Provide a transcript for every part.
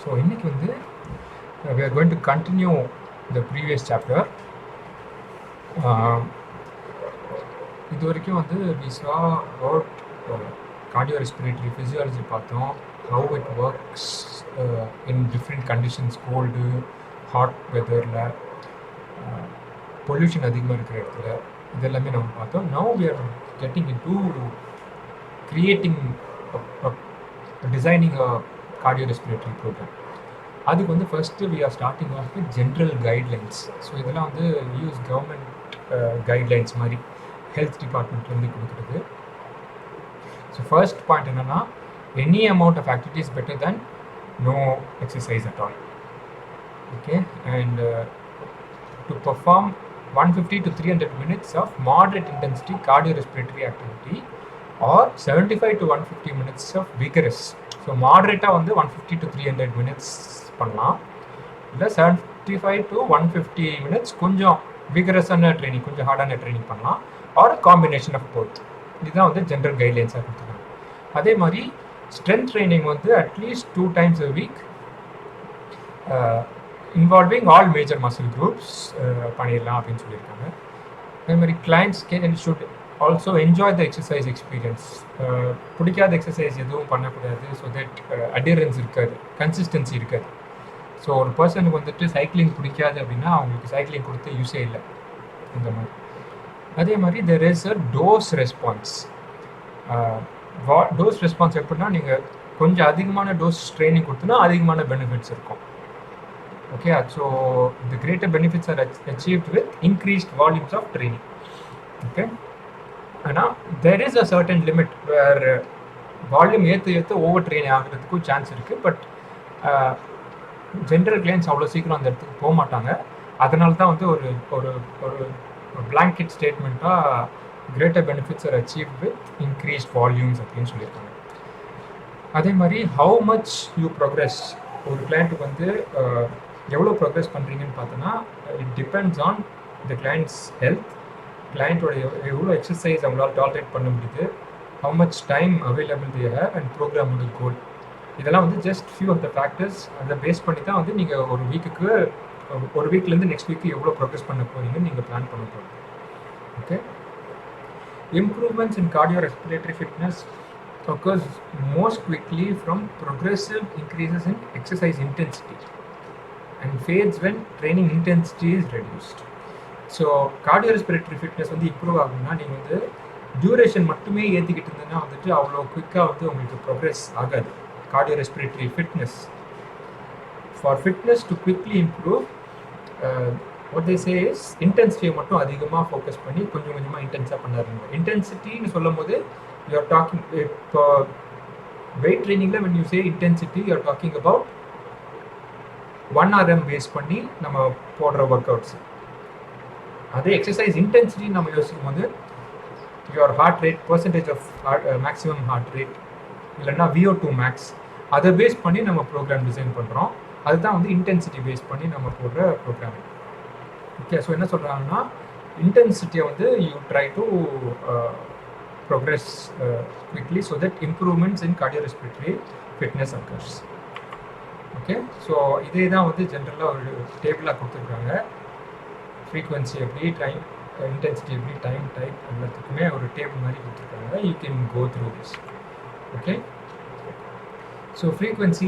So இன்றைக்கி வந்து we are going to continue the previous chapter. இது வரைக்கும் வந்து we saw about cardiorespiratory physiology பார்த்தோம், how it works in different conditions, cold, hot weatherல, pollution அதிகமாக இருக்கிற இடத்துல இதெல்லாமே நம்ம பார்த்தோம். Now we are getting into creating designing a cardiorespiratory program. அதுக்கு வந்து first we are starting off with general guidelines. So இதெல்லாம் வந்து யூஎஸ் கவர்மெண்ட் கைட்லைன்ஸ் மாதிரி ஹெல்த் டிபார்ட்மெண்ட்லேருந்து கொடுக்குறது. ஸோ ஃபர்ஸ்ட் பாயிண்ட் என்னென்னா, any amount of activity is better than no exercise at all. Okay, and to perform 150 to 300 minutes of moderate intensity cardiorespiratory activity or 75 to 150 minutes of vigorous. So மாடரேட்டாக வந்து 150 to 300 minutes பண்ணலாம், இல்லை 75 to 150 minutes கொஞ்சம் விகரஸான training, கொஞ்சம் ஹார்டான training பண்ணலாம், R combination of both. இதுதான் வந்து general கைட்லைன்ஸாக கொடுத்துருக்காங்க. அதே மாதிரி ஸ்ட்ரென்த் ட்ரைனிங் வந்து at least 2 times a week involving all major muscle groups பண்ணிடலாம் அப்படின்னு சொல்லியிருக்காங்க. அதே மாதிரி clients can should also enjoy the exercise experience. பிடிக்காத எக்ஸசைஸ் எதுவும் பண்ணக்கூடாது, ஸோ தட் அடியரன்ஸ் இருக்காது, கன்சிஸ்டன்சி இருக்காது. ஸோ ஒரு பர்சனுக்கு வந்துட்டு சைக்கிளிங் பிடிக்காது அப்படின்னா அவங்களுக்கு சைக்கிளிங் கொடுத்து யூஸே இல்லை இந்த மாதிரி. அதே மாதிரி there is a dose response. Dose response எப்படின்னா, நீங்கள் கொஞ்சம் அதிகமான டோஸ் ட்ரைனிங் கொடுத்தோன்னா அதிகமான பெனிஃபிட்ஸ் இருக்கும். Okay, so the greater benefits are achieved with increased volumes of training. Okay, ஆனால் there is a certain limit where volume ஏற்ற ஓவர் ட்ரெயின் ஆகிறதுக்கும் சான்ஸ் இருக்குது. பட் ஜென்ரல் கிளைண்ட்ஸ் அவ்வளோ சீக்கிரம் அந்த இடத்துக்கு போக மாட்டாங்க. அதனால தான் வந்து ஒரு ஒரு ஒரு பிளாங்கெட் ஸ்டேட்மெண்ட்டாக greater benefits are achieve with increased volumes அப்படின்னு சொல்லியிருக்காங்க. அதே மாதிரி ஹவு மச் யூ ப்ரோக்ரெஸ், ஒரு கிளைண்ட்டுக்கு வந்து எவ்வளோ ப்ரோக்ரெஸ் பண்ணுறீங்கன்னு பார்த்தோன்னா, it depends on the client's health, கிளைண்ட்டோட எவ்வளோ எக்ஸசைஸ் அவங்களால டாலரேட் பண்ண முடியுது, how much time available they have and ப்ரோக்ராமோட கோல். இதெல்லாம் வந்து just few of the factors. அதை பேஸ் பண்ணி தான் வந்து நீங்கள் ஒரு வீக்லேருந்து நெக்ஸ்ட் வீக்கு எவ்வளோ ப்ரோக்ரெஸ் பண்ண போகிறீங்கன்னு நீங்கள் பிளான் பண்ண போகிறீங்க. Okay, improvements in cardiorespiratory fitness occurs most quickly from progressive increases in exercise intensity and fades when training intensity is reduced. So cardiorespiratory fitness வந்து இம்ப்ரூவ் ஆகும்னா, நீங்கள் வந்து டியூரேஷன் மட்டுமே ஏற்றிக்கிட்டு இருந்ததுன்னா வந்துட்டு அவ்வளோ குயிக்காக வந்து உங்களுக்கு ப்ரோக்ரெஸ் ஆகாது. cardiorespiratory fitness, for fitness to quickly improve, what they say is intensity மட்டும் அதிகமாக ஃபோக்கஸ் பண்ணி கொஞ்சம் கொஞ்சமாக இன்டென்ஸாக பண்ணாருங்க. இன்டென்சிட்டின்னு சொல்லும் போது யூ ஆர் டாக்கிங், இப்போ wait ட்ரைனிங்கில் when you say intensity you are talking about 1 RM base பண்ணி நம்ம போடுற ஒர்க் அவுட்ஸ். அதே எக்ஸசைஸ் இன்டென்சிட்டி நம்ம யோசிக்கும் போது your heart rate, percentage of maximum heart rate, இல்லைன்னா VO2 மேக்ஸ், அதை பேஸ் பண்ணி நம்ம ப்ரோக்ராம் டிசைன் பண்ணுறோம். அதுதான் வந்து இன்டென்சிட்டி பேஸ் பண்ணி நம்ம போடுற ப்ரோக்ராமிங். ஓகே, ஸோ என்ன சொல்கிறாங்கன்னா, இன்டென்சிட்டியை வந்து you try to progress quickly so that improvements in cardiorespiratory fitness occurs. Okay, so இதே தான் வந்து ஜென்ரலாக ஒரு டேபிளாக கொடுத்துருக்காங்க. ஃப்ரீக்வன்சி எப்படி, டைம், இன்டென்சிட்டி எப்படி, டைம், டைப், எல்லாத்துக்குமே ஒரு டேபிள் மாதிரி கொடுத்துருக்காங்க. You can go through this. Okay, so frequency,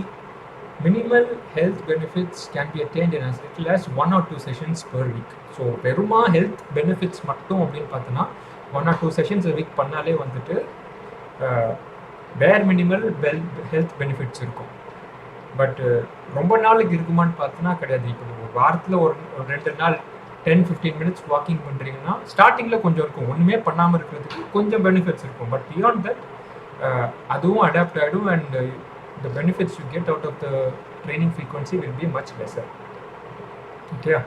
minimal health benefits can be attained in as little as 1 or 2 sessions per week. So பெருமா ஹெல்த் பெனிஃபிட்ஸ் மட்டும் அப்படின்னு பார்த்தோன்னா 1 or 2 sessions a week பண்ணாலே வந்துட்டு பேர் மினிமல் ஹெல்த் பெனிஃபிட்ஸ் இருக்கும். But ரொம்ப நாளுக்கு இருக்குமான்னு பார்த்தோன்னா கிடையாது. இப்போ ஒரு வாரத்தில் ஒரு 2 நாள் 10-15 minutes வாக்கிங் பண்ணுறீங்கன்னா ஸ்டார்டிங்கில் கொஞ்சம் இருக்கும், ஒன்றுமே பண்ணாமல் இருக்கிறதுக்கு கொஞ்சம் பெனிஃபிட்ஸ் இருக்கும். பட் பியாண்ட் தட் அதுவும் அடாப்ட் ஆகிடும் and the benefits you get out of the training frequency will be much lesser. Okay,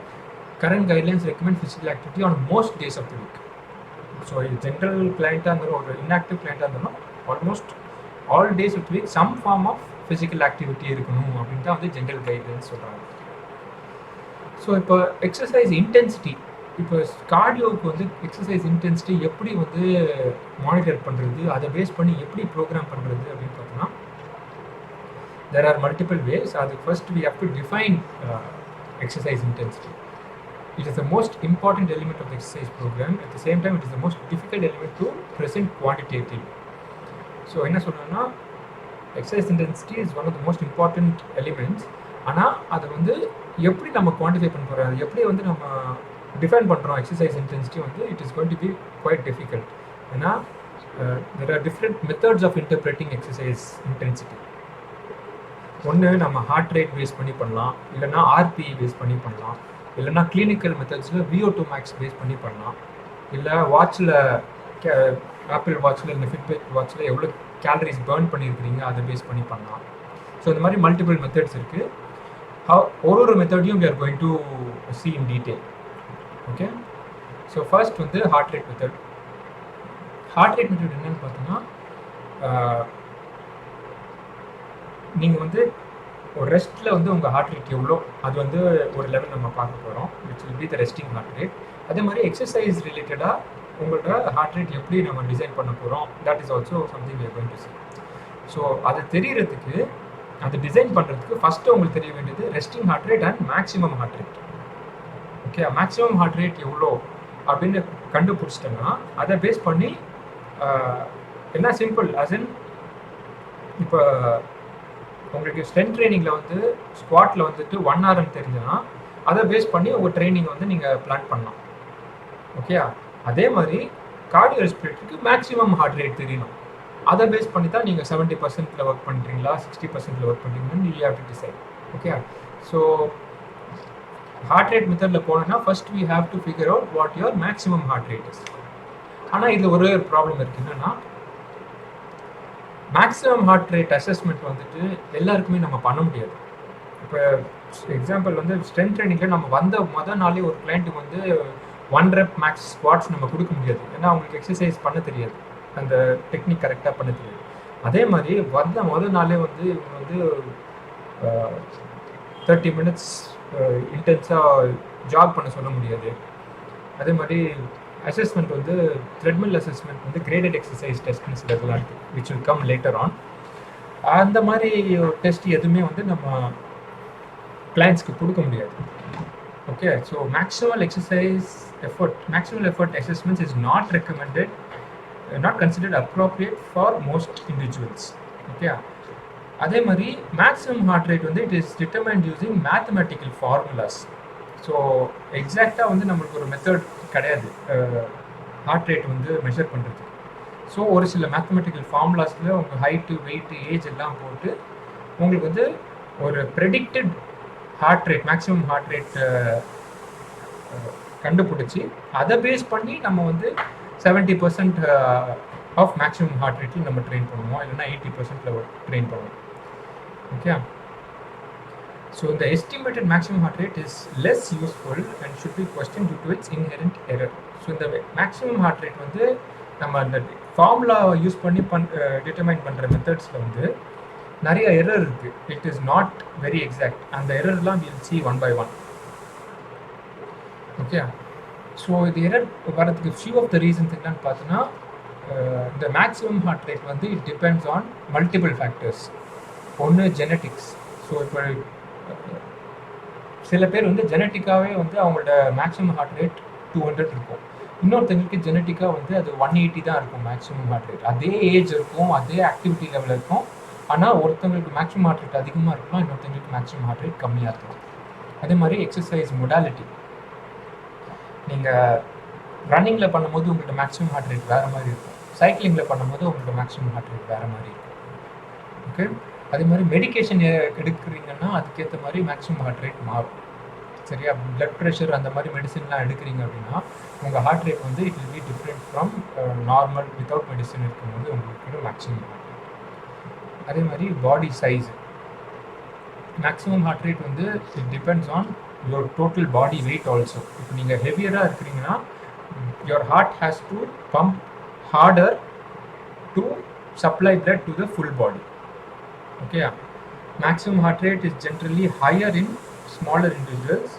current guidelines recommend physical activity on most days of the week. So general client or inactive client almost all days of the week some form of physical activity இருக்கணும் அப்படின்னு தான் வந்து general guidelines சொல்கிறாங்க. So இப்போ exercise intensity, இப்போ கார்டியோவுக்கு வந்து exercise intensity எப்படி வந்து மானிட்டர் பண்ணுறது, அதை பேஸ் பண்ணி எப்படி ப்ரோக்ராம் பண்ணுறது அப்படின்னு பார்த்தோம்னா, there are multiple ways. First we have to define exercise intensity. It is the most important element of the exercise program. At the same time, it is the most difficult element to present quantitatively. So என்ன சொல்றேன்னா, exercise intensity is one of the most important elements. ஆனால் அதை வந்து எப்படி நம்ம quantify பண்ண போகிறோம், அது எப்படி வந்து நம்ம டிஃபைன் பண்ணுறோம் எக்ஸசைஸ் இன்டென்சிட்டி வந்து it is going to be quite difficult. ஏன்னா there are different methods of interpreting exercise intensity. ஒன்று நம்ம ஹார்ட் ரேட் பேஸ் பண்ணி பண்ணலாம், இல்லைன்னா ஆர்பிஇ பேஸ் பண்ணி பண்ணலாம், இல்லைன்னா கிளினிக்கல் மெத்தட்ஸில் VO2 max பேஸ் பண்ணி பண்ணலாம், இல்லை வாட்சில் ஆப்பிள் வாட்சில் இல்லை ஃபிட்பிட் வாட்சில் எவ்வளோ கேலரிஸ் பர்ன் பண்ணியிருக்கிறீங்க அதை பேஸ் பண்ணி பண்ணலாம். ஸோ இந்த மாதிரி மல்டிபிள் மெத்தட்ஸ் இருக்குது. ஒரு மெத்தடையும் we are going to see in detail. Okay, so first வந்து heart rate method. Heart rate method என்னன்னு பார்த்தோன்னா, நீங்கள் வந்து ஒரு ரெஸ்ட்டில் வந்து உங்கள் ஹார்ட் ரேட் எவ்வளோ அது வந்து ஒரு லெவல் நம்ம பார்க்க போகிறோம், which will be the resting heart rate. அதே மாதிரி எக்ஸசைஸ் ரிலேட்டடாக உங்களோட ஹார்ட் ரேட் எப்படி நம்ம டிசைன் பண்ண போகிறோம், that is also something we are going to see. So அது தெரியறதுக்கு, அது டிசைன் பண்ணுறதுக்கு ஃபஸ்ட்டு உங்களுக்கு தெரிய வேண்டியது resting heart rate and maximum heart rate. Okay, maximum heart rate எவ்வளோ அப்படின்னு கண்டுபிடிச்சிட்டோன்னா அதை பேஸ் பண்ணி என்ன சிம்பிள் அஸ் இன், இப்போ உங்களுக்கு ஸ்ட்ரென்த் ட்ரைனிங்கில் வந்து ஸ்குவாட்டில் வந்துட்டு 1 hour தெரிஞ்சுன்னா அதை பேஸ் பண்ணி உங்கள் ட்ரைனிங் வந்து நீங்கள் பிளான் பண்ணலாம். ஓகே, அதே மாதிரி கார்டியோரெஸ்பிரேட்டரிக்கு மேக்ஸிமம் ஹார்ட் ரேட் தெரியணும். அதை பேஸ் பண்ணி தான் நீங்கள் 70% ஒர்க் பண்ணுறீங்களா 60% ஒர்க் பண்ணுறீங்கன்னு you have to decide. Okay, so heart rate மெத்தடில் போனோன்னா first we have to figure out what your maximum heart rate is. ஆனால் இதில் ஒரு ப்ராப்ளம் இருக்குது, என்னென்னா மேக்ஸிமம் ஹார்ட் ரேட் அசஸ்மெண்ட் வந்துட்டு எல்லாருக்குமே நம்ம பண்ண முடியாது. இப்போ எக்ஸாம்பிள் வந்து ஸ்ட்ரென்த் ட்ரைனிங்கில் நம்ம வந்த மொதல் நாளே ஒரு கிளைண்ட்டுக்கு வந்து 1 rep மேக்ஸ் ஸ்குவாட்ஸ் நம்ம கொடுக்க முடியாது, ஏன்னா அவங்களுக்கு எக்ஸசைஸ் பண்ண தெரியாது, அந்த டெக்னிக் கரெக்டாக பண்ண தெரியாது. அதே மாதிரி வந்த மொதல் நாளே வந்து இவங்க வந்து 30 minutes இன்டென்ஸாக ஜாக் பண்ண சொல்ல முடியாது. அதே மாதிரி அசஸ்மெண்ட் வந்து த்ரெட்மில் அசஸ்மெண்ட் வந்து கிரேடட் எக்ஸசைஸ் டெஸ்ட்னு சில இதெல்லாம் இருக்குது, which will come later on. அந்த மாதிரி டெஸ்ட் எதுவுமே வந்து நம்ம கிளைண்ட்ஸ்க்கு கொடுக்க முடியாது. Okay, so maximal effort assessments is not recommended, not considered appropriate for most individuals. Okay, அதே மாதிரி மேக்ஸிமம் ஹார்ட் ரேட் வந்து it is determined using mathematical formulas. So எக்ஸாக்டாக வந்து நம்மளுக்கு ஒரு மெத்தட் கிடையாது ஹார்ட் ரேட் வந்து மெஷர் பண்ணுறதுக்கு. ஸோ ஒரு சில மேத்தமெட்டிக்கல் ஃபார்முலாஸில் உங்கள் ஹைட்டு வெயிட்டு ஏஜ் எல்லாம் போட்டு உங்களுக்கு வந்து ஒரு predicted heart rate maximum heart rate கண்டுபிடிச்சி அதை பேஸ் பண்ணி நம்ம வந்து 70% ஆஃப் மேக்ஸிமம் ஹார்ட் ரேட்டில் நம்ம ட்ரெயின் பண்ணுவோம், இல்லைன்னா 80% ட்ரெயின் பண்ணுவோம். Okay, so the estimated maximum heart rate is less useful and should be questioned due to its inherent error. So the maximum heart rate வந்து நம்ம அந்த ஃபார்முலா யூஸ் பண்ணி determine பண்ணுற மெத்தட்ஸில் வந்து நிறைய எரர் இருக்குது. It is not very exact. அந்த எரர்லாம் will see one by one. Okay, so இது எரர் வரதுக்கு ஃபியூ ஆஃப் த ரீசன்ஸ் என்னன்னு பார்த்தோன்னா, இந்த மேக்ஸிமம் ஹார்ட் ரேட் வந்து it depends on multiple factors. ஒன்று ஜெனட்டிக்ஸ். ஸோ இப்போ சில பேர் வந்து ஜெனட்டிக்காகவே வந்து அவங்களோட மேக்ஸிமம் ஹார்ட் ரேட் 200 இருக்கும், இன்னொருத்தங்களுக்கு ஜெனட்டிக்காக வந்து அது 180 தான் இருக்கும் மேக்ஸிமம் ஹார்ட் ரேட். அதே ஏஜ் இருக்கும், அதே ஆக்டிவிட்டி லெவல் இருக்கும், ஆனால் ஒருத்தவங்களுக்கு மேக்ஸிமம் ஹார்ட் ரேட் அதிகமாக இருக்கலாம், இன்னொருத்தவங்களுக்கு மேக்ஸிமம் ஹார்ட் ரேட் கம்மியாக இருக்கும். அதே மாதிரி எக்ஸசைஸ் மொடாலிட்டி. நீங்கள் ரன்னிங்கில் பண்ணும்போது உங்களோட மேக்ஸிமம் ஹார்ட் ரேட் வேறு மாதிரி இருக்கும், சைக்கிளிங்கில் பண்ணும்போது உங்களோட மேக்ஸிமம் ஹார்ட் ரேட் வேறு மாதிரி இருக்கும். ஓகே, அதே மாதிரி மெடிக்கேஷன் எடுக்கிறீங்கன்னா அதுக்கேற்ற மாதிரி மேக்ஸிமம் ஹார்ட் ரேட் மாறும். சரியா, பிளட் ப்ரெஷர் அந்த மாதிரி மெடிசன்லாம் எடுக்கிறீங்க அப்படின்னா உங்கள் ஹார்ட் ரேட் வந்து it will be different from normal without medicine இருக்கும்போது உங்களுக்கு மேக்ஸிமம் ஹார்ட் ரேட். அதே மாதிரி body size. Maximum heart rate வந்து it depends on your total body weight also. இப்போ நீங்கள் ஹெவியராக இருக்கிறீங்கன்னா your heart has to pump harder to supply blood to the full body. Okay, maximum heart rate is generally higher in smaller individuals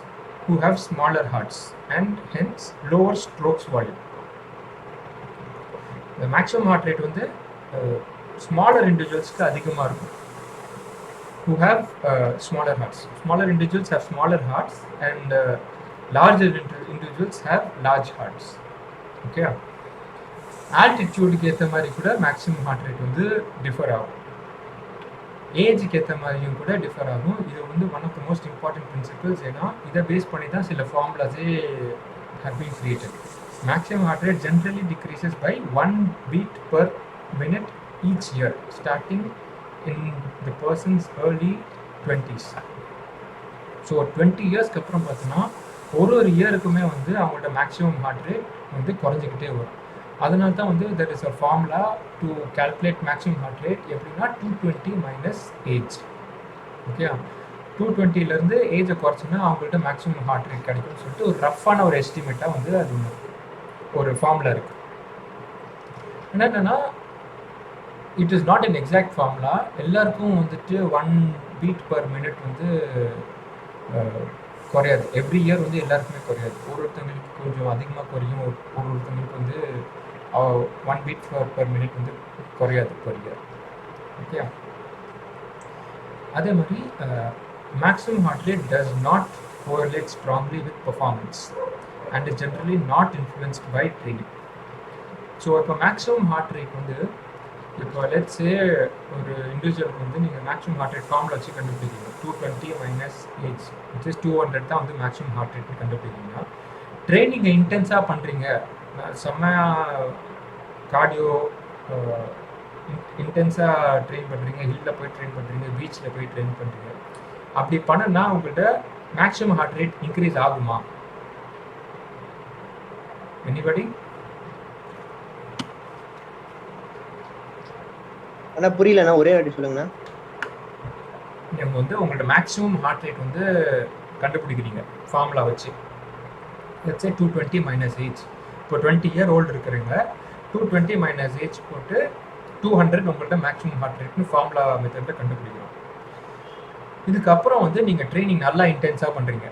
who have smaller hearts and hence lower strokes volume. The maximum heart rate வந்து smaller individuals க்கு அதிகமாக இருக்கும், who have smaller hearts. Smaller individuals have smaller hearts, and larger individuals have large hearts. Okay. ஆல்டிடியூடுக்கு ஏற்ற மாதிரி கூட maximum heart rate வந்து differ ஆகும். ஏஜுக்கு ஏற்ற மாதிரியும் கூட டிஃபர் ஆகும். இது வந்து one of the most important principles. ஏன்னா இதை பேஸ் பண்ணி தான் சில ஃபார்முலாஸே have been created. Maximum heart rate generally decreases by 1 beat per minute each year, starting in the person's early 20s. So 20 இயர்ஸ்க்கு அப்புறம் பார்த்தோன்னா ஒரு இயருக்குமே வந்து அவங்களோட மேக்ஸிமம் ஹார்ட் ரேட் வந்து குறைஞ்சிக்கிட்டே வரும். அதனால தான் வந்து there is a formula to calculate maximum heart rate. எப்படின்னா 220 minus age. ஓகே, 220லேருந்து ஏஜை குறைச்சின்னா அவங்கள்ட்ட மேக்ஸிமம் ஹார்ட் ரேட் கிடைக்கும்னு சொல்லிட்டு ஒரு ரஃப்பான ஒரு எஸ்டிமேட்டாக வந்து அது ஒரு ஃபார்முலா இருக்குது. என்னென்னா it is not an exact formula. எல்லாருக்கும் வந்துட்டு 1 beat per minute வந்து குறையாது. எவ்ரி இயர் வந்து எல்லாருக்குமே குறையாது. ஒருத்தங்களுக்கு கொஞ்சம் அதிகமாக குறையும், ஒருத்தங்களுக்கு வந்து 1 beat per minute வந்து குறையாது per year. ஓகே, அதே மாதிரி maximum heart rate does not correlate strongly with performance and is generally not influenced by training. So இப்போ மேக்ஸிமம் ஹார்ட் ரேட் வந்து இப்போ லெட்ஸ் சே ஒரு இண்டிவிஜுவலுக்கு வந்து நீங்கள் மேக்ஸிமம் ஹார்ட் ரேட் ஃபார்முலா வச்சு கண்டுபிடிக்கிறீங்க. 220 minus ஏஜ் விச் இஸ் 200 தான் வந்து மேக்ஸிமம் ஹார்ட் ரேட்னு கண்டுபிடிக்கிறீங்கன்னா, ட்ரைனிங்கை இன்டென்ஸாக பண்ணுறீங்க, செம்மையாக கார்டியோ இன்டென்ஸாக ட்ரெயின் பண்ணுறீங்க, ஹில்லில் போய் ட்ரெயின் பண்ணுறீங்க, பீச்சில் போய் ட்ரெயின் பண்ணுறீங்க, அப்படி பண்ணனா உங்கள்கிட்ட மேக்ஸிமம் ஹார்ட் ரேட் இன்க்ரீஸ் ஆகுமா? எனிபடி? ஆனால் புரியலண்ணா, ஒரே வாட்டி சொல்லுங்கண்ணா. நீங்கள் வந்து உங்கள்கிட்ட மேக்ஸிமம் ஹார்ட் ரேட் வந்து கண்டுபிடிக்கிறீங்க ஃபார்முலா வச்சு. Let's say 220 minus age. இப்போ 20 year old இருக்கிறீங்க, 220 minus ஏஜ் போட்டு 200 உங்கள்கிட்ட மேக்ஸிமம் ஹார்ட் ரேட்னு ஃபார்முலா மெத்தடில் கண்டுபிடிக்கிறோம். இதுக்கப்புறம் வந்து நீங்கள் ட்ரைனிங் நல்லா இன்டென்ஸாக பண்ணுறீங்க.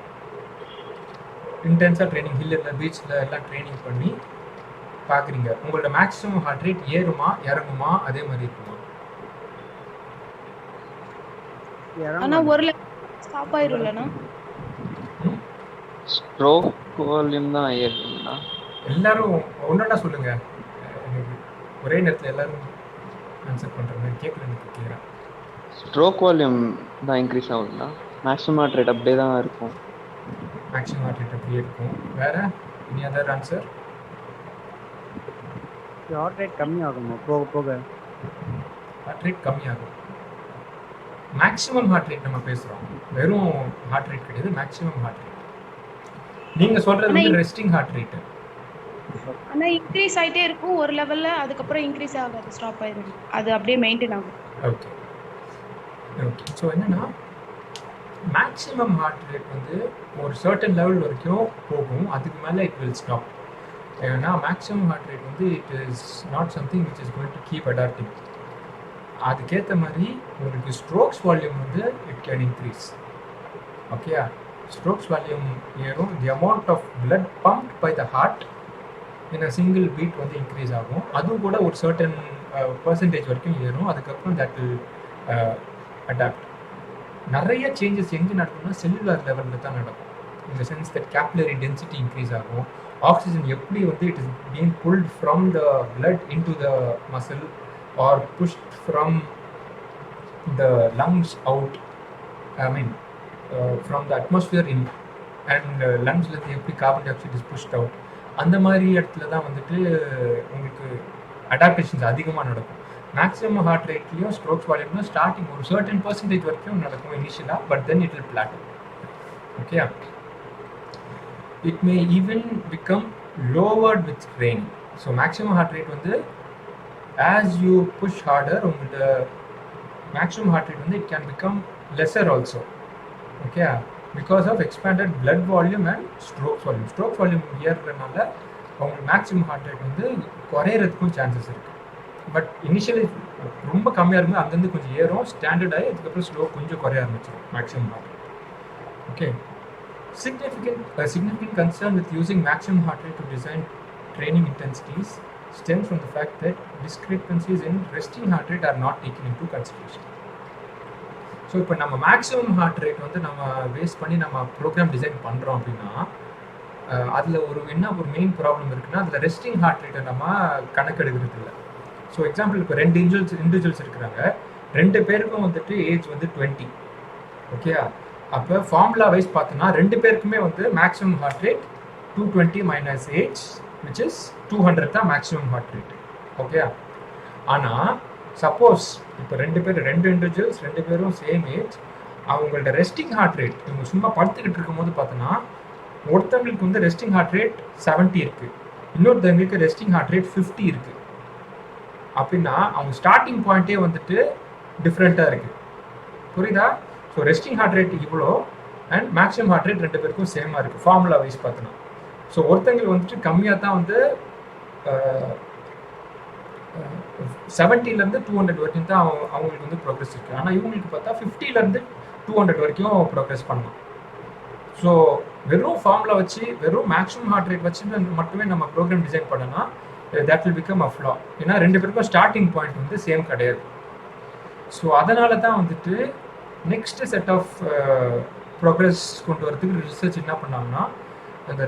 இன்டென்ஸாக ட்ரைனிங் ஹில்லில் பீச்சில் எல்லாம் ட்ரைனிங் பண்ணி பார்க்குறீங்க. உங்களோட மேக்ஸிமம் ஹார்ட் ரேட் ஏறுமா இறங்குமா அதே மாதிரி இருக்குமா? ஆனா ஒரு ஸ்டாப் ஆயிரும்லனா ஸ்ட்ரோக் வால்யூம் தான் ஏறும்னா. எல்லாரும் ஒன்னொன்னா சொல்லுங்க, ஒரே நேரத்தில் எல்லாரும் ஆன்சர் பண்ற மாதிரி கேட்கல எனக்கு கிளியரா. ஸ்ட்ரோக் வால்யூம் தான் இன்க்ரீஸ் ஆகும்னா, மேக்ஸிமம் ஹார்ட் ரேட் அப்படியே தான் இருக்கும். மேக்ஸிமம் ஹார்ட் ரேட் அப்படியே இருக்கும். வேற any other answer? Heart rate கம்மியாகும் போக போக. ஹார்ட் ரேட் கம்மியாகும். மேக்ஸிமம் ஹார்ட் ரேட் நம்ம பேசுறோம், வெறும் ஹார்ட் ரேட் கிடையாது, மேக்ஸிமம் ஹார்ட் ரேட். நீங்க சொல்றது வந்து ரெஸ்டிங் ஹார்ட் ரேட். ஆனா இன்க்ரீஸ் ஆயிட்டே இருக்கும் ஒரு லெவல்ல, அதுக்கு அப்புறம் இன்க்ரீஸ் ஆகாது, ஸ்டாப் ஆயிடும். அது அப்படியே மெயின்டைன் ஆகும். Okay okay. ஸோ என்னன்னா மேக்ஸிமம் ஹார்ட் ரேட் வந்து ஒரு சர்டன் லெவல் வரைக்கும் போகும், அதுக்கு மேலே இட் வில் ஸ்டாப். ஏன்னா மேக்ஸிமம் ஹார்ட் ரேட் வந்து it is not something which is going to keep adapting. அதுக்கேற்ற மாதிரி உங்களுக்கு ஸ்ட்ரோக்ஸ் வால்யூம் வந்து it can increase. Okay, strokes volume ஏறும். The amount of blood pumped by the heart in a single beat வந்து increase ஆகும். அதுவும் கூட ஒரு சர்டன் பர்சன்டேஜ் வரைக்கும் ஏறும். அதுக்கப்புறம் தட் வில் அடாப்ட். நிறைய சேஞ்சஸ் எங்கே நடக்கும்னா செல்லுலார் லெவலில் தான் நடக்கும். இந்த sense that capillary density increase ஆகும். ஆக்சிஜன் எப்படி வந்து it is being pulled from the blood into the muscle or pushed from the lungs out, I mean from the atmosphere in, and லங்ஸ்லேருந்து எப்படி carbon dioxide is pushed out, அந்த மாதிரி இடத்துல தான் வந்துட்டு உங்களுக்கு அடாப்டேஷன்ஸ் அதிகமாக நடக்கும். மேக்ஸிமம் ஹார்ட் ரேட்லேயும் ஸ்ட்ரோக்ஸ் வால்யூம்னா ஸ்டார்டிங் ஒரு சர்டன் பர்சன்டேஜ் வரைக்கும் நடக்கும் இனிஷியலாக, but then it will plateau. Okay, it may even become lowered with training. So maximum heart rate வந்து ஆஸ் யூ புஷ் ஹார்டர் உங்களோட மேக்ஸிமம் ஹார்ட் ரேட் வந்து it can become lesser also. Okay, because of expanded blood volume and strokes volume. Strokes volume ஏறுறதுனால அவங்களுக்கு maximum heart rate வந்து குறையிறதுக்கும் chances இருக்குது. But initially ரொம்ப கம்மியாக இருக்கும்போது அங்கேருந்து கொஞ்சம் ஏறும், ஸ்டாண்டர்ட் ஆகி அதுக்கப்புறம் ஸ்லோ கொஞ்சம் குறைய ஆரம்பிச்சிடும் maximum heart rate. Okay, significant concern with using maximum heart rate to design training intensities stems from the fact that discrepancies in resting heart rate are not taken into consideration. So இப்போ நம்ம maximum heart rate வந்து நம்ம base பண்ணி நம்ம program design பண்ணுறோம் அப்படின்னா அதில் ஒரு மெயின் ப்ராப்ளம் இருக்குன்னா அதில் ரெஸ்டிங் ஹார்ட் ரேட்டை நம்ம கணக்கெடுக்கிறது இல்லை. ஸோ எக்ஸாம்பிள் இப்போ 2 இண்டிவிஜுவல்ஸ் இருக்கிறாங்க, 2 பேருக்கும் வந்துட்டு ஏஜ் வந்து 20. ஓகே, அப்போ ஃபார்முலா வைஸ் பார்த்தோன்னா 2 பேருக்குமே வந்து maximum heart rate 220 minus age which is 200 தான் மேக்ஸிமம் ஹார்ட் ரேட். ஓகே, ஆனால் சப்போஸ் இப்போ 2 இண்டிவிஜுவல்ஸ் 2 பேரும் சேம் ஏஜ், அவங்களோட ரெஸ்டிங் ஹார்ட் ரேட் இவங்க சும்மா படுத்துக்கிட்டு இருக்கும்போது பார்த்தோன்னா ஒருத்தவங்களுக்கு வந்து ரெஸ்டிங் ஹார்ட் ரேட் 70 இருக்குது, இன்னொருத்தவங்களுக்கு ரெஸ்டிங் ஹார்ட் ரேட் 50 இருக்குது. அப்படின்னா அவங்க ஸ்டார்டிங் பாயிண்ட்டே வந்துட்டு டிஃப்ரெண்ட்டாக இருக்குது. புரியுதா? ஸோ ரெஸ்டிங் ஹார்ட் ரேட் இவ்வளோ அண்ட் மேக்ஸிமம் ஹார்ட் ரேட் 2 பேருக்கும் சேமாக இருக்குது ஃபார்முலா வைஸ் பார்த்தோன்னா. ஸோ ஒருத்தங்களுக்கு வந்துட்டு கம்மியாக தான் வந்து 70லேருந்து 200 வரைக்கும் தான் அவங்களுக்கு வந்து ப்ரோக்ரஸ் இருக்குது. ஆனால் இவங்களுக்கு பார்த்தா 50லேருந்து 200 வரைக்கும் ப்ரோக்ரஸ் பண்ணலாம். ஸோ வெறும் ஃபார்முலா வச்சு வெறும் மேக்ஸிமம் ஹார்ட் ரேட் வச்சு மட்டுமே நம்ம ப்ரோக்ராம் டிசைன் பண்ணோன்னா that will become a flaw. ஏன்னா 2 பேருக்கும் ஸ்டார்டிங் பாயிண்ட் வந்து சேம் கிடையாது. ஸோ அதனால தான் வந்துட்டு நெக்ஸ்ட் செட் ஆஃப் ப்ரோக்ரஸ் கொண்டு வரதுக்கு ரிசர்ச் என்ன பண்ணாங்கன்னா அந்த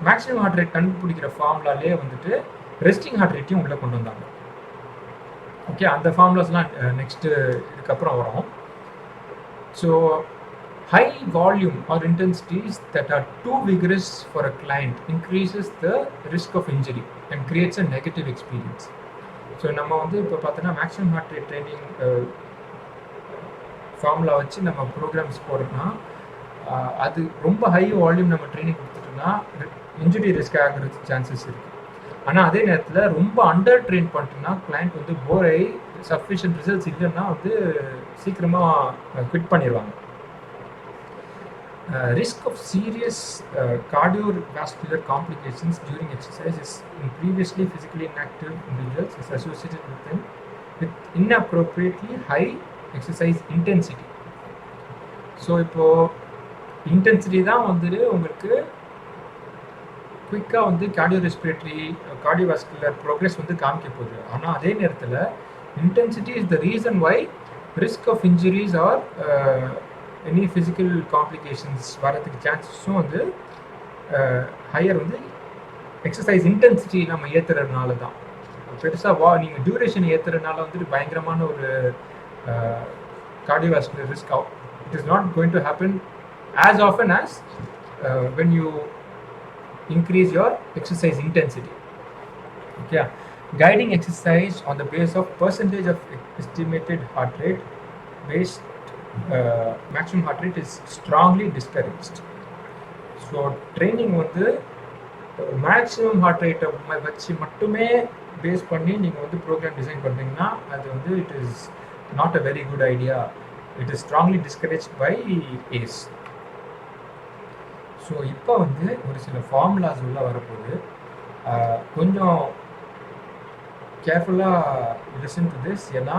மேக்ஸிமம் ஹார்ட் ரேட் கண்டுபிடிக்கிற ஃபார்முலாலே வந்துட்டு ரெஸ்டிங் ஹார்ட் ரேட்டையும் உள்ளே கொண்டு வந்தாங்க. ஓகே, அந்த ஃபார்முலாஸ்லாம் நெக்ஸ்ட்டு இதுக்கப்புறம் வரும். So high volume or intensities that are too vigorous for a client increases the risk of injury and creates a negative experience. So நம்ம வந்து இப்போ பார்த்தோன்னா maximum heart rate training formula வச்சு நம்ம ப்ரோக்ராம்ஸ் போடுறோம்னா அது ரொம்ப ஹை வால்யூம் நம்ம ட்ரைனிங் கொடுத்துட்டோம்னா இன்ஜுரி ரிஸ்க் ஆகிறது சான்சஸ் இருக்குது. ஆனால் அதே நேரத்தில் ரொம்ப அண்டர் ட்ரெயின் பண்ணிட்டோம்னா கிளைண்ட் வந்து போர் ஆகி சஃபிஷியன்ட் ரிசல்ட்ஸ் இல்லைன்னா வந்து சீக்கிரமாக குவிட் பண்ணிடுவாங்க. Risk of serious cardiovascular complications during exercise is in previously physically inactive individuals is associated with inappropriately high exercise intensity. So இப்போது இன்டென்சிட்டி தான் வந்துட்டு உங்களுக்கு குயிக்காக வந்து கார்டியோவாஸ்குலர் ப்ரோக்ரஸ் வந்து காமிக்க போகுது. ஆனால் அதே நேரத்தில் intensity is the reason why risk of injuries or any physical complications வரதுக்கு சான்சஸும் வந்து ஹையர் வந்து எக்ஸசைஸ் இன்டென்சிட்டி நம்ம ஏற்றுறதுனால தான். பெருசாக நீங்கள் டியூரேஷன் ஏற்றுறதுனால வந்துட்டு பயங்கரமான ஒரு cardiovascular risk out. It is not going to happen as often as when you increase your exercise intensity. Okay, guiding exercise on the basis of percentage of estimated heart rate based maximum heart rate is strongly discouraged. So training வந்து maximum heart ரேட்டை வச்சு மட்டுமே base பண்ணி நீங்கள் வந்து program design பண்ணுறீங்கன்னா அது வந்து it is not a very good idea. It is strongly discourage by ACE. So இப்போ வந்து ஒரு சில ஃபார்முலாஸ் உள்ள வரப்போகுது. கொஞ்சம் கேர்ஃபுல்லாக லிசன் டு திஸ். ஏன்னா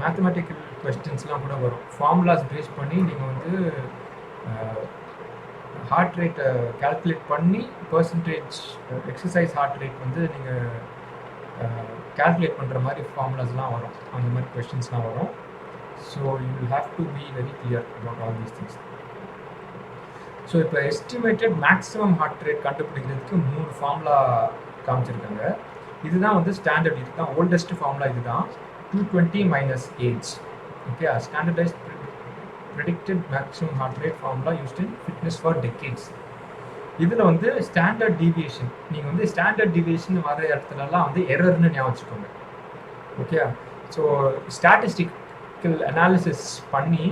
மேத்தமெட்டிக்கல் கொஸ்டின்ஸ்லாம் கூட வரும். ஃபார்முலாஸ் பேஸ் பண்ணி நீங்கள் வந்து ஹார்ட் ரேட்டை கால்குலேட் பண்ணி பர்சன்டேஜ் எக்ஸசைஸ் ஹார்ட் ரேட் வந்து நீங்கள் கால்குலேட் பண்ணுற மாதிரி ஃபார்முலாஸ்லாம் வரும். அந்த மாதிரி கொஸ்டின்ஸ்லாம் வரும். So you will have to be very clear about all these things. So இப்போ எஸ்டிமேட்டட் மேக்ஸிமம் ஹார்ட் ரேட் கண்டுபிடிக்கிறதுக்கு 3 ஃபார்முலா காமிச்சிருக்காங்க. இதுதான் வந்து ஸ்டாண்டர்ட், இதுதான் ஓல்டஸ்ட் ஃபார்முலா. இதுதான் 220 minus age. Okay, standardised predicted maximum heart rate formula used in fitness for decades. இதில் வந்து standard deviation, நீங்கள் வந்து ஸ்டாண்டர்ட் டீவியேஷன் வர இடத்துலலாம் வந்து எரர்னு ஞாபகம் வச்சுக்கோங்க. ஓகே, ஸோ ஸ்டாட்டிஸ்டிக்கல் அனாலிசிஸ் பண்ணி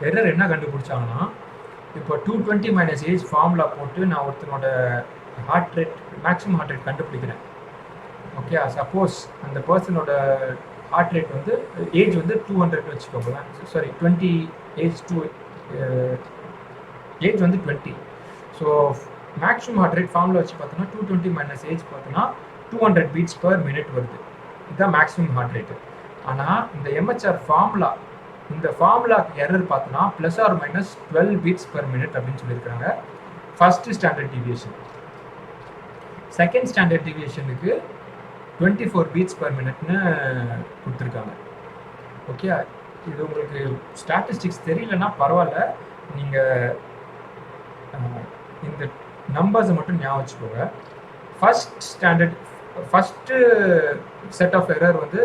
எரர் என்ன கண்டுபிடிச்சாங்கன்னா, இப்போ 220 மைனஸ் ஏஜ் ஃபார்முலா போட்டு நான் ஒருத்தனோட heart rate maximum heart rate கண்டுபிடிக்கிறேன். ஓகே, சப்போஸ் அந்த பர்சனோட ஹார்ட் ரேட் வந்து ஏஜ் வந்து 200 வச்சுக்கோங்க. சாரி 20 ஏஜ் வந்து 20. So maximum heart rate formula வச்சு பார்த்தோன்னா 220 மைனஸ் ஏஜ் பார்த்தோன்னா 200 பீட்ஸ் பர் மினிட் வருது. இதுதான் மேக்ஸிமம் ஹார்ட் ரேட்டு. ஆனால் இந்த எம்ஹெச்ஆர் ஃபார்முலா, இந்த ஃபார்முலாக்கு எரர் பார்த்தோன்னா plus or minus 12 beats per minute அப்படின்னு சொல்லியிருக்காங்க. First standard deviation. Second standard டிவியேஷனுக்கு 24 பீட்ஸ் பர் மினிட்னு கொடுத்துருக்காங்க. ஓகே, இது உங்களுக்கு ஸ்டாட்டிஸ்டிக்ஸ் தெரியலன்னா பரவாயில்ல, நீங்கள் இந்த நம்பர்ஸை மட்டும் ஞாபகம் வச்சுக்கோங்க. ஃபஸ்ட்டு செட் ஆஃப் எரர் வந்து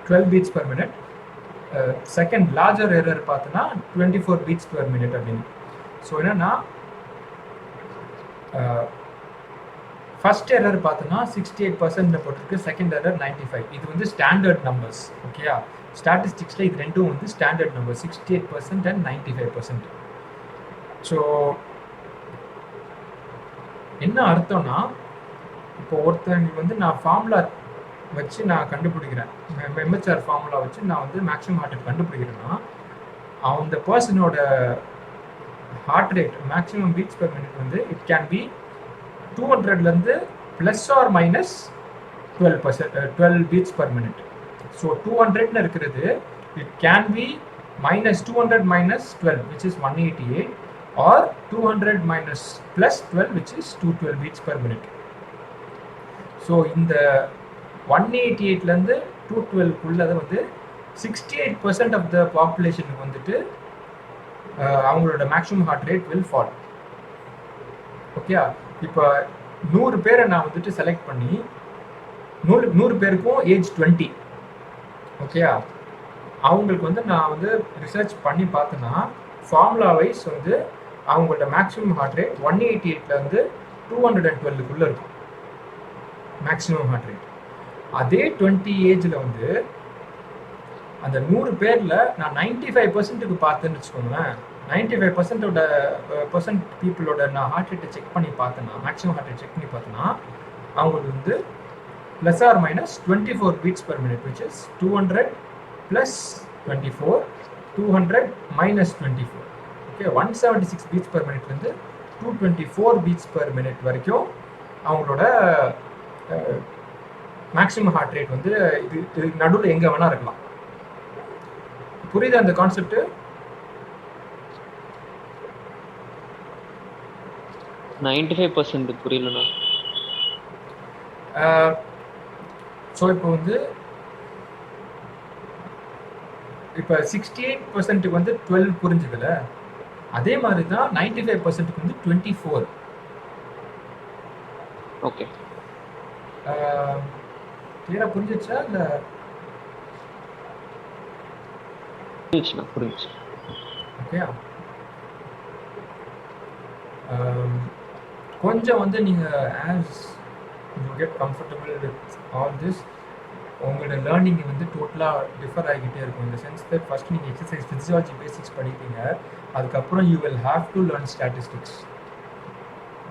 12 beats per minute. Second larger error பார்த்தோன்னா 24 பீட்ஸ் பர் மினிட் அப்படின்னு. ஸோ என்னன்னா ஃபர்ஸ்ட் எரர் பார்த்தோன்னா 68% போட்டிருக்கு, செகண்ட் எரர் 95. இது வந்து ஸ்டாண்டர்ட் நம்பர்ஸ். ஓகேயா, ஸ்டாட்டிஸ்டிக்ஸில் இது ரெண்டும் வந்து ஸ்டாண்டர்ட் நம்பர், 68% அண்ட் 95%. ஸோ என்ன அர்த்தம்னா, இப்போ ஒருத்தங்களுக்கு வந்து நான் ஃபார்முலா வச்சு நான் கண்டுபிடிக்கிறேன், எம்ஹெச்ஆர் ஃபார்முலா வச்சு நான் வந்து மேக்ஸிமம் ஹார்ட் ரேட் கண்டுபிடிக்கிறேன்னா, அந்த பர்சனோட heart rate maximum beats per minute வந்து இட் கேன் பி 200லேருந்து plus or minus 12 beats per minute. So 200ன்னு இருக்கிறது it can be -200 minus 12 which is 188 or 200 minus plus 12 which is 212 beats per minute. So இந்த 188லேருந்து 212 வந்து 68% of the பாப்புலேஷனுக்கு வந்துட்டு அவங்களோட maximum heart rate will fall. Okay, இப்போ 100 பேரை நான் வந்துட்டு செலக்ட் பண்ணி 100 பேருக்கும் ஏஜ் 20. ஓகே, அவங்களுக்கு வந்து நான் வந்து ரிசர்ச் பண்ணி பார்த்தேன்னா ஃபார்முலா வைஸ் வந்து அவங்களோட மேக்ஸிமம் ஹார்ட் ரேட் 188லேருந்து 212க்குள்ளே இருக்கும் மேக்ஸிமம் ஹார்ட் ரேட். அதே 20 ஏஜில் வந்து அந்த 100 பேரில் நான் 95%க்கு பார்த்தேன்னு வச்சுக்கோங்களேன், 95% பீப்புளோட நான் ஹார்ட் ரேட்டை செக் பண்ணி பார்த்தேன்னா, மேக்ஸிமம் ஹார்ட் ரேட் செக் பண்ணி பார்த்தேன்னா அவங்களுக்கு வந்து plus or minus 24 beats per minute which is 200 plus 24, 200 minus 24. Okay, 176 beats per மினிட்லேருந்து 224 பீட்ஸ் பர் மினிட் வரைக்கும் அவங்களோட மேக்ஸிமம் ஹார்ட் ரேட் வந்து இது நடுவில் எங்கே வேணா இருக்கலாம். புரியுது அந்த கான்செப்ட்? புரியலண்ணா. ஸோ இப்போ வந்து இப்போ 68%க்கு வந்து 12 புரிஞ்சுக்கல, அதே மாதிரி தான் 95%க்கு வந்து 24. ஓகே, கிளியரா புரிஞ்சிச்சா இல்லை? புரிஞ்சுச்சு. ஓகே, கொஞ்சம் வந்து நீங்கள் as you get comfortable with all this உங்களோட லேர்னிங் வந்து டோட்டலாக டிஃபர் ஆகிக்கிட்டே இருக்கும். இந்த சென்ஸ் தட் ஃபர்ஸ்ட் நீங்கள் எக்ஸசைஸ் ஃபிசியாலஜி பேசிக்ஸ் படிப்பீங்க, அதுக்கப்புறம் you will have to learn statistics.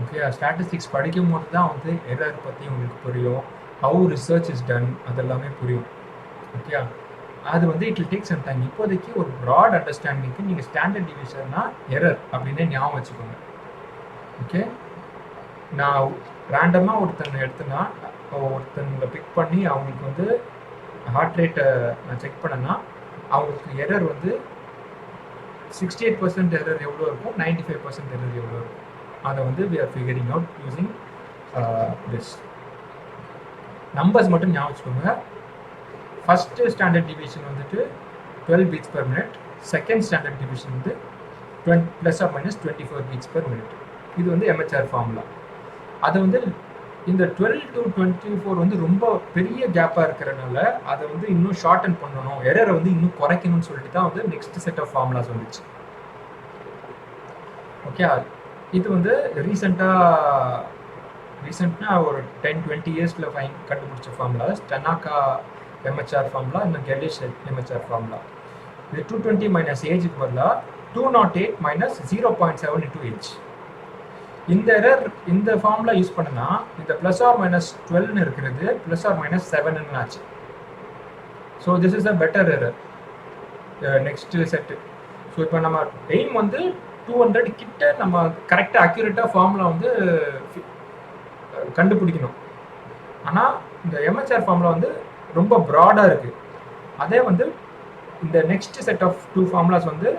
Okay, statistics படிக்கும் போது தான் வந்து எரர் பற்றி உங்களுக்கு புரியும், ஹவு ரிசர்ச் இஸ் டன், அதெல்லாமே புரியும். ஓகே, அது வந்து it will take some time. இப்போதைக்கு ஒரு ப்ராட் அண்டர்ஸ்டாண்டிங்க்கு நீங்கள் ஸ்டாண்டர்ட் டிவிஷன்னா எரர் அப்படின்னே ஞாபகம் வச்சுக்கோங்க. ஓகே, நான் ரேண்டமாக ஒருத்தனை ஒருத்தங்களை பிக் பண்ணி அவங்களுக்கு வந்து ஹார்ட் ரேட்டை நான் செக் பண்ணேன்னா அவங்களுக்கு எரர் வந்து 68% எரர் எவ்வளோ இருக்கும், 95% எரர் எவ்வளோ இருக்கும், அதை வந்து we are figuring out using this. Numbers மட்டும் ஞாபகம் வச்சுக்கோங்க. ஃபஸ்ட்டு ஸ்டாண்டர்ட் டிவிஷன் வந்துட்டு 12 beats per minute, second standard division வந்து plus or minus 24 beats per minute. இது வந்து எம்ஹெச்ஆர் ஃபார்முலா. அது வந்து இந்த 12 to 24 வந்து ரொம்ப பெரிய கேப்பாக இருக்கிறனால அதை வந்து இன்னும் ஷார்டன் பண்ணணும், எரரை வந்து இன்னும் குறைக்கணும்னு சொல்லிட்டு தான் வந்து நெக்ஸ்ட் செட் ஆஃப் ஃபார்முலாஸ் வந்துச்சு. ஓகே, இது வந்து ரீசெண்டாக ஒரு 10-20 இயர்ஸில் கண்டுபிடிச்ச ஃபார்முலாஸ். டனாக்கா எம்ஹெச்ஆர் ஃபார்முலா, இன்னும் கெலிஷ் எம்ஹெச்ஆர் ஃபார்முலா. இது 220 மைனஸ் ஏஜுக்கு பதிலாக 208 மைனஸ் 0.7 into ஏஜ். இந்த எரர் இந்த ஃபார்முலா யூஸ் பண்ணனா இந்த ப்ளஸ் ஆர் மைனஸ் 12ன்னு இருக்கிறது ப்ளஸ் ஆர் மைனஸ் 7ன்னு ஆச்சு. So this is a better error. Next set. So இப்போ நம்ம எய்ம் வந்து 200 கிட்ட நம்ம கரெக்டாக அக்யூரேட்டாக ஃபார்முலா வந்து கண்டுபிடிக்கணும். ஆனால் இந்த எம்ஹெச்ஆர் ஃபார்முலா வந்து ரொம்ப ப்ராடாக இருக்குது. அதே வந்து இந்த நெக்ஸ்ட் செட் ஆஃப் 2 ஃபார்முலாஸ் வந்து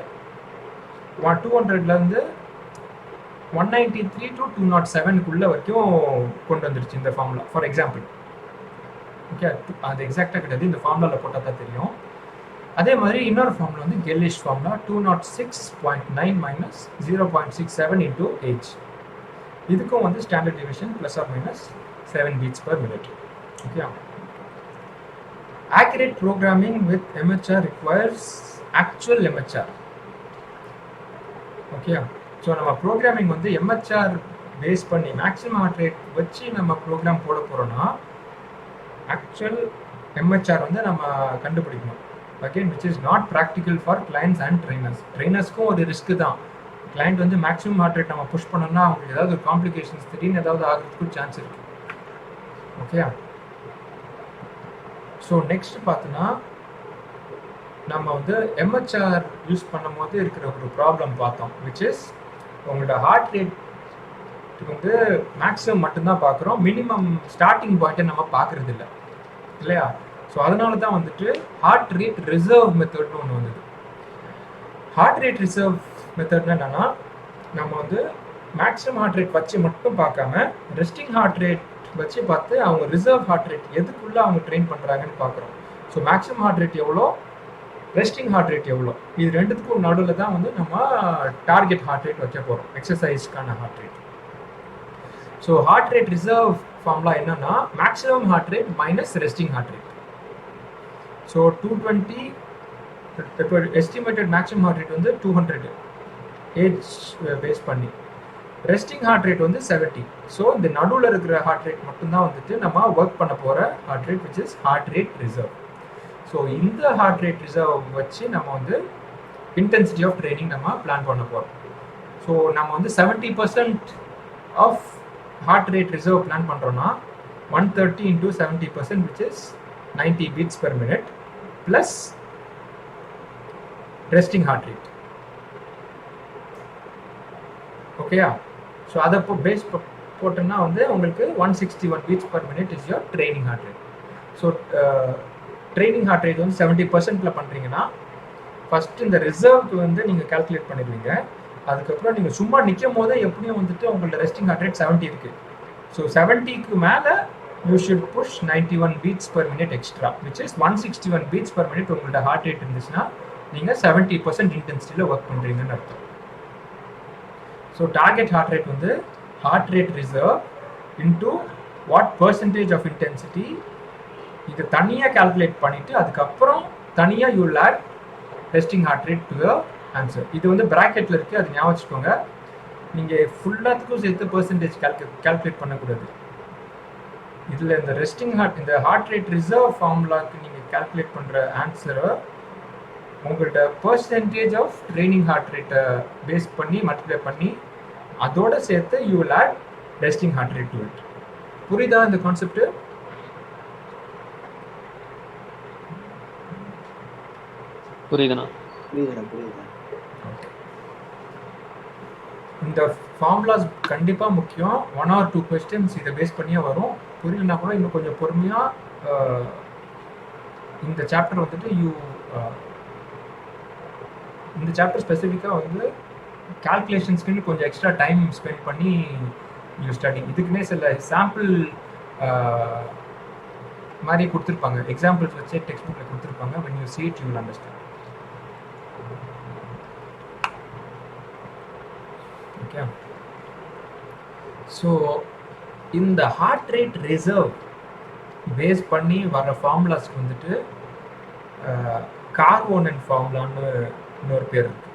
200லேருந்து 193 to 207க்குள்ள வரைக்கும் கொண்டு வந்துருச்சு இந்த ஃபார்முலா. ஃபார் எக்ஸாம்பிள் ஓகே, அது எக்ஸாக்டாக கிடையாது, இந்த ஃபார்முலாவில் போட்டால் தான் தெரியும். அதே மாதிரி இன்னொரு ஃபார்முலா வந்து Gellish formula 206.9 minus 0.67 into age. இதுக்கும் வந்து standard division plus or minus 7 beats per minute. Okay, accurate programming with MHR requires actual MHR. Okay, so நம்ம ப்ரோக்ராமிங் வந்து MHR பேஸ் பண்ணி மேக்ஸிமம் ஹார்ட் ரேட் வச்சு நம்ம ப்ரோக்ராம் போட போகிறோன்னா ஆக்சுவல் MHR வந்து நம்ம கண்டுபிடிக்கணும். Again which is not practical for clients and trainers. ட்ரைனர்ஸ்க்கும் ஒரு ரிஸ்க்கு தான். கிளைண்ட் வந்து மேக்ஸிமம் ஹார்ட் ரேட் நம்ம புஷ் பண்ணோம்னா அவங்களுக்கு ஏதாவது ஒரு காம்ப்ளிகேஷன்ஸ் திடீர்னு ஏதாவது ஆகிறதுக்கு சான்ஸ் இருக்குது. ஓகே, ஸோ நெக்ஸ்ட் பார்த்தோன்னா நம்ம வந்து MHR யூஸ் பண்ணும் போது இருக்கிற ஒரு ப்ராப்ளம் பார்த்தோம், விச் இஸ் உங்களோட ஹார்ட் ரேட் வந்து மேக்ஸிமம் மட்டும்தான் பார்க்குறோம், மினிமம் ஸ்டார்டிங் பாயிண்ட்டை நம்ம பார்க்குறது இல்லை இல்லையா? ஸோ அதனால தான் வந்துட்டு ஹார்ட் ரேட் ரிசர்வ் மெத்தட்னு ஒன்று வந்தது. ஹார்ட் ரேட் ரிசர்வ் மெத்தட்னா என்னன்னா, நம்ம வந்து மேக்ஸிமம் ஹார்ட் ரேட் வச்சு மட்டும் பார்க்காம ரெஸ்டிங் ஹார்ட் ரேட் வச்சு பார்த்து அவங்க ரிசர்வ் ஹார்ட் ரேட் எதுக்குள்ளே அவங்க ட்ரெயின் பண்ணுறாங்கன்னு பார்க்குறோம். ஸோ மேக்ஸிமம் ஹார்ட் ரேட் எவ்வளோ, ரெஸ்டிங் ஹார்ட் ரேட் எவ்வளோ, இது ரெண்டுத்துக்கும் நடுவில் தான் வந்து நம்ம டார்கெட் ஹார்ட் ரேட் வைக்க போகிறோம், எக்ஸசைஸ்க்கான heart rate. So heart rate reserve formula என்னன்னா maximum heart rate minus resting heart rate. So 220 இப்போ எஸ்டிமேட்டட் மேக்ஸிமம் ஹார்ட் ரேட் வந்து 200 ஏஜ் பேஸ் பண்ணி, ரெஸ்டிங் ஹார்ட் ரேட் வந்து 70. ஸோ இந்த நடுவில் இருக்கிற ஹார்ட் ரேட் மட்டும்தான் வந்துட்டு நம்ம ஒர்க் பண்ண போகிற heart rate, which is heart rate reserve. So இந்த ஹார்ட் ரேட் ரிசர்வ் வச்சு நம்ம வந்து இன்டென்சிட்டி ஆஃப் ட்ரைனிங் நம்ம பிளான் பண்ண போகிறோம். ஸோ நம்ம வந்து 70% of heart rate reserve plan பண்ணுறோன்னா 130 into 70%, which is 90 beats per minute plus resting heart rate. ஓகேயா? ஸோ அதை இப்போ பேஸ் போட்டோன்னா வந்து உங்களுக்கு 161 beats per minute is your training heart rate. So training heart rate வந்து 70%ல் பண்ணுறீங்கன்னா ஃபஸ்ட்டு இந்த ரிசர்வ்க்கு வந்து நீங்கள் கால்குலேட் பண்ணிடுவீங்க. அதுக்கப்புறம் நீங்கள் சும்மா நிற்கும் போதே எப்படியும் வந்துட்டு உங்களோட ரெஸ்டிங் ஹார்ட் ரேட் 70 இருக்குது. ஸோ 70க்கு மேலே you should push 91 beats per minute extra, which is 161 beats per minute உங்களோட ஹார்ட் ரேட் இருந்துச்சுன்னா நீங்கள் 70% இன்டென்சிட்டியில் ஒர்க் பண்ணுறீங்கன்னு அர்த்தம். ஸோ டார்கெட் ஹார்ட் ரேட் வந்து heart rate reserve into what percentage of intensity, இது தனியாக கால்குலேட் பண்ணிவிட்டு அதுக்கப்புறம் தனியாக you add resting heart rate to the answer. இது வந்து ப்ராக்கெட்டில் இருக்குது, அது ஞாபகம் வச்சுக்கோங்க. நீங்கள் ஃபுல்லாத்துக்கும் சேர்த்து பர்சன்டேஜ் கால்குலேட் பண்ணக்கூடாது. இதில் இந்த ரெஸ்டிங் ஹார்ட், இந்த ஹார்ட் ரேட் ரிசர்வ் ஃபார்முலாவுக்கு நீங்கள் கால்குலேட் பண்ணுற ஆன்சரை உங்கள்கிட்ட பர்சன்டேஜ் ஆஃப் ட்ரைனிங் ஹார்ட் ரேட்டை பேஸ் பண்ணி மல்டிப்ளை பண்ணி அதோட சேர்த்து you will add resting heart rate to it. புரியுதா இந்த கான்செப்ட்? புரியுதுண்ணா? புரியுதுண்ணா. இந்த ஃபார்முலாஸ் கண்டிப்பாக முக்கியம். 1 or 2 questions இதை பேஸ் பண்ணியே வரும். புரியலன்னா கூட இன்னும் கொஞ்சம் பொறுமையாக இந்த சாப்டர் வந்துட்டு இந்த சாப்டர் ஸ்பெசிஃபிக்காக வந்து கால்குலேஷன்ஸ்க்குன்னு கொஞ்சம் எக்ஸ்ட்ரா டைம் ஸ்பெண்ட் பண்ணி யூ ஸ்டடி. இதுக்குன்னே சில சாம்பிள் மாதிரி கொடுத்துருப்பாங்க, எக்ஸாம்பிள்ஸ் வச்சு டெக்ஸ்ட் புக்கில் கொடுத்துருப்பாங்க. when you see it you will understand. Okay, so இந்த ஹார்ட் ரேட் ரிசர்வ் பேஸ் பண்ணி வர ஃபார்முலாஸ்க்கு வந்துட்டு கார்வோனன் ஃபார்முலான்னு இன்னொரு பேர் இருக்குது.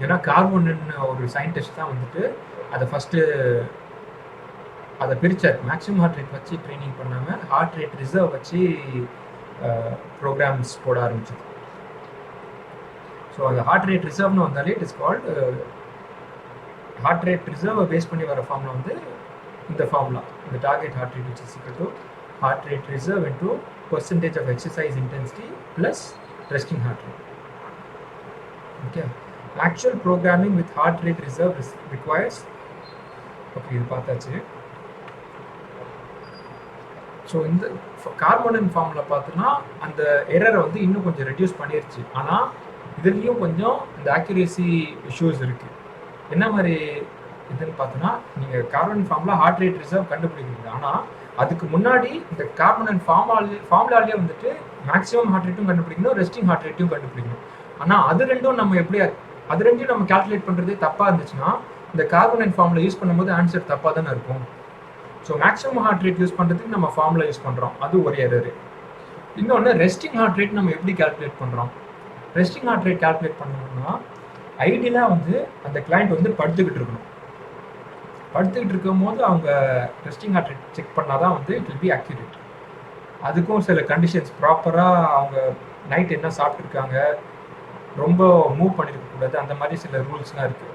ஏன்னா கார்வோனன் ஒரு சயின்டிஸ்ட் தான் வந்துட்டு அதை ஃபஸ்ட்டு அதை பிரித்தார். மேக்ஸிமம் ஹார்ட் ரேட் வச்சு ட்ரைனிங் பண்ணாமல் ஹார்ட் ரேட் ரிசர்வ் வச்சு ப்ரோக்ராம்ஸ் போட ஆரம்பிச்சது. ஸோ அந்த ஹார்ட் ரேட் ரிசர்வ்னு வந்தாலே it is called heart rate ரிசர்வை பேஸ் பண்ணி வர ஃபார்முலா வந்து இந்த ஃபார்முலா, இந்த target heart rate which is equal to heart rate reserve into percentage of exercise intensity plus resting heart rate. Okay, actual programming with heart rate reserve requires. Okay, இது பார்த்தாச்சு. So இந்த கார்போனன் formula பார்த்தோன்னா அந்த எரரை வந்து இன்னும் கொஞ்சம் reduce பண்ணிருச்சு. ஆனால் இதுலேயும் கொஞ்சம் இந்த ஆக்யூரேசி இஷ்யூஸ் இருக்குது. என்ன மாதிரி எதுன்னு பார்த்தோன்னா, நீங்கள் கார்பன் ஃபார்மில் ஹார்ட் ரேட் ரிசர்வ் கண்டுபிடிக்கிறீங்க. ஆனால் அதுக்கு முன்னாடி இந்த கார்பன் அண்ட் ஃபார்முலாலே வந்துட்டு மேக்ஸிமம் ஹார்ட் ரேட்டும் கண்டுபிடிக்கணும், ரெஸ்டிங் ஹார்ட் ரேட்டும் கண்டுபிடிக்கணும். ஆனால் அது ரெண்டும் நம்ம எப்படி அது ரெண்டையும் நம்ம கால்குலேட் பண்ணுறது தப்பாக இருந்துச்சுன்னா இந்த கார்பன் அண்ட் ஃபார்முலா யூஸ் பண்ணும்போது ஆன்சர் தப்பாக தானே இருக்கும். So maximum heart rate use பண்ணுறதுக்கு நம்ம ஃபார்முலா யூஸ் பண்ணுறோம், அது ஒரு எரரு. இன்னொன்று ரெஸ்டிங் ஹார்ட் ரேட் நம்ம எப்படி கால்குலேட் பண்ணுறோம்? ரெஸ்டிங் ஹார்ட் ரேட் கால்குலேட் பண்ணணும்னா ஐடியலாக வந்து அந்த கிளைண்ட் வந்து படுத்துக்கிட்டு இருக்கணும். படுத்துக்கிட்டு இருக்கும் போது அவங்க ரெஸ்டிங் ஹார்ட் ரேட் செக் பண்ணால் தான் வந்து இட் வில் பி அக்யூரேட். அதுக்கும் சில கண்டிஷன்ஸ் ப்ராப்பராக அவங்க நைட் என்ன சாப்பிட்ருக்காங்க, ரொம்ப மூவ் பண்ணியிருக்கக்கூடாது, அந்த மாதிரி சில ரூல்ஸ்லாம் இருக்குது.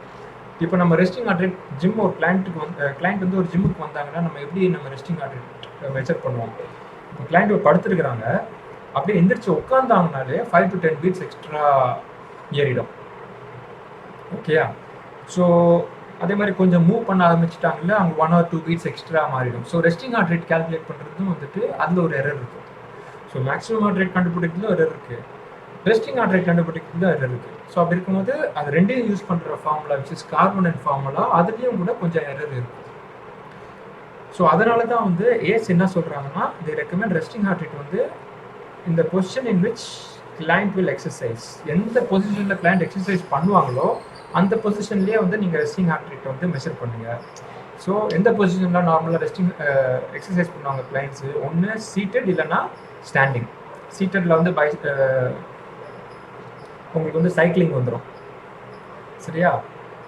இப்போ நம்ம ரெஸ்டிங் ஹார்ட் ரேட் ஜிம் ஒரு கிளைண்ட் வந்து ஒரு ஜிம்முக்கு வந்தாங்கன்னா நம்ம எப்படி நம்ம ரெஸ்டிங் ஹார்ட் ரேட் மெஷர் பண்ணுவோம்? இப்போ கிளைண்ட் படுத்துருக்குறாங்க, அப்படியே எந்திரிச்சு உட்காந்தாங்கனாலே 5 to 10 beats எக்ஸ்ட்ரா ஏறிடும். ஓகேயா? ஸோ அதே மாதிரி கொஞ்சம் மூவ் பண்ண ஆரம்பிச்சிட்டாங்கல்ல, அவங்க 1 or 2 beats எக்ஸ்ட்ரா மாறிடும். So resting heart rate calculate பண்ணுறதும் வந்துட்டு அதில் ஒரு எரர் இருக்குது. ஸோ மேக்ஸிமம் ஹார்ட் ரேட் கண்டுபிடிக்கிறதுல ஒரு எரர் இருக்குது, ரெஸ்டிங் ஹார்ட் ரேட் கண்டுபிடிக்கிறதுல எரர் இருக்குது. ஸோ அப்படி இருக்கும்போது அது ரெண்டையும் யூஸ் பண்ணுற formula which is Karvonen formula, அதுலேயும் கூட கொஞ்சம் எரர் இருக்குது. ஸோ அதனால தான் வந்து ஏஸ் என்ன சொல்கிறாங்கன்னா, they recommend resting heart rate வந்து இந்த position in which client will exercise. எந்த பொசிஷனில் கிளைண்ட் எக்ஸசைஸ் பண்ணுவாங்களோ அந்த பொசிஷன்லேயே வந்து நீங்கள் ரெஸ்டிங் ஹார்ட் ரேட் வந்து மெஷர் பண்ணுங்கள். ஸோ எந்த பொசிஷனில் நார்மலாக ரெஸ்டிங் எக்ஸசைஸ் பண்ணுவாங்க கிளைண்ட்ஸு? ஒன்று சீட்டட், இல்லைன்னா ஸ்டாண்டிங். சீட்டடில் வந்து உங்களுக்கு வந்து சைக்கிளிங் வந்துடும், சரியா?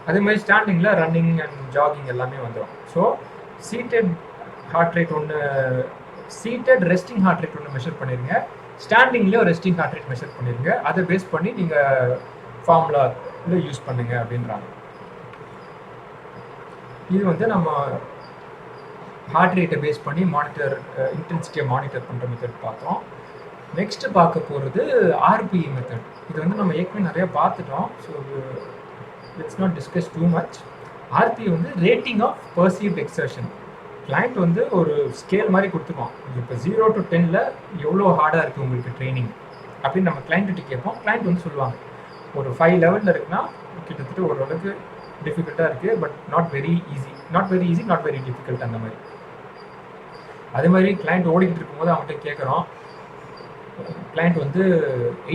அதே மாதிரி ஸ்டாண்டிங்கில் ரன்னிங் அண்ட் ஜாகிங் எல்லாமே வந்துடும். ஸோ சீட்டட் ஹார்ட் ரேட் ஒன்று, சீட்டட் ரெஸ்டிங் ஹார்ட் ரேட் ஒன்று மெஷர் பண்ணிடுங்க, ஸ்டாண்டிங்லேயும் ரெஸ்டிங் ஹார்ட் ரேட் மெஷர் பண்ணிடுங்க. அதை பேஸ் பண்ணி நீங்கள் ஃபார்முலாவில் யூஸ் பண்ணுங்க அப்படின்றாங்க. இது வந்து நம்ம ஹார்ட் ரேட்டை பேஸ் பண்ணி மானிட்டர் இன்டென்சிட்டியை மானிட்டர் பண்ணுற மெத்தட் பார்த்தோம். நெக்ஸ்ட் பார்க்க போகிறது ஆர்பிஇ மெத்தட். இது வந்து நம்ம ஏற்கனவே நிறைய பார்த்துட்டோம். So let's not discuss too much. RPE வந்து rating of perceived exertion. Client வந்து ஒரு ஸ்கேல் மாதிரி கொடுத்துக்கோம். இப்போ 0 to 10ல் எவ்வளோ ஹார்டாக இருக்குது உங்களுக்கு ட்ரைனிங் அப்படின்னு நம்ம கிளைண்ட்டு கேட்போம். கிளைண்ட் வந்து சொல்லுவாங்க ஒரு 5 லெவலில் இருக்குன்னா கிட்டத்தட்ட ஓரளவுக்கு டிஃபிகல்ட்டாக இருக்குது, but not very easy, not very difficult, அந்த மாதிரி. அதே மாதிரி கிளைண்ட் ஓடிக்கிட்டு இருக்கும்போது அவங்ககிட்ட கேட்குறோம், கிளைண்ட் வந்து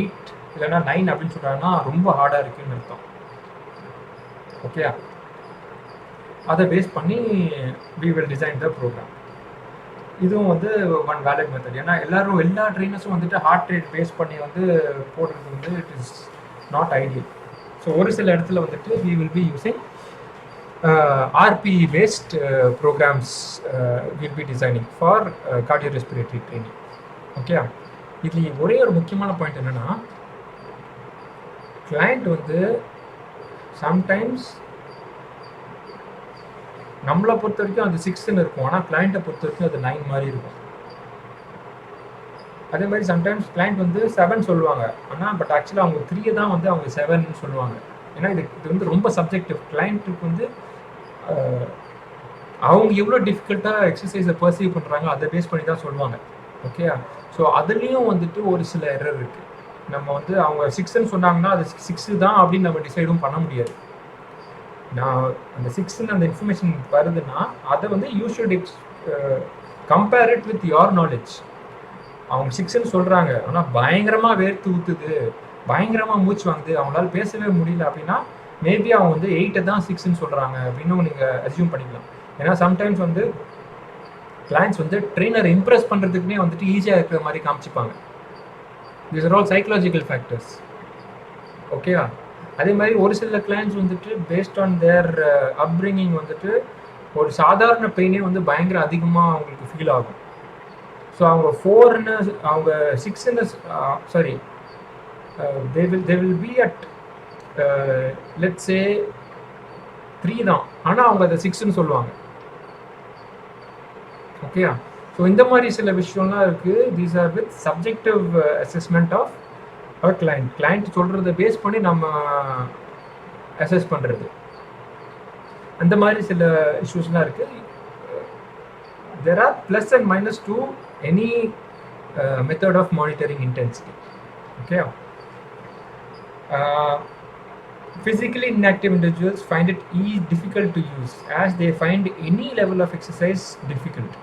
8 இல்லைன்னா 9 அப்படின்னு சொல்கிறாங்கன்னா ரொம்ப ஹார்டாக இருக்குதுன்னு அர்த்தம். ஓகே, அதை பேஸ் பண்ணி we will design the program. இதுவும் வந்து ஒன் வேலிட் மெத்தட். ஏன்னா எல்லா ட்ரெயினர்ஸும் வந்துட்டு ஹார்ட் ரேட் பேஸ் பண்ணி வந்து போடுறது வந்து it is not ideal. So ஒரு சில இடத்துல வந்துட்டு we will be using RPE based programs will be designing for cardiorespiratory training. Okay, இதில் ஒரே ஒரு முக்கியமான பாயிண்ட் என்னென்னா, கிளைண்ட் வந்து சம்டைம்ஸ் நம்மளை பொறுத்த வரைக்கும் அது 6ன்னு இருக்கும், ஆனால் கிளைண்ட்டை பொறுத்த வரைக்கும் அது 9 மாதிரி இருக்கும். அதே மாதிரி சம்டைம்ஸ் கிளைண்ட் வந்து 7 சொல்லுவாங்க, ஆனால் பட் ஆக்சுவலாக அவங்க 3 தான் வந்து அவங்க 7ன்னு சொல்லுவாங்க. ஏன்னா இது வந்து ரொம்ப சப்ஜெக்டிவ். கிளைண்ட்டுக்கு வந்து அவங்க எவ்வளோ டிஃபிகல்ட்டாக எக்ஸசைஸை பர்சீவ் பண்ணுறாங்க அதை பேஸ் பண்ணி தான் சொல்லுவாங்க. ஓகே, ஸோ அதுலேயும் வந்துட்டு ஒரு சில எரர் இருக்குது. நம்ம வந்து அவங்க 6ன்னு சொன்னாங்கன்னா அது 6 தான் அப்படின்னு நம்ம டிசைடும் பண்ண முடியாது. நான் அந்த 6ன்னு அந்த இன்ஃபர்மேஷன் வருதுன்னா அதை வந்து you should compare it with your knowledge. அவங்க 6ன்னு சொல்கிறாங்க, ஆனால் பயங்கரமாக வேர்த்து ஊற்றுது, பயங்கரமாக மூச்சு வாங்குது, அவங்களால பேசவே முடியல அப்படின்னா மேபி அவங்க வந்து 8 தான் 6ன்னு சொல்கிறாங்க அப்படின்னு நீங்கள் அசியூம் பண்ணிக்கலாம். ஏன்னா சம்டைம்ஸ் வந்து கிளைண்ட்ஸ் வந்து ட்ரெயினரை இம்ப்ரெஸ் பண்ணுறதுக்குனே வந்துட்டு ஈஸியாக இருக்கிற மாதிரி காமிச்சிப்பாங்க. These are all psychological factors. ஓகேவா? அதே மாதிரி ஒரு சில கிளைண்ட்ஸ் வந்துட்டு பேஸ்ட் ஆன் தேர் அப்ரிங்கிங் வந்துட்டு ஒரு சாதாரண பெயினே வந்து பயங்கர அதிகமாக அவங்களுக்கு ஃபீல் ஆகும். ஸோ அவங்க 4ன்னு அவங்க 6ன்னு sorry they will be at let's say 3 தான், ஆனால் அவங்க அதை 6ன்னு சொல்லுவாங்க. ஓகேயா? ஸோ இந்த மாதிரி சில விஷயம்லாம் இருக்குது. These are with subjective assessment of our client சொல்கிறத பேஸ் பண்ணி நம்ம அசஸ் பண்ணுறது. அந்த மாதிரி சில இஷ்யூஸ்லாம் இருக்குது. there are plus and minus to any method of monitoring intensity. Okay, physically inactive individuals find it difficult to use as they find any level of exercise difficult.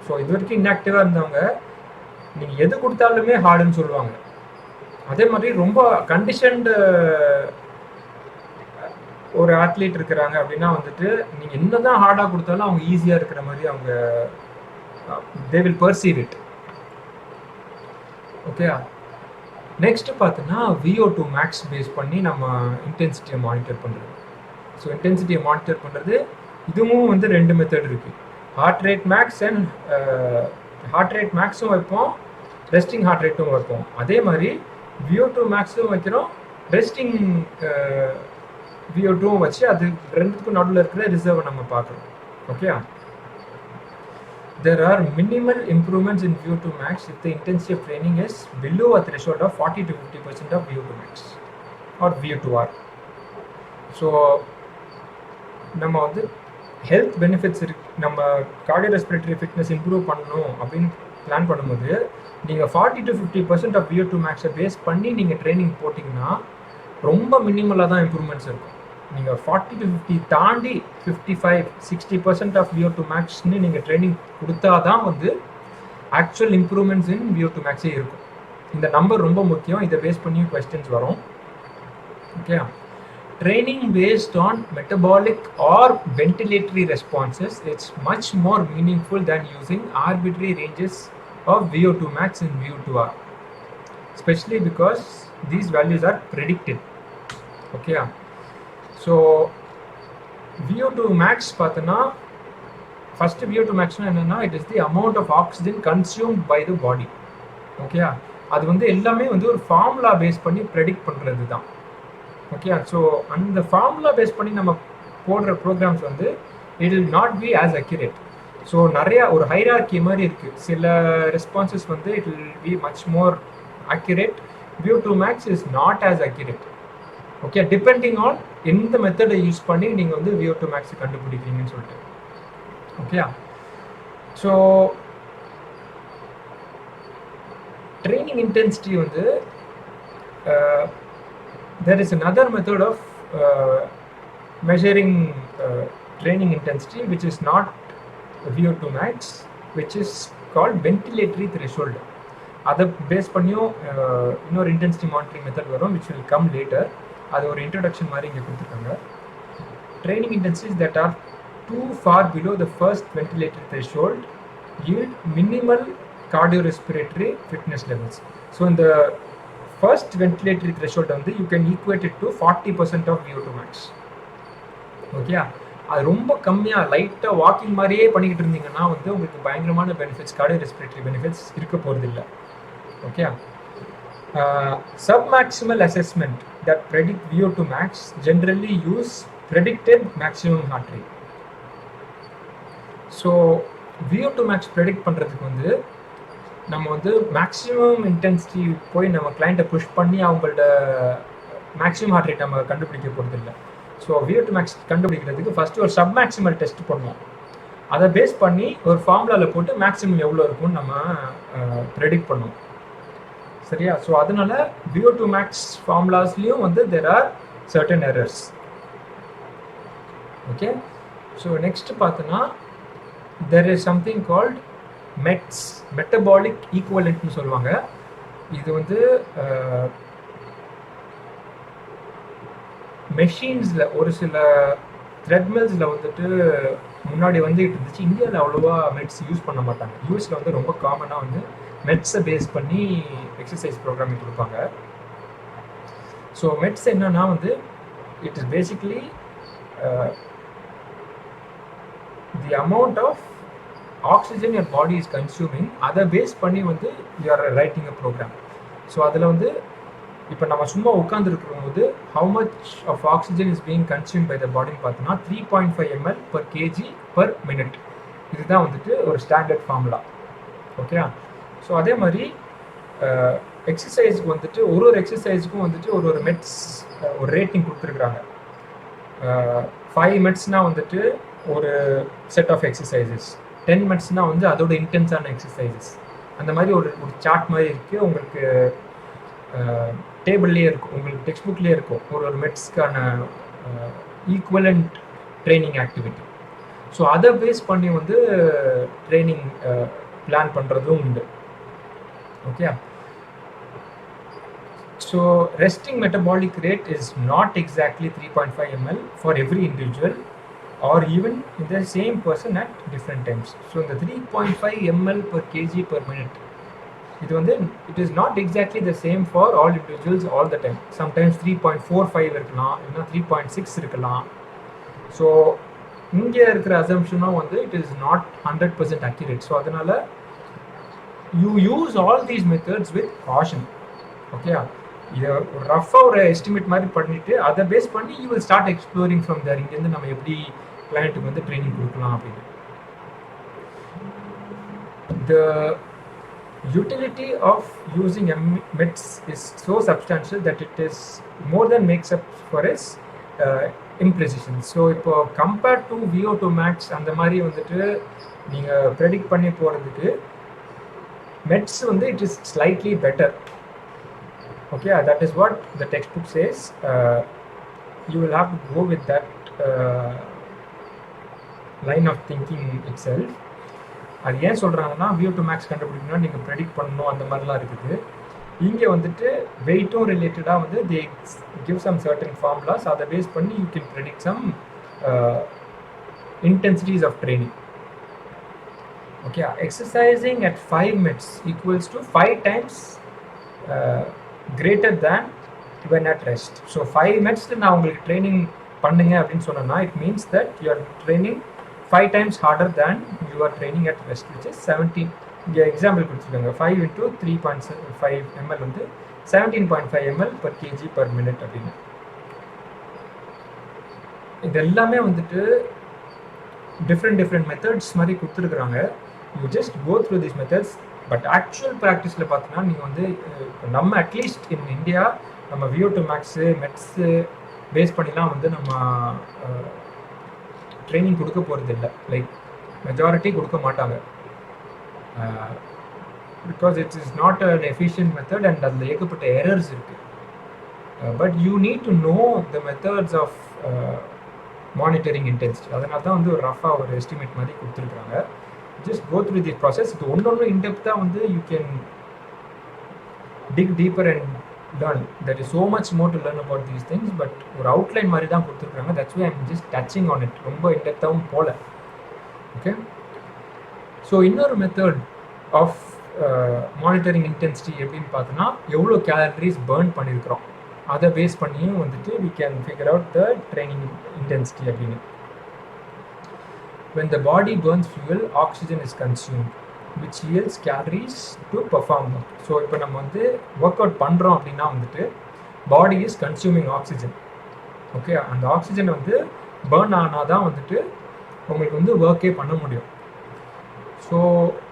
So இது வரைக்கும் இன்ஆக்டிவாக இருந்தவங்க நீங்கள் எது கொடுத்தாலுமே ஹார்டுன்னு சொல்லுவாங்க. அதே மாதிரி ரொம்ப கண்டிஷன்டு ஒரு ஆத்லீட் இருக்கிறாங்க அப்படின்னா வந்துட்டு நீங்கள் என்ன தான் ஹார்டாக கொடுத்தாலும் அவங்க ஈஸியாக இருக்கிற மாதிரி அவங்க they will perceive it. Okay, next பார்த்தோன்னா VO2 மேக்ஸ் பேஸ் பண்ணி நம்ம இன்டென்சிட்டியை மானிட்டர் பண்ணுறது. ஸோ இன்டென்சிட்டியை மானிட்டர் பண்ணுறது இதுவும் வந்து 2 மெத்தட் இருக்குது. Heart rate max and heart rate மேக்ஸும் வைப்போம், ரெஸ்டிங் ஹார்ட் ரேட்டும் வைப்போம். அதே மாதிரி VO2 மேக்ஸும் வைக்கிறோம், ரெஸ்டிங் VO2வும் வச்சு அது ரெண்டுத்துக்கும் நடுவில் இருக்கிற ரிசர்வை நம்ம பார்க்குறோம். Okay, there are minimal improvements in VO2 max if the intensity of training is below a threshold of 40 to 50% of VO2 max or VO2R. So நம்ம வந்து ஹெல்த் பெனிஃபிட்ஸ் நம்ம கார்டியோரெஸ்பிரேட்டரி ஃபிட்னஸ் இம்ப்ரூவ் பண்ணணும் அப்படின்னு பிளான் பண்ணும்போது நீங்கள் 40 to 50% ஆஃப் VO2 மேக்ஸை base பண்ணி நீங்கள் ட்ரைனிங் போட்டிங்கன்னா ரொம்ப மினிமலாக தான் இம்ப்ரூவ்மெண்ட்ஸ் இருக்கும். நீங்கள் 40 to 50 தாண்டி 55-60% ஆஃப் VO2 மேக்ஸ்ன்னு நீங்கள் ட்ரைனிங் கொடுத்தா தான் வந்து ஆக்சுவல் இம்ப்ரூவ்மெண்ட்ஸ் இன் VO2 மேக்ஸே இருக்கும். இந்த நம்பர் ரொம்ப முக்கியம், இதை பேஸ் பண்ணி கொஸ்டின்ஸ் வரும். Okay, training based on metabolic or ventilatory responses, it's much more meaningful than using arbitrary ranges of VO2 max and VO2R, especially because these values are predicted. Okay, so VO2 max பார்த்தனா first VO2 max என்னன்னா it is the amount of oxygen consumed by the body. Okay, அது வந்து எல்லாமே வந்து ஒரு formula base பண்ணி predict பண்ணுறது தான். ஓகே, ஸோ அந்த ஃபார்முலா பேஸ் பண்ணி நம்ம போடுற ப்ரோக்ராம்ஸ் வந்து it will not be as accurate. So நிறையா ஒரு ஹைரார்கி மாதிரி இருக்குது. சில ரெஸ்பான்சஸ் வந்து it will be much more accurate, VO2 max is not as accurate. Okay, depending on எந்த மெத்தடை யூஸ் பண்ணி நீங்கள் வந்து VO2 மேக்ஸ் கண்டுபிடிக்கிறீங்கன்னு சொல்லிட்டு. ஓகே, ஸோ ட்ரைனிங் இன்டென்சிட்டி வந்து there is another method of measuring training intensity which is not VO2 max, which is called ventilatory threshold. அதை base பண்ணியும் இன்னொரு இன்டென்சிட்டி மானிட்டரிங் மெத்தட் வரும் which will come later. அது ஒரு introduction மாதிரி இங்கே கொடுத்துருக்காங்க. Training intensities that are too far below the first ventilatory threshold yield minimal cardiorespiratory fitness levels. So in the first ventilatory threshold வந்து you can equate it to 40% of VO2 max. Okay, அது ரொம்ப கம்மியாக லைட்டாக walking மாதிரியே பண்ணிக்கிட்டு இருந்தீங்கன்னா வந்து உங்களுக்கு பயங்கரமான பெனிஃபிட்ஸ், கார்டியோரெஸ்பிரேட்டரி பெனிஃபிட்ஸ் இருக்க போகிறது இல்லை. Okay, submaximal assessment that predict VO2 max generally use predicted maximum heart rate. So VO2 max predict பண்ணுறதுக்கு வந்து நம்ம வந்து மேக்ஸிமம் இன்டென்சிட்டி போய் நம்ம கிளைண்ட்டை புஷ் பண்ணி அவங்களோட மேக்ஸிமம் ஹார்ட் ரேட் நம்ம கண்டுபிடிக்க போகிறது இல்லை. ஸோ VO2 max கண்டுபிடிக்கிறதுக்கு ஃபஸ்ட்டு ஒரு சப் மேக்ஸிமல் டெஸ்ட் பண்ணுவோம். அதை பேஸ் பண்ணி ஒரு ஃபார்முலாவில் போட்டு மேக்ஸிமம் எவ்வளோ இருக்கும்னு நம்ம ப்ரெடிக்ட் பண்ணுவோம். சரியா? ஸோ அதனால VO2 max ஃபார்முலாஸ்லேயும் வந்து there are certain errors. Okay, so next பார்த்தோன்னா there is something called METs, metabolic ஈக்குவலன்ட்னு சொல்லுவாங்க. இது வந்து மெஷின்ஸில் ஒரு சில த்ரெட்மில்ஸில் வந்துட்டு முன்னாடி வந்துட்டு இருந்துச்சு. இந்தியாவில் அவ்வளோவா மெட்ஸ் யூஸ் பண்ண மாட்டாங்க. யூஎஸில் வந்து ரொம்ப காமனாக வந்து மெட்ஸை பேஸ் பண்ணி எக்ஸசைஸ் ப்ரோக்ராமிங் கொடுப்பாங்க. ஸோ மெட்ஸ் என்னன்னா வந்து it is basically the amount of oxygen your body is consuming, அதை பேஸ் பண்ணி வந்து you are writing a program. So அதில் வந்து இப்போ நம்ம சும்மா உட்காந்துருக்கும் போது how much of oxygen is being consumed by the bodyன்னு பார்த்தோன்னா 3.5 ml per kg per minute. இதுதான் வந்துட்டு ஒரு ஸ்டாண்டர்ட் ஃபார்முலா. ஓகே, ஸோ அதே மாதிரி எக்ஸசைஸ்க்கு வந்துட்டு ஒரு எக்ஸசைஸுக்கும் வந்துட்டு ஒரு மெட்ஸ் ஒரு ரேட்டிங் கொடுத்துருக்குறாங்க. 5 மெட்ஸ்னால் வந்துட்டு ஒரு செட் ஆஃப் எக்ஸசைசஸ், 10 மினிட்ஸ்னால் வந்து அதோட இன்டென்ஸான எக்ஸசைசஸ். அந்த மாதிரி ஒரு சார்ட் மாதிரி இருக்குது. உங்களுக்கு டேபிள்லேயே இருக்கும், உங்களுக்கு டெக்ஸ்ட் புக்லேயே இருக்கும் ஒரு மெட்ஸ்க்கான ஈக்குவலண்ட் ட்ரைனிங் ஆக்டிவிட்டி. ஸோ அதை பேஸ் பண்ணி வந்து ட்ரைனிங் பிளான் பண்ணுறதும் உண்டு. Okay, so resting metabolic rate is not exactly 3.5 ml for every individual or even in the same person at different times. So the 3.5 ml per kg per minute, it is not exactly the same for all individuals all the time. Sometimes 3.45 இருக்கலாம், இல்லைனா 3.6 இருக்கலாம். So இங்கே இருக்கிற அசம்ஷனும் வந்து it is not 100% accurate. So அதனால you use all these methods with caution. Okay, இதை ஒரு ரஃபாக ஒரு எஸ்டிமேட் மாதிரி பண்ணிவிட்டு அதை பேஸ் பண்ணி you will start exploring from there. இங்கேருந்து நம்ம எப்படி கிளைண்ட்டுக்கு வந்து ட்ரைனிங் கொடுக்கலாம் அப்படின்னு. The utility of using METs is so substantial that it is more than makes up for its imprecision. So இப்போ கம்பேர்ட் டு VO2 max அந்த மாதிரி வந்துட்டு நீங்கள் ப்ரெடிக்ட் பண்ணி போகிறதுக்கு METs வந்து it is slightly better. Okay, that is what the textbook says. You will have to go with that line of thinking itself. அது ஏன் சொல்கிறாங்கன்னா VO2 max கண்டுபிடிக்கணும்னா நீங்கள் ப்ரெடிக்ட் பண்ணணும் அந்த மாதிரிலாம் இருக்குது. இங்கே வந்துட்டு வெயிட்டும் ரிலேட்டடாக வந்து they give some certain formulas. அதை பேஸ் பண்ணி you can predict some intensities of training. Okay, exercising at 5 METs equals to 5 times greater than when at rest. So 5 METs நான் உங்களுக்கு ட்ரைனிங் பண்ணுங்க அப்படின்னு சொன்னேன்னா it means that you are training 5 times harder than you are training at rest, which is 17. இங்கே example கொடுத்துருக்காங்க 5 into 3.5 ml வந்து 17.5 ml per kg per minute அப்படின்னு. இது எல்லாமே வந்துட்டு டிஃப்ரெண்ட் மெத்தட்ஸ் மாதிரி கொடுத்துருக்குறாங்க. You just go through these methods. But actual ப்ராக்டிஸில் பார்த்தீங்கன்னா நீங்கள் வந்து நம்ம அட்லீஸ்ட் இன் இந்தியா நம்ம VO2 max மெட்ஸு பேஸ் பண்ணிலாம் வந்து நம்ம ட்ரைனிங் கொடுக்க போகிறது இல்லை. லைக் மெஜாரிட்டி கொடுக்க மாட்டாங்க. Because it's is not an efficient method and அதில் ஏகப்பட்ட எரர்ஸ் இருக்குது. But you need to know the methods of monitoring intensity. அதனால தான் வந்து ஒரு ரஃபாக ஒரு எஸ்டிமேட் மாதிரி கொடுத்துருக்குறாங்க. Just go through this process. இது ஒன்று in-depth வந்து you can dig deeper and learn. There is so much more to learn about these things, but ஒரு outline மாதிரி தான் கொடுத்துருக்காங்க. That's why I'm just touching on it. ரொம்ப in-depthவும் போல. Okay, so இன்னொரு மெத்தட் ஆஃப் மானிட்டரிங் இன்டென்சிட்டி எப்படின்னு பார்த்தோன்னா எவ்வளோ கேலரிஸ் பர்ன் பண்ணியிருக்கிறோம் அதை பேஸ் பண்ணியும் வந்துட்டு we can figure out the training intensity அப்படின்னு. When the body burns fuel, oxygen is consumed, which yields calories to perform work. So இப்போ நம்ம வந்து ஒர்க் அவுட் பண்ணுறோம் அப்படின்னா வந்துட்டு body is consuming oxygen. Okay, அந்த ஆக்சிஜன் வந்து பர்ன் ஆனால் தான் வந்துட்டு உங்களுக்கு வந்து ஒர்க்கே பண்ண முடியும். ஸோ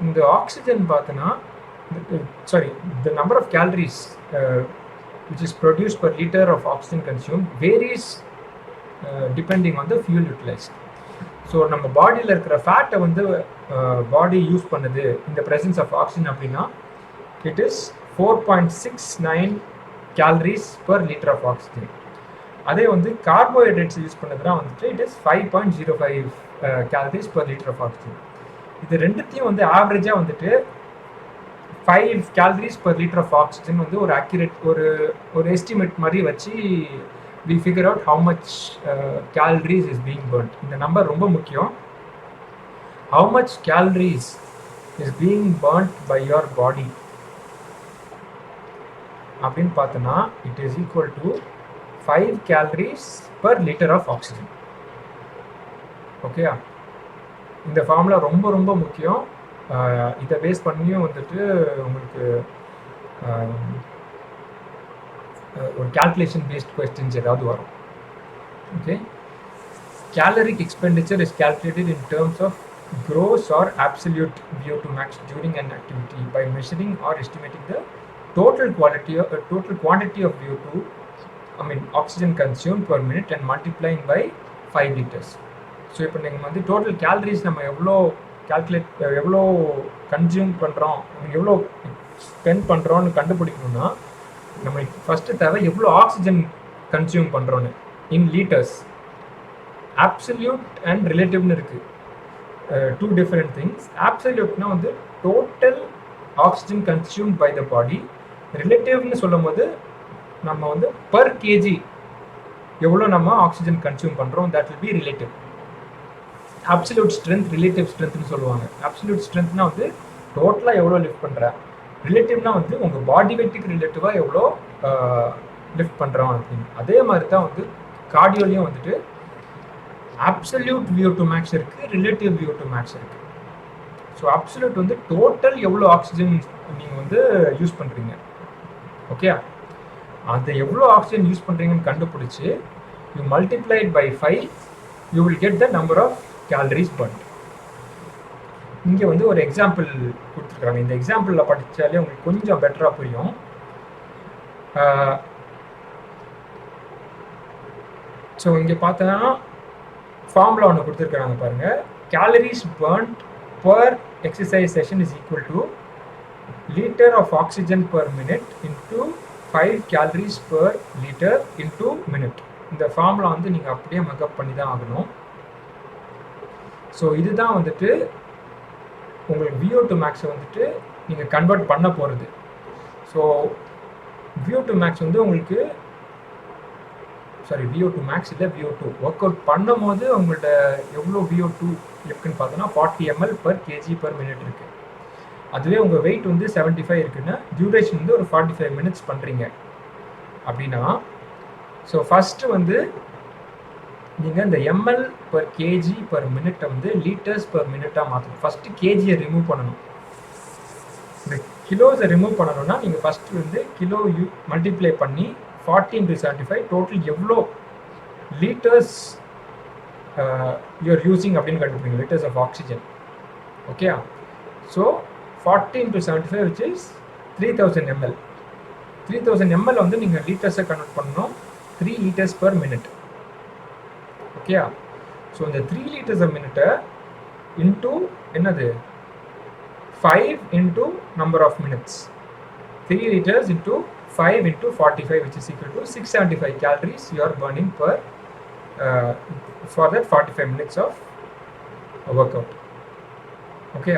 இந்த ஆக்சிஜன் பார்த்தோன்னா the number of calories which is produced per liter of oxygen consumed varies depending on the fuel utilized. So நம்ம பாடியில் இருக்கிற ஃபேட்டை வந்து பாடி யூஸ் பண்ணுது இந்த ப்ரெசன்ஸ் ஆஃப் ஆக்சிஜன் அப்படின்னா it is 4.69 calories per liter of oxygen. அதே வந்து கார்போஹைட்ரேட்ஸ் யூஸ் பண்ணதுனா வந்துட்டு it is 5.05 calories per liter of oxygen. இது ரெண்டுத்தையும் வந்து ஆவரேஜாக வந்துட்டு 5 calories per liter of oxygen வந்து ஒரு அக்யூரேட் ஒரு எஸ்டிமேட் மாதிரி வச்சு we figure out how much calories is being burnt. இந்த நம்பர் ரொம்ப முக்கியம். How much calories is being burnt by your body அப்படின்னு பார்த்தோன்னா it is equal to 5 calories per liter of oxygen. Okay, இந்த formula ரொம்ப முக்கியம். இதை பேஸ் பண்ணியும் வந்துட்டு உங்களுக்கு ஒரு கால்குலேஷன் பேஸ்ட் கொஸ்டின்ஸ் ஏதாவது வரும். Okay, caloric expenditure is calculated in terms of gross or absolute VO2 max during an activity by measuring or estimating the total quantity of VO2, oxygen consumed per minute and multiplying by 5 liters. So இப்போ நீங்கள் வந்து total calories நம்ம எவ்வளோ consume பண்ணுறோம், எவ்வளோ spend பண்ணுறோன்னு கண்டுபிடிக்கணும்னா நம்மளுக்கு ஃபஸ்ட்டு தேவை எவ்வளோ ஆக்சிஜன் கன்சியூம் பண்ணுறோன்னு இன் லீட்டர்ஸ். அப்சல்யூட் அண்ட் ரிலேட்டிவ்னு இருக்குது, டூ டிஃப்ரெண்ட் திங்ஸ். அப்சல்யூட்னா வந்து total oxygen consume by the body. ரிலேட்டிவ்னு சொல்லும் போது நம்ம வந்து பர் கேஜி எவ்வளோ நம்ம ஆக்சிஜன் கன்சியூம் பண்ணுறோம், that will be relative. Absolute strength, relative ஸ்ட்ரென்த்னு சொல்லுவாங்க. அப்சல்யூட் ஸ்ட்ரென்த்னா வந்து டோட்டலாக எவ்வளோ லிஃப்ட் பண்ணுற, ரிலேட்டிவ்னா வந்து உங்கள் பாடி வெயிட்டுக்கு ரிலேட்டிவாக எவ்வளோ லிஃப்ட் பண்ணுறோம் அப்படின்னு. அதே மாதிரி தான் வந்து கார்டியோலையும் வந்துட்டு அப்சல்யூட் VO2 மேக்ஸ் இருக்குது, ரிலேட்டிவ் VO2 மேக்ஸ் இருக்குது. ஸோ அப்சல்யூட் வந்து டோட்டல் எவ்வளோ ஆக்சிஜன் நீங்கள் வந்து யூஸ் பண்ணுறீங்க, ஓகே. அதை எவ்வளோ ஆக்சிஜன் யூஸ் பண்ணுறீங்கன்னு கண்டுபிடிச்சி you multiplied by 5, you will get the number of calories burnt. இங்கே வந்து ஒரு எக்ஸாம்பிள் கொடுத்துருக்காங்க. இந்த எக்ஸாம்பிளில் படித்தாலே உங்களுக்கு கொஞ்சம் பெட்டராக புரியும். ஸோ இங்கே பார்த்தோன்னா ஃபார்முலா ஒன்று கொடுத்துருக்காங்க பாருங்கள். Calories burnt per exercise session is equal to litre of oxygen per minute into 5 calories per liter into minute. இந்த ஃபார்முலா வந்து நீங்கள் அப்படியே மக்கப் பண்ணி தான் ஆகணும். ஸோ இதுதான் வந்துட்டு உங்களுக்கு VO2 மேக்ஸை வந்துட்டு நீங்கள் கன்வெர்ட் பண்ண போகிறது. ஸோ VO2 மேக்ஸ் வந்து உங்களுக்கு VO2 மேக்ஸ் இல்லை, VO2 ஒர்க் அவுட் பண்ணும் போது உங்கள்கிட்ட எவ்வளோ VO2 இருக்குன்னு பார்த்தோன்னா 40 ml per kg per minute இருக்குது. அதுவே உங்கள் வெயிட் வந்து 75 இருக்குன்னா டியூரேஷன் வந்து ஒரு 45 minutes பண்ணுறீங்க அப்படின்னா, ஸோ ஃபஸ்ட்டு வந்து நீங்கள் இந்த ml per kg per minute வந்து liters per minute-ஆக மாற்றணும். ஃபஸ்ட்டு கேஜியை ரிமூவ் பண்ணணும். இந்த கிலோஸை ரிமூவ் பண்ணணும்னா நீங்கள் ஃபஸ்ட்டு வந்து கிலோ மல்டிப்ளை பண்ணி 40 into 75 டோட்டல் எவ்வளோ லீட்டர்ஸ் யூஆர் யூஸிங் அப்படின்னு கண்டுபிடிங்க, litres of oxygen, okay. So 40 into 75 which is 3000 ml. 3000 ml வந்து நீங்கள் லீட்டர்ஸை கன்வெர்ட் பண்ணணும் 3 liters per minute, okay. So இந்த 3 liters a minute இன்டூ என்னது 5 into number of minutes. 3 liters into 5 into 45 which is equal to 675 calories you are burning per for that 45 minutes of workout, okay.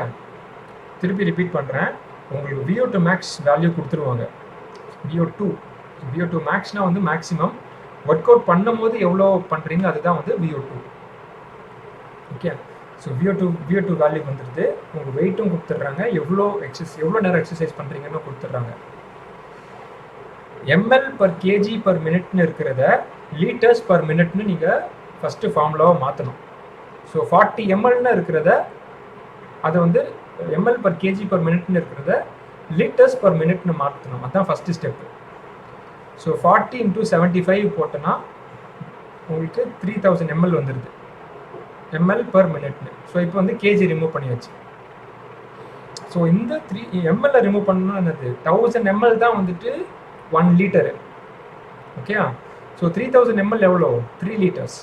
திருப்பி repeat பண்ணுறேன், உங்களுக்கு VO2 maths value கொடுத்துருவாங்க. VO2 மேக்ஸ்னால் வந்து maximum work out பண்ணும் போது எவ்வளோ பண்ணுறீங்க அதுதான் வந்து VO2, okay. So VO2 value வந்துடுது. உங்கள் வெயிட்டும் கொடுத்துட்றாங்க, எவ்வளோ நேரம் எக்ஸசைஸ் பண்ணுறீங்கன்னு கொடுத்துட்றாங்க. ml per kg per minuteன்னு இருக்கிறத liters per minuteன்னு நீங்கள் ஃபஸ்ட்டு ஃபார்முலாவை மாற்றணும். ஸோ 40 mlன்னு இருக்கிறத அதை வந்து ml per kg per minuteன்னு இருக்கிறத liters per minuteன்னு மாற்றணும். அதுதான் ஃபஸ்ட்டு ஸ்டெப்பு. ஸோ 40 into 75 போட்டோன்னா உங்களுக்கு 3000 ml வந்துடுது, ml per minuteன்னு. ஸோ இப்போ வந்து கேஜி ரிமூவ் பண்ணியாச்சு. ஸோ இந்த 3 ml ரிமூவ் பண்ணணும்னா என்னது 1000 ml தான் வந்துட்டு 1 liter, ஓகே. ஸோ 3000 ml எவ்வளோ 3 liters.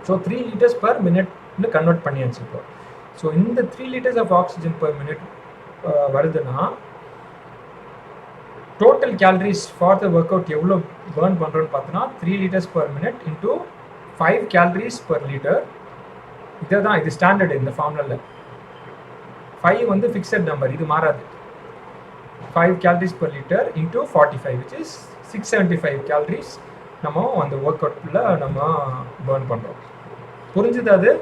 ஸோ 3 liters per minuteன்னு கன்வெர்ட் பண்ணியாச்சு இப்போ. ஸோ இந்த 3 liters of oxygen per minute வருதுன்னா total calories for the work out எவ்வளோ பேர்ன் பண்ணுறோன்னு பார்த்தோன்னா 3 liters per minute into 5 calories per liter. இதை தான் இது ஸ்டாண்டர்டு இந்த ஃபார்முலாவில். 5 வந்து ஃபிக்ஸட் நம்பர், இது மாறாது. 5 calories per liter into 45 which is 675 calories நம்ம அந்த ஒர்க் அவுட்ல நம்ம பர்ன் பண்ணுறோம். புரிஞ்சுது அது?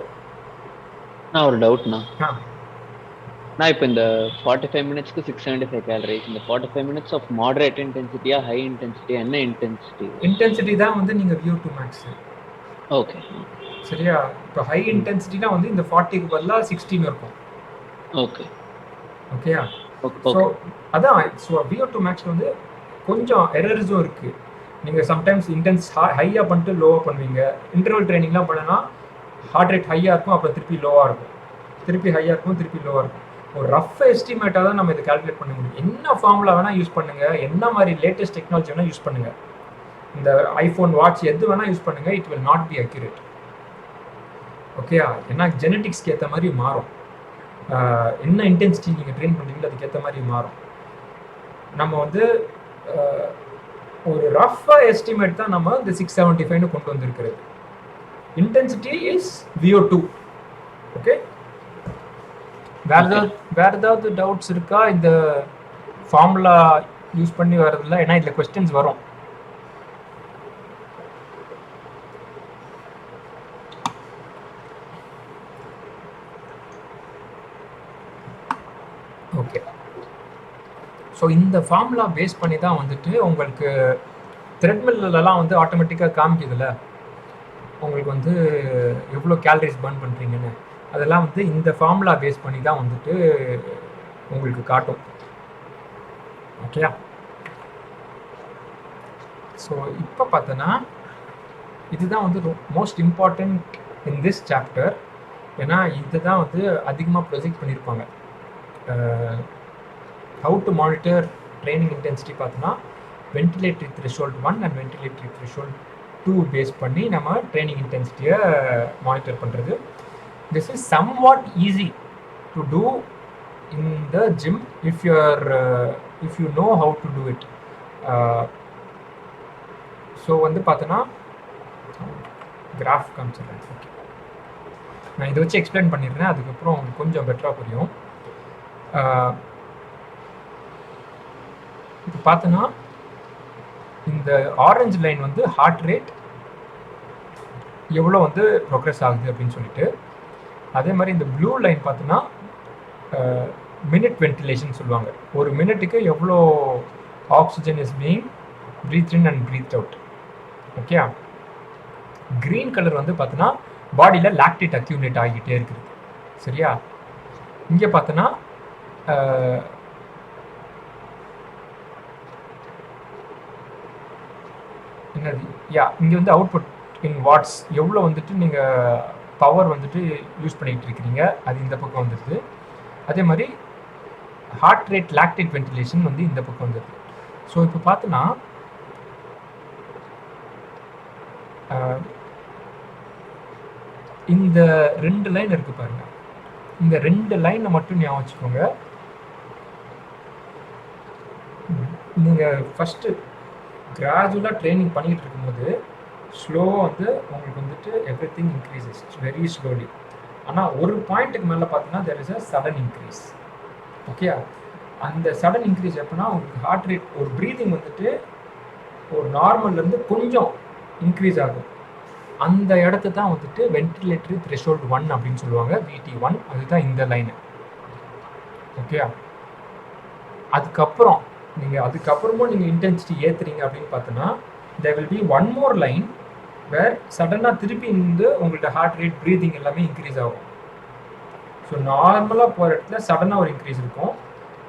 நான் ஒரு டவுட்ண்ணா, நான் இப்போ இந்த 45 மினிட்ஸ்க்கு 675 கேலரிஸ், இந்த 45 மினிட்ஸ் ஆஃப் மாடரேட் இன்டென்சிட்டியா ஹை இன்டென்சிட்டியா, என்ன இன்டென்சிட்டி தான் வந்து நீங்கள் VO2 மேக்ஸ், ஓகே சரியா. இப்போ ஹை இன்டென்சிட்டினா வந்து இந்த 40க்கு பதிலாக 16 இருக்கும், ஓகே ஓகேயா. ஸோ அதான் ஸோ VO2 மேக்ஸ் வந்து கொஞ்சம் எரர்ஸும் இருக்குது. நீங்கள் சம்டைம்ஸ் இன்டென்ஸ் ஹையாக பண்ணிட்டு லோவாக பண்ணுவீங்க. இன்டர்வல் ட்ரைனிங்லாம் பண்ணனா ஹார்ட் ரேட் ஹையாக இருக்கும், அப்புறம் திருப்பி லோவாக இருக்கும், திருப்பி ஹையாக இருக்கும், திருப்பி லோவாக இருக்கும். ஒரு ரஃப் எஸ்டிமேட்டாக தான் நம்ம இதை கால்குலேட் பண்ண முடியும். என்ன ஃபார்முலா வேணால் யூஸ் பண்ணுங்கள், என்ன மாதிரி லேட்டஸ்ட் டெக்னாலஜி வேணால் யூஸ் பண்ணுங்கள், இந்த ஐஃபோன் வாட்ச் எது வேணால் யூஸ் பண்ணுங்கள், it will not B accurate, ஓகேயா. ஏன்னா ஜெனட்டிக்ஸ்க்கு ஏற்ற மாதிரி மாறும், என்ன இன்டென்சிட்டி நீங்கள் ட்ரெயின் பண்ணுறீங்களோ அதுக்கேற்ற மாதிரி மாறும். நம்ம வந்து ஒரு ரஃபா எஸ்டிமேட் தான் நம்ம இந்த 675 கொண்டு வந்திருக்கிறது. Intensity is VO2. ஓகே, வேற ஏதாவது டவுட்ஸ் இருக்கா இந்த ஃபார்முலா யூஸ் பண்ணி வரதில்ல? ஏன்னா இதில் கொஸ்டின்ஸ் வரும். ஓகே, ஸோ இந்த ஃபார்முலா பேஸ் பண்ணி தான் வந்துட்டு உங்களுக்கு த்ரெட்மில்லாம் வந்து ஆட்டோமேட்டிக்காக காமிக்குதுல்ல உங்களுக்கு வந்து எவ்வளோ கேலரிஸ் பர்ன் பண்ணுறீங்கன்னு. அதெல்லாம் வந்து இந்த ஃபார்முலா பேஸ் பண்ணி தான் வந்துட்டு உங்களுக்கு காட்டும். ஓகேயா? ஸோ இப்போ பார்த்தோன்னா இதுதான் வந்து most important in this chapter. ஏன்னா இதுதான் வந்து அதிகமாக ப்ரொஜெக்ட் பண்ணியிருப்பாங்க. How to monitor training intensity பார்த்தோன்னா ventilatory threshold 1 and ventilatory threshold 2 base பண்ணி நம்ம ட்ரைனிங் இன்டென்சிட்டியை மானிட்டர் பண்ணுறது. This is somewhat easy to do in the gym if you know how to do it. So வந்து பார்த்தோன்னா graph காமிச்சிடுறேன். Okay, நான் இதை வச்சு எக்ஸ்பிளைன் பண்ணிடுறேன், அதுக்கப்புறம் உங்களுக்கு கொஞ்சம் பெட்டராக புரியும். இப்போ பார்த்தோன்னா இந்த ஆரஞ்சு லைன் வந்து ஹார்ட் ரேட் எவ்வளோ வந்து ப்ரோக்ரஸ் ஆகுது அப்படின்னு சொல்லிட்டு, அதே மாதிரி இந்த ப்ளூ லைன் பார்த்தோன்னா மினிட் வென்டிலேஷன் சொல்லுவாங்க. ஒரு மினிட்டுக்கு எவ்வளோ oxygen is being breathe in and breathe out. Okay, green colour வந்து பார்த்தோன்னா பாடியில் லாக்டேட் அக்யூமுலேட் ஆகிக்கிட்டே இருக்குது. சரியா? இங்கே பார்த்தோன்னா என்னது இங்கே வந்து அவுட்புட் இன் வாட்ஸ் எவ்வளோ வந்துட்டு நீங்கள் பவர் வந்துட்டு யூஸ் பண்ணிகிட்டு இருக்கிறீங்க அது இந்த பக்கம் வந்துடுது. அதே மாதிரி ஹார்ட் ரேட் லாக்டேட் வென்டிலேஷன் வந்து இந்த பக்கம் வந்துடுது. ஸோ இப்போ பார்த்தோன்னா இந்த 2 லைன் இருக்குது பாருங்கள். இந்த 2 லைனை மட்டும் ஞாபகம் வச்சுக்கோங்க. நீங்கள் ஃபஸ்ட்டு கிராஜுவலாக ட்ரைனிங் பண்ணிகிட்டு இருக்கும்போது ஸ்லோவாக வந்து உங்களுக்கு வந்துட்டு every thing increases very slowly. ஆனால் ஒரு பாயிண்ட்டுக்கு மேலே பார்த்தீங்கன்னா there is a sudden increase. Okay, அந்த சடன் இன்க்ரீஸ் எப்போனா உங்களுக்கு ஹார்ட் ரேட் ஒரு ப்ரீதிங் வந்துட்டு ஒரு நார்மல்லேருந்து கொஞ்சம் இன்க்ரீஸ் ஆகும். அந்த இடத்த தான் வந்துட்டு வென்டிலேட்டரி த்ரெஷோல்ட் 1 அப்படின்னு சொல்லுவாங்க, VT1. அதுதான் இந்த லைனு. ஓகே, அதுக்கப்புறமும் நீங்கள் இன்டென்சிட்டி ஏற்றுறீங்க அப்படின்னு பார்த்தோன்னா there will be one more line where சடனாக திருப்பி இருந்து உங்கள்கிட்ட ஹார்ட் ரேட் ப்ரீதிங் எல்லாமே இன்க்ரீஸ் ஆகும். ஸோ நார்மலாக போகிற இடத்துல சடனாக ஒரு இன்க்ரீஸ் இருக்கும்,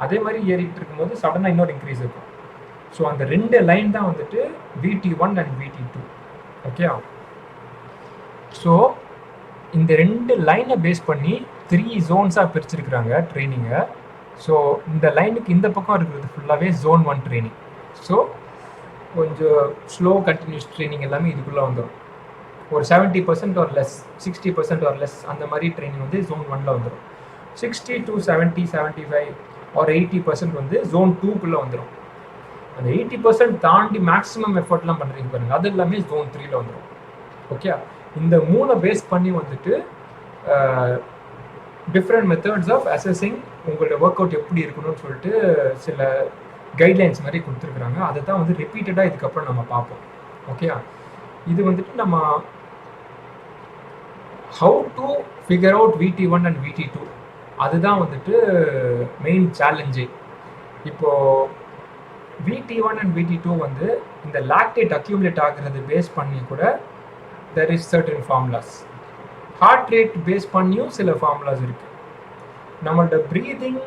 அதே மாதிரி ஏறிக்கிட்டு இருக்கும்போது சடனாக இன்னொரு இன்க்ரீஸ் இருக்கும். ஸோ அந்த 2 லைன் தான் வந்துட்டு VT1 and VT2. Okay, so இந்த 2 லைனை பேஸ் பண்ணி 3 ஜோன்ஸாக பிரிச்சிருக்கிறாங்க ட்ரைனிங்கை. ஸோ இந்த லைனுக்கு இந்த பக்கம் இருக்கிறது ஃபுல்லாகவே zone 1 ட்ரைனிங். ஸோ கொஞ்சம் ஸ்லோ கண்டினியூஸ் ட்ரைனிங் எல்லாமே இதுக்குள்ளே வந்துடும். ஒரு 70% ஆர் லெஸ், 60% ஆர் லெஸ் அந்த மாதிரி ட்ரைனிங் வந்து zone 1ல் வந்துடும். 60 to 70, 75 ஆர் 80% வந்து zone 2க்குள்ளே வந்துடும். அந்த 80% தாண்டி மேக்ஸிமம் எஃபர்ட்லாம் பண்ணுறீங்க பாருங்கள், அது எல்லாமே zone 3ல் வந்துடும். ஓகே, இந்த 3 பேஸ் பண்ணி வந்துட்டு டிஃப்ரெண்ட் மெத்தட்ஸ் ஆஃப் அசஸிங் உங்களோட ஒர்க் அவுட் எப்படி இருக்கணும்னு சொல்லிட்டு சில கைட்லைன்ஸ் மாதிரி கொடுத்துருக்குறாங்க. அதை தான் வந்து ரிப்பீட்டடாக இதுக்கப்புறம் நம்ம பார்ப்போம். ஓகே, இது வந்துட்டு நம்ம how to figure out VT1 and VT2 அதுதான் வந்துட்டு மெயின் சேலஞ்சே. இப்போது VT1 அண்ட் VT2 வந்து இந்த லாக்டேட் அக்யூமுலேட் ஆகிறது பேஸ் பண்ணி கூட there is certain formulas. Heart rate base பண்ணியும் சில ஃபார்முலாஸ் இருக்குது. நம்மளோட ப்ரீதிங்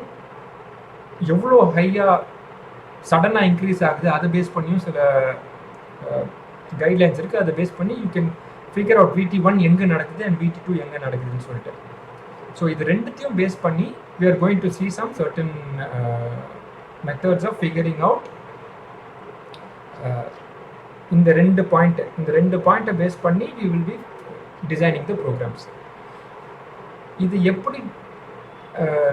எவ்வளோ ஹையாக சடனாக இன்க்ரீஸ் ஆகுது அதை பேஸ் பண்ணியும் சில கைட்லைன்ஸ் இருக்குது. அதை பேஸ் பண்ணி you can figure out VT1 எங்கே நடக்குது அண்ட் VT2 எங்கே நடக்குதுன்னு சொல்லிட்டு. ஸோ இது ரெண்டுத்தையும் பேஸ் பண்ணி we are going to see some certain methods of figuring out இந்த 2 பாயிண்ட்டை பேஸ் பண்ணி we will be designing the programs. இது எப்படி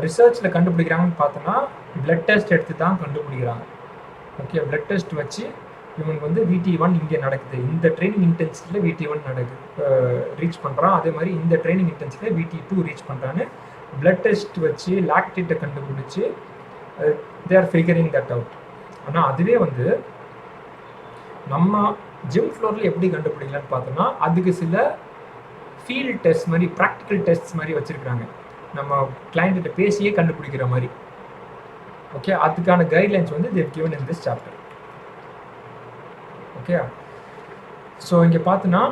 ரிசர்ச்சில் கண்டுபிடிக்கிறாங்கன்னு பார்த்தோன்னா பிளட் டெஸ்ட் எடுத்து தான் கண்டுபிடிக்கிறாங்க. ஓகே, பிளட் டெஸ்ட் வச்சு இவனுக்கு வந்து VT1 இங்கே நடக்குது, இந்த ட்ரைனிங் இன்டென்சிட்டியில் VT1 நடக்குது ரீச் பண்ணுறான், அதே மாதிரி இந்த ட்ரைனிங் இன்டென்சிட்டியில் VT2 ரீச் பண்ணுறான்னு பிளட் டெஸ்ட் வச்சு லாக்டேட்டை கண்டுபிடிச்சி they are figuring that out. ஆனால் அதுவே வந்து நம்ம ஜிம் ஃப்ளோரில் எப்படி கண்டுபிடிக்கலான்னு பார்த்தோம்னா அதுக்கு சில ஃபீல்ட் டெஸ்ட் மாதிரி ப்ராக்டிக்கல் டெஸ்ட் மாதிரி வச்சுருக்காங்க, நம்ம கிளைண்ட்டிட்ட பேசியே கண்டுபிடிக்கிற மாதிரி. ஓகே, அதுக்கான கைட்லைன்ஸ் வந்து they've given in this chapter. Okay, so இங்கே பார்த்தோன்னா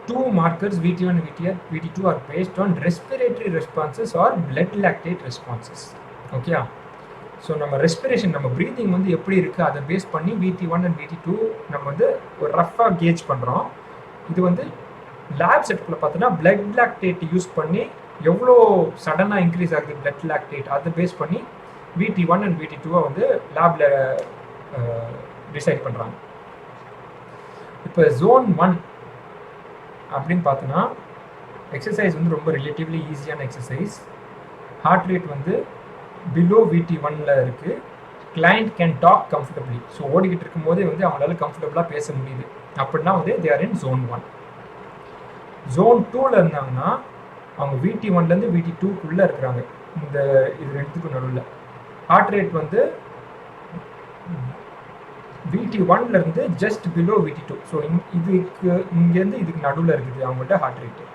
2 markers VT1 and VT2 are based on respiratory responses or blood lactate responses. Okay, so நம்ம ரெஸ்பிரேஷன் நம்ம ப்ரீத்திங் வந்து எப்படி இருக்குது அதை பேஸ் பண்ணி VT1 and VT2 நம்ம வந்து ஒரு ரஃபாக கேஜ் பண்ணுறோம். இது வந்து லேப் செட்டுக்குள்ளே பார்த்தோன்னா பிளட் லாக்டேட் யூஸ் பண்ணி எவ்வளோ சடனாக இன்க்ரீஸ் ஆகுது பிளட் லாக்டேட் அதை பேஸ் பண்ணி VT1 and VT2 வந்து லேபில் டிசைட் பண்ணுறாங்க. இப்போ Zone 1 அப்படின்னு பார்த்தோன்னா எக்ஸசைஸ் வந்து ரொம்ப ரிலேட்டிவ்லி ஈஸியான எக்ஸசைஸ். ஹார்ட் ரேட் வந்து பிலோ VT1ல இருக்குது. Client can talk comfortably. So ஓடிக்கிட்டு இருக்கும்போதே வந்து அவங்களால கம்ஃபர்டபுளாக பேச முடியுது அப்படின்னா வந்து they are in Zone 1. Zone 2ல இருந்தாங்கன்னா அவங்க VT1லேருந்து VT2க்குள்ளே இருக்கிறாங்க. இந்த இது ரெண்டுத்துக்கும் நடுவில் ஹார்ட் ரேட் வந்து VT1லேருந்து ஜஸ்ட் பிலோ VT2. ஸோ இதுக்கு இங்கேருந்து இதுக்கு நடுவில் இருக்குது அவங்கள்ட்ட heart rate.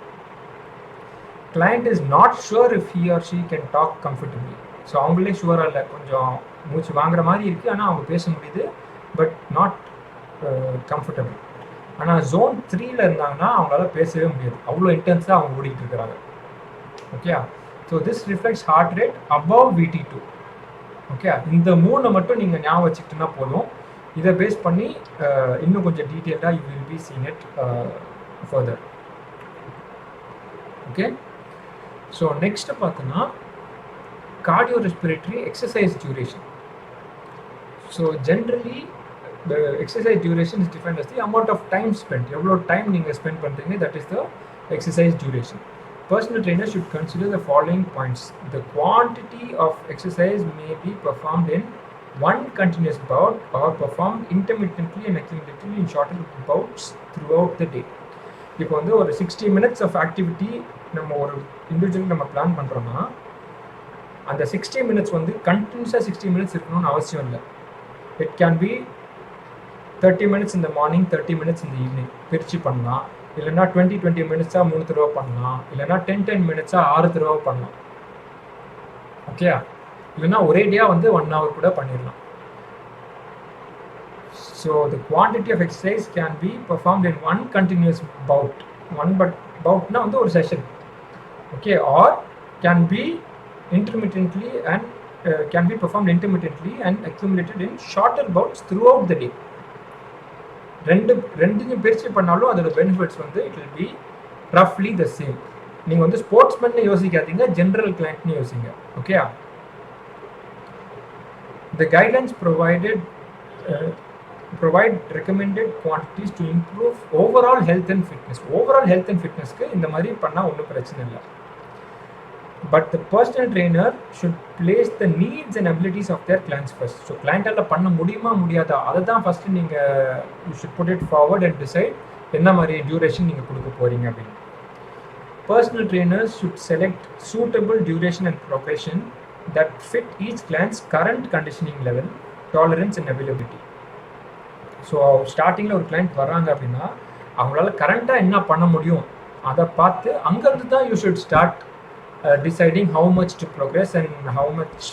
Client is not sure if he or she can talk comfortably. So அவங்களே ஷுவராக இல்லை, கொஞ்சம் மூச்சு வாங்குற மாதிரி இருக்குது, ஆனால் அவங்க பேச முடியுது பட் நாட் கம்ஃபர்டபிள். ஆனால் Zone 3ல இருந்தாங்கன்னா அவங்களால பேசவே முடியாது, அவ்வளோ இன்டென்ஸாக அவங்க ஓடிக்கிட்டு இருக்கிறாங்க. Okay, so this reflects heart rate above VT2. Okay, இந்த 3 மட்டும் நீங்கள் ஞாபகம் வச்சுக்கிட்டோன்னா போதும். இதை பேஸ் பண்ணி இன்னும் கொஞ்சம் டீட்டெயில்டாக you will be seen it further. Okay, so next பார்த்தோன்னா cardiorespiratory exercise duration. So generally the exercise duration is defined as the amount of time spent. எவ்வளோ டைம் நீங்கள் ஸ்பெண்ட் பண்ணுறீங்க, that is the exercise duration. Personal trainers should consider the following points. The quantity of exercise may be performed in one continuous bout or performed intermittently and accumulatively in shorter bouts throughout the day. இப்போ வந்து ஒரு 60 minutes of activity நம்ம ஒரு individual நம்ம plan பண்ணுறோன்னா அந்த 60 minutes வந்து கண்டினியூஸாக 60 minutes இருக்கணும்னு அவசியம் இல்லை. It can B 30 minutes in the morning, 30 minutes in the evening பிரித்து பண்ணலாம். இல்லைனா 20 minutes 3 தடவை பண்ணலாம். இல்லைனா 10 minutes 6 தடவை பண்ணலாம். ஓகே, இல்லைனா ஒரேடியாக வந்து 1 hour கூட பண்ணிடலாம். So the quantity of exercise can be performed in one continuous bout. boutனா வந்து ஒரு session. Okay, or can be intermittently and can be performed intermittently and accumulated in shorter bouts throughout the day. ரெண்டையும் பிரித்து பண்ணாலும் அதோட benefits வந்து it will be ரஃப்லி the same. நீங்கள் வந்து ஸ்போர்ட்ஸ்மேன்னு யோசிக்காதீங்க, ஜென்ரல் கிளைண்ட்னு யோசிங்க. Okay, the guidelines provide recommended quantities to improve overall health and fitness. overall health and fitnessக்கு இந்த மாதிரி பண்ணால் ஒன்றும் பிரச்சனை இல்லை. But the personal trainer should place the needs and abilities of their clients first. So clientல பண்ண முடியுமா முடியாதா அதை தான் ஃபஸ்ட்டு நீங்கள் you should put it forward and decide என்ன மாதிரி டியூரேஷன் நீங்கள் கொடுக்க போகிறீங்க அப்படின்னு. Personal trainers should select suitable duration and progression that fit each client's current conditioning level, tolerance and availability. So ஸ்டார்டிங்கில் ஒரு கிளைண்ட் வர்றாங்க அப்படின்னா அவங்களால கரண்ட்டாக என்ன பண்ண முடியும் அதை பார்த்து அங்கேருந்து தான் you should start deciding how much to progress and how much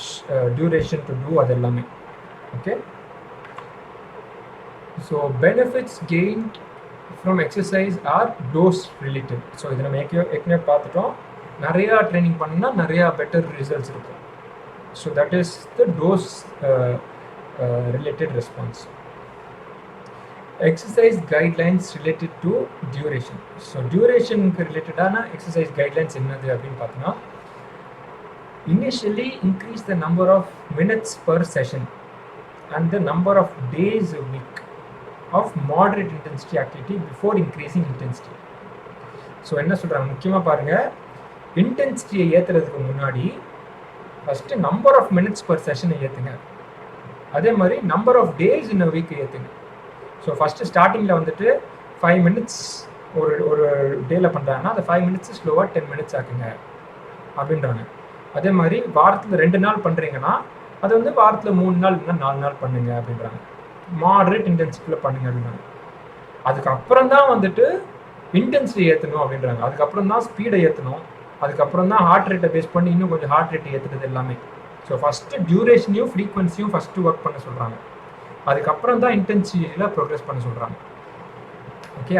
duration to do அதெல்லாமே. Okay, so benefits gained from exercise are dose related. So இதை நம்ம ஏற்கனவே பார்த்துட்டோம், நிறையா ட்ரைனிங் பண்ணா நிறையா பெட்டர் ரிசல்ட்ஸ் இருக்கும். So that is the dose related response. Exercise guidelines related to duration. So டியூரேஷனுக்கு ரிலேட்டடான எக்ஸசைஸ் கைட்லைன்ஸ் என்னது அப்படின்னு பார்த்தோன்னா, initially increase the number of minutes per session and the number of days a week of moderate intensity activity before increasing intensity. So என்ன சொல்கிறாங்க முக்கியமாக பாருங்கள், இன்டென்சிட்டியை ஏற்றுறதுக்கு முன்னாடி first number of minutes per செஷனை ஏற்றுங்க. அதே மாதிரி number of days in a week ஏற்றுங்க. ஸோ ஃபஸ்ட்டு ஸ்டார்டிங்கில் வந்துட்டு 5 minutes ஒரு டேல பண்ணுறாங்கன்னா அந்த 5 minutes ஸ்லோவாக 10 minutes ஆக்குங்க அப்படின்றாங்க. அதே மாதிரி வாரத்தில் 2 நாள் பண்ணுறீங்கன்னா அது வந்து வாரத்தில் 3 நாள் இல்லைன்னா 4 நாள் பண்ணுங்க அப்படின்றாங்க. மாடரேட் இன்டென்சிட்டியில் பண்ணுங்க அப்படின்றாங்க. அதுக்கப்புறம் தான் வந்துட்டு இன்டென்சிட்டி ஏற்றணும் அப்படின்றாங்க. அதுக்கப்புறம் தான் ஸ்பீடை ஏற்றணும். அதுக்கப்புறம் தான் ஹார்ட் ரேட்டை பேஸ் பண்ணி இன்னும் கொஞ்சம் ஹார்ட் ரேட்டை ஏற்றுறது எல்லாமே. ஸோ ஃபஸ்ட்டு டியூரேஷனையும் ஃப்ரீக்வன்சியும் ஃபஸ்ட்டு ஒர்க் பண்ண சொல்கிறாங்க. அதுக்கப்புறம் தான் இன்டென்சிட்டியில் ப்ரோக்ரஸ் பண்ண சொல்கிறாங்க. ஓகே,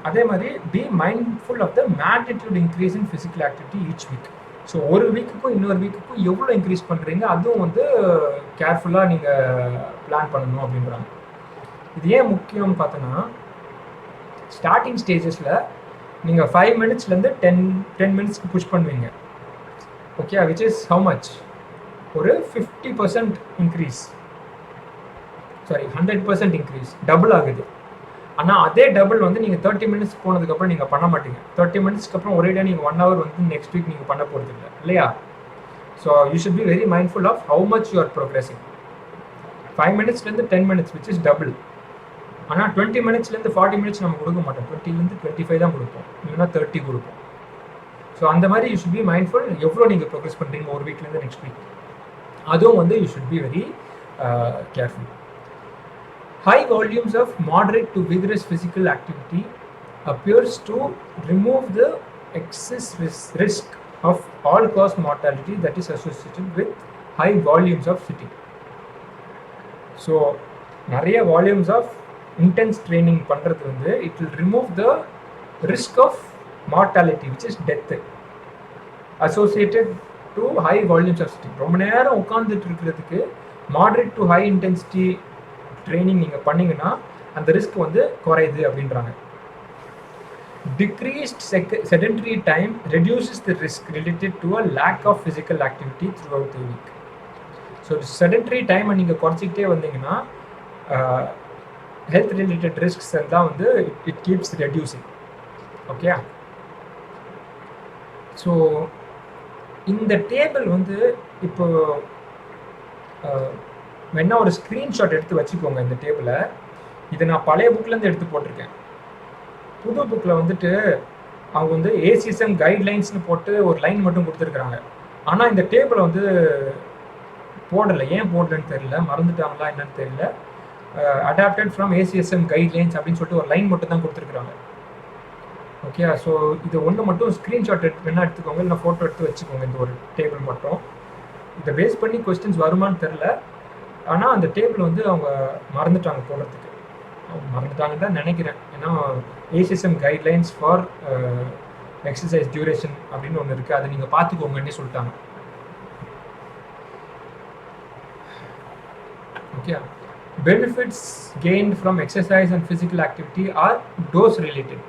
அதே மாதிரி be mindful of the magnitude increase in physical activity each week. So ஒரு வீக்குக்கும் இன்னொரு வீக்குக்கும் எவ்வளோ இன்க்ரீஸ் பண்ணுறீங்க அதுவும் வந்து கேர்ஃபுல்லாக நீங்கள் பிளான் பண்ணணும் அப்படின்றாங்க. இது ஏன் முக்கியம்னு பார்த்தோன்னா ஸ்டார்டிங் ஸ்டேஜஸில் நீங்கள் 5 minutesலேருந்து 10 minutesக்கு புஷ் பண்ணுவீங்க. Okay, which is how much? ஒரு 50% இன்க்ரீஸ், சாரி 100% இன்க்ரீஸ், டபுள் ஆகுது. ஆனால் அதே டபுள் வந்து நீங்கள் 30 minutes போனதுக்கப்புறம் நீங்கள் பண்ண மாட்டீங்க. 30 minutesக்கு அப்புறம் ஒரே நீங்கள் 1 hour வந்து நெக்ஸ்ட் வீக் நீங்கள் பண்ண போகிறது இல்லை இல்லையா? So you should be very mindful of how much you are progressing. 5 minutesலேருந்து 10 minutes விச் இஸ் டபுள். ஆனால் 20 minutesலேருந்து 40 minutes நம்ம கொடுக்க மாட்டோம். 20லேருந்து 25 தான் கொடுப்போம், இல்லைன்னா 30 கொடுப்போம். ஸோ அந்த மாதிரி யூ ஷுட் பி மைண்ட்ஃபுல் எவ்வளோ நீங்கள் ப்ரோக்ரஸ் பண்ணுறீங்க ஒரு வீக்லேருந்து நெக்ஸ்ட் வீக். அதுவும் வந்து you should be very careful. High volumes of moderate to vigorous physical activity appears to remove the excess risk of all-cause mortality that is associated with high volumes of sitting. So, நிறைய volumes of intense training பண்ணுறது வந்து it will remove the risk of mortality which is death associated to high volumes of sitting. ரொம்ப நேரம் உட்கார்ந்துட்டு இருக்கிறதுக்கு moderate to high intensity training நீங்கள் பண்ணிங்கன்னா அந்த ரிஸ்க் வந்து குறையுது அப்படின்றாங்க. Decreased sedentary time reduces the risk related to a lack of physical activity throughout the week. So sedentary டைமை நீங்கள் குறைச்சிக்கிட்டே வந்தீங்கன்னா ஹெல்த் ரிலேட்டட் ரிஸ்க்ஸ் எல்லாம் வந்து it keeps reducing. Okay, so இந்த டேபிள் வந்து இப்போ வேணா ஒரு ஸ்க்ரீன்ஷாட் எடுத்து வச்சுக்கோங்க இந்த டேபிளை. இதை நான் பழைய புக்லேருந்து எடுத்து போட்டிருக்கேன். புது புக்கில் வந்துட்டு அவங்க வந்து ஏசிஎஸ்எம் கைட்லைன்ஸ்னு போட்டு ஒரு லைன் மட்டும் கொடுத்துருக்குறாங்க. ஆனால் இந்த டேபிளை வந்து போடலை. ஏன் போடலன்னு தெரியல, மறந்துட்டாங்களா என்னன்னு தெரியல. அடாப்டட் ஃப்ரம் ஏசிஎஸ்எம் கைட்லைன்ஸ் அப்படின்னு சொல்லிட்டு ஒரு லைன் மட்டும் தான் கொடுத்துருக்குறாங்க. ஓகே, ஸோ இது ஒன்று மட்டும் ஸ்க்ரீன்ஷாட் வேணா எடுத்துக்கோங்க, இல்லை ஃபோட்டோ எடுத்து வச்சுக்கோங்க. இந்த ஒரு டேபிள் மட்டும் இதை பேஸ் பண்ணி கொஸ்டின்ஸ் வருமானு தெரில. ஆனால் அந்த டேபிள் வந்து அவங்க மறந்துட்டாங்க போடுறதுக்கு. மறந்துட்டாங்கன்னு தான் நினைக்கிறேன். ஏன்னா ACSM guidelines for exercise duration அப்படின்னு ஒன்று இருக்குது, அதை நீங்கள் பார்த்துக்கோங்கன்னு சொல்லிட்டாங்க. Okay, benefits gained from exercise and physical activity are dose related.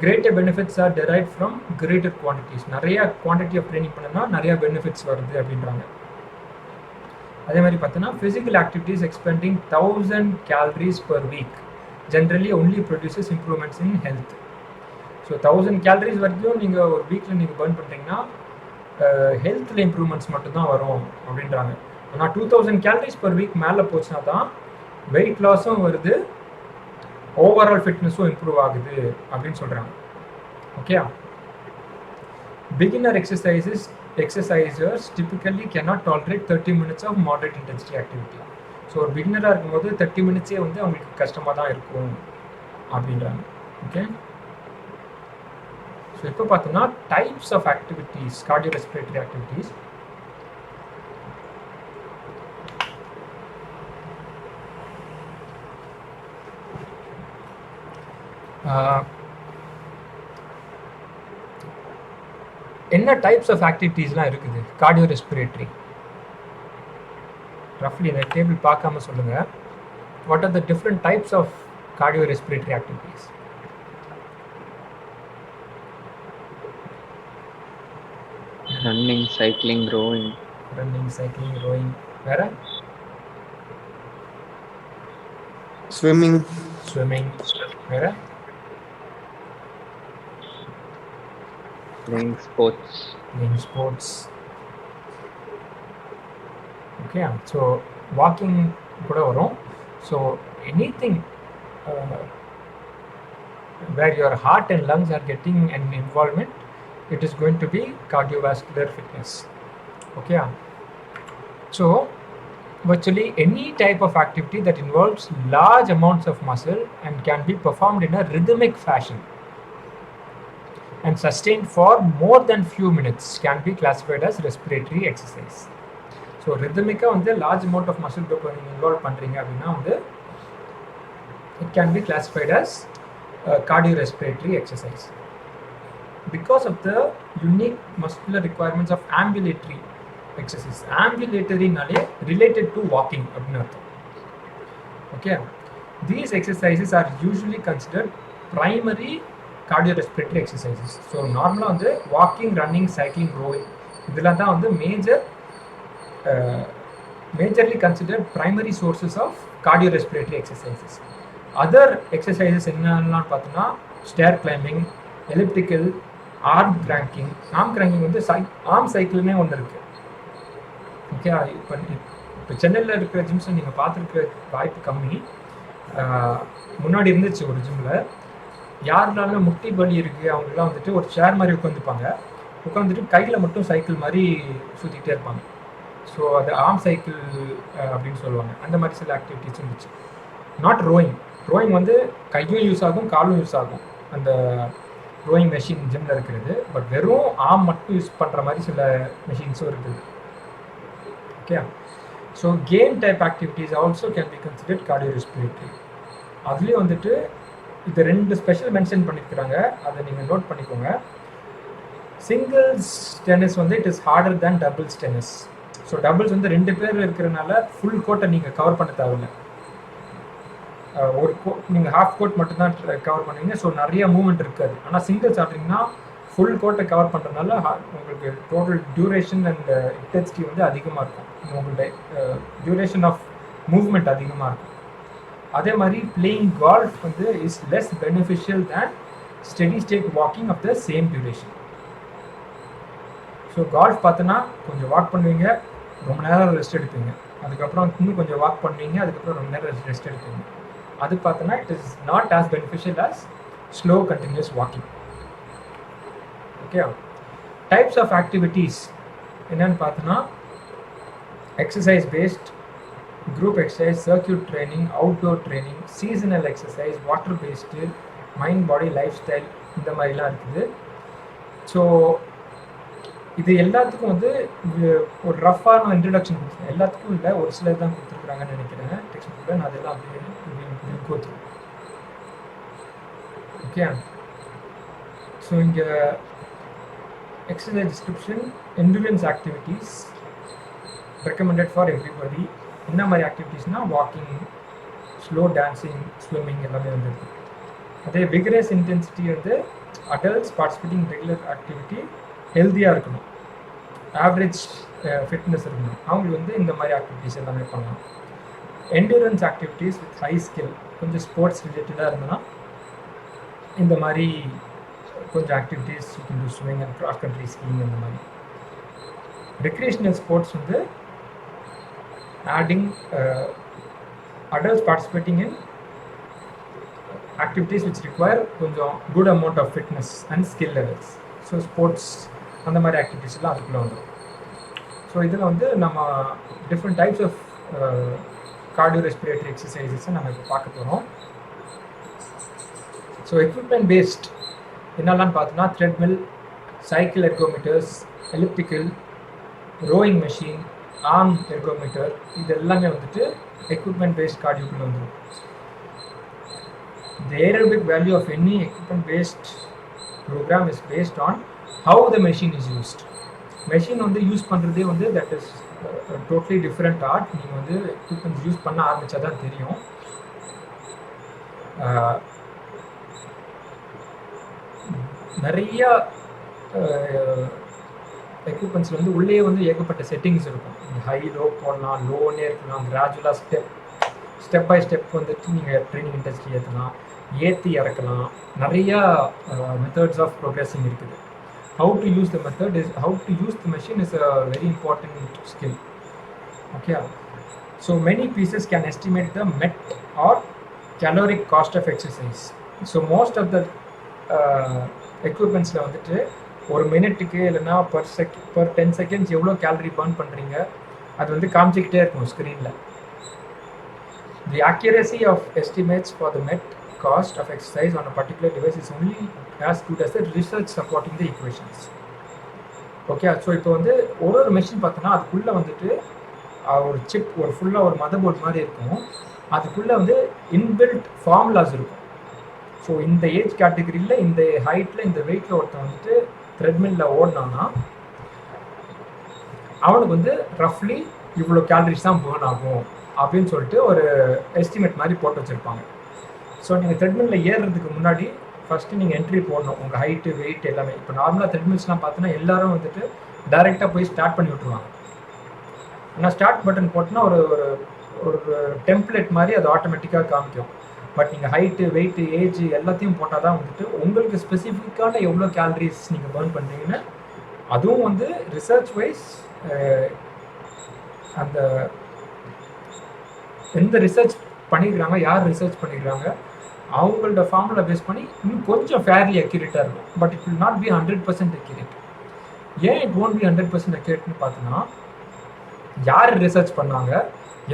Greater benefits are derived from greater quantities. நிறைய குவான்டிட்டி ஆஃப் ட்ரைனிங் பண்ணனா நிறைய பெனிஃபிட்ஸ் வருது அப்படின்றாங்க. அதே மாதிரி பார்த்தோன்னா physical activities expending 1000 calories per week generally only produces improvements in health. So 1000 calories வரைக்கும் நீங்கள் ஒரு வீக்கில் நீங்கள் பர்ன் பண்ணுறீங்கன்னா ஹெல்த்தில் இம்ப்ரூவ்மெண்ட்ஸ் மட்டும்தான் வரும் அப்படின்றாங்க. ஆனால் 2000 calories per week மேலே போச்சுன்னா தான் வெயிட் லாஸும் வருது, ஓவரால் ஃபிட்னஸும் இம்ப்ரூவ் ஆகுது அப்படின்னு சொல்கிறாங்க. Okay, beginner exercisers typically cannot tolerate 30 minutes of moderate intensity activity. So ஒரு பிகினராக இருக்கும்போது 30 minutes வந்து அவங்களுக்கு கஷ்டமாக தான் இருக்கும் அப்படின்றாங்க. ஓகே, ஸோ இப்போ பார்த்தோம்னா types of activities, cardiorespiratory activities. என்ன டைப்ஸ் ஆஃப் ஆக்டிவிட்டீஸ்லாம் இருக்குது கார்டியோரெஸ்பிரேட்டரி? ரஃப்லி இந்த டேபிள் பார்க்காம சொல்லுங்கள். What are the different types of cardiorespiratory activities? Running, cycling, rowing. வேற? ஸ்விம்மிங். வேற? Playing sports. Okay. So walking கூட வரும். So anything where your heart and lungs are getting an involvement, it is going to be cardiovascular fitness. Okay. So virtually any type of activity that involves large amounts of muscle and can be performed in a rhythmic fashion and sustained for more than few minutes can be classified as respiratory exercise. So rhythmic வந்து large amount of muscle group நீங்க involve பண்றீங்க அப்படின்னா வந்து it can be classified as cardiorespiratory exercise because of the unique muscular requirements of ambulatory exercise. Ambulatory naale related to walking அப்படினு அர்த்தம். Okay, these exercises are usually considered primary cardiorespiratory exercises. So normally வந்து walking, running, cycling, rowing இதெல்லாம் தான் வந்து majorly considered primary sources of cardiorespiratory exercises. Other exercises என்னெல்லாம் பார்த்தோம்னா stair climbing, elliptical, arm cranking. Arm cranking வந்து arm cycleனே ஒன்று இருக்கு. Okay. இப்போ சென்னையில் இருக்கிற ஜிம்ஸை நீங்கள் பார்த்துருக்க வாய்ப்பு கம்மி. முன்னாடி இருந்துச்சு ஒரு ஜிம்மில். யாருனாலும் முட்டி வலி இருக்குது அவங்களாம் வந்துட்டு ஒரு சேர் மாதிரி உட்காந்துட்டு கையில் மட்டும் சைக்கிள் மாதிரி சுற்றிக்கிட்டே இருப்பாங்க. ஸோ அது ஆர்ம் சைக்கிள் அப்படின்னு சொல்லுவாங்க. அந்த மாதிரி சில ஆக்டிவிட்டிஸ் இருந்துச்சு. நாட் ரோயிங் வந்து கையும் யூஸ் ஆகும், காலும் யூஸ் ஆகும் அந்த ரோயிங் மெஷின் ஜிம்மில் இருக்கிறது. பட் வெறும் ஆர்ம் மட்டும் யூஸ் பண்ணுற மாதிரி சில மெஷின்ஸும் இருக்குது. Okay. So game type activities also can be considered cardiorespiratory. அதுலேயும் வந்துட்டு இது 2 ஸ்பெஷல் மென்ஷன் பண்ணியிருக்கிறாங்க, அதை நீங்கள் நோட் பண்ணிக்கோங்க. சிங்கிள்ஸ் டென்னிஸ் வந்து it is harder than doubles tennis. So doubles வந்து 2 பேர் இருக்கிறனால ஃபுல் கோர்ட்டை நீங்கள் கவர் பண்ண தேவையில்லை. ஒரு நீங்கள் ஹாஃப் கோர்ட் மட்டும்தான் கவர் பண்ணுவீங்க. ஸோ நிறைய மூவ்மெண்ட் இருக்காது. ஆனால் சிங்கிள்ஸ் ஆடுறீங்கன்னா ஃபுல் கோர்ட்டை கவர் பண்ணுறதுனால உங்களுக்கு டோட்டல் டியூரேஷன் அண்ட் இன்டென்சிட்டி வந்து அதிகமாக இருக்கும். உங்களுடைய டியூரேஷன் ஆஃப் மூவ்மெண்ட் அதிகமாக இருக்கும். அதே மாதிரி பிளேயிங் கால்ஃப் வந்து is less beneficial than steady state walking of the same duration. So golf பார்த்தோன்னா கொஞ்சம் வாக் பண்ணுவீங்க, ரொம்ப நேரம் ரெஸ்ட் எடுப்பீங்க, அதுக்கப்புறம் இன்னும் கொஞ்சம் வாக் பண்ணுவீங்க, அதுக்கப்புறம் ரொம்ப நேரம் ரெஸ்ட் எடுப்பீங்க. அது பார்த்தோன்னா it is not as beneficial as slow continuous walking. Okay. Types of activities என்னன்னு பார்த்தோன்னா exercise based, group exercise, circuit training, outdoor training, seasonal exercise, water based, mind body lifestyle, இந்த மாதிரிலாம் இருக்குது. ஸோ இது எல்லாத்துக்கும் வந்து ஒரு ரஃபான இன்ட்ரடக்ஷன் கொடுத்துருக்கேன். எல்லாத்துக்கும் இல்லை, ஒரு சிலர் தான் கொடுத்துருக்குறாங்கன்னு நினைக்கிறேன் டெக்ஸ்ட் புக்கில். நான் அதெல்லாம் அப்படியே கோத்து. ஓகே. ஸோ இங்கே exercise description, endurance activities recommended for everybody. என்ன மாதிரி ஆக்டிவிட்டீஸ்னால் வாக்கிங், ஸ்லோ டான்ஸிங், ஸ்விம்மிங் எல்லாமே வந்துருக்கு. அதே விகரஸ் இன்டென்சிட்டி வந்து அடல்ட்ஸ் பார்ட்டிசிபேட்டிங் ரெகுலர் ஆக்டிவிட்டி ஹெல்த்தியாக இருக்கணும், ஆவரேஜ் ஃபிட்னஸ் இருக்கணும், அவங்களுக்கு வந்து இந்த மாதிரி ஆக்டிவிட்டீஸ் எல்லாமே பண்ணலாம். Endurance activities with high skill, கொஞ்சம் ஸ்போர்ட்ஸ் ரிலேட்டடாக இருந்ததுன்னா இந்த மாதிரி கொஞ்சம் activities you can to swimming and cross country skiing அந்த மாதிரி. ரெக்ரியேஷனல் ஸ்போர்ட்ஸ் வந்து adding adults participating in activities which require கொஞ்சம் good amount of fitness and skill levels. So sports அந்த மாதிரி ஆக்டிவிட்டீஸ்லாம் அதுக்குள்ளே வந்துடும். ஸோ இதில் வந்து நம்ம டிஃப்ரெண்ட் டைப்ஸ் ஆஃப் கார்டியோரெஸ்பிரேட்டரி எக்ஸசைசஸை நம்ம இப்போ பார்க்க போகிறோம். ஸோ எக்யூப்மெண்ட் பேஸ்ட் என்னெல்லாம் பார்த்தோன்னா treadmill, cycle ergometers, elliptical, rowing machine, arm ergometer, இது எல்லாமே வந்துட்டு எக்யூப்மெண்ட் பேஸ்ட் கார்டியோக்குள்ளே வந்துடும். The aerobic value of any equipment based program is based on how the machine is used. Machine வந்து யூஸ் பண்ணுறதே வந்து that is totally different art. நீங்கள் வந்து equipments use பண்ண ஆரம்பித்தா தான் தெரியும். நிறையா எக்யூப்மெண்ட்ஸில் வந்து உள்ளே வந்து ஏகப்பட்ட செட்டிங்ஸ் இருக்கும். ஹை லோ போடலாம், லோனே இருக்கலாம், கிராஜுவலாக ஸ்டெப் பை ஸ்டெப் வந்துட்டு நீங்கள் ட்ரைனிங் இன்டென்சிட்டி ஏற்றலாம், ஏற்றி இறக்கலாம். நிறையா மெத்தட்ஸ் ஆஃப் ப்ரோக்ரெஸிங் இருக்குது. How to use the machine is a very important skill. Okay, so many pieces can estimate the MET or caloric cost of exercise. So most of the எக்யூப்மெண்ட்ஸில் வந்துட்டு ஒரு மினிட்டுக்கு இல்லைன்னா per 10 seconds எவ்வளோ gallery burn பண்ணுறீங்க அது வந்து காமிச்சிக்கிட்டே இருக்கும் ஸ்க்ரீனில். The accuracy of estimates for the MET cost of exercise on a particular device is only as good as the research supporting the equations. Okay, so இப்போ வந்து ஒரு மெஷின் பார்த்தோன்னா அதுக்குள்ளே வந்துட்டு ஒரு சிப் ஒரு ஃபுல்லாக ஒரு மதர் போர்ட் மாதிரி இருக்கும். அதுக்குள்ளே வந்து இன்பில்ட் ஃபார்முலாஸ் இருக்கும். ஸோ இந்த ஏஜ் கேட்டகரியில் இந்த ஹைட்டில் இந்த வெயிட்டில் ஒருத்தன் வந்துட்டு த்ரெட்மில்லில் ஓடினான்னா அவனுக்கு வந்து ரஃப்லி இவ்வளோ கேலரிஸ் தான் பேர்ன் ஆகும் அப்படின்னு சொல்லிட்டு ஒரு எஸ்டிமேட் மாதிரி போட்டு வச்சுருப்பாங்க. ஸோ நீங்கள் த்ரெட்மில்லில் ஏறுறதுக்கு முன்னாடி ஃபஸ்ட்டு நீங்கள் என்ட்ரி போடணும், உங்கள் ஹைட்டு வெயிட் எல்லாமே. இப்போ நார்மலாக த்ரெட்மில்ஸ்லாம் பார்த்தோன்னா எல்லாரும் வந்துட்டு டைரெக்டாக போய் ஸ்டார்ட் பண்ணி விட்ருவாங்க. ஆனால் ஸ்டார்ட் பட்டன் போட்டோன்னா ஒரு ஒரு டெம்ப்ளேட் மாதிரி அது ஆட்டோமேட்டிக்காக காமிக்கும். பட் நீங்கள் ஹைட்டு வெயிட்டு ஏஜ் எல்லாத்தையும் போட்டால் தான் வந்துட்டு உங்களுக்கு ஸ்பெசிஃபிக்கான எவ்வளோ கேலரிஸ் நீங்கள் பர்ன் பண்ணுறீங்கன்னு, அதுவும் வந்து ரிசர்ச் வைஸ் அந்த எந்த ரிசர்ச் பண்ணியிருக்காங்க, யார் ரிசர்ச் பண்ணியிருக்காங்க, அவங்களோட ஃபார்முலா பேஸ் பண்ணி இன்னும் கொஞ்சம் ஃபேர்லி அக்யூரேட்டாக இருக்கும். But it will not B 100% accurate. ஏன் இட் ஒன்ட் பி 100% அக்யூரேட்னு பார்த்தோன்னா, யார் ரிசர்ச் பண்ணாங்க,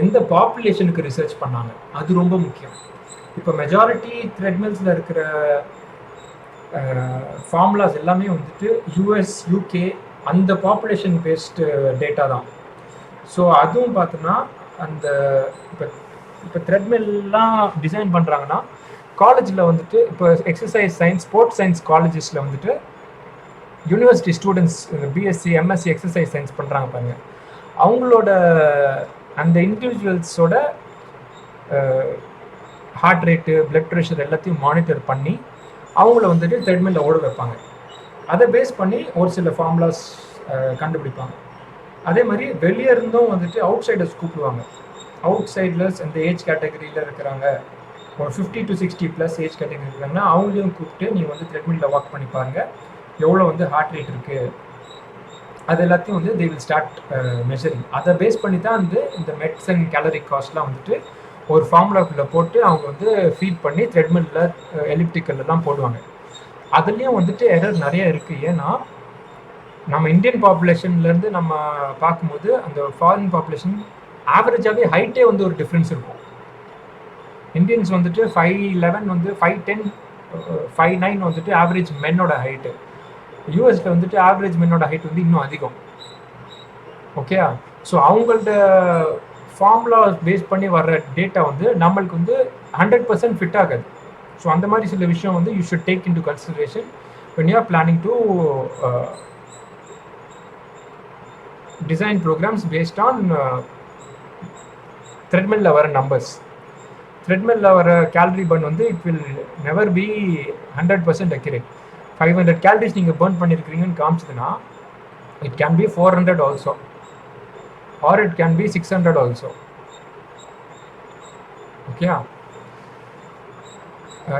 எந்த பாப்புலேஷனுக்கு ரிசர்ச் பண்ணாங்க, அது ரொம்ப முக்கியம். இப்போ மெஜாரிட்டி த்ரெட்மில்ஸில் இருக்கிற ஃபார்முலாஸ் எல்லாமே வந்துட்டு US, UK அந்த பாப்புலேஷன் பேஸ்டு டேட்டா தான். ஸோ அதுவும் பார்த்தோன்னா அந்த இப்போ த்ரெட்மில்லாம் டிசைன் பண்ணுறாங்கன்னா காலேஜில் வந்துட்டு இப்போ எக்ஸசைஸ் சயின்ஸ் ஸ்போர்ட்ஸ் சயின்ஸ் காலேஜஸில் வந்துட்டு university students BSc MSc exercise science பண்ணுறாங்க பாருங்கள், அவங்களோட அந்த இண்டிவிஜுவல்ஸோட ஹார்ட் ரேட்டு பிளட் ப்ரெஷர் எல்லாத்தையும் மானிட்டர் பண்ணி அவங்கள வந்துட்டு த்ரெட்மில்ல ஓட வைப்பாங்க. அதை பேஸ் பண்ணி ஒரு சில ஃபார்முலாஸ் கண்டுபிடிப்பாங்க. அதே மாதிரி வெளியே இருந்தும் வந்துட்டு அவுட் சைடர்ஸ் கூப்பிடுவாங்க. அவுட் சைடர்ஸ் இந்த ஏஜ் கேட்டகரியில் இருக்கிறாங்க, ஒரு 50 to 60+ ஏஜ் கேட்டகரி இருக்கிறாங்கன்னா அவங்களையும் கூப்பிட்டு நீங்கள் வந்து த்ரெட்மில்ல வாக் பண்ணி பாருங்கள், எவ்வளோ வந்து ஹார்ட் ரேட் இருக்குது, அது எல்லாத்தையும் வந்து தே வில் ஸ்டார்ட் மெஷரிங். அதை பேஸ் பண்ணி தான் வந்து இந்த மெட்ஸ் அண்ட் கேலரிக் காஸ்ட்லாம் வந்துட்டு ஒரு ஃபார்முலாக்குள்ளே போட்டு அவங்க வந்து ஃபீட் பண்ணி த்ரெட்மில்ல எலிப்டிக்கல்லாம் போடுவாங்க. அதுலேயும் வந்துட்டு எரர் நிறைய இருக்குது. ஏன்னா நம்ம இந்தியன் பாப்புலேஷன்லேருந்து நம்ம பார்க்கும்போது அந்த ஃபாரின் பாப்புலேஷன் ஆவரேஜாகவே ஹைட்டே வந்து ஒரு டிஃப்ரென்ஸ் இருக்கும். இந்தியன்ஸ் வந்துட்டு 5'11" வந்து 5'10", 5'9" வந்துட்டு ஆவரேஜ் மென்னோட ஹைட்டு. யூஎஸில் வந்துட்டு ஆவரேஜ் மென்னோட ஹைட் வந்து இன்னும் அதிகம். ஓகே, ஸோ அவங்களோட ஃபார்முலா பேஸ் பண்ணி வர்ற டேட்டா வந்து நம்மளுக்கு வந்து 100% ஃபிட் ஆகாது. ஸோ அந்த மாதிரி சில விஷயம் வந்து you should take into consideration when you are planning to design programs based on த்ரெட்மில்ல வர நம்பர்ஸ். த்ரெட்மில்ல வர கேலரி பர்ன் வந்து it will never be 100% accurate. 500 calories நீங்கள் பர்ன் பண்ணியிருக்கிறீங்கன்னு காமிச்சதுன்னா it can be 400 also, or it can be 600 also. Okay,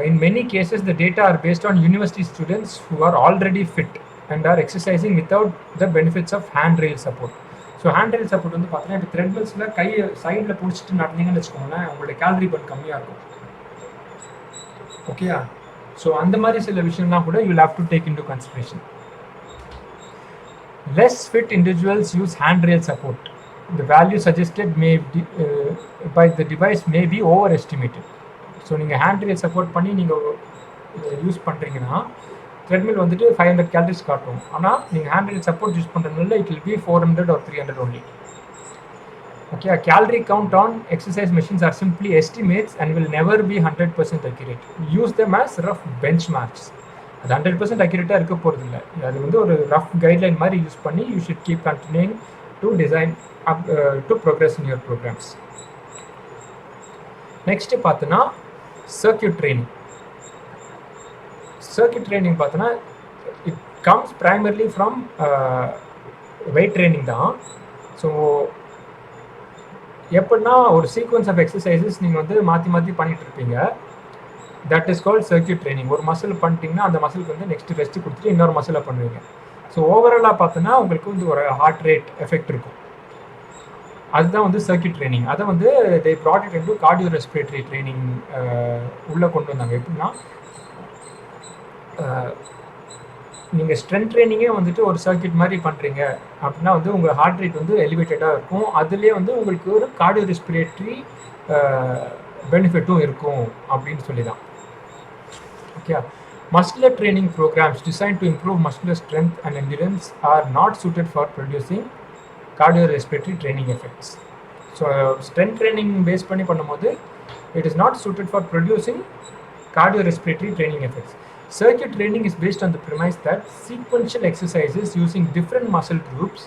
in many cases the data are based on university students who are already fit and are exercising without the benefits of handrail support. So handrail support வந்து பார்த்தீங்கன்னா இப்போ த்ரெட்மில்ஸில் கை சைடில் பிடிச்சிட்டு நடந்தீங்கன்னு வச்சுக்கோங்களேன், உங்களோட gallery burn கம்மியாக இருக்கும். Okay, so அந்த மாதிரி சில விஷயம்லாம் கூட you will have to take into consideration. Less fit individuals use handrail support. The value suggested by the device may be overestimated. So நீங்கள் ஹேண்ட்ரேல் சப்போர்ட் பண்ணி நீங்கள் யூஸ் பண்ணுறீங்கன்னா த்ரெட்மில் வந்துட்டு 500 கேலரிஸ் காட்டும். ஆனால் நீங்கள் ஹேண்ட்ரேல் சப்போர்ட் யூஸ் பண்ணுறதுனால it will B 400 or 300 only. Okay, a calorie count on exercise machines are simply estimates and will never be 100% accurate. Use them as rough benchmarks. அது 100% அக்யூரேட்டாக இருக்க போகிறது இல்லை. அது வந்து ஒரு ரஃப் கைட்லைன் மாதிரி யூஸ் பண்ணி you should keep continuing to design to progress in your programs. Next பார்த்தோன்னா circuit training. Circuit training பார்த்தோன்னா it comes primarily from weight training தான். ஸோ எப்படின்னா ஒரு சீக்வன்ஸ் ஆஃப் எக்ஸசைசஸ் நீங்கள் வந்து மாற்றி மாற்றி பண்ணிட்டு இருப்பீங்க, that is called circuit training. ஒரு மசில் பண்ணிட்டீங்கன்னா அந்த மசிலுக்கு வந்து நெக்ஸ்ட் ரெஸ்ட் கொடுத்துட்டு இன்னொரு மசிலை பண்ணுவீங்க. ஸோ ஓவராலாக பார்த்தோன்னா உங்களுக்கு வந்து ஒரு ஹார்ட் ரேட் எஃபெக்ட் இருக்கும். அதுதான் வந்து சர்க்கியூட் ட்ரைனிங். அதை வந்து தே brought it into cardiorespiratory training உள்ளே கொண்டு வந்தாங்க. எப்படின்னா நீங்கள் ஸ்ட்ரென்த் ட்ரைனிங்கே வந்துட்டு ஒரு சர்க்கியூட் மாதிரி பண்ணுறீங்க அப்படின்னா வந்து உங்கள் ஹார்ட் ரேட் வந்து எலிவேட்டடாக இருக்கும். அதுலேயே வந்து உங்களுக்கு ஒரு கார்டியோரெஸ்பிரேட்டரி பெனிஃபிட்டும் இருக்கும் அப்படின்னு சொல்லி தான். Okay, muscular training programs designed to improve muscular strength and endurance are not suited for producing cardiorespiratory training effects. So strength training based பண்ணி பண்ணும்போது it is not suited for producing cardiorespiratory training effects. Circuit training is based on the premise that sequential exercises using different muscle groups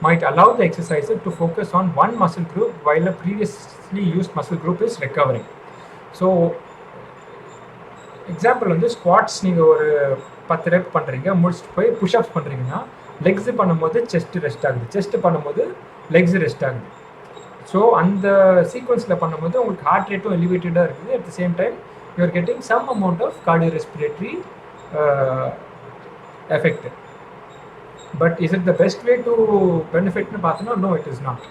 might allow the exerciser to focus on one muscle group while a previously used muscle group is recovering. So example வந்து squads நீங்கள் ஒரு 10 rep பண்ணுறீங்க, முடிச்சுட்டு போய் push-ups பண்ணுறீங்கன்னா legs பண்ணும்போது chest rest ஆகுது, chest பண்ணும்போது லெக்ஸ் ரெஸ்ட் ஆகுது. ஸோ அந்த சீக்வன்ஸில் பண்ணும்போது உங்களுக்கு ஹார்ட் ரேட்டும் எலிவேட்டடாக இருக்குது. At the same time you are getting some amount of cardiorespiratory effect. But is it the best way to பெனிஃபிட்னு பார்த்தோன்னா no, it is not.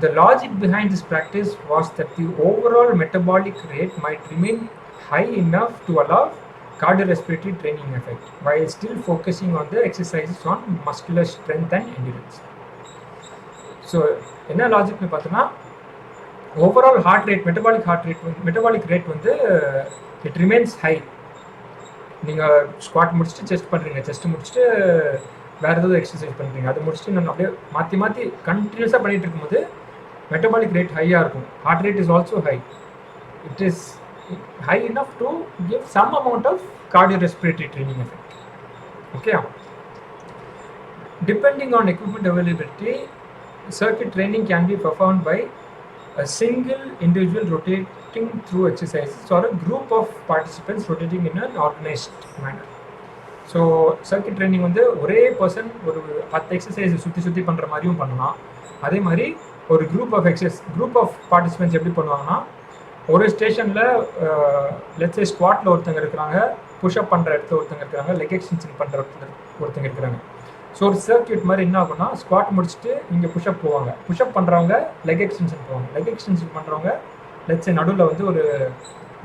The logic behind this practice was that the overall metabolic rate might remain high enough to allow cardiorespiratory training effect while still focusing on the exercises on muscular strength and endurance. So என்ன லாஜிக்னு பார்த்தோன்னா overall heart rate metabolic rate வந்து it remains high. நீங்கள் squat முடிச்சுட்டு chest பண்ணுறீங்க, chest முடிச்சுட்டு வேறு ஏதாவது எக்ஸசைஸ் பண்ணுறீங்க, அதை முடிச்சுட்டு நம்ம அப்படியே மாற்றி கண்டினியூஸாக பண்ணிகிட்டு இருக்கும்போது metabolic rate ஹையாக இருக்கும். heart rate is also high. It is high enough to give some amount of cardiorespiratory training effect. Okay. Depending on equipment availability, circuit training can be performed by a single individual rotating through exercises or a group of participants rotating in an organized manner. So circuit training வந்து ஒரே person ஒரு 10 exercise சுற்றி பண்ணுற மாதிரியும் பண்ணலாம். அதே மாதிரி ஒரு குரூப் ஆஃப் பார்ட்டிசிபென்ட்ஸ் எப்படி பண்ணுவாங்கன்னா, ஒரு ஸ்டேஷனில் லெட்ஸ் சே ஸ்குவாட்டில் ஒருத்தங்க இருக்கிறாங்க, புஷ்அப் பண்ணுற இடத்துல ஒருத்தங்க இருக்கிறாங்க, லெக் எக்ஸ்டென்ஷன் பண்ணுற ஒருத்தங்க இருக்கிறாங்க. ஸோ ஒரு சர்க்கியூட் மாதிரி என்ன ஆகும்னா, ஸ்குவாட் முடிச்சுட்டு இங்கே புஷ்அப் போவாங்க, புஷ்அப் பண்ணுறவங்க லெக் எக்ஸ்டென்ஷன் போவாங்க, லெக் எக்ஸ்டென்ஷன் பண்ணுறவங்க லெட்ஸ் சே நடுவில் வந்து ஒரு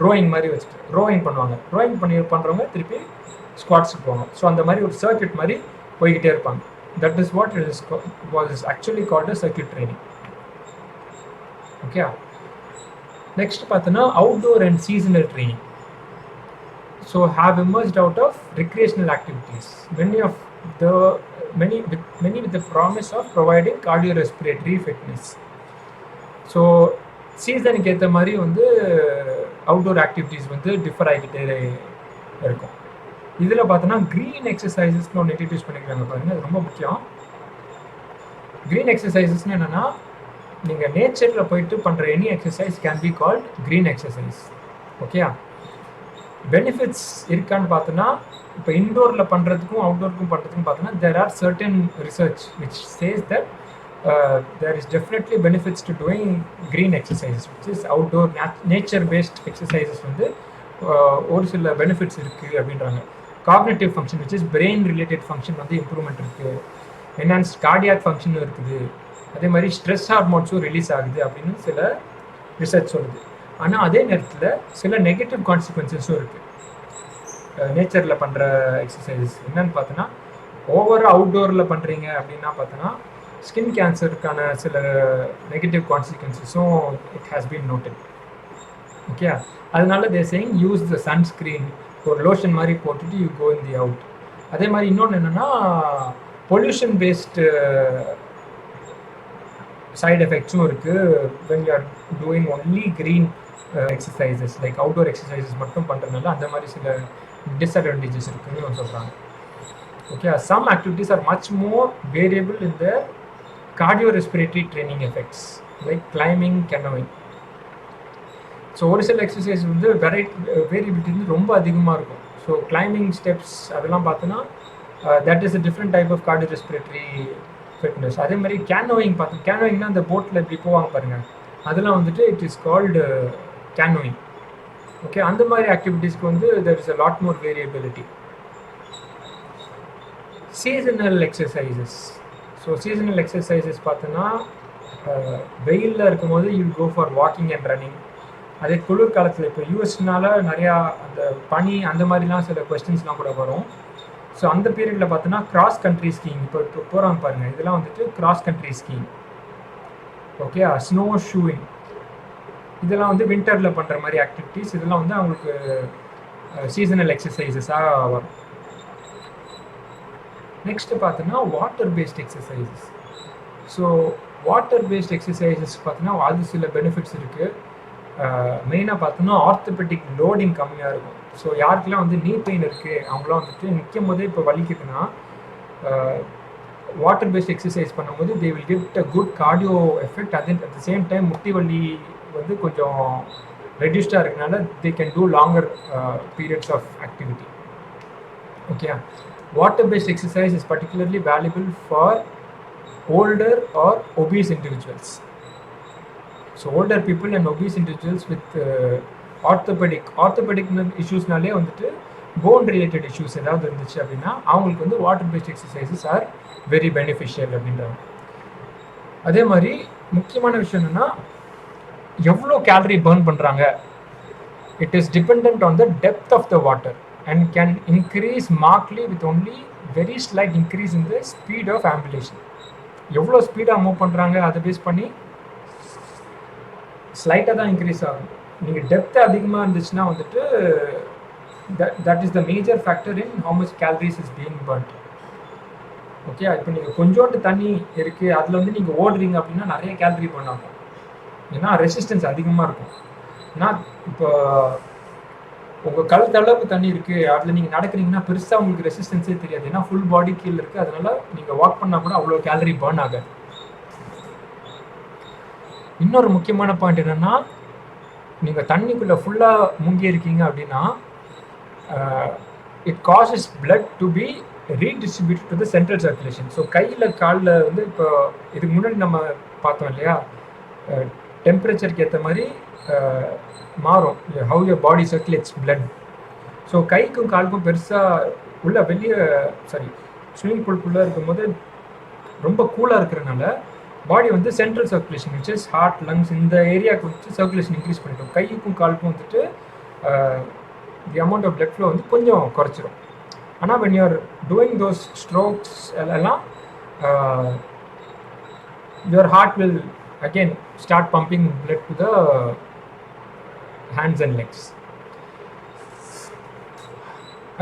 ரோயிங் மாதிரி வச்சுட்டு ரோயிங் பண்ணுவாங்க, ரோயிங் பண்ணுறவங்க திருப்பி ஸ்குவாட்ஸுக்கு போவாங்க. ஸோ அந்த மாதிரி ஒரு சர்க்கியூட் மாதிரி போய்கிட்டே இருப்பாங்க. That is what it is was actually called a circuit training. Okay, next பார்த்தோன்னா outdoor and seasonal training. So how emerged out of recreational activities, many with the promise of providing cardiorespiratory fitness. So சீசனுக்கு ஏற்ற மாதிரி வந்து outdoor activities வந்து differ ஆகிக்கிட்டே இருக்கும். இதில் பார்த்தோன்னா க்ரீன் எக்ஸசைசஸ்னு ஒன்று இன்ட்ரடியூஸ் பண்ணிக்கிறாங்க பாருங்கள், அது ரொம்ப முக்கியம். க்ரீன் எக்ஸசைசஸ்னு என்னென்னா, நீங்கள் நேச்சரில் போயிட்டு பண்ணுற any exercise can be called green exercise. Okay, benefits இருக்கான்னு பார்த்தோன்னா, இப்போ இன்டோரில் பண்ணுறதுக்கும் அவுட்டோருக்கும் பண்ணுறதுக்கும் பார்த்தோன்னா there are certain research which says that there is definitely benefits to doing green exercises, which is outdoor nature based exercises வந்து ஒரு சில பெனிஃபிட்ஸ் இருக்குது அப்படின்றாங்க. Cognitive function which is brain related function வந்து இம்ப்ரூவ்மெண்ட் இருக்குது, என்ஹான்ஸ்ட் கார்டியாக் ஃபங்க்ஷனும் இருக்குது, அதே மாதிரி ஸ்ட்ரெஸ் ஹார்மோன்ஸும் ரிலீஸ் ஆகுது அப்படின்னு சில ரிசர்ச் சொல்லுது. ஆனால் அதே நேரத்தில் சில நெகட்டிவ் கான்சிக்வன்சஸும் இருக்குது நேச்சரில் பண்ணுற எக்ஸசைசஸ். என்னன்னு பார்த்தோன்னா, ஓவர் அவுட்டோரில் பண்ணுறீங்க அப்படின்னா பார்த்தோன்னா ஸ்கின் கேன்சருக்கான சில நெகட்டிவ் கான்சிக்வன்சஸும் it has been noted. Okay, அதனால they saying use the sunscreen, ஒரு லோஷன் மாதிரி போட்டுட்டு you go in the out. அதே மாதிரி இன்னொன்று என்னென்னா, பொல்யூஷன் பேஸ்டு சைடு எஃபெக்ட்ஸும் இருக்குது when you are doing only green exercises, like outdoor exercises மட்டும் பண்ணுறதுனால அந்த மாதிரி சில டிஸ்அட்வான்டேஜஸ் இருக்குன்னு சொல்கிறாங்க. Okay, some activities are much more variable in the cardiorespiratory training effects like climbing, canoeing. So ஒரு சில எக்ஸசைஸ் வந்து வேரியபிலிட்டி வந்து ரொம்ப அதிகமாக இருக்கும். ஸோ கிளைம்பிங் ஸ்டெப்ஸ் அதெல்லாம் பார்த்தோன்னா that is a different type of cardiorespiratory fitness. அதே மாதிரி கேனோயிங் பார்த்தோம், கேனோயிங்னா அந்த போட்டில் இப்படி போவாங்க பாருங்கள், அதெல்லாம் வந்துட்டு it is called canoeing. Okay, அந்த மாதிரி ஆக்டிவிட்டீஸ்க்கு வந்து there is a lot more variability. Seasonal exercises. So seasonal exercises பார்த்தோன்னா வெயிலில் இருக்கும்போது you go for walking and running. அதே குளிர் காலத்தில் இப்போ யூஎஸ்னால நிறையா அந்த பனி அந்த மாதிரிலாம் சில கொஸ்டின்ஸ்லாம் கூட வரும். ஸோ அந்த பீரியடில் பார்த்தோன்னா கிராஸ் கண்ட்ரி ஸ்கீயிங் இப்போ போகிறாங்க பாருங்கள், இதெல்லாம் வந்துட்டு cross country skiing. Okay, snow showing இதெல்லாம் வந்து வின்டரில் பண்ணுற மாதிரி ஆக்டிவிட்டீஸ். இதெல்லாம் வந்து அவங்களுக்கு சீசனல் எக்ஸசைசஸாக வரும். நெக்ஸ்ட்டு பார்த்தோன்னா water based exercises. So water based exercises பார்த்தோன்னா அது சில பெனிஃபிட்ஸ் இருக்குது. மெயினாக பார்த்தோன்னா ஆர்த்தோபெடிக் லோடிங் கம்மியாக இருக்கும். ஸோ யாருக்கெல்லாம் வந்து நீ பெயின் இருக்குது அவங்களாம் வந்துட்டு நிற்கும் போதே இப்போ வலிக்குதுன்னா வாட்டர் பேஸ்ட் எக்ஸசைஸ் பண்ணும்போது they will give a good cardio effect. At the same time முட்டி வலி வந்து கொஞ்சம் ரெடியூஸ்டாக இருக்கனால they can do longer periods of activity. Okay, water based exercise is particularly valuable for older or obese individuals. So older people and obese individuals with orthopedic issues நாலே வந்துட்டு bone related issues ஏதாவது இருந்துச்சு அப்படின்னா அவங்களுக்கு வந்து water based exercises are very beneficial அப்படின்றாங்க. அதே மாதிரி முக்கியமான விஷயம் என்னன்னா எவ்வளோ கேலரி பர்ன் பண்ணுறாங்க. It is dependent on the depth of the water and can increase markedly with only very slight increase in the speed of ambulation. எவ்வளோ ஸ்பீடாக மூவ் பண்ணுறாங்க அதை பேஸ் பண்ணி ஸ்லைட்டாக தான் இன்க்ரீஸ் ஆகும். நீங்கள் டெப்த் அதிகமாக இருந்துச்சுன்னா வந்துட்டு that is the major factor in how much calories is being burnt. Okay, இப்போ நீங்கள் கொஞ்சோண்டு தண்ணி இருக்குது அதில் வந்து நீங்கள் ஓடுறீங்க அப்படின்னா நிறைய கேலரி பர்ன் ஆகும். ஏன்னா ரெசிஸ்டன்ஸ் அதிகமாக இருக்கும். ஏன்னா இப்போ உங்கள் கழுத்தளவுக்கு தண்ணி இருக்குது அதில் நீங்கள் நடக்கிறீங்கன்னா பெருசாக உங்களுக்கு ரெசிஸ்டன்ஸே தெரியாது. ஏன்னா ஃபுல் பாடி கீழே இருக்குது. அதனால் நீங்கள் வாக் பண்ணால் கூட அவ்வளோ கேலரி பர்ன் ஆகாது. இன்னொரு முக்கியமான பாயிண்ட் என்னென்னா நீங்கள் தண்ணிக்குள்ளே ஃபுல்லாக முங்கி இருக்கீங்க அப்படின்னா it causes blood to be redistribute to the central circulation. So கையில் காலில் வந்து இப்போ இதுக்கு முன்னாடி நம்ம பார்த்தோம் இல்லையா, டெம்பரேச்சருக்கு ஏற்ற மாதிரி மாறும் how your body circulates blood. So கைக்கும் காலுக்கும் பெருசாக உள்ள வெளியே ஸ்விம்மிங் பூல்குள்ளே இருக்கும்போது ரொம்ப கூலாக இருக்கிறனால பாடி வந்து central circulation which is heart, lungs இந்த ஏரியாவுக்கு வந்து சர்க்குலேஷன் இன்க்ரீஸ் பண்ணிட்டோம். கைக்கும் காலுக்கும் வந்துட்டு the amount of blood flow வந்து கொஞ்சம் குறைச்சிரும். ஆனால் when you are doing those strokes எல்லாம் your heart will again start pumping blood to the hands and legs.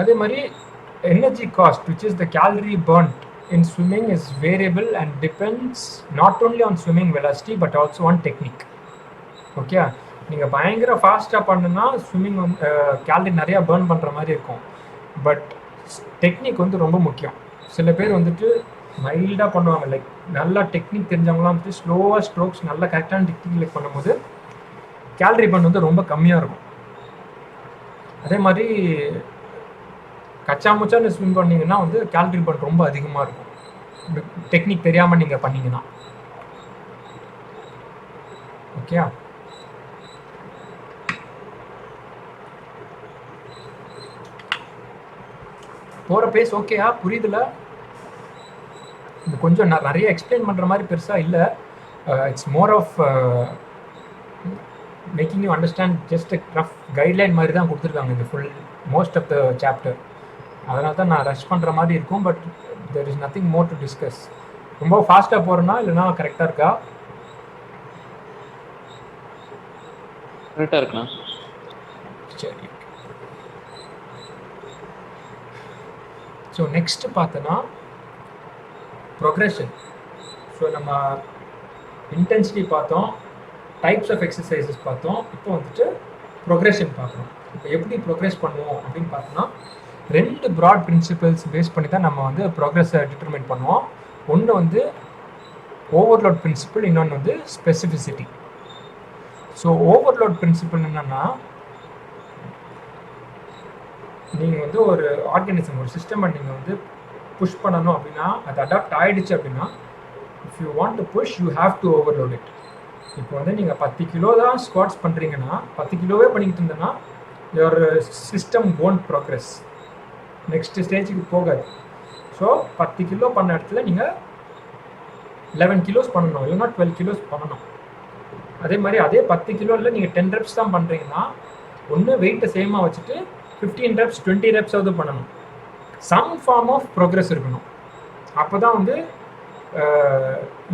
அதே மாதிரி energy cost which is the calorie burnt in swimming is variable and depends not only on swimming velocity but also on technique. Okay, நீங்கள் பயங்கர ஃபாஸ்ட்டாக பண்ணுன்னா swimming வந்து gallery நிறையா burn பண்ணுற மாதிரி இருக்கும். பட் டெக்னிக் வந்து ரொம்ப முக்கியம். சில பேர் வந்துட்டு மைல்டாக பண்ணுவாங்க, லைக் நல்லா டெக்னிக் தெரிஞ்சவங்களாம் வந்துட்டு ஸ்லோவாக ஸ்ட்ரோக்ஸ் நல்லா கரெக்டான டெக்னிக் பண்ணும்போது கேலரி பர்ன் வந்து ரொம்ப கம்மியாக இருக்கும். அதே மாதிரி கச்சா முச்சான்னு ஸ்விம் பண்ணிங்கன்னா வந்து கேலரி பர்ன் ரொம்ப அதிகமாக இருக்கும் டெக்னிக் தெரியாமல் நீங்கள் பண்ணிங்கன்னா. ஓகே, போகிற பேஸ் ஓகேயா? புரியுதுல? இது கொஞ்சம் நிறைய எக்ஸ்பிளைன் பண்ணுற மாதிரி பெருசாக இல்லை. It's more of making you understand. Just rough guideline மாதிரி தான் கொடுத்துருக்காங்க இந்த full most of the chapter. அதனால தான் நான் ரஷ் பண்ணுற மாதிரி இருக்கும். But there is nothing more to discuss. ரொம்ப ஃபாஸ்ட்டாக போகிறேன்னா இல்லைனா கரெக்டாக இருக்கா? கரெக்டாக இருக்குண்ணா. சரி, ஸோ நெக்ஸ்ட்டு பார்த்தோன்னா ப்ரொக்ரெஷன். ஸோ நம்ம இன்டென்சிட்டி பார்த்தோம், டைப்ஸ் ஆஃப் எக்ஸசைசஸ் பார்த்தோம். இப்போ வந்துட்டு ப்ரொக்ரெஷன் பார்க்குறோம். இப்போ எப்படி ப்ரொக்ரெஸ் பண்ணுவோம் அப்படின்னு பார்த்தோன்னா 2 ப்ராட் பிரின்சிபல்ஸ் பேஸ் பண்ணி தான் நம்ம வந்து ப்ரோக்ரஸை டிட்டர்மைன் பண்ணுவோம். ஒன்று வந்து ஓவர்லோட் பிரின்சிபல், இன்னொன்று வந்து ஸ்பெசிஃபிசிட்டி. ஸோ ஓவர்லோட் பிரின்சிபல் என்னென்னா நீங்கள் வந்து ஒரு ஆர்கானிசம், ஒரு சிஸ்டமை நீங்கள் வந்து புஷ் பண்ணணும் அப்படின்னா அது அடாப்ட் ஆகிடுச்சு அப்படின்னா if you want to push you have to overload it. இப்போ வந்து நீங்கள் 10 கிலோ தான் ஸ்குவாட்ஸ் பண்ணுறீங்கன்னா 10 கிலோவே பண்ணிக்கிட்டு இருந்தேன்னா your system won't progress, next ஸ்டேஜுக்கு போகாது. ஸோ 10 கிலோ பண்ண இடத்துல நீங்கள் 11 கிலோஸ் பண்ணணும், இல்லைன்னா 12 கிலோஸ் பண்ணணும். அதே மாதிரி அதே 10 கிலோவில் நீங்கள் 10 ரெப்ஸ் தான் பண்ணுறீங்கன்னா ஒன்று வெயிட்டை சேமாக வச்சுட்டு 15 ரெப்ஸ் 20 ரெப்ஸாவது பண்ணணும். சம் ஃபார்ம் ஆஃப் ப்ரோக்ரஸ் இருக்கணும். அப்போ தான் வந்து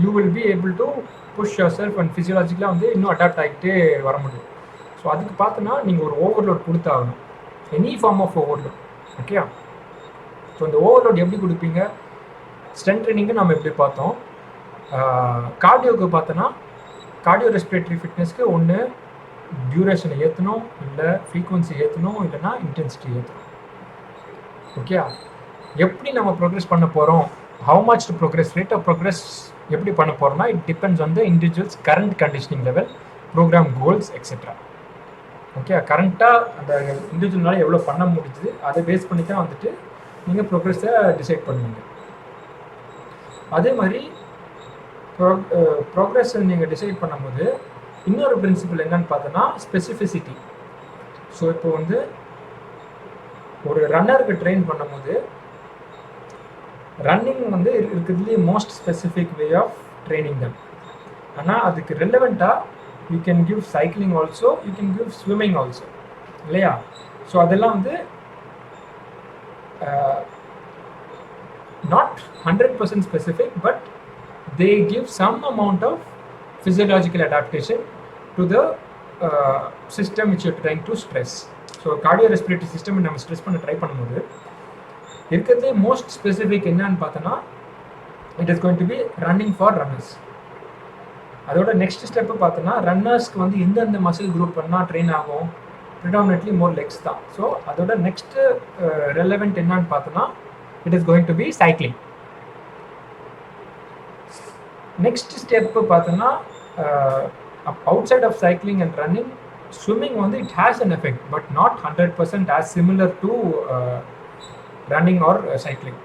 you will be able to push yourself and ஃபிசியாலஜிக்கலாக வந்து இன்னும் அடாப்ட் ஆகிட்டே வர முடியும். ஸோ அதுக்கு பார்த்தோன்னா நீங்கள் ஒரு ஓவர்லோட் கொடுத்தாகணும், any form of overload. Okay, so இந்த ஓவர்லோட் எப்படி கொடுப்பீங்க? ஸ்ட்ரென்த் ட்ரைனிங்கு நம்ம எப்படி பார்த்தோம். கார்டியோவுக்கு பார்த்தோன்னா கார்டியோ ரெஸ்பிரேட்டரி ஃபிட்னஸ்க்கு ஒன்று டியூரேஷனை ஏற்றணும், இல்லை ஃப்ரீக்வன்சி ஏற்றணும், இல்லைன்னா இன்டென்சிட்டி ஏற்றணும். ஓகே, எப்படி நம்ம ப்ரோக்ரஸ் பண்ண போகிறோம், how much to progress, rate of progress எப்படி பண்ண போகிறோம்னா it depends on the individual's current conditioning level, programme goals etcetera. Okay, கரண்ட்டாக அந்த இண்டிவிஜுவல்னால எவ்வளோ பண்ண முடியுது அதை பேஸ் பண்ணி தான் வந்துட்டு நீங்கள் ப்ரோக்ரஸை டிசைட் பண்ணுவீங்க. அதே மாதிரி ப்ரோக்ரஸை நீங்கள் டிசைட் பண்ணும்போது இன்னொரு பிரின்சிபல் என்னன்னு பார்த்தோன்னா ஸ்பெசிஃபிசிட்டி. ஸோ இப்போ வந்து ஒரு ரன்னருக்கு ட்ரெயின் பண்ணும்போது ரன்னிங் வந்து இருக்கிறதுலேயே most specific way of training them. ஆனால் அதுக்கு ரெலவெண்ட்டாக you can give cycling also, you can give swimming also, இல்லையா? ஸோ அதெல்லாம் வந்து not 100% specific, but they give some amount of physiological adaptation to the system which you're trying to stress. So cardiorespiratory system நம்ம stress பண்ண try பண்ணும்போது இருக்கிறதே most specific என்னன்னு பார்த்தோன்னா it is going to be running for runners. அதோட next step பார்த்தோன்னா ரன்னர்ஸ்க்கு வந்து எந்தெந்த மசில் குரூப் பண்ணால் ட்ரெயின் ஆகும், ப்ரிடாமினெட்லி மோர் லெக்ஸ் தான். ஸோ அதோட நெக்ஸ்ட் ரெலவெண்ட் என்னன்னு பார்த்தோன்னா it is going to be cycling. Next step பார்த்தோன்னா outside of cycling and running, swimming வந்து it has an effect but not 100% as similar to running or cycling.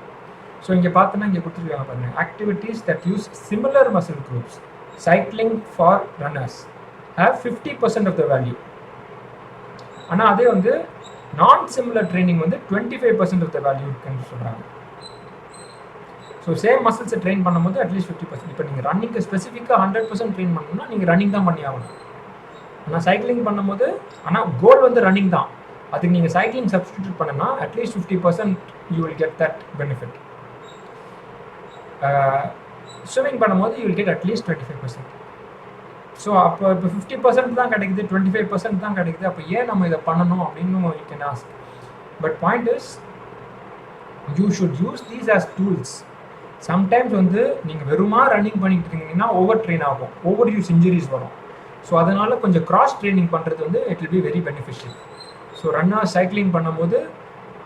So இங்கே பார்த்தோன்னா இங்கே கொடுத்துருக்காங்க பாருங்கள், activities that use similar muscle groups, cycling for runners have 50% of the value. ஆனால் அதே வந்து நான் சிமிலர் ட்ரைனிங் வந்து 25% ஆஃப் த வேல்யூ இருக்குன்னு சொல்கிறாங்க. ஸோ சேம் மசில்ஸை ட்ரெயின் பண்ணும்போது அட்லீஸ்ட் 50%. இப்போ நீங்கள் ரன்னிங்க்கு ஸ்பெசிஃபிக்காக 100% ட்ரெயின் பண்ணணும்னா நீங்கள் ரன்னிங் தான் பண்ணி ஆகணும். ஆனால் சைக்கிளிங் பண்ணும்போது ஆனால் கோல் வந்து ரன்னிங் தான், அதுக்கு நீங்கள் சைக்கிளிங் சப்ஸ்டிடியூட் பண்ணனா at least 50% you will get that benefit. Swimming பண்ணும்போது you will get at least 25%. So அப்போ இப்போ 50% தான் கிடைக்குது, 25% தான் கிடைக்குது, அப்போ ஏன் நம்ம இதை பண்ணணும் அப்படின்னு you can ask. But point is you should use these as tools. Sometimes வந்து நீங்கள் வெறுமா ரன்னிங் பண்ணிட்டு இருக்கீங்கன்னா ஓவர் ட்ரெயின் ஆகும், ஓவர் யூஸ் இன்ஜுரிஸ் வரும். ஸோ அதனால் கொஞ்சம் கிராஸ் ட்ரைனிங் பண்ணுறது வந்து it will be very beneficial. So runner cycling பண்ணும்போது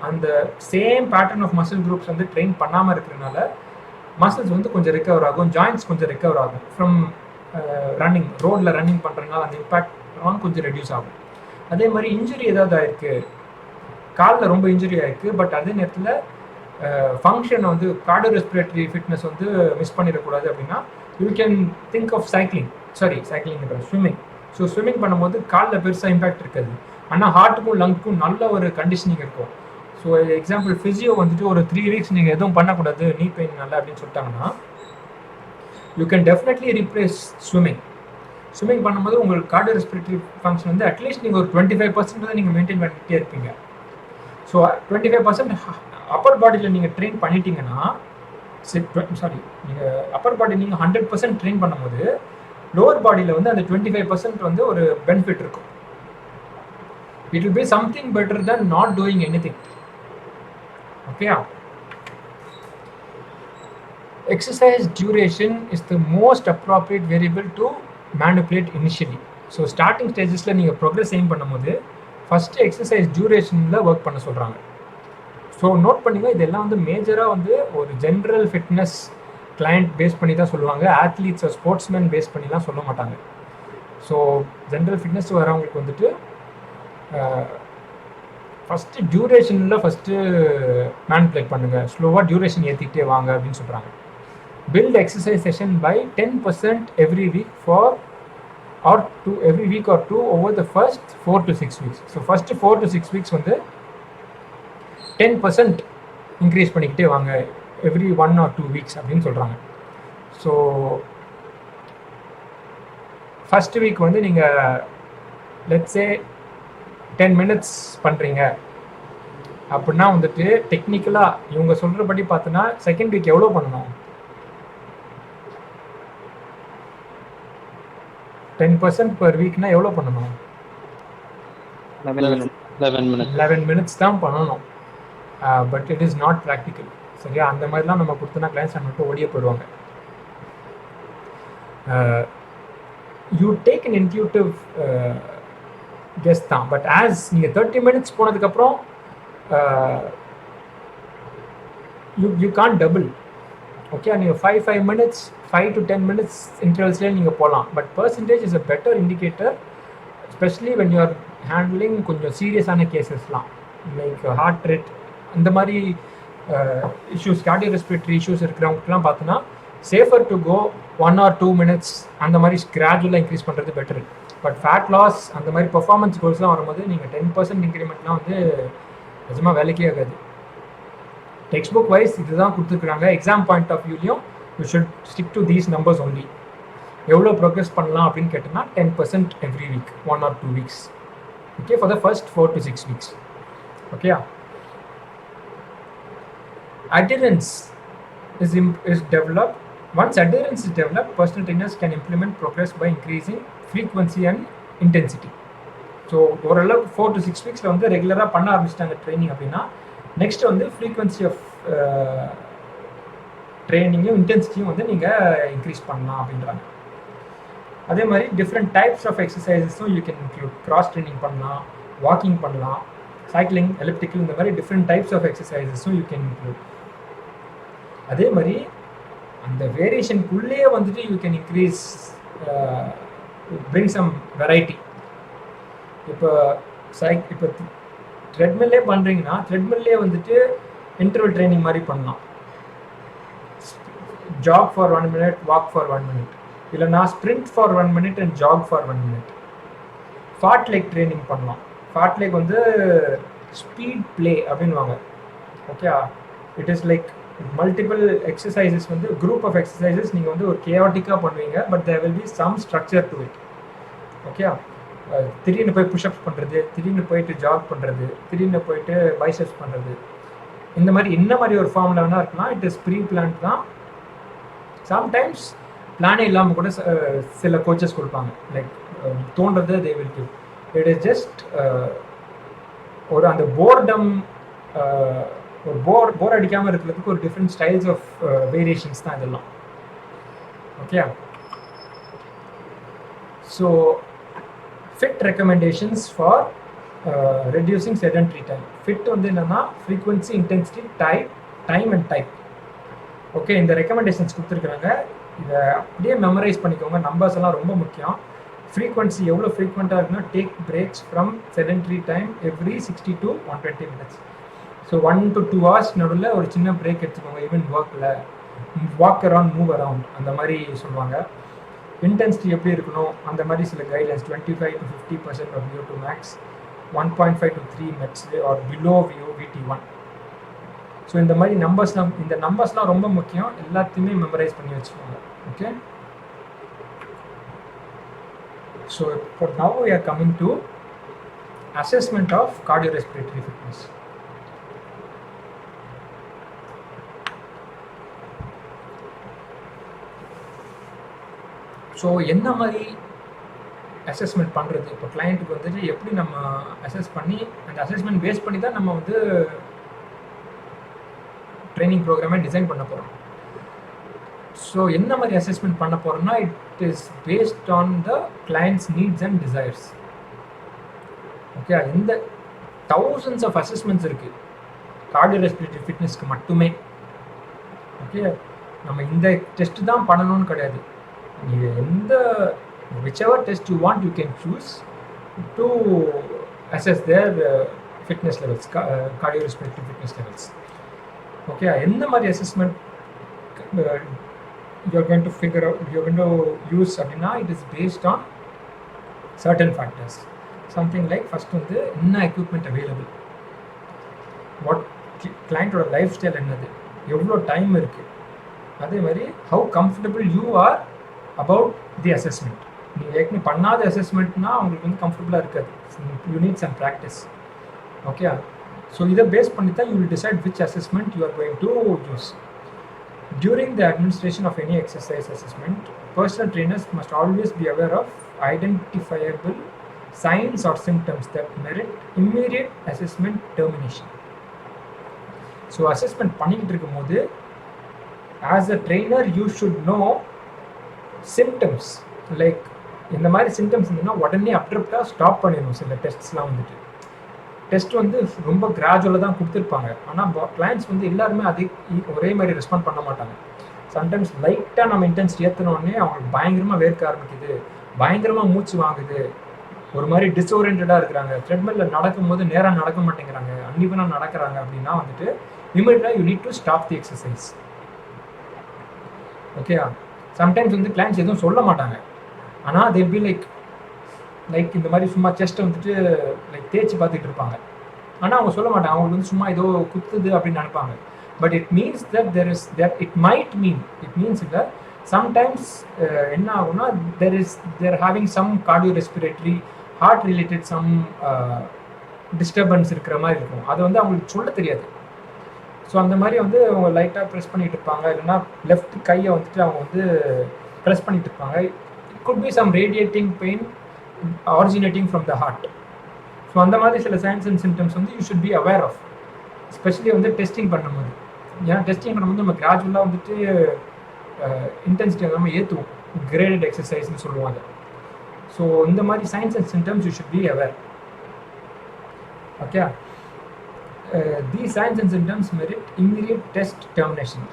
அந்த same pattern of muscle groups வந்து ட்ரெயின் பண்ணாமல் இருக்கிறதுனால மசில்ஸ் வந்து கொஞ்சம் ரிகவர் ஆகும், ஜாயின்ட்ஸ் கொஞ்சம் ரிகவர் ஆகும் ஃப்ரம் ரன்னிங். ரோடில் ரன்னிங் பண்ணுறதுனால அந்த இம்பேக்ட் கொஞ்சம் ரெடியூஸ் ஆகும். அதே மாதிரி இன்ஜுரி ஏதாவது ஆயிருக்கு, காலில் ரொம்ப இன்ஜுரி ஆயிருக்கு, பட் அதே நேரத்தில் ஃபங்க்ஷன் வந்து கார்டியோரெஸ்பிரேட்டரி ஃபிட்னஸ் வந்து மிஸ் பண்ணிடக்கூடாது அப்படின்னா you can think of swimming. So swimming பண்ணும்போது காலில் பெருசாக இம்பேக்ட் இருக்காது, ஆனால் ஹார்ட்டுக்கும் லங்க்கும் நல்ல ஒரு கண்டிஷனிங் இருக்கும். ஸோ எக்ஸாம்பிள் ஃபிசியோ வந்துட்டு ஒரு 3 weeks நீங்கள் எதுவும் பண்ணக்கூடாது, நீ பெயின் நல்லா அப்படின்னு சொல்லிட்டாங்கன்னா you can definitely replace swimming. Swimming பண்ணும்போது உங்களுக்கு கார்டியோரெஸ்பிரேட்டரி ஃபங்க்ஷன் வந்து அட்லீஸ்ட் நீங்கள் ஒரு 25% தான் நீங்கள் மெயின்டைன் பண்ணிகிட்டே இருப்பீங்க. ஸோ 25% அப்பர் பாடியில் நீங்கள் ட்ரெயின் பண்ணிட்டீங்கன்னா நீங்கள் அப்பர் பாடி நீங்கள் 100% ட்ரெயின் பண்ணும்போது லோவர் பாடியில் வந்து அந்த 25% வந்து ஒரு பெனிஃபிட் இருக்கும். It will be something better then not doing anything. ஓகேயா? Exercise duration is the most appropriate variable to manipulate initially. So starting ஸ்டேஜஸில் நீங்கள் ப்ரோக்ரஸ் எய்ம் பண்ணும்போது ஃபஸ்ட்டு எக்ஸசைஸ் டியூரேஷனில் ஒர்க் பண்ண சொல்கிறாங்க. ஸோ நோட் பண்ணிங்க, இதெல்லாம் வந்து மேஜராக வந்து ஒரு ஜென்ரல் ஃபிட்னஸ் கிளைண்ட் பேஸ் பண்ணி தான் சொல்லுவாங்க, ஆத்லீட்ஸ் ஸ்போர்ட்ஸ்மேன் பேஸ் பண்ணிலாம் சொல்ல மாட்டாங்க. ஸோ ஜென்ரல் ஃபிட்னஸ் வரவங்களுக்கு வந்துட்டு ஃபஸ்ட்டு டியூரேஷனில் ஃபஸ்ட்டு மேனிபுலேட் பண்ணுங்கள், ஸ்லோவாக டியூரேஷன் ஏற்றிக்கிட்டே வாங்க அப்படின்னு சொல்கிறாங்க. Build exercise session by 10% every week every week or two over the first 4 to 6 weeks. So first 4 to 6 weeks வந்து 10% இன்க்ரீஸ் பண்ணிக்கிட்டே வாங்க எவ்ரி 1 or 2 weeks அப்படின்னு சொல்கிறாங்க. ஸோ ஃபஸ்ட் வீக் வந்து நீங்கள் லெட்ஸே 10 minutes பண்ணுறீங்க அப்படின்னா வந்துட்டு டெக்னிக்கலாக இவங்க சொல்கிறபடி பார்த்தோன்னா செகண்ட் வீக் எவ்வளோ பண்ணணும்? 10% பர் வீக்னா எவ்வளோ பண்ணணும்? 11 minutes தான் பண்ணணும். But it is not practical. சரியா? அந்த மாதிரிலாம் நம்ம கொடுத்தோன்னா கிளைண்ட்ஸ் நம்மகிட்ட ஓடியே போயிடுவாங்க. You take an intuitive guess தான். பட் ஆஸ் நீங்கள் 30 minutes போனதுக்கப்புறம் யூ கான் டபுள். ஓகே, நீங்கள் 5 minutes 5 to 10 minutes இன்டர்வல்ஸ்லேயே நீங்கள் போகலாம். But percentage is a better indicator, especially when you R handling கொஞ்சம் சீரியஸான கேசஸ்லாம் லைக் ஹார்ட் ரேட் அந்த மாதிரி இஷ்யூஸ், கார்டியோரெஸ்பிரேட்டரி இஷ்யூஸ் இருக்கிறவங்களுக்குலாம் பார்த்தோன்னா safer to go 1 or 2 minutes அந்த மாதிரி கிராஜுவலாக இன்க்ரீஸ் பண்ணுறது பெட்டர். பட் ஃபேட் லாஸ் அந்த மாதிரி பெர்ஃபார்மன்ஸ் கோல்ஸ்லாம் வரும்போது நீங்கள் 10% இன்க்ரிமெண்ட்லாம் வந்து நிஜமாக வேலைக்கே ஆகாது. டெக்ஸ்ட் புக் வைஸ் இதுதான் கொடுத்துருக்குறாங்க. எக்ஸாம் பாயிண்ட் ஆஃப் வியூலையும் you should stick to these numbers only. எவ்வளோ ப்ரோக்ரஸ் பண்ணலாம் அப்படின்னு கேட்டோம்னா 10% every week 1 or 2 weeks. Okay, for the first 4 to 6 weeks. Okay, adherence is developed. Once adherence is developed, personal trainers can implement progress by increasing frequency and intensity. So ஓரளவுக்கு 4 to 6 weeks வந்து ரெகுலராக பண்ண ஆரம்பிச்சிட்டாங்க training அப்படின்னா next வந்து frequency of ட்ரைனிங்கும் இன்டென்சிட்டியும் வந்து நீங்கள் increase பண்ணலாம் அப்படின்றாங்க. அதே மாதிரி டிஃப்ரெண்ட் டைப்ஸ் ஆஃப் எக்ஸசைசஸும் you can include. Cross training பண்ணலாம், வாக்கிங் பண்ணலாம், சைக்கிளிங், எலிப்டிக்கல், இந்த மாதிரி டிஃப்ரெண்ட் டைப்ஸ் ஆஃப் எக்ஸசைசஸும் யூ கேன் இன்க்ளூட். அதே மாதிரி அந்த வேரியேஷனுக்குள்ளேயே வந்துட்டு you can increase, bring some variety. இப்போ இப்போ த்ரெட்மில்லே பண்ணுறீங்கன்னா த்ரெட்மில்லே வந்துட்டு இன்டர்வல் ட்ரைனிங் மாதிரி பண்ணலாம். Jog for 1 minute, walk for 1 minute, இல்லைனா sprint for 1 minute and jog for 1 minute. Fartlek training பண்ணலாம். ஃபார்ட் லெக் வந்து ஸ்பீட் பிளே அப்படின்வாங்க. Okay, it is like multiple exercises வந்து குரூப் ஆஃப் எக்ஸசைசஸ் நீங்கள் வந்து ஒரு கேஆட்டிக்காக பண்ணுவீங்க. But there will be some structure to it. Okay, திடீர்னு போய் புஷ்அப்ஸ் பண்ணுறது, திடீர்னு போயிட்டு ஜாக் பண்ணுறது, திடீர்னு போயிட்டு பைசெப்ஸ் பண்ணுறது, இந்த மாதிரி என்ன மாதிரி ஒரு ஃபார்மில் வேணால் இருக்கலாம். இட் இஸ் ப்ரீ பிளான் தான். சம்டைம்ஸ் பிளானே இல்லாமல் கூட சில கோச்சஸ் கொடுப்பாங்க. லைக் தோன்றது தே will give. It is just ஒரு அந்த போர்டம், ஒரு போர் அடிக்காமல் இருக்கிறதுக்கு ஒரு டிஃப்ரெண்ட் ஸ்டைல்ஸ் ஆஃப் வேரியேஷன்ஸ் தான் இதெல்லாம். Okay, so fit recommendations for reducing sedentary time. Fit வந்து என்னென்னா frequency, intensity, time and type. Okay, இந்த ரெக்கமெண்டேஷன்ஸ் கொடுத்துருக்குறாங்க. இதை அப்படியே மெமரைஸ் பண்ணிக்கோங்க. நம்பர்ஸ் எல்லாம் ரொம்ப முக்கியம். ஃப்ரீக்வன்சி எவ்வளோ ஃப்ரீக்வெண்ட்டாக இருக்குன்னா take breaks from sedentary time every 60 to 120 minutes. So 1 to 2 hours நடுவில் ஒரு சின்ன பிரேக் எடுத்துக்கோங்க. ஈவன் ஒர்க்கில் வாக் அரவுண்ட், மூவ் அரவுண்ட் அந்த மாதிரி சொல்லுவாங்க. இன்டென்சிட்டி எப்படி இருக்கணும் அந்த மாதிரி சில guidelines. 25 to 50% of VO2 max, 1.5 to 3 METs or below VT1. So இந்த மாதிரி நம்பர்ஸ்லாம் ரொம்ப முக்கியம். எல்லாத்தையுமே மெமரைஸ் பண்ணி வச்சுக்கோங்க. Okay, so for now we are coming to assessment of cardiorespiratory fitness. So என்ன மாதிரி அசஸ்மெண்ட் பண்ணுறது, இப்போ கிளைண்ட்டுக்கு வந்துட்டு எப்படி நம்ம அசஸ் பண்ணி அந்த அசஸ்மெண்ட் பேஸ் பண்ணி தான் நம்ம வந்து ட்ரைனிங் ப்ரோக்ராமை டிசைன் பண்ண போகிறோம். ஸோ என்ன மாதிரி அசஸ்மெண்ட் பண்ண போகிறோம்னா it is based on the clients needs and desires. Okay, இந்த thousands ஆஃப் அசஸ்மெண்ட்ஸ் இருக்குது கார்டியோரெஸ்பிரேட்டரி ஃபிட்னஸ்க்கு மட்டுமே. ஓகே, நம்ம இந்த டெஸ்ட் தான் பண்ணணும்னு கிடையாது. நீங்கள் whichever test you want you can choose to assess their fitness levels, cardiorespiratory fitness levels. Okay, என்ன மாதிரி assessment you're going to figure out, you're going to use அப்படின்னா it is based on certain factors. Something like first வந்து என்ன equipment available, what client ஓட life style என்னது, எவ்வளோ time இருக்குது, அதே மாதிரி how comfortable you are about the assessment. நீங்கள் ஏற்கனவே பண்ணாத அசஸ்மெண்ட்னா உங்களுக்கு வந்து கம்ஃபர்டபுளாக இருக்காது. You need some practice. Okay, so இதை பேஸ் பண்ணி தான் you will decide which assessment you are going to use. During the administration of any exercise assessment, personal trainers must always be aware of identifiable signs or symptoms that merit immediate assessment termination. So assessment பண்ணிக்கிட்டு இருக்கும்போது as a trainer you should know symptoms, like இந்த மாதிரி symptoms இருந்ததுன்னா உடனே அப்ரப்டாக stop பண்ணிடணும். சில டெஸ்ட்ஸ்லாம் வந்துட்டு test வந்து ரொம்ப கிராஜுவலாக தான் கொடுத்துருப்பாங்க. ஆனால் கிளைண்ட்ஸ் வந்து எல்லாருமே அதே ஒரே மாதிரி ரெஸ்பாண்ட் பண்ண மாட்டாங்க. சம்டைம்ஸ் லைட்டாக நம்ம இன்டென்சிட்டி ஏற்றினோடனே அவங்களுக்கு பயங்கரமாக வேர்க்க ஆரம்பிக்குது, பயங்கரமாக மூச்சு வாங்குது, ஒரு மாதிரி டிஸ்ஓரியன்டாக இருக்கிறாங்க, த்ரெட்மில்ல நடக்கும்போது நேராக நடக்க மாட்டேங்கிறாங்க, அன்னிவனாக நடக்கிறாங்க அப்படின்னா வந்துட்டு இமீடியட்டாக you need to stop the exercise. Okay, sometimes வந்து கிளைண்ட்ஸ் எதுவும் சொல்ல மாட்டாங்க, ஆனால் தே பி லைக் இந்த மாதிரி சும்மா செஸ்ட்டை வந்துட்டு லைக் தேய்ச்சி பார்த்துட்டு இருப்பாங்க. ஆனால் அவங்க சொல்ல மாட்டாங்க, அவங்களுக்கு வந்து சும்மா ஏதோ குத்துது அப்படின்னு நினைப்பாங்க. But it means that it means இல்லை சம்டைம்ஸ் என்ன ஆகும்னா they're having some cardiorespiratory heart related some disturbance இருக்கிற மாதிரி இருக்கும். அதை வந்து அவங்களுக்கு சொல்ல தெரியாது. ஸோ அந்த மாதிரி வந்து அவங்க லைட்டாக ப்ரெஸ் பண்ணிகிட்டு இருப்பாங்க, இல்லைன்னா லெஃப்ட் கையை வந்துட்டு அவங்க வந்து ப்ரெஸ் பண்ணிகிட்டு இருப்பாங்க. It could be some radiating pain originating from the heart. So அந்த மாதிரி சில சைன்ஸ் அண்ட் சிம்டம்ஸ் வந்து you should be aware of, especially வந்து டெஸ்டிங் பண்ணும்போது. ஏன்னா டெஸ்டிங் பண்ணும்போது நம்ம கிராஜுவலாக வந்துட்டு இன்டென்சிட்டி நம்ம ஏற்றுவோம், கிரேடட் எக்ஸசைஸ்னு சொல்லுவாங்க. ஸோ இந்த மாதிரி science and symptoms you should be aware. Okay, these signs and symptoms merit immediate test termination.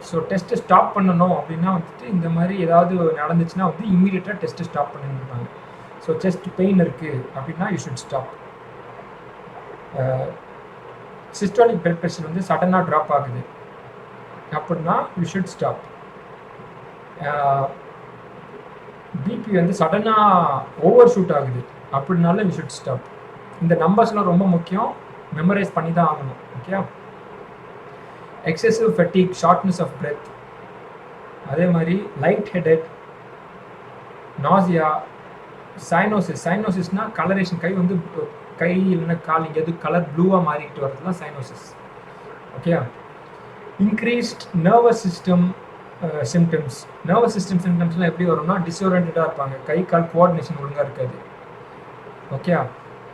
So டெஸ்ட்டை ஸ்டாப் பண்ணணும் அப்படின்னா வந்துட்டு இந்த மாதிரி ஏதாவது நடந்துச்சுன்னா வந்து இம்மீடியட்டாக டெஸ்ட்டை ஸ்டாப் பண்ணிருப்பாங்க. ஸோ செஸ்ட் பெயின் இருக்குது அப்படின்னா you should stop. Systolic blood pressure வந்து சடனாக ட்ராப் ஆகுது அப்படின்னா யூ ஷுட் ஸ்டாப். பிபி வந்து சடனாக ஓவர் ஷூட் ஆகுது அப்படின்னாலும் யூ ஷுட் ஸ்டாப். இந்த நம்பர்ஸ்லாம் ரொம்ப முக்கியம், மெமரைஸ் பண்ணி தான் ஆகணும். Okay, excessive fatigue, shortness of breath, அதே மாதிரி லைட் ஹெடட், நாசியா, சைனோசிஸ்னால் கலரேஷன், கை வந்து கை இல்லைன்னா கால் எது கலர் ப்ளூவாக மாறிக்கிட்டு வரது தான் cyanosis. Okay, increased nervous system symptoms. Nervous system சிம்டம்ஸ்லாம் எப்படி வரும்னா டிஸ்ஓரியன்டாக இருப்பாங்க, கை கால் கோஆர்டினேஷன் ஒழுங்காக இருக்காது. ஓகே,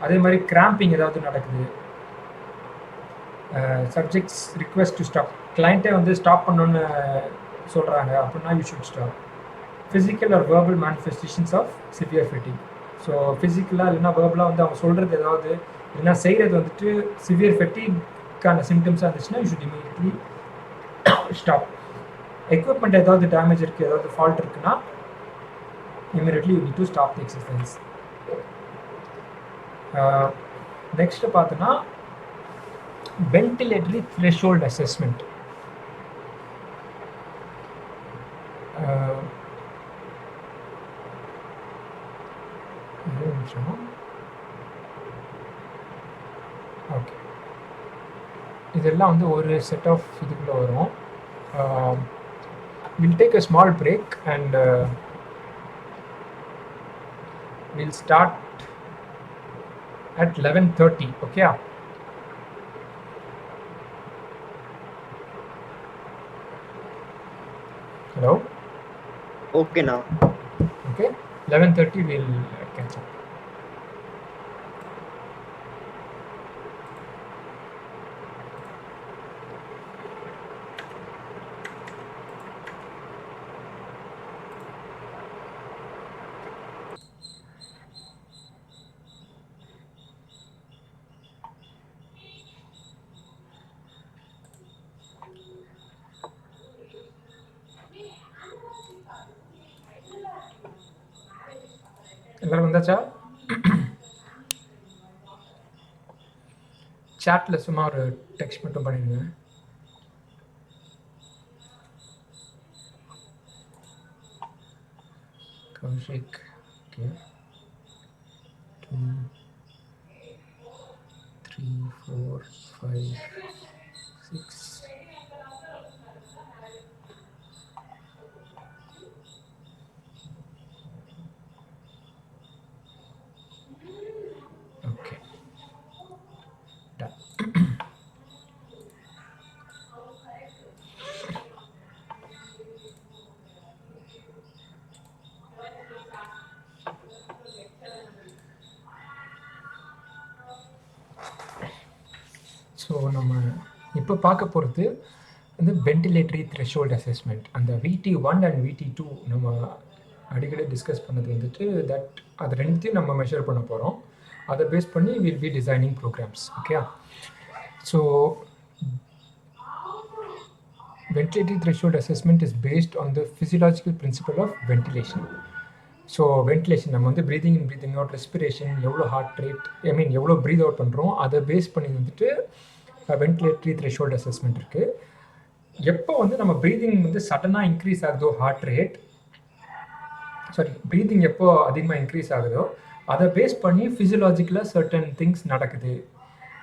அதே மாதிரி கிராம்பிங் ஏதாவது நடக்குது, சப்ஜெக்ட்ஸ் ரிக்வெஸ்ட் டு ஸ்டாப், கிளைண்ட்டே வந்து ஸ்டாப் பண்ணணுன்னு சொல்கிறாங்க அப்படின்னா you should stop. Physical or verbal manifestations of severe fatigue. So ஃபிசிக்கலாக இல்லைன்னா வேர்பலாக வந்து அவங்க சொல்கிறது ஏதாவது இல்லைன்னா செய்கிறது வந்துட்டு சிவியர் ஃபெட்டிக்கான சிம்டம்ஸாக இருந்துச்சுன்னா you should immediately stop. Equipment ஏதாவது டேமேஜ் இருக்குது, ஏதாவது ஃபால்ட் இருக்குன்னா immediately you need to stop the exercise. Next பார்த்தோன்னா ventilatory threshold assessment. ஓகே, இதெல்லாம் வந்து ஒரு செட் ஆஃப் இதுக்குள்ள வரும். we'll take a small break and we'll start at 11:30. okay. Hello? Okay now. Okay, 11:30 we'll catch up. எல்லாரும் வந்தாச்சா? சாட்டில் சும்மா ஒரு டெக்ஸ்ட் மட்டும் பண்ணிடுங்க. கௌஷிக், ஓகே, 2 3 4 5 6 நம்ம இப்போ பார்க்க போகிறது வந்து வென்டிலேட்டரி த்ரெஷோல்ட் அசஸ்மெண்ட். அந்த VT1 அண்ட் VT2 நம்ம அடிக்கடி டிஸ்கஸ் பண்ணது வந்துட்டு அது ரெண்டுத்தையும் நம்ம மெஷர் பண்ண போகிறோம். அதை பேஸ் பண்ணி will be designing programmes. Okay, so ventilatory threshold assessment is based on the physiological principle of ventilation. So ventilation நம்ம வந்து ப்ரீதிங் இன் ப்ரீதிங் அவுட், ரெஸ்பிரேஷன், எவ்வளோ ஹார்ட் ரேட், எவ்வளோ ப்ரீத் அவுட் பண்ணுறோம், அதை பேஸ் பண்ணி வந்துட்டு வென்டிலேட்டரி த்ரெஷோல்ட் அசஸ்மெண்ட் இருக்குது. எப்போ வந்து நம்ம ப்ரீதிங் வந்து சடனாக இன்க்ரீஸ் ஆகுதோ, ஹார்ட் ரேட் ப்ரீதிங் எப்போ அதிகமாக இன்க்ரீஸ் ஆகுதோ அதை பேஸ் பண்ணி ஃபிசியலாஜிக்கலாக சர்டன் திங்ஸ் நடக்குது.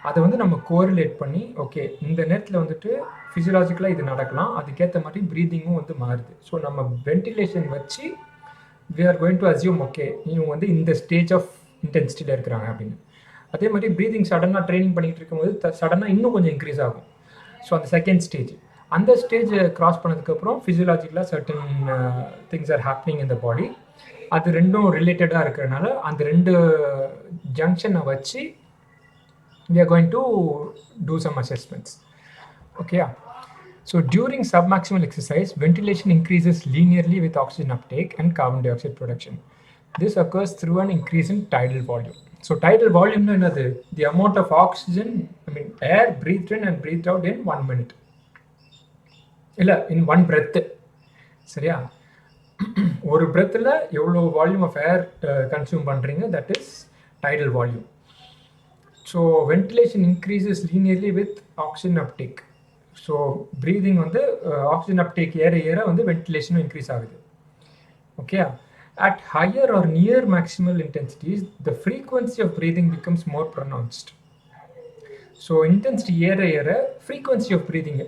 அதை வந்து நம்ம கோரிலேட் பண்ணி ஓகே இந்த நேரத்தில் வந்துட்டு ஃபிசியலாஜிக்கலாக இது நடக்கலாம், அதுக்கேற்ற மாதிரி ப்ரீதிங்கும் வந்து மாறுது. ஸோ நம்ம வென்டிலேஷன் வச்சு we are going to assume okay இவங்க வந்து இந்த ஸ்டேஜ் ஆஃப் இன்டென்சிட்டியில் இருக்கிறாங்க அப்படின்னு. அதே மாதிரி ப்ரீதிங் சடனாக ட்ரைனிங் பண்ணிகிட்டு இருக்கும்போது சடனாக இன்னும் கொஞ்சம் இன்க்ரீஸ் ஆகும். ஸோ அந்த செகண்ட் ஸ்டேஜ், அந்த ஸ்டேஜை க்ராஸ் பண்ணதுக்கப்புறம் ஃபிசியலாஜிக்கலாக certain things are happening in the body. அது ரெண்டும் ரிலேட்டடாக இருக்கிறதுனால அந்த ரெண்டு ஜங்ஷனை வச்சு we are going to do some assessments. Okay, so during submaximal exercise, ventilation increases linearly with oxygen uptake and carbon dioxide production. This occurs through an increase in tidal volume. So tidal volume is the amount of oxygen, air breathed in and breathed out in 1 minute. In one breath. சரியா, ஒரு breathல எவ்வளோ volume of air consume பண்ணுறீங்க, that is tidal volume. So ventilation increases linearly with oxygen uptake. So breathing வந்து oxygen uptake ஏற வந்து ventilation increase ஆகுது. Okay, at higher or near maximal intensities the frequency of breathing becomes more pronounced. So intensity ஏற frequency of breathing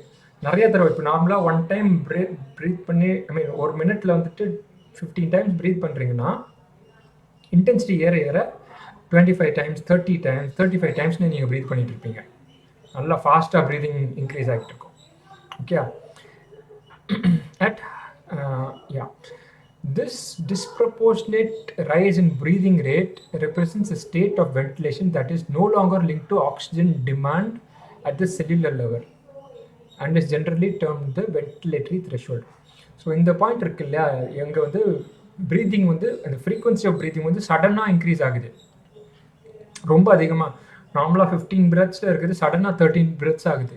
நிறைய தடவை, இப்போ நார்மலாக one time breath பண்ணி ஒரு மினிட்ல வந்துட்டு 15 times ப்ரீத் பண்ணுறீங்கன்னா இன்டென்சிட்டி ஏற 25 times 30 times 35 timesனு நீங்கள் ப்ரீத் பண்ணிட்டு இருப்பீங்க. நல்லா ஃபாஸ்ட்டாக ப்ரீதிங் இன்க்ரீஸ் ஆகிட்டு இருக்கும். Okay, this disproportionate rise in breathing rate represents a state of ventilation that is no longer linked to oxygen demand at the cellular level and is generally termed the ventilatory threshold. So இந்த point இருக்கு இல்லையா, எங்கே வந்து breathing வந்து அந்த frequency of breathing வந்து சடனாக increase ஆகுது, ரொம்ப அதிகமாக. நார்மலாக 15 breathஸில் இருக்குது, சடனாக 13 breaths ஆகுது.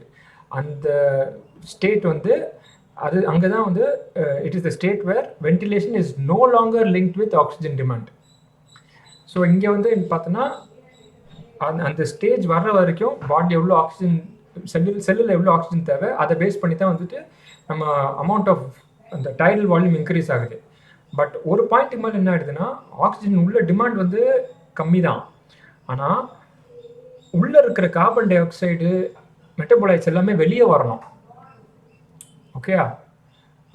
அந்த ஸ்டேட் வந்து அது அங்கே தான் வந்து it is the state where ventilation is no longer linked with oxygen demand. So இங்கே வந்து பார்த்தோன்னா அந்த ஸ்டேஜ் வர்ற வரைக்கும் பாடி எவ்வளோ ஆக்சிஜன், செல்லில் எவ்வளோ ஆக்சிஜன் தேவை, அதை பேஸ் பண்ணி தான் வந்துட்டு நம்ம அமௌண்ட் ஆஃப் அந்த டைடல் வால்யூம் இன்க்ரீஸ் ஆகுது. பட் ஒரு பாயிண்ட்டுக்கு மேலே என்ன ஆகிடுதுன்னா ஆக்சிஜன் உள்ள டிமாண்ட் வந்து கம்மி தான், ஆனால் உள்ளே இருக்கிற கார்பன் டை ஆக்சைடு மெட்டபாலைட்ஸ் எல்லாமே வெளியே வரணும். ஓகே,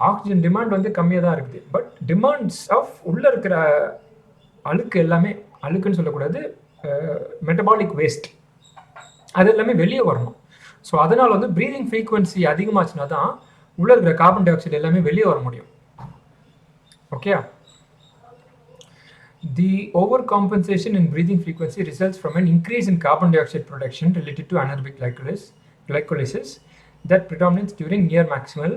ஆக்சிஜன் டிமாண்ட் வந்து கம்மியாக தான் இருக்குது, பட் டிமாண்ட்ஸ் ஆஃப் உள்ளே இருக்கிற அழுக்கு எல்லாமே, அழுக்குன்னு சொல்லக்கூடாது, மெட்டபாலிக் வேஸ்ட், அது எல்லாமே வெளியே வரணும். ஸோ அதனால் வந்து ப்ரீதிங் ஃப்ரீக்வன்சி அதிகமாச்சுன்னா தான் உள்ளே இருக்கிற கார்பன் டை ஆக்சைடு எல்லாமே வெளியே வர முடியும். Okay, the overcompensation in breathing frequency results from an increase in carbon dioxide production related to anaerobic glycolysis that predominates during near maximal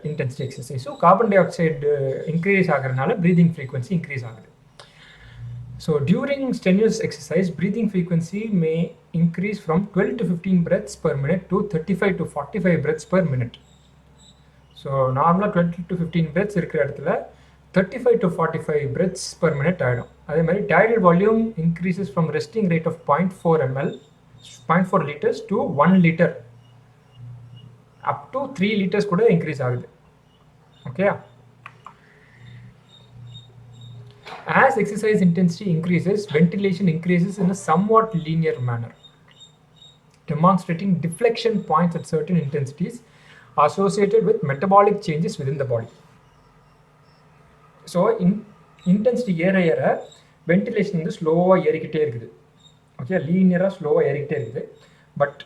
intensity exercise. So carbon dioxide increase ஆகிறதுனால breathing frequency increase ஆகுது. So during strenuous exercise, breathing frequency may increase from 12 to 15 breaths per minute to 35 to 45 breaths per minute. So நார்மலாக 12 to 15 breaths இருக்கிற இடத்துல 35 to 45 breaths per minute ஆகிடும். அதே மாதிரி tidal volume increases from resting rate of 0.4 liters to 1 liter up to 3 liters கூட increase ஆகுது. Okay, as exercise intensity increases, ventilation increases in a somewhat linear manner, demonstrating deflection points at certain intensities associated with metabolic changes within the body. So intensity ஏற ventilation வந்து ஸ்லோவாக ஏறிக்கிட்டே இருக்குது. Okay, லீனியராக ஸ்லோவாக ஏறிக்கிட்டே இருக்குது, பட்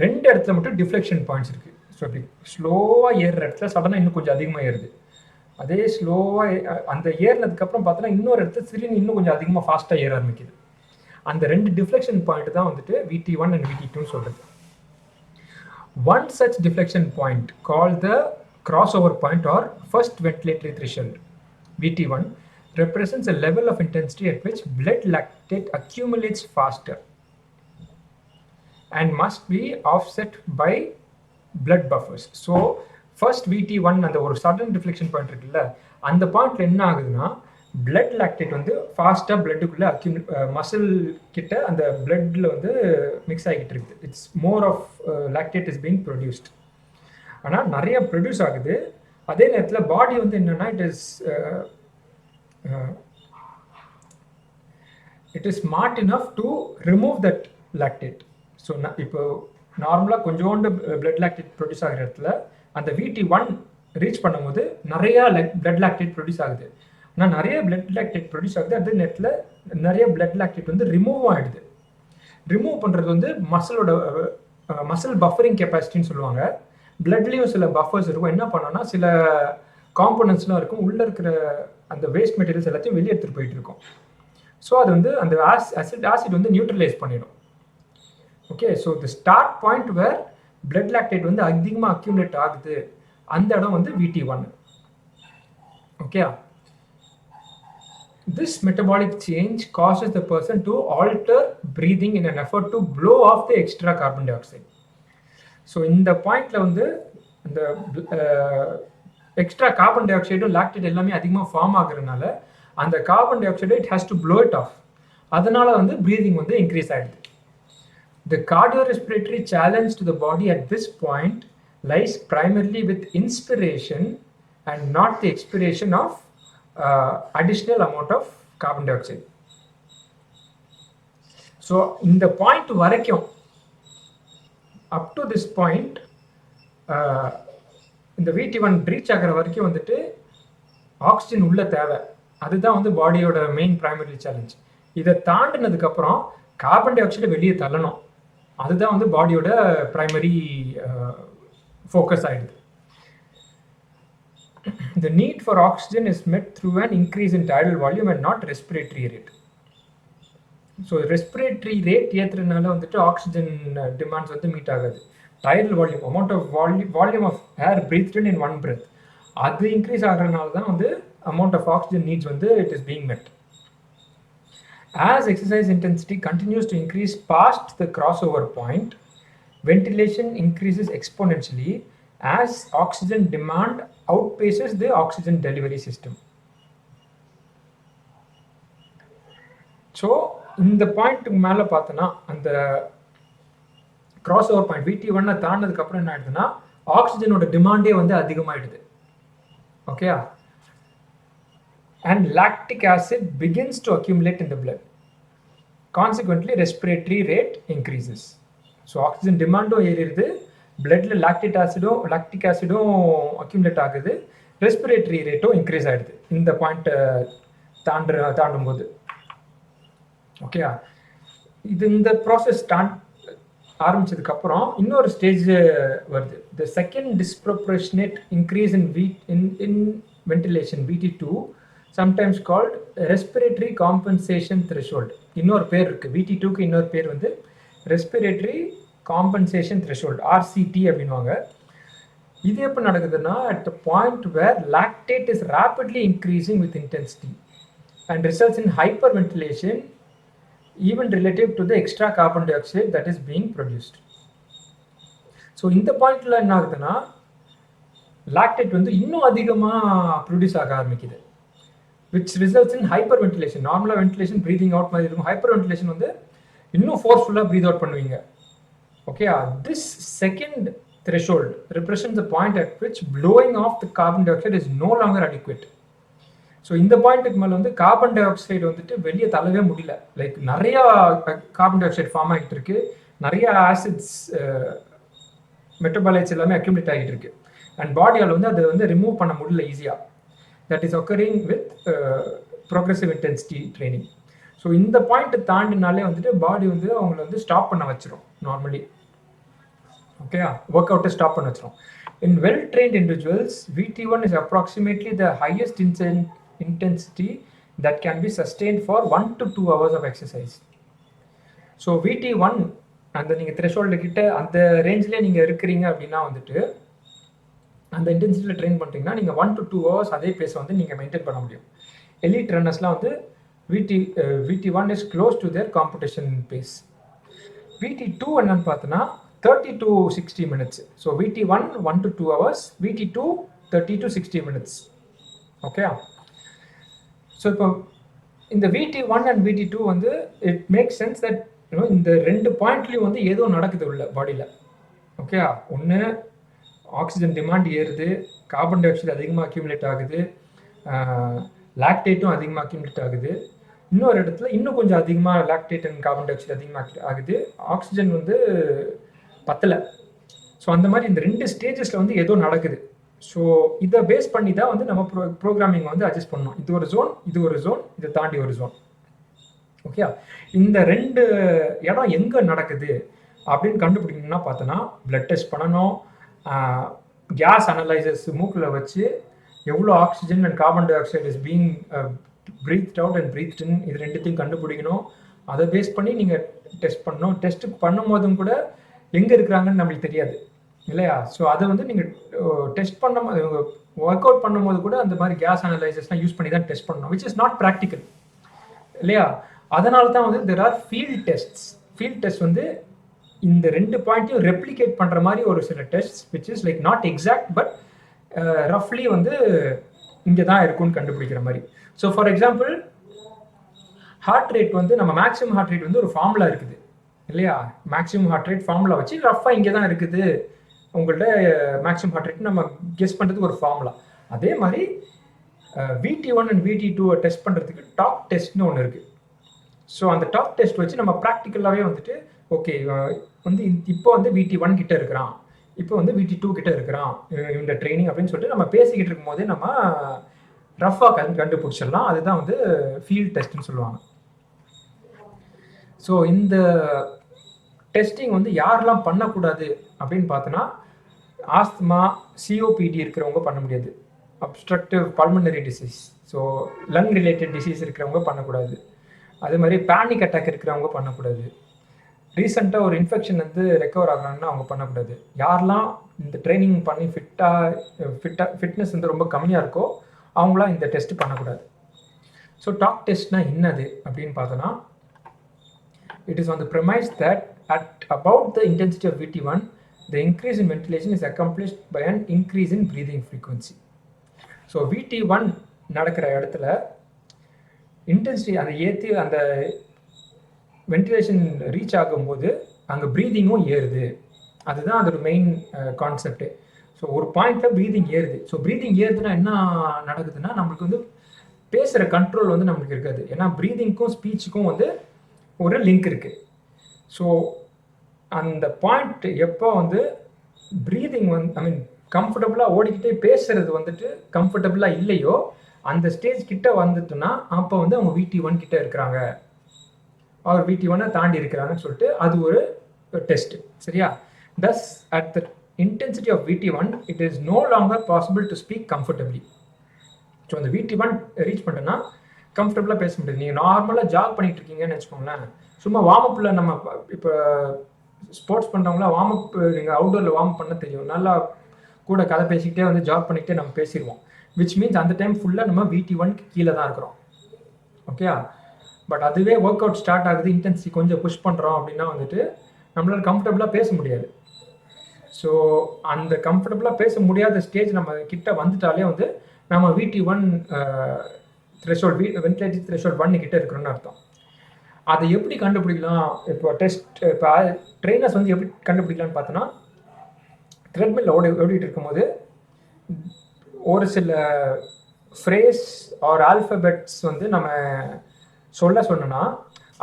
ரெண்டு இடத்துல மட்டும் டிஃப்ளெக்ஷன் பாயிண்ட்ஸ் இருக்குது. ஸோ இப்படி ஸ்லோவாக ஏறுற இடத்துல சடனாக இன்னும் கொஞ்சம் அதிகமாக ஏறுது, அதே ஸ்லோவாக அந்த ஏறினதுக்கப்புறம் பார்த்தோன்னா இன்னொரு இடத்துல திடீர்னு இன்னும் கொஞ்சம் அதிகமாக ஃபாஸ்ட்டாக ஏற ஆரம்பிக்குது. அந்த ரெண்டு டிஃப்ளெக்ஷன் பாயிண்ட் தான் வந்துட்டு VT1 அண்ட் VT2ன்னு சொல்கிறது. One such deflection point, called the crossover point or first ventilatory threshold, VT1, represents a level of intensity at which blood lactate accumulates faster and must be offset by blood buffers. So first VT1 அந்த ஒரு sudden deflection point இருக்குல்ல, அந்த பாயிண்ட்ல என்ன ஆகுதுன்னா blood lactate வந்து ஃபாஸ்டா பிளட்டுக்குள்ள muscle கிட்ட அந்த பிளட்ல வந்து மிக்ஸ் ஆகிட்டு இருக்குது. It's more of lactate is being produced. ஆனால் நிறைய ப்ரொடியூஸ் ஆகுது. அதே நேரத்தில் பாடி வந்து என்னன்னா it is smart enough to remove that lactate. So இப்போ நார்மலாக கொஞ்சோண்டு பிளட் லாக்டேட் ப்ரொடியூஸ் ஆகிற இடத்துல அந்த VT1 ரீச் பண்ணும்போது நிறையா பிளட் லாக்டேட் ப்ரொடியூஸ் ஆகுது. ஆனால் நிறைய பிளட் லாக்டேட் ப்ரொடியூஸ் ஆகுது. அதே நேரத்தில் நிறைய பிளட் லாக்டேட் வந்து ரிமூவும் ஆகிடுது. ரிமூவ் பண்ணுறது வந்து மசில் பஃபரிங் கெப்பாசிட்டின்னு சொல்லுவாங்க. பிளட்லேயும் சில பஃபர்ஸ் இருக்கும். என்ன பண்ணோன்னா சில காம்போனன்ட்ஸ்லாம் இருக்கும், உள்ளே இருக்கிற அந்த வேஸ்ட் மெட்டீரியல்ஸ் எல்லாத்தையும் வெளியே எடுத்துகிட்டு போயிட்டு இருக்கும். ஸோ அது வந்து அந்த ஆசிட் வந்து நியூட்ரலைஸ் பண்ணிடும். Okay, so the start point where blood lactate வந்து அதிகமாக அக்யூமுலேட் ஆகுது, அந்த இடம் வந்து VT1. Okay, this metabolic change causes the person to alter breathing in an effort to blow off the extra carbon dioxide. So இந்த பாயிண்ட்ல வந்து இந்த எக்ஸ்ட்ரா கார்பன் டை ஆக்சைடும் லாக்டேட் எல்லாமே அதிகமாக ஃபார்ம் ஆகுறதுனால அந்த carbon di oxide it has to flow it of. அதனால வந்து breathing வந்து இன்க்ரீஸ் ஆகிடுது. The cardiorespiratory challenge to the body at this point lies primarily with inspiration and not the expiration of additional amount of carbon dioxide. So இந்த point வரைக்கும், up to this point, இந்த VT1 reach ஆகிற வரைக்கும் வந்துட்டு oxygen உள்ள தேவை. அதுதான் வந்து பாடியோட மெயின் பிரைமரி சேலஞ்ச். இதை தாண்டினதுக்கப்புறம் கார்பன் டை ஆக்சைடை வெளியே தள்ளணும். அதுதான் வந்து பாடியோட பிரைமரி ஃபோக்கஸ் ஆகிடுது. The need for oxygen is met through an increase in tidal volume and not respiratory rate. So respiratory rate ஏற்றுறதுனால வந்துட்டு ஆக்சிஜன் டிமாண்ட்ஸ் வந்து மீட் ஆகாது. tidal volume, amount of volume of air breathed in one breath, அது increase ஆகிறதுனால தான் வந்து amount of oxygen needs வந்து it is being met. As exercise intensity continues to increase past the crossover point, ventilation increases exponentially as oxygen demand outpaces the oxygen delivery system. So இந்த point மேலே பார்த்தோன்னா அந்த cross over point VT1 தாண்டதுக்கு அப்புறம் என்ன ஆயிடுதுன்னா ஆக்சிஜனோட டிமாண்டே வந்து அதிகமாயிடுது. Okay, and lactic acid begins to accumulate in the blood. Consequently, respiratory rate increases. So oxygen demand ஏறிடுது, bloodல lactic acidum accumulate ஆகுது, respiratory rate increase ஆயிடுது இந்த பாயிண்ட் தாண்டும் போது. ஓகே, இது இந்த ப்ராசஸ் ஆரம்பிச்சதுக்கு அப்புறம் இன்னொரு ஸ்டேஜ் வருது. The second disproportionate increase in ventilation, VT2, sometimes called respiratory compensation threshold. இன்னொரு பேர் இருக்கு VT2க்கு, இன்னொரு பேர் வந்து respiratory compensation threshold, RCT அப்படின்வாங்க. இது எப்போ நடக்குதுன்னா at the point where lactate is rapidly increasing with intensity and results in hyperventilation even relative to the extra carbon dioxide that is being produced. So இந்த பாயிண்ட்ல என்ன ஆகுதுன்னா லாக்டேட் வந்து இன்னும் அதிகமாக ப்ரொடியூஸ் ஆக ஆரம்பிக்குது, which results in hyperventilation. நார்மலாக வென்டிலேஷன் ப்ரீதிங் அவுட் மாதிரி இருக்கும், ஹைப்பர் வென்டிலேஷன் வந்து இன்னும் ஃபோர்ஸ்ஃபுல்லாக ப்ரீத் அவுட் பண்ணுவீங்க. Okay, this second threshold represents the point at which blowing off the carbon dioxide is no longer adequate. So இந்த பாயிண்ட்டுக்கு மேலே வந்து கார்பன் டை ஆக்சைடு வந்துட்டு வெளியே தள்ளவே முடியல. லைக் நிறையா கார்பன் டை ஆக்சைடு ஃபார்ம் ஆகிட்டு இருக்கு, நிறைய ஆசிட்ஸ் மெட்டபாலைட்ஸ் எல்லாமே அக்யூமுலேட் ஆகிட்டு இருக்கு, அண்ட் பாடியால் வந்து அதை வந்து ரிமூவ் பண்ண முடியல ஈஸியாக. That is occurring with progressive intensity training. So இந்த பாயிண்ட் தாண்டினாலே வந்துட்டு பாடி வந்து அவங்கள வந்து ஸ்டாப் பண்ண வச்சிரும் நார்மலி. ஓகே, ஒர்க் அவுட்டை ஸ்டாப் பண்ண வச்சிரும். In well-trained individuals, VT1 is approximately the highest intensity that can be sustained for 1 to 2 hours of exercise. So VT1 அந்த நீங்கள் த்ரெஷோல்டு கிட்ட அந்த ரேஞ்சிலே நீங்கள் இருக்கிறீங்க அப்படின்னா வந்துட்டு அந்த இன்டென்சிட்டியில் ட்ரெயின் பண்ணுறீங்கன்னா நீங்கள் 1 to 2 hours அதே பேஸை வந்து நீங்கள் மெயின்டைன் பண்ண முடியும். எலிட் ரன்னர்ஸ்லாம் வந்து VT1 is close to their competition pace. VT2 என்னன்னு பார்த்தோன்னா 30 to 60 minutes. So VT1 1 to 2 hours, VT2 30 to 60 minutes. Okay, so இப்போ இந்த VT1 அண்ட் VT2 வந்து இட் மேக் சென்ஸ் தட் இந்த 2 பாயிண்ட்லேயும் வந்து ஏதோ நடக்குது உள்ள பாடியில். ஓகே, ஒன்று ஆக்சிஜன் டிமாண்ட் ஏறுது, கார்பன் டை ஆக்சைடு அதிகமாக அக்யூமுலேட் ஆகுது, லாக்டேட்டும் அதிகமாக அக்யூமுலேட் ஆகுது. இன்னொரு இடத்துல இன்னும் கொஞ்சம் அதிகமாக lactate and carbon di oxide அதிகமாக ஆகுது, ஆக்சிஜன் வந்து பத்தலை. ஸோ அந்த மாதிரி இந்த 2 ஸ்டேஜஸில் வந்து ஏதோ நடக்குது. ஸோ இதை பேஸ் பண்ணி தான் வந்து நம்ம ப்ரோக்ராமிங் வந்து அட்ஜஸ்ட் பண்ணணும். இது ஒரு ஜோன், இது ஒரு ஜோன், இதை தாண்டி ஒரு ஜோன். ஓகே, இந்த 2 இடம் எங்கே நடக்குது அப்படின்னு கண்டுபிடிக்கணும்னா பார்த்தோன்னா பிளட் டெஸ்ட் பண்ணணும், கேஸ் அனலைசர்ஸ் மூக்கில் வச்சு எவ்வளோ oxygen and carbon dioxide is being breathe out and breathe in, இது 2த்தையும் கண்டுபிடிக்கணும். அதை பேஸ் பண்ணி நீங்கள் டெஸ்ட் பண்ணணும். டெஸ்ட்டுக்கு பண்ணும்போதும் கூட எங்கே இருக்கிறாங்கன்னு நம்மளுக்கு தெரியாது இல்லையா? ஸோ அதை வந்து நீங்கள் டெஸ்ட் ஒர்க் அவுட் பண்ணும்போது கூட அந்த மாதிரி கேஸ் அனலைசர்ஸ்லாம் யூஸ் பண்ணி தான் டெஸ்ட் பண்ணணும், விச் இஸ் நாட் ப்ராக்டிக்கல் இல்லையா? அதனால தான் வந்து there are field tests. Field test வந்து இந்த 2 பாயிண்ட்டையும் ரெப்ளிகேட் பண்ணுற மாதிரி ஒரு சில test which is like not exact but ரஃப்லி வந்து இங்கே தான் இருக்குன்னு கண்டுபிடிக்கிற மாதிரி. So for example heart rate வந்து நம்ம மேக்ஸிமம் ஹார்ட் ரேட் வந்து ஒரு ஃபார்முலா இருக்குது இல்லையா? மேக்ஸிமம் ஹார்ட் ரேட் ஃபார்முலா வச்சு ரஃபாக இங்கே தான் இருக்குது உங்கள்கிட்ட மேக்ஸிமம் ஹார்ட் ரேட் நம்ம கெஸ் பண்ணுறதுக்கு ஒரு ஃபார்முலா. அதே மாதிரி VT1 அண்ட் VT2 டெஸ்ட் பண்ணுறதுக்கு டாக் டெஸ்ட்னு ஒன்று இருக்குது. ஸோ அந்த டாக் டெஸ்ட் வச்சு நம்ம ப்ராக்டிக்கலாகவே வந்துட்டு ஓகே வந்து இப்போ வந்து VT1 கிட்ட இருக்கிறான், இப்போ வந்து VT2 கிட்ட இருக்கிறான் இந்த ட்ரைனிங் அப்படின்னு சொல்லிட்டு நம்ம பேசிக்கிட்டு இருக்கும் போதே நம்ம ரஃபாக கண்டுபிடிச்சிடலாம். அதுதான் வந்து ஃபீல்ட் டெஸ்ட்னு சொல்லுவாங்க. ஸோ இந்த டெஸ்டிங் வந்து யாரெல்லாம் பண்ணக்கூடாது அப்படின்னு பார்த்தோன்னா ஆஸ்துமா, COPD இருக்கிறவங்க பண்ண முடியாது, obstructive pulmonary disease, so lung related disease இருக்கிறவங்க பண்ணக்கூடாது, அதே மாதிரி பேனிக் அட்டாக் இருக்கிறவங்க பண்ணக்கூடாது, ரீசெண்டாக ஒரு இன்ஃபெக்ஷன் வந்து ரெக்கவர் ஆகணும்னா அவங்க பண்ணக்கூடாது. யாரெல்லாம் இந்த ட்ரைனிங் பண்ணி ஃபிட்னஸ் வந்து ரொம்ப கம்மியாக இருக்கோ அவங்களாம் இந்த டெஸ்ட் பண்ணக்கூடாது. ஸோ டாக் டெஸ்ட்னா என்னது அப்படின்னு பார்த்தோன்னா it is on the premise that at about the intensity of VT1 the increase in ventilation is accomplished by an increase in breathing frequency. So VT1 நடக்கிற இடத்துல இன்டென்சிட்டி அந்த ஏற்றி அந்த வென்டிலேஷன் ரீச் ஆகும்போது அங்கே ப்ரீதிங்கும் ஏறுது. அதுதான் அதோட மெயின் கான்செப்டு. ஸோ ஒரு பாயிண்ட்டில் ப்ரீதிங் ஏறுது. ஸோ ப்ரீதிங் ஏறுதுன்னா என்ன நடக்குதுன்னா நம்மளுக்கு வந்து பேசுகிற கண்ட்ரோல் வந்து நம்மளுக்கு இருக்காது. ஏன்னா ப்ரீதிங்க்கும் ஸ்பீச்சுக்கும் வந்து ஒரு லிங்க் இருக்குது. ஸோ அந்த பாயிண்ட் எப்போ வந்து ப்ரீதிங் வந்து ஐ மீன் கம்ஃபர்டபுளாக ஓடிக்கிட்டே பேசுறது வந்துட்டு கம்ஃபர்டபுளாக இல்லையோ அந்த ஸ்டேஜ் கிட்ட வந்துட்டுன்னா அப்போ வந்து அவங்க VT1 கிட்ட இருக்கிறாங்க, அவர் VT1 தாண்டி இருக்கிறாங்கன்னு சொல்லிட்டு அது ஒரு டெஸ்ட். சரியா? Thus at the intensity of VT1 it is no longer possible to speak comfortably. So அந்த VT1 ரீச் பண்ணிட்டோன்னா கம்ஃபர்டபுளாக பேச முடியாது. நீங்கள் நார்மலாக ஜாக் பண்ணிட்டு இருக்கீங்கன்னு வச்சுக்கோங்களேன், சும்மா வார்ம் அப்பில் நம்ம இப்போ ஸ்போர்ட்ஸ் பண்ணுறவங்களாம் வார்ம் அப் நீங்கள் அவுட்டோரில் வார்ம் பண்ண தெரியும், நல்லா கூட கதை பேசிக்கிட்டே வந்து ஜாக் பண்ணிக்கிட்டே நம்ம பேசிடுவோம். விச் மீன்ஸ் அந்த டைம் ஃபுல்லாக நம்ம VT1க்கு கீழே தான் இருக்கிறோம். ஓகே, பட் அதுவே ஒர்க் அவுட் ஸ்டார்ட் ஆகுது, இன்டென்சிட்டி கொஞ்சம் புஷ் பண்ணுறோம் அப்படின்னா வந்துட்டு நம்மளால் கம்ஃபர்டபுளாக பேச முடியாது. ஸோ அந்த கம்ஃபர்டபுளாக பேச முடியாத ஸ்டேஜ் நம்ம கிட்ட வந்துட்டாலே வந்து நம்ம VT1 த்ரெஷோல்ட் வென்டிலேட்டரி த்ரெஷோல்ட் 1 கிட்ட இருக்கிறோன்னு அர்த்தம். அதை எப்படி கண்டுபிடிக்கலாம்? இப்போ இப்போ ட்ரெயினர்ஸ் வந்து எப்படி கண்டுபிடிக்கலான்னு பார்த்தோன்னா த்ரெட்மில் ஓடிட்டு இருக்கும்போது ஒரு சில ஃப்ரேஸ் ஆர் ஆல்ஃபபெட்ஸ் வந்து நம்ம சொன்னோன்னா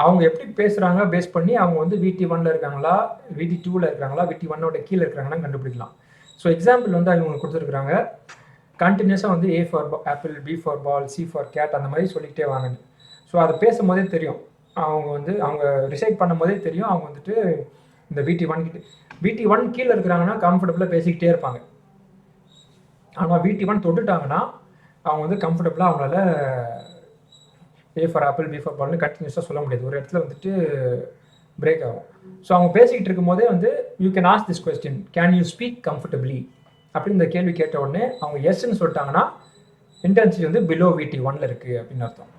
அவங்க எப்படி பேசுகிறாங்க பேஸ் பண்ணி அவங்க வந்து VT1 இருக்காங்களா, VT2 இருக்காங்களா, VT1 கீழே இருக்கிறாங்கன்னா கண்டுபிடிக்கலாம். ஸோ எக்ஸாம்பிள் வந்து அவங்க கொடுத்துருக்குறாங்க, கண்டினியூஸாக வந்து A for apple, B for ball, C for cat அந்த மாதிரி சொல்லிக்கிட்டே வாங்க. ஸோ அதை பேசும்போதே தெரியும், அவங்க ரிசைட் பண்ணும் போதே தெரியும் அவங்க வந்துட்டு இந்த VT1 கீழே இருக்கிறாங்கன்னா கம்ஃபர்டபுளாக பேசிக்கிட்டே இருப்பாங்க. ஆனால் VT1 தொட்டுட்டாங்கன்னா அவங்க வந்து கம்ஃபர்டபுளாக அவங்களால A for apple, B for பால்னு கண்டினியூஸாக சொல்ல முடியாது. ஒரு இடத்துல வந்துட்டு பிரேக் ஆகும். ஸோ அவங்க பேசிக்கிட்டு இருக்கும்போதே வந்து you can ask this question, can you speak comfortably அப்படின்னு இந்த கேள்வி கேட்ட உடனே அவங்க எஸ்ன்னு சொல்லிட்டாங்கன்னா இன்டென்சிட்டி வந்து பிலோ VT1 இருக்குது அப்படின்னு அர்த்தம்.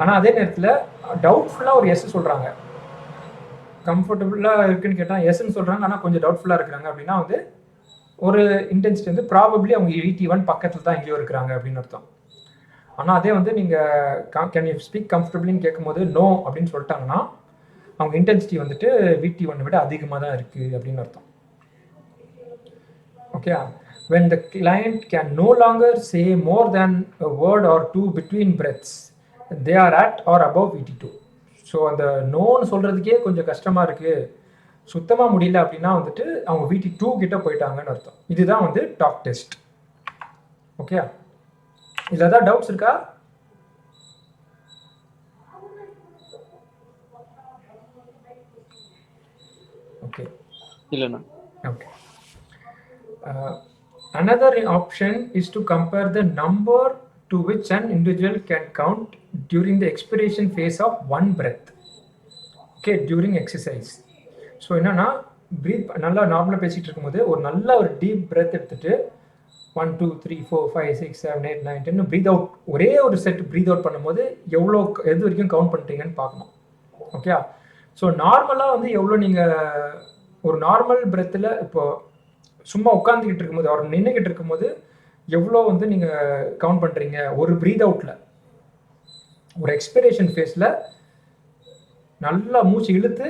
ஆனால் அதே நேரத்தில் டவுட்ஃபுல்லாக ஒரு எஸ் சொல்கிறாங்க, கம்ஃபர்டபுளாக இருக்குன்னு கேட்டால் எஸ்ன்னு சொல்கிறாங்க, ஆனால் கொஞ்சம் டவுட்ஃபுல்லாக இருக்கிறாங்க அப்படின்னா வந்து ஒரு இன்டென்சிட்டி வந்து ப்ராபப்ளி அவங்க VT1 பக்கத்தில் தான் எங்கேயோ இருக்கிறாங்க அப்படின்னு அர்த்தம். ஆனால் அதே வந்து நீங்கள் கேன் யூ ஸ்பீக் கம்ஃபர்டபுளின்னு கேட்கும்போது நோ அப்படின்னு சொல்லிட்டாங்கன்னா அவங்க இன்டென்சிட்டி வந்துட்டு VT1 விட அதிகமாக தான் இருக்குது அப்படின்னு அர்த்தம். Okay, when the client can no longer say more than a word or two between breaths, they are at or above VT2. So அந்த நோன்னு சொல்கிறதுக்கே கொஞ்சம் கஷ்டமாக இருக்குது, சுத்தமாக முடியல அப்படின்னா வந்துட்டு அவங்க VT2 கிட்ட போயிட்டாங்கன்னு அர்த்தம். இதுதான் வந்து டாக் டெஸ்ட். ஓகே, இதில் ஏதாவது டவுட்ஸ் இருக்கா? ஓகே இல்லைண்ணா. Okay. Another option is to compare the number to which an individual can count during the expiration phase of one breath. Okay, during exercise. So என்னன்னா ப்ரீத் நல்லா நார்மலாக பேசிகிட்டு இருக்கும்போது ஒரு நல்ல ஒரு டீப் பிரெத் எடுத்துகிட்டு 1 2 3 4 5 6 7 8 9 10 ப்ரீத் அவுட், ஒரே ஒரு செட் ப்ரீத் அவுட் பண்ணும்போது எது வரைக்கும் கவுண்ட் பண்ணிட்டீங்கன்னு பார்க்கணும். ஓகே, ஸோ நார்மலாக வந்து எவ்வளோ நீங்கள் ஒரு நார்மல் பிரெத்தில் இப்போ சும்மா உட்காந்துக்கிட்டு இருக்கும்போது அவர் நின்றுக்கிட்டு இருக்கும்போது எவ்வளோ வந்து நீங்கள் கவுண்ட் பண்ணுறீங்க ஒரு ப்ரீத் அவுட்டில். ஒரு எக்ஸ்பிரேஷன் ஃபேஸில் நல்லா மூச்சு இழுத்து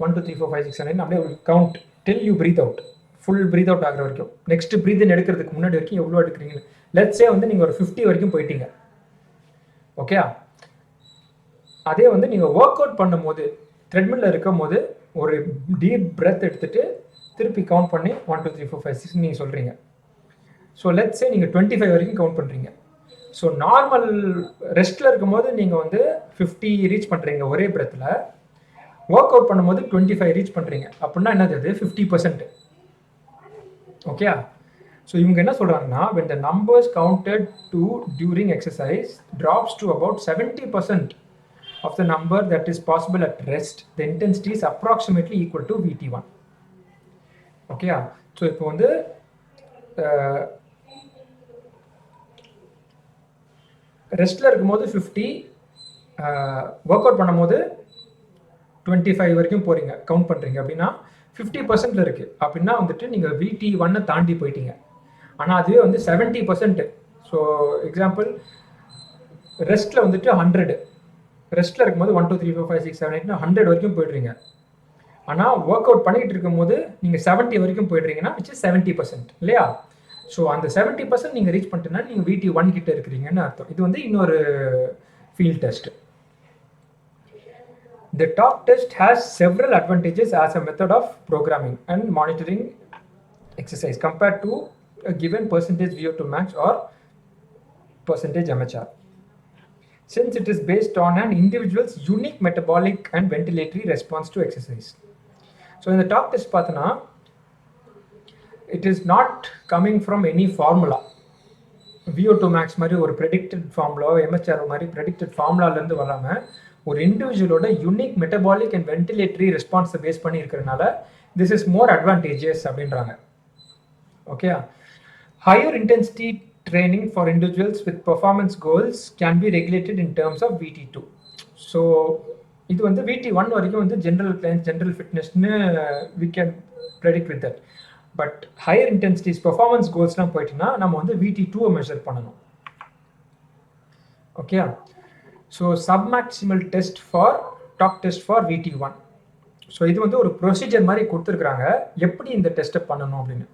1 2 3 4 5 6 7 அப்படியே ஒரு count till you breathe out, full breath out ஆகிற வரைக்கும். நெக்ஸ்ட் ப்ரீத் இன் எடுக்கிறதுக்கு முன்னாடி வரைக்கும் எவ்வளோ எடுக்கிறீங்க, லெட்ஸே வந்து நீங்கள் ஒரு 50 வரைக்கும் போயிட்டீங்க. ஓகே, அதே வந்து நீங்கள் ஒர்க் அவுட் பண்ணும்போது த்ரெட்மில்ல இருக்கும் போது ஒரு டீப் பிரெத் எடுத்துகிட்டு திருப்பி கவுண்ட் பண்ணி 1 2 3 4 5 6 நீங்கள் சொல்கிறீங்க. ஸோ லெட்ஸே நீங்கள் 25 வரைக்கும் கவுண்ட் பண்ணுறீங்க. ஸோ நார்மல் ரெஸ்ட்டில் இருக்கும்போது நீங்கள் வந்து 50 ரீச் பண்ணுறீங்க ஒரே பிரெத்தில், ஒர்க் அவுட் பண்ணும்போது 25 ரீச் பண்ணுறீங்க அப்படின்னா என்னது, அது 50%. ஓகே, ஸோ இவங்க என்ன சொல்கிறாங்கன்னா when the numbers counted to during exercise drops to about 70% of the number that is possible at rest, the intensity is approximately equal to VT1. Okay, so இப்போ வந்து ரெஸ்ட்டில் இருக்கும்போது 50, ஒர்க் அவுட் பண்ணும்போது 25 வரைக்கும் போகிறீங்க count பண்ணுறீங்க அப்படின்னா 50% இருக்குது அப்படின்னா வந்துட்டு நீங்கள் VT1 தாண்டி போயிட்டீங்க. ஆனால் அதுவே வந்து 70%. ஸோ எக்ஸாம்பிள் ரெஸ்ட்டில் வந்துட்டு 100, ரெஸ்ட்டில் இருக்கும்போது 1 2 3 4 5 6 7 8 100 வரைக்கும் போய்ட்றீங்க. ஆனால் ஒர்க் அவுட் பண்ணிக்கிட்டு இருக்கும்போது நீங்கள் 70 வரைக்கும் போய்ட்றீங்கன்னா which is 70% இல்லையா? ஸோ அந்த 70% நீங்கள் ரீச் பண்ணிட்டீங்கன்னா நீங்கள் VT1 கிட்ட இருக்கிறீங்கன்னு அர்த்தம். இது வந்து இன்னொரு field test. The talk test has several advantages as a method of programming and monitoring exercise compared to a given percentage VO2 max or percentage MHR, since it is based on an individual's unique metabolic and ventilatory response to exercise. So in the talk test pathana, it is not coming from any formula. VO2 max மாதிரி ஒரு predicted formula, MHR மாதிரி predicted formula இருந்து வராம ஒரு இண்டிவிஜுவலோட unique metabolic and ventilatory ரெஸ்பான்ஸை base பண்ணி இருக்கிறதுனால திஸ் இஸ் மோர் அட்வான்டேஜஸ் அப்படின்றாங்க. Okay, higher intensity training for individuals with performance goals can be regulated in terms of VT2. So இது வந்து VT1 வரைக்கும் வந்து ஜென்ரல் ஃபிட்னஸ்னு we can predict with that. But higher intensities performance கோல்ஸ்லாம் போயிட்டுன்னா நம்ம வந்து VT2 மெஷர் பண்ணணும். Okay, so submaximal test for talk test for VT1. So இது வந்து ஒரு ப்ரொசீஜர் மாதிரி கொடுத்துருக்குறாங்க எப்படி இந்த டெஸ்ட்டை பண்ணணும் அப்படின்னு.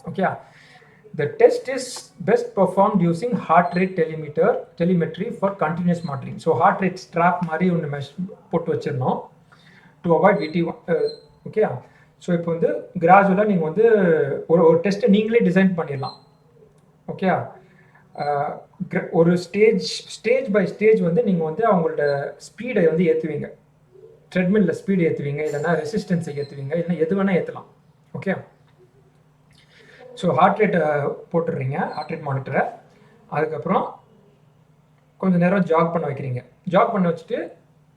Okay, the test is best performed using heart rate telemetry for continuous monitoring. So heart rate strap மாதிரி ஒன்று போட்டு வச்சிடணும் to avoid VT1. Okay, so இப்போ வந்து கிராஜுவலாக நீங்கள் வந்து ஒரு டெஸ்ட்டை நீங்களே டிசைன் பண்ணிடலாம். ஓகே, ஒரு ஸ்டேஜ் பை ஸ்டேஜ் வந்து நீங்கள் வந்து அவங்களோட ஸ்பீடை வந்து ஏற்றுவீங்க, ட்ரெட்மில்ல ஸ்பீடு ஏற்றுவீங்க, இல்லைன்னா ரெசிஸ்டன்ஸை ஏற்றுவீங்க, இல்லைன்னா எது வேணால் ஏற்றலாம். ஓகே, ஸோ ஹார்ட் ரேட்டை போட்டுடுறீங்க, ஹார்ட் ரேட் மானிட்டரை. அதுக்கப்புறம் கொஞ்சம் நேரம் ஜாக் பண்ண வைக்கிறீங்க. ஜாக் பண்ண வச்சுட்டு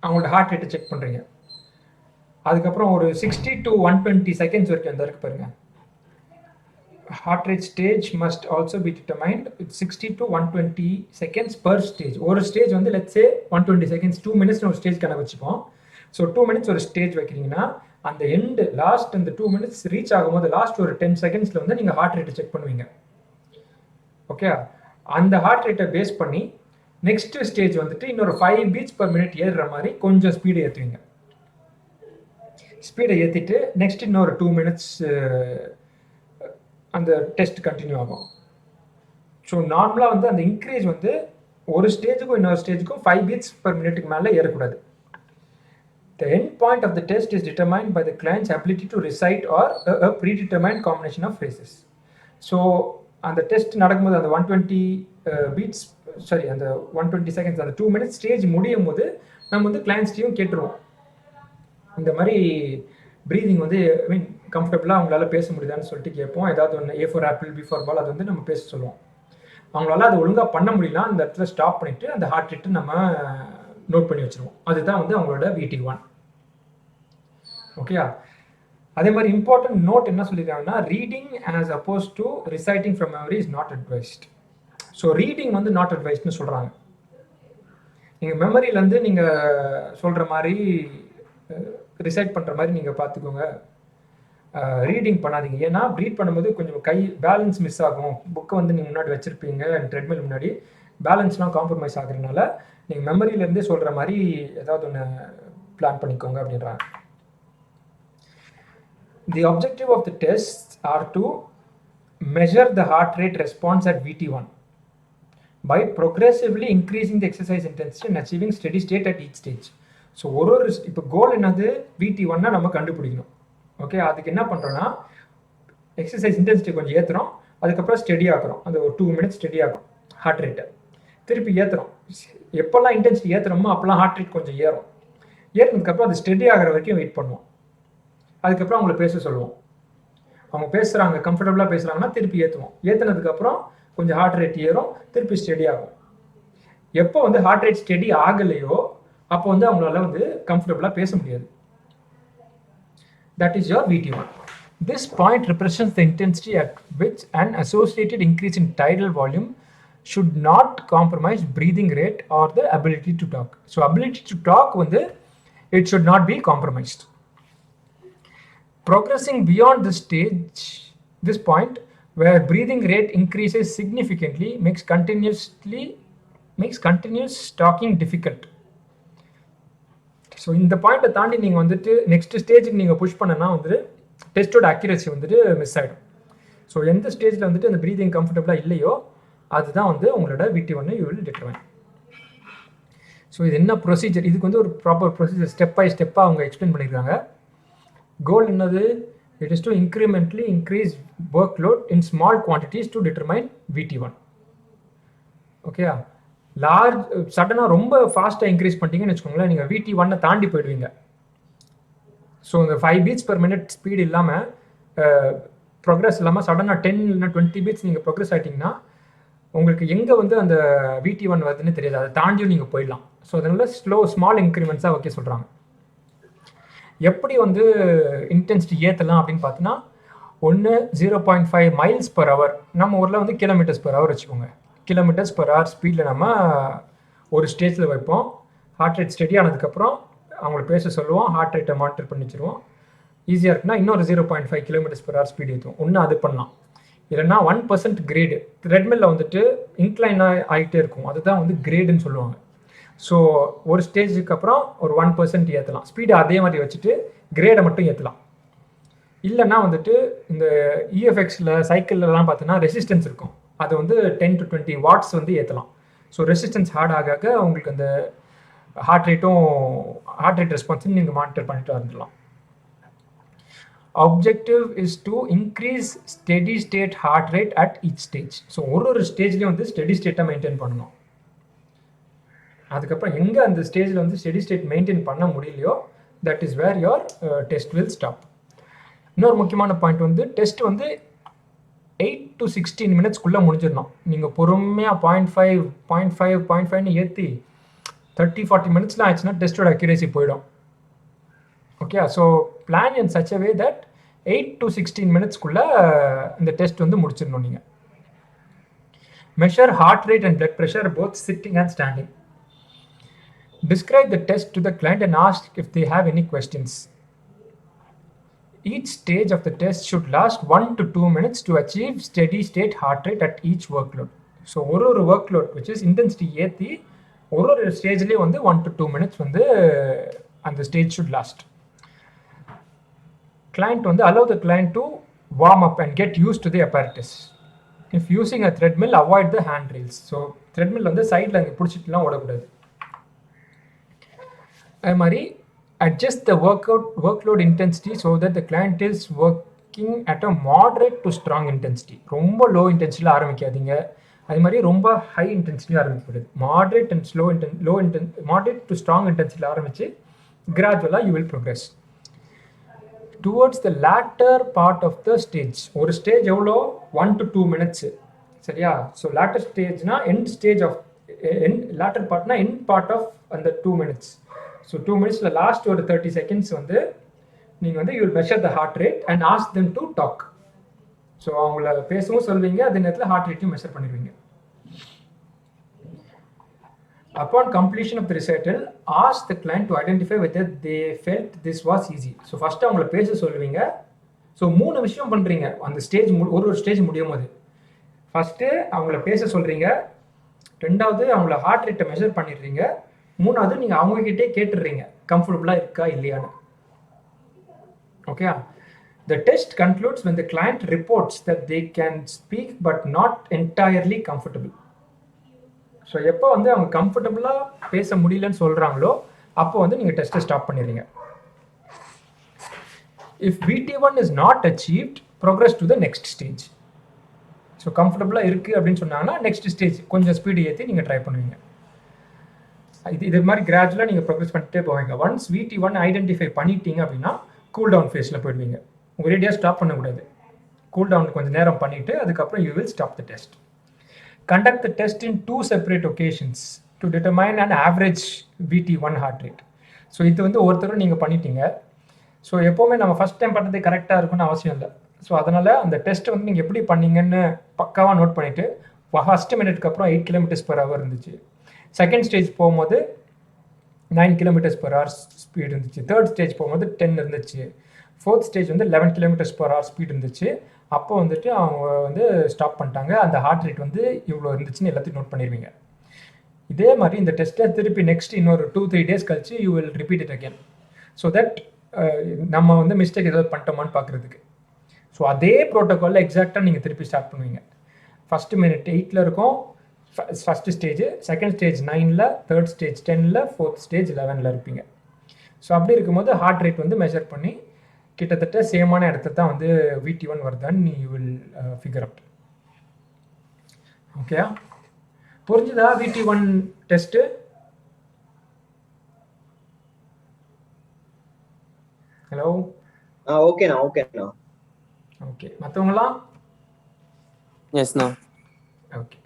அவங்களோட ஹார்ட் ரேட்டை செக் பண்ணுறீங்க. அதுக்கப்புறம் ஒரு 60 to 120 செகண்ட்ஸ் வரைக்கும் அந்த இருக்கு பாருங்க. Heart rate stage must also be determined with 60 to 120 seconds per stage. ஒரு ஸ்டேஜ் வந்து லெட்ஸ் சே 120 செகண்ட்ஸ், 2 மினிட்ஸ் ஒரு ஸ்டேஜ் கணக்கு வச்சுப்போம். ஸோ 2 மினிட்ஸ் ஒரு ஸ்டேஜ் வைக்கிறீங்கன்னா அந்த எண்டு லாஸ்ட் அந்த 2 மினிட்ஸ் ரீச் ஆகும்போது லாஸ்ட் ஒரு 10 செகண்ட்ஸில் வந்து நீங்கள் ஹார்ட் ரேட்டை செக் பண்ணுவீங்க. ஓகே, அந்த ஹார்ட் ரேட்டை பேஸ் பண்ணி நெக்ஸ்ட் ஸ்டேஜ் வந்துட்டு இன்னொரு 5 beats per minute ஏறுற மாதிரி கொஞ்சம் ஸ்பீடை ஏற்றுவீங்க. ஸ்பீடை ஏற்றிட்டு நெக்ஸ்ட் இன்னொரு 2 மினிட்ஸ் அந்த டெஸ்ட் கண்டினியூ ஆகும். ஸோ நார்மலாக வந்து அந்த இன்க்ரீஸ் வந்து ஒரு ஸ்டேஜுக்கும் இன்னொரு ஸ்டேஜுக்கும் 5 beats per minute மேலே ஏறக்கூடாது. The end point of the test is determined by the client's ability to recite or a predetermined combination of phrases. So அந்த டெஸ்ட் நடக்கும்போது அந்த 120 beats அந்த 120 செகண்ட்ஸ் அந்த 2 மினிட்ஸ் ஸ்டேஜ் முடியும் போது நம்ம வந்து கிளைண்ட்ஸ்டையும் கேட்டுருவோம், இந்த மாதிரி ப்ரீதிங் வந்து ஐ மீன் கம்ஃபர்டபுளாக அவங்களால பேச முடியுதான்னு சொல்லிட்டு கேட்போம். ஏதாவது ஒன்று A for apple, B for ball அது வந்து நம்ம பேச சொல்லுவோம். அவங்களால அது ஒழுங்காக பண்ண முடியலாம், அந்த இடத்துல ஸ்டாப் பண்ணிவிட்டு அந்த ஹார்ட் ரேட்டு நம்ம நோட் பண்ணி வச்சுருவோம். அதுதான் வந்து அவங்களோட VT1. ஓகேயா? அதே மாதிரி இம்பார்ட்டன்ட் நோட் என்ன சொல்லியிருக்காங்கன்னா, reading as oppose to reciting from memory is not advised. So reading வந்து நாட் அட்வைஸ்ட்னு சொல்கிறாங்க. நீங்கள் மெமரியிலேருந்து நீங்கள் சொல்கிற மாதிரி ரிசைட் பண்ணுற மாதிரி நீங்கள் பார்த்துக்கோங்க, ரீடிங் பண்ணாதீங்க. ஏன்னா ரீட் பண்ணும்போது கொஞ்சம் கை பேலன்ஸ் மிஸ் ஆகும். புக்கை வந்து நீங்கள் முன்னாடி வச்சுருப்பீங்க ட்ரெட்மில் முன்னாடி, பேலன்ஸ்லாம் காம்ப்ரமைஸ் ஆகுறதுனால நீங்கள் மெமரியிலேருந்தே சொல்கிற மாதிரி ஏதாவது ஒன்று பிளான் பண்ணிக்கோங்க அப்படின்றாங்க. The objective of the tests are to measure the heart rate response at VT1 by progressively increasing the exercise intensity and achieving steady state at each stage. So ஒரு இப்போ கோல் என்னது, VT1 நம்ம கண்டுபிடிக்கணும். ஓகே, அதுக்கு என்ன பண்ணுறோன்னா எக்ஸசைஸ் இன்டென்சிட்டி கொஞ்சம் ஏற்றுறோம், அதுக்கப்புறம் ஸ்டெடி ஆக்குறோம். அந்த ஒரு 2 மினிட்ஸ் ஸ்டெடி ஆகும் ஹார்ட் ரேட்டை, திருப்பி ஏற்றுறோம். எப்போல்லாம் இன்டென்சிட்டி ஏற்றுறோமோ அப்போல்லாம் ஹார்ட் ரேட் கொஞ்சம் ஏறும். ஏறினதுக்கப்புறம் அது ஸ்டெடி ஆகிற வரைக்கும் வெயிட் பண்ணுவோம். அதுக்கப்புறம் அவங்கள பேச சொல்லுவோம். அவங்க பேசுகிறாங்க, கம்ஃபர்டபுளாக பேசுகிறாங்கன்னா திருப்பி ஏற்றுவோம். ஏற்றுனதுக்கப்புறம் கொஞ்சம் ஹார்ட் ரேட் ஏறும், திருப்பி ஸ்டெடி ஆகும். எப்போ வந்து ஹார்ட் ரேட் ஸ்டெடி ஆகலையோ அப்போ வந்து அவங்களால வந்து கம்ஃபர்டபுளாக பேச முடியாது. That is your VT1. This point represents the intensity at which an associated increase in tidal volume should not compromise breathing rate or the ability to talk. So ability to talk வந்து it should not be compromised. Progressing beyond this point where breathing rate increases significantly makes continuous talking difficult. So இந்த பாயிண்ட்டை தாண்டி நீங்கள் வந்துட்டு next ஸ்டேஜுக்கு நீங்கள் push பண்ணனா வந்துட்டு டெஸ்ட்டோட அக்யூரசி வந்துட்டு மிஸ் ஆகிடும். ஸோ எந்த ஸ்டேஜில் வந்துட்டு அந்த ப்ரீதிங் கம்ஃபர்டபுளாக இல்லையோ அதுதான் வந்து உங்களோட VT1 you will determine. So இது என்ன ப்ரொசீஜர், இதுக்கு வந்து ஒரு ப்ராப்பர் ப்ரொசீஜர் ஸ்டெப் பை ஸ்டெப்பாக அவங்க எக்ஸ்பிளைன் பண்ணியிருக்காங்க. கோல் என்னது, it is to incrementally increase workload in small quantities to determine VT1. Okay, large சடனாக ரொம்ப ஃபாஸ்ட்டாக இன்க்ரீஸ் பண்ணிட்டீங்கன்னு வச்சுக்கோங்களேன், நீங்கள் VT1 தாண்டி போயிடுவீங்க. ஸோ இந்த 5 beats per minute ஸ்பீடு இல்லாமல் ப்ரோக்ரஸ் இல்லாமல் சடனாக 10 இல்லைனா 20 beats நீங்கள் ப்ரோக்ரஸ் ஆகிட்டிங்கன்னா உங்களுக்கு எங்கே வந்து அந்த VT1 வருதுன்னு தெரியாது, அதை தாண்டியும் நீங்கள் போயிடலாம். ஸோ அதனால ஸ்மால் இன்க்ரிமெண்ட்ஸாக ஓகே சொல்கிறாங்க. எப்படி வந்து இன்டென்சிட்டி ஏற்றலாம் அப்படின்னு பார்த்தோன்னா, ஒன்று 0.5 miles per hour, நம்ம ஊரில் வந்து கிலோமீட்டர்ஸ் per hour வச்சுக்கோங்க. கிலோமீட்டர்ஸ் per hour ஸ்பீடில் நம்ம ஒரு ஸ்டேஜில் வைப்போம். ஹார்ட் ரேட் ஸ்டெடி ஆனதுக்கப்புறம் அவங்கள பேச சொல்லுவோம், ஹார்ட் ரேட்டை மானிட்டர் பண்ணி வச்சுருவோம். ஈஸியாக இருக்குன்னா இன்னொரு 0.5 kilometers per hour ஸ்பீடு ஏற்றுவோம். ஒன்று அது பண்ணலாம். இல்லைன்னா 1% கிரேடு த்ரெட்மில்ல வந்துட்டு இன்க்ளைன் ஆகிட்டே இருக்கும், அதுதான் வந்து கிரேடுன்னு சொல்லுவாங்க. ஸோ ஒரு ஸ்டேஜுக்கு அப்புறம் ஒரு 1% ஏற்றலாம், ஸ்பீடு அதே மாதிரி வச்சுட்டு கிரேடை மட்டும் ஏற்றலாம். இல்லைன்னா வந்துட்டு இந்த இஎஃப்எக்ஸில் சைக்கிள்லாம் பார்த்தீங்கன்னா ரெசிஸ்டன்ஸ் இருக்கும், அது வந்து 10 to 20 watts வந்து ஏற்றலாம். ஸோ ரெசிஸ்டன்ஸ் ஹார்ட் ஆக உங்களுக்கு அந்த ஹார்ட் ரேட் ரெஸ்பான்ஸும் நீங்கள் மானிட்டர் பண்ணிட்டு வந்துடலாம். Objective is to increase steady state heart rate at each stage. So ஒரு ஸ்டேஜ்லேயும் வந்து ஸ்டெடி ஸ்டேட்டை மெயின்டைன் பண்ணணும். அதுக்கப்புறம் எங்கே அந்த ஸ்டேஜில் வந்து ஸ்டெடி ஸ்டேட் மெயின்டைன் பண்ண முடியலையோ that is where your test will stop. இன்னொரு முக்கியமான பாயிண்ட் வந்து டெஸ்ட் வந்து 8 to 16 minutesக்குள்ளே முடிஞ்சிடணும். நீங்கள் பொறுமையாக 0.5 0.5 0.5ன்னு ஏற்றி 30-40 மினிட்ஸ்லாம் ஆச்சுன்னா டெஸ்ட்டோட அக்யூரேசி போயிடும். Okay, so plan in such a way that 8 to 16 மினிட்ஸ்க்குள்ளே இந்த டெஸ்ட் வந்து முடிச்சிடணும் நீங்கள். Measure heart rate and blood pressure both sitting and standing. Describe the test to the client and ask if they have any questions. Each stage of the test should last 1 to 2 minutes to achieve steady state heart rate at each workload. So ஒரு workload which is intensity ஏற்றி ஒரு ஸ்டேஜ்லேயே வந்து 1 to 2 minutes வந்து அந்த stage should last. Client வந்து allow the client to warm up and get used to the apparatus. If using a treadmill, avoid the handrails. So treadmill வந்து சைடில் அங்கே பிடிச்சிட்டுலாம் ஓடக்கூடாது. அது மாதிரி adjust the workload intensity so that the client is working at a moderate to strong intensity. ரொம்ப low intensity ஆரம்பிக்காதீங்க, அது மாதிரி ரொம்ப high intensity ஆரம்பிக்கக்கூடாது. Moderate to strong intensity ஆரம்பிச்சு gradually you will progress towards the latter part of the stage. ஒரு stage எவ்வளோ 1 to 2 minutes, சரியா? So latter ஸ்டேஜ்னா end stage of latter partனா end part of அந்த 2 minutes. So 2 minutesல last ஒரு 30 seconds வந்து நீங்கள் வந்து you will measure the heart rate and ask them to talk. So அவங்கள பேசவும் சொல்வீங்க, அதே நேரத்தில் ஹார்ட் ரேட்டையும் மெஷர் பண்ணிடுவீங்க. Upon completion of the recital, ask the client to identify whether they felt this was easy. So first அவங்கள பேச சொல்லுவீங்க. ஸோ 3 விஷயம் பண்ணுறீங்க அந்த ஸ்டேஜ், ஒரு ஸ்டேஜ் முடியும் போது. ஃபஸ்ட்டு அவங்கள பேச சொல்கிறீங்க, ரெண்டாவது அவங்கள ஹார்ட் ரேட்டை மெஷர் பண்ணிடுறீங்க, மூணாவது நீங்கள் அவங்ககிட்டே கேட்டுடுறீங்க கம்ஃபர்டபுளாக இருக்கா இல்லையான்னு. Okay, the test concludes when the client reports that they can speak but not entirely comfortable. So எப்போ வந்து அவங்க கம்ஃபர்டபுளாக பேச முடியலன்னு சொல்கிறாங்களோ அப்போ வந்து நீங்கள் டெஸ்ட்டை ஸ்டாப் பண்ணிடுறீங்க. If VT1 is not achieved, progress to the next stage. So கம்ஃபர்டபுளாக இருக்குது அப்படின்னு சொன்னாங்கன்னா நெக்ஸ்ட் ஸ்டேஜ் கொஞ்சம் ஸ்பீடு ஏற்றி நீங்கள் ட்ரை பண்ணுவீங்க. இது மாதிரி கிராஜுவலாக நீங்கள் ப்ரோக்ரஸ் பண்ணிட்டே போவீங்க. ஒன்ஸ் VT1 ஐடென்டிஃபை பண்ணிட்டீங்க அப்படின்னா கூல் டவுன் ஃபேஸில் போயிடுவீங்க. ஒரேடியாக ஸ்டாப் பண்ணக்கூடாது, கூல் டவுன் கொஞ்சம் நேரம் பண்ணிவிட்டு அதுக்கப்புறம் you will stop the test. Conduct the test in 2 separate occasions to determine an average VT1 heart rate. So இது வந்து ஒருத்தரும் நீங்கள் பண்ணிட்டீங்க. ஸோ எப்போவுமே நம்ம ஃபஸ்ட் டைம் பண்ணுறது கரெக்டாக இருக்குன்னு அவசியம் இல்லை. ஸோ அதனால் அந்த டெஸ்ட்டை வந்து நீங்கள் எப்படி பண்ணீங்கன்னு பக்காவாக நோட் பண்ணிவிட்டு, ஃபஸ்ட்டு மினிட்க்கு அப்புறம் 8 km/h இருந்துச்சு, செகண்ட் ஸ்டேஜ் போகும்போது 9 km/h ஸ்பீடு இருந்துச்சு, தேர்ட் ஸ்டேஜ் போகும்போது 10 இருந்துச்சு, ஃபோர்த் ஸ்டேஜ் வந்து 11 km/h ஸ்பீடு இருந்துச்சு. அப்போ வந்துட்டு அவங்க வந்து ஸ்டாப் பண்ணிட்டாங்க, அந்த ஹார்ட் ரேட் வந்து இவ்வளோ இருந்துச்சுன்னு எல்லாத்தையும் நோட் பண்ணிடுவீங்க. இதே மாதிரி இந்த டெஸ்ட்டை திருப்பி நெக்ஸ்ட் இன்னொரு 2-3 days கழிச்சு you will repeat it again. So that நம்ம வந்து மிஸ்டேக் ஏதாவது பண்ணிட்டோமான்னு பார்க்குறதுக்கு. ஸோ அதே ப்ரோட்டோக்காலில் எக்ஸாக்டாக நீங்கள் திருப்பி ஸ்டார்ட் பண்ணுவீங்க. ஃபஸ்ட்டு மினிட் 8 இருக்கும் first stage, second stage 9, third stage 10, fourth stage 11 இருப்பீங்க. ஸோ அப்படி இருக்கும்போது ஹார்ட் ரேட் வந்து மெஷர் பண்ணி கிட்டத்தட்ட சேமான இடத்துல தான் வந்து VT1 வருதான்னு you will figure out. Okay, புரிஞ்சுதா VT1 டெஸ்ட்டு? ஹலோ, ஓகேண்ணா ஓகேண்ணா. ஓகே, மற்றவங்களாம்? எஸ்ண்ணா. ஓகே,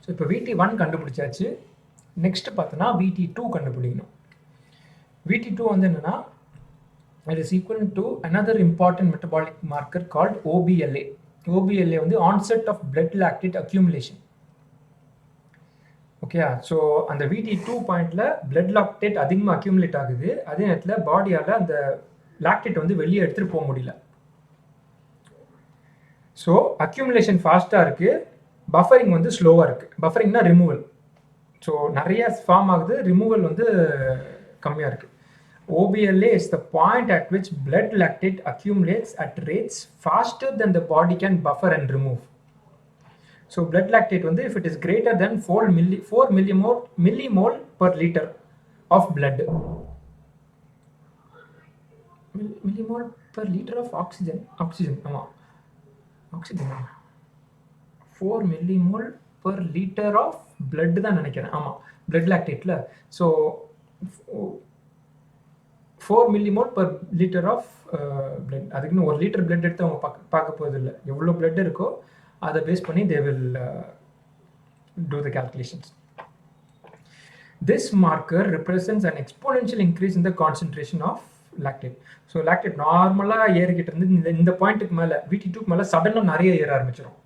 ஸோ இப்போ VT1 கண்டுபிடிச்சாச்சு. நெக்ஸ்ட் பார்த்தோன்னா VT2 கண்டுபிடிக்கணும். VT2 வந்து என்னென்னா, it is equal to another important metabolic marker called OBLA. OBLA வந்து onset of blood lactate accumulation. Okay, so அந்த VT2 பாயிண்டில் பிளட் லாக்டேட் அதிகமாக அக்யூமுலேட் ஆகுது, அதே நேரத்தில் பாடியால் அந்த லாக்டேட் வந்து வெளியே எடுத்துகிட்டு போக முடியல. ஸோ அக்யூமுலேஷன் ஃபாஸ்ட்டாக இருக்குது, பஃபரிங் வந்து ஸ்லோவாக இருக்குது. பஃபரிங்னா ரிமூவல். ஸோ நிறைய ஃபார்ம் ஆகுது, ரிமூவல் வந்து கம்மியாக இருக்குது. OBLA is the point at which blood lactate accumulates at rates faster than the body can buffer and remove. So blood lactate வந்து if it is greater than 4 millimole per liter of blood. Millimole per liter of oxygen. ஆமாம், oxygen 4 millimole per liter of blood தான் நினைக்கிறேன். ஆமாம், blood lactateல. So 4 millimole per liter of blood. அதுக்குன்னு 1 liter blood எடுத்து அவங்க பார்க்க போகிறது இல்லை. எவ்வளோ blood இருக்கோ அதை பேஸ் பண்ணி they will do the calculations. This marker represents an exponential increase in the concentration of lactate. So lactate நார்மலாக ஏறிக்கிட்டு இருந்து இந்த பாயிண்ட்டுக்கு மேலே VT2க்கு மேலே சடனாக நிறைய ஏற ஆரம்பிச்சிடும்.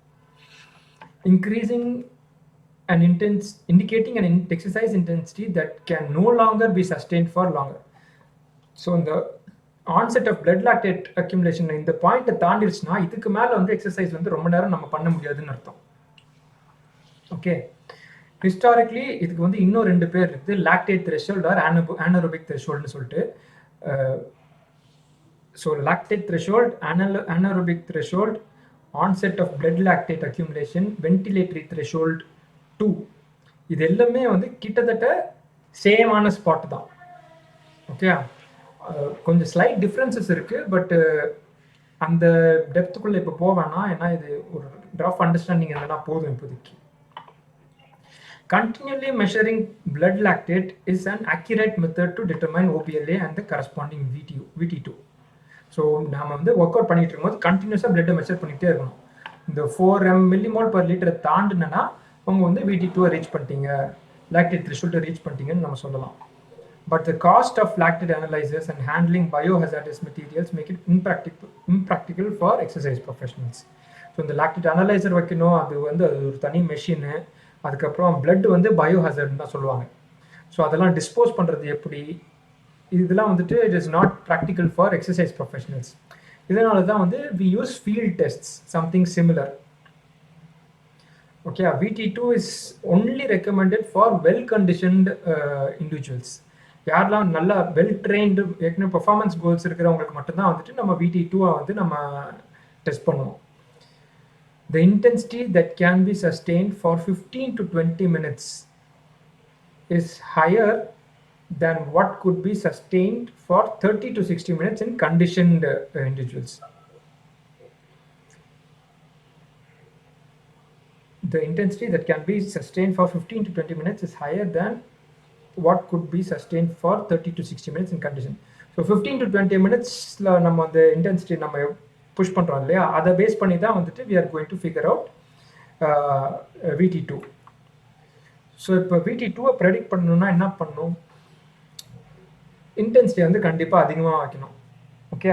Increasing an indicating an exercise intensity that can no longer be sustained for longer. So in the onset of blood lactate accumulation இந்த பாயிண்ட்டை தாண்டிடுச்சுன்னா இதுக்கு மேலே வந்து எக்ஸசைஸ் வந்து ரொம்ப நேரம் நம்ம பண்ண முடியாதுன்னு அர்த்தம். ஓகே, ஹிஸ்டாரிக்லி இதுக்கு வந்து இன்னும் 2 பேர் இருக்குது, லாக்டேட் த்ரெஷோல்ட் ஆர் anaerobic thresholdனு சொல்லிட்டு. So lactate threshold, anaerobic threshold, onset of blood lactate accumulation, ventilatory threshold 2, இது எல்லாமே வந்து கிட்டத்தட்ட சேமான ஸ்பாட் தான். ஓகே, கொஞ்சம் ஸ்லைட் டிஃப்ரென்சஸ் இருக்குது, பட் அந்த டெப்த்துக்குள்ளே இப்போ போவேன்னா, ஏன்னா இது ஒரு ரஃப் அண்டர்ஸ்டாண்டிங் என்னன்னா போதும் இப்போதைக்கு. Continually measuring blood lactate is an accurate method to determine OBLA and the corresponding VT2. So நம்ம வந்து ஒர்க் அவுட் பண்ணிட்டு இருக்கும்போது கண்டினியூஸாக பிளட்டை மெஷர் பண்ணிகிட்டே இருக்கணும். இந்த 4 millimole per liter தாண்டுனா அவங்க வந்து VT2 ரீச் பண்ணிட்டீங்க, லாக்டேட் த்ரெஷோல்டை ரீச் பண்ணிட்டீங்கன்னு நம்ம சொல்லலாம். But the cost of lactate analyzers and handling biohazardous materials make it impractical for exercise professionals. So இந்த லாக்டேட் அனலைசர் வைக்கணும், அது வந்து அது ஒரு தனி மெஷினு. அதுக்கப்புறம் பிளட் வந்து பயோஹாசர்ட்னு தான் சொல்லுவாங்க. ஸோ அதெல்லாம் டிஸ்போஸ் பண்ணுறது எப்படி, இதெல்லாம் வந்துட்டு it is not practical for exercise professionals. இதனால தான் வந்து we use field tests, something similar. Okay, VT2 is only recommended for well conditioned individuals. யாரெல்லாம் நல்லா வெல் ட்ரெயின்டு ஏற்கனவே பர்ஃபார்மன்ஸ் கோல்ஸ் இருக்கிறவங்களுக்கு மட்டும்தான் வந்துட்டு நம்ம VT2 வந்து நம்ம டெஸ்ட் பண்ணுவோம். The intensity that can be sustained for 15 to 20 minutes is higher than what could be sustained for 30 to 60 minutes in conditioned individuals. The intensity that can be sustained for 15 to 20 minutes is higher than what could be sustained for 30 to 60 minutes in condition. So 15 to 20 minutes நம்ம அந்த intensity நம்ம push பண்ணுறோம் இல்லையா, அதை base பண்ணி தான் வந்துட்டு we are going to figure out VT2. So இப்போ VT2 ப்ரெடிக்ட் பண்ணணும்னா என்ன பண்ணணும், இன்டென்சிட்டி வந்து கண்டிப்பாக அதிகமாக வைக்கணும். Okay,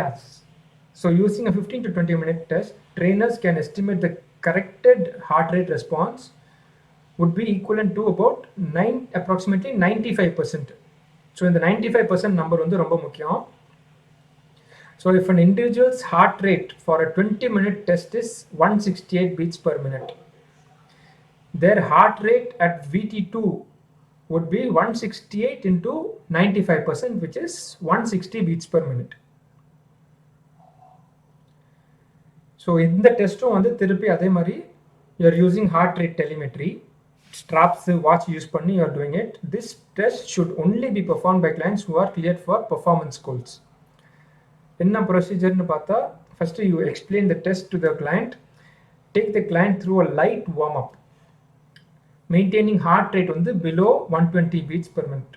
so using a 15 to 20 minute test, trainers can estimate the corrected heart rate response would be equivalent to about approximately 95%. So இந்த 95% number வந்து ரொம்ப முக்கியம். So if an individual's heart rate for a 20-minute test is 168 beats per minute, their heart rate at VT2 would be 168 into 95%, which is 160 beats per minute. So in the test வந்து திருப்பி அதே மாதிரி you are using heart rate telemetry, straps watch use பண்ணி you are doing it. This test should only be performed by clients who are cleared for performance goals. என்ன ப்ரொசீஜர்னு பார்த்தா, first you explain the test to the client, take the client through a light warm up, maintaining heart rate வந்து below 120 beats per minute.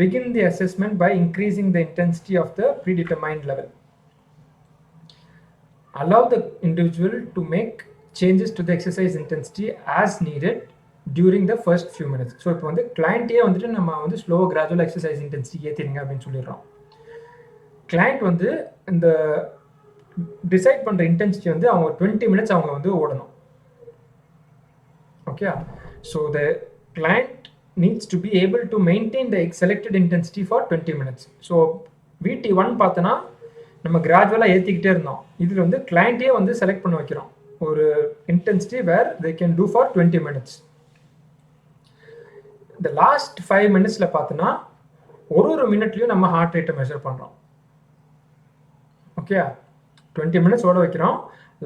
Begin the assessment by increasing the intensity of the predetermined level. Allow the individual to make changes to the exercise intensity as needed during the first few minutes. So இப்போ வந்து கிளைண்ட்டே வந்துட்டு நம்ம வந்து slow gradual exercise intensity ஏற்றிடுங்க அப்படின்னு சொல்லிடுறோம். Client வந்து இந்த decide பண்ணுற இன்டென்சிட்டி வந்து அவங்க 20 minutes அவங்க வந்து ஓடணும். Okay, so the client needs to be able to maintain the selected intensity for 20 minutes. So VT1 பார்த்தோன்னா நம்ம கிராஜுவலாக ஏற்றிக்கிட்டே இருந்தோம். இதில் வந்து கிளைண்ட்டே வந்து செலக்ட் பண்ண வைக்கிறோம் ஒரு intensity where they can do for 20 minutes. இந்த லாஸ்ட் 5 minutesல பார்த்தோன்னா ஒரு மினிட்லையும் நம்ம ஹார்ட் ரேட்டை மெஷர் பண்ணுறோம். ஓகே, 20 minutes ஓட வைக்கிறோம்,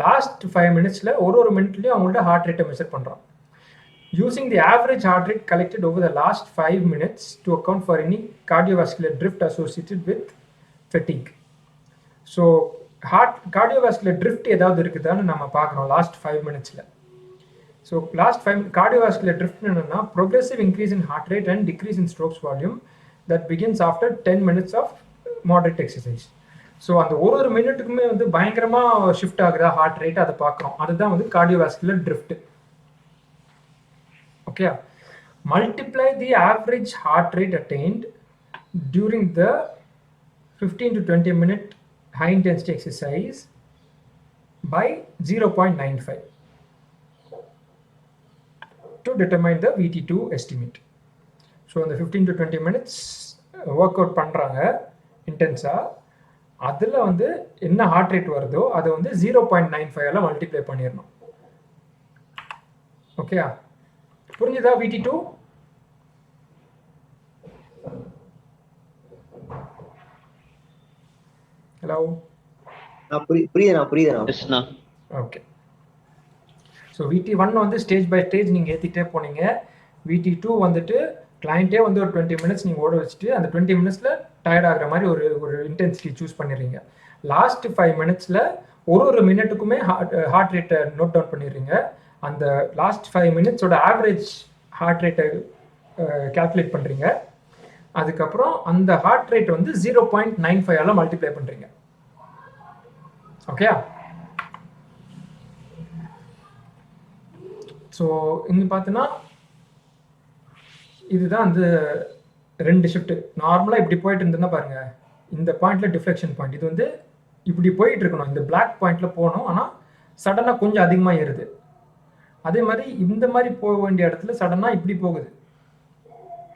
லாஸ்ட் 5 minutesல ஒரு மினிட்லையும் அவங்கள்ட்ட ஹார்ட் ரேட்டை மெஷர் பண்ணுறோம். Using the average heart rate collected over the last 5 minutes to account for any cardiovascular drift associated with fatigue. So cardiovascular drift ஏதாவது இருக்குதான்னு நம்ம பார்க்குறோம் last 5 minutesல. So last 5 cardiovascular drift என்னன்னா progressive increase in heart rate and decrease in strokes volume that begins after 10 minutes of moderate exercise. So அந்த ஒரு மினிட்டுக்குமே வந்து பயங்கரமாக shift ஆகுதா ஹார்ட் ரேட், அதை பார்க்குறோம். அதுதான் வந்து cardiovascular drift. Okay, multiply the average heart rate attained during the 15 to 20 minute high intensity exercise by 0.95 to determine the VT2 estimate. So இந்த 15 to 20 minutes ஒர்க் அவுட் பண்ணுறாங்க இன்டென்ஸாக, அதில் வந்து என்ன ஹார்ட் ரேட் வருதோ அதை வந்து 0.95 மல்டிப்ளை பண்ணிடணும். ஓகே, புரிஞ்சுதா? VT2 hello, புரியுதுண்ணா. Okay. So VT1 வந்து ஸ்டேஜ் பை ஸ்டேஜ் நீங்கள் ஏற்றிட்டே போனீங்க. VT2 வந்துட்டு கிளைண்ட்டே வந்து ஒரு 20 மினிட்ஸ் நீங்கள் ஓட வச்சுட்டு அந்த 20 மினிட்ஸில் டயர்ட் ஆகிற மாதிரி ஒரு இன்டென்சிட்டி சூஸ் பண்ணிடுறீங்க. லாஸ்ட் 5 மினிட்ஸில் ஒரு மினிட்டுக்குமே ஹார்ட் ரேட்டை நோட் டவுன் பண்ணிடுறீங்க. அந்த லாஸ்ட் 5 மினிட்ஸோட ஆவரேஜ் ஹார்ட் ரேட்டை கால்குலேட் பண்ணுறீங்க. அதுக்கப்புறம் அந்த ஹார்ட் ரேட் வந்து 0.95 மல்டிப்ளை பண்ணுறீங்க. ஓகே, ஸோ இங்கே பார்த்தீங்கன்னா இதுதான் வந்து 2 ஷிஃப்ட்டு. நார்மலாக இப்படி போயிட்டு இருந்ததுன்னா பாருங்க, இந்த பாயிண்ட்ல டிஃப்ளெக்ஷன் பாயிண்ட், இது வந்து இப்படி போயிட்டு இருக்கணும், இந்த பிளாக் பாயிண்ட்ல போகணும். ஆனால் சடனாக கொஞ்சம் அதிகமாக ஏறுது. அதே மாதிரி இந்த மாதிரி போக வேண்டிய இடத்துல சடனாக இப்படி போகுது.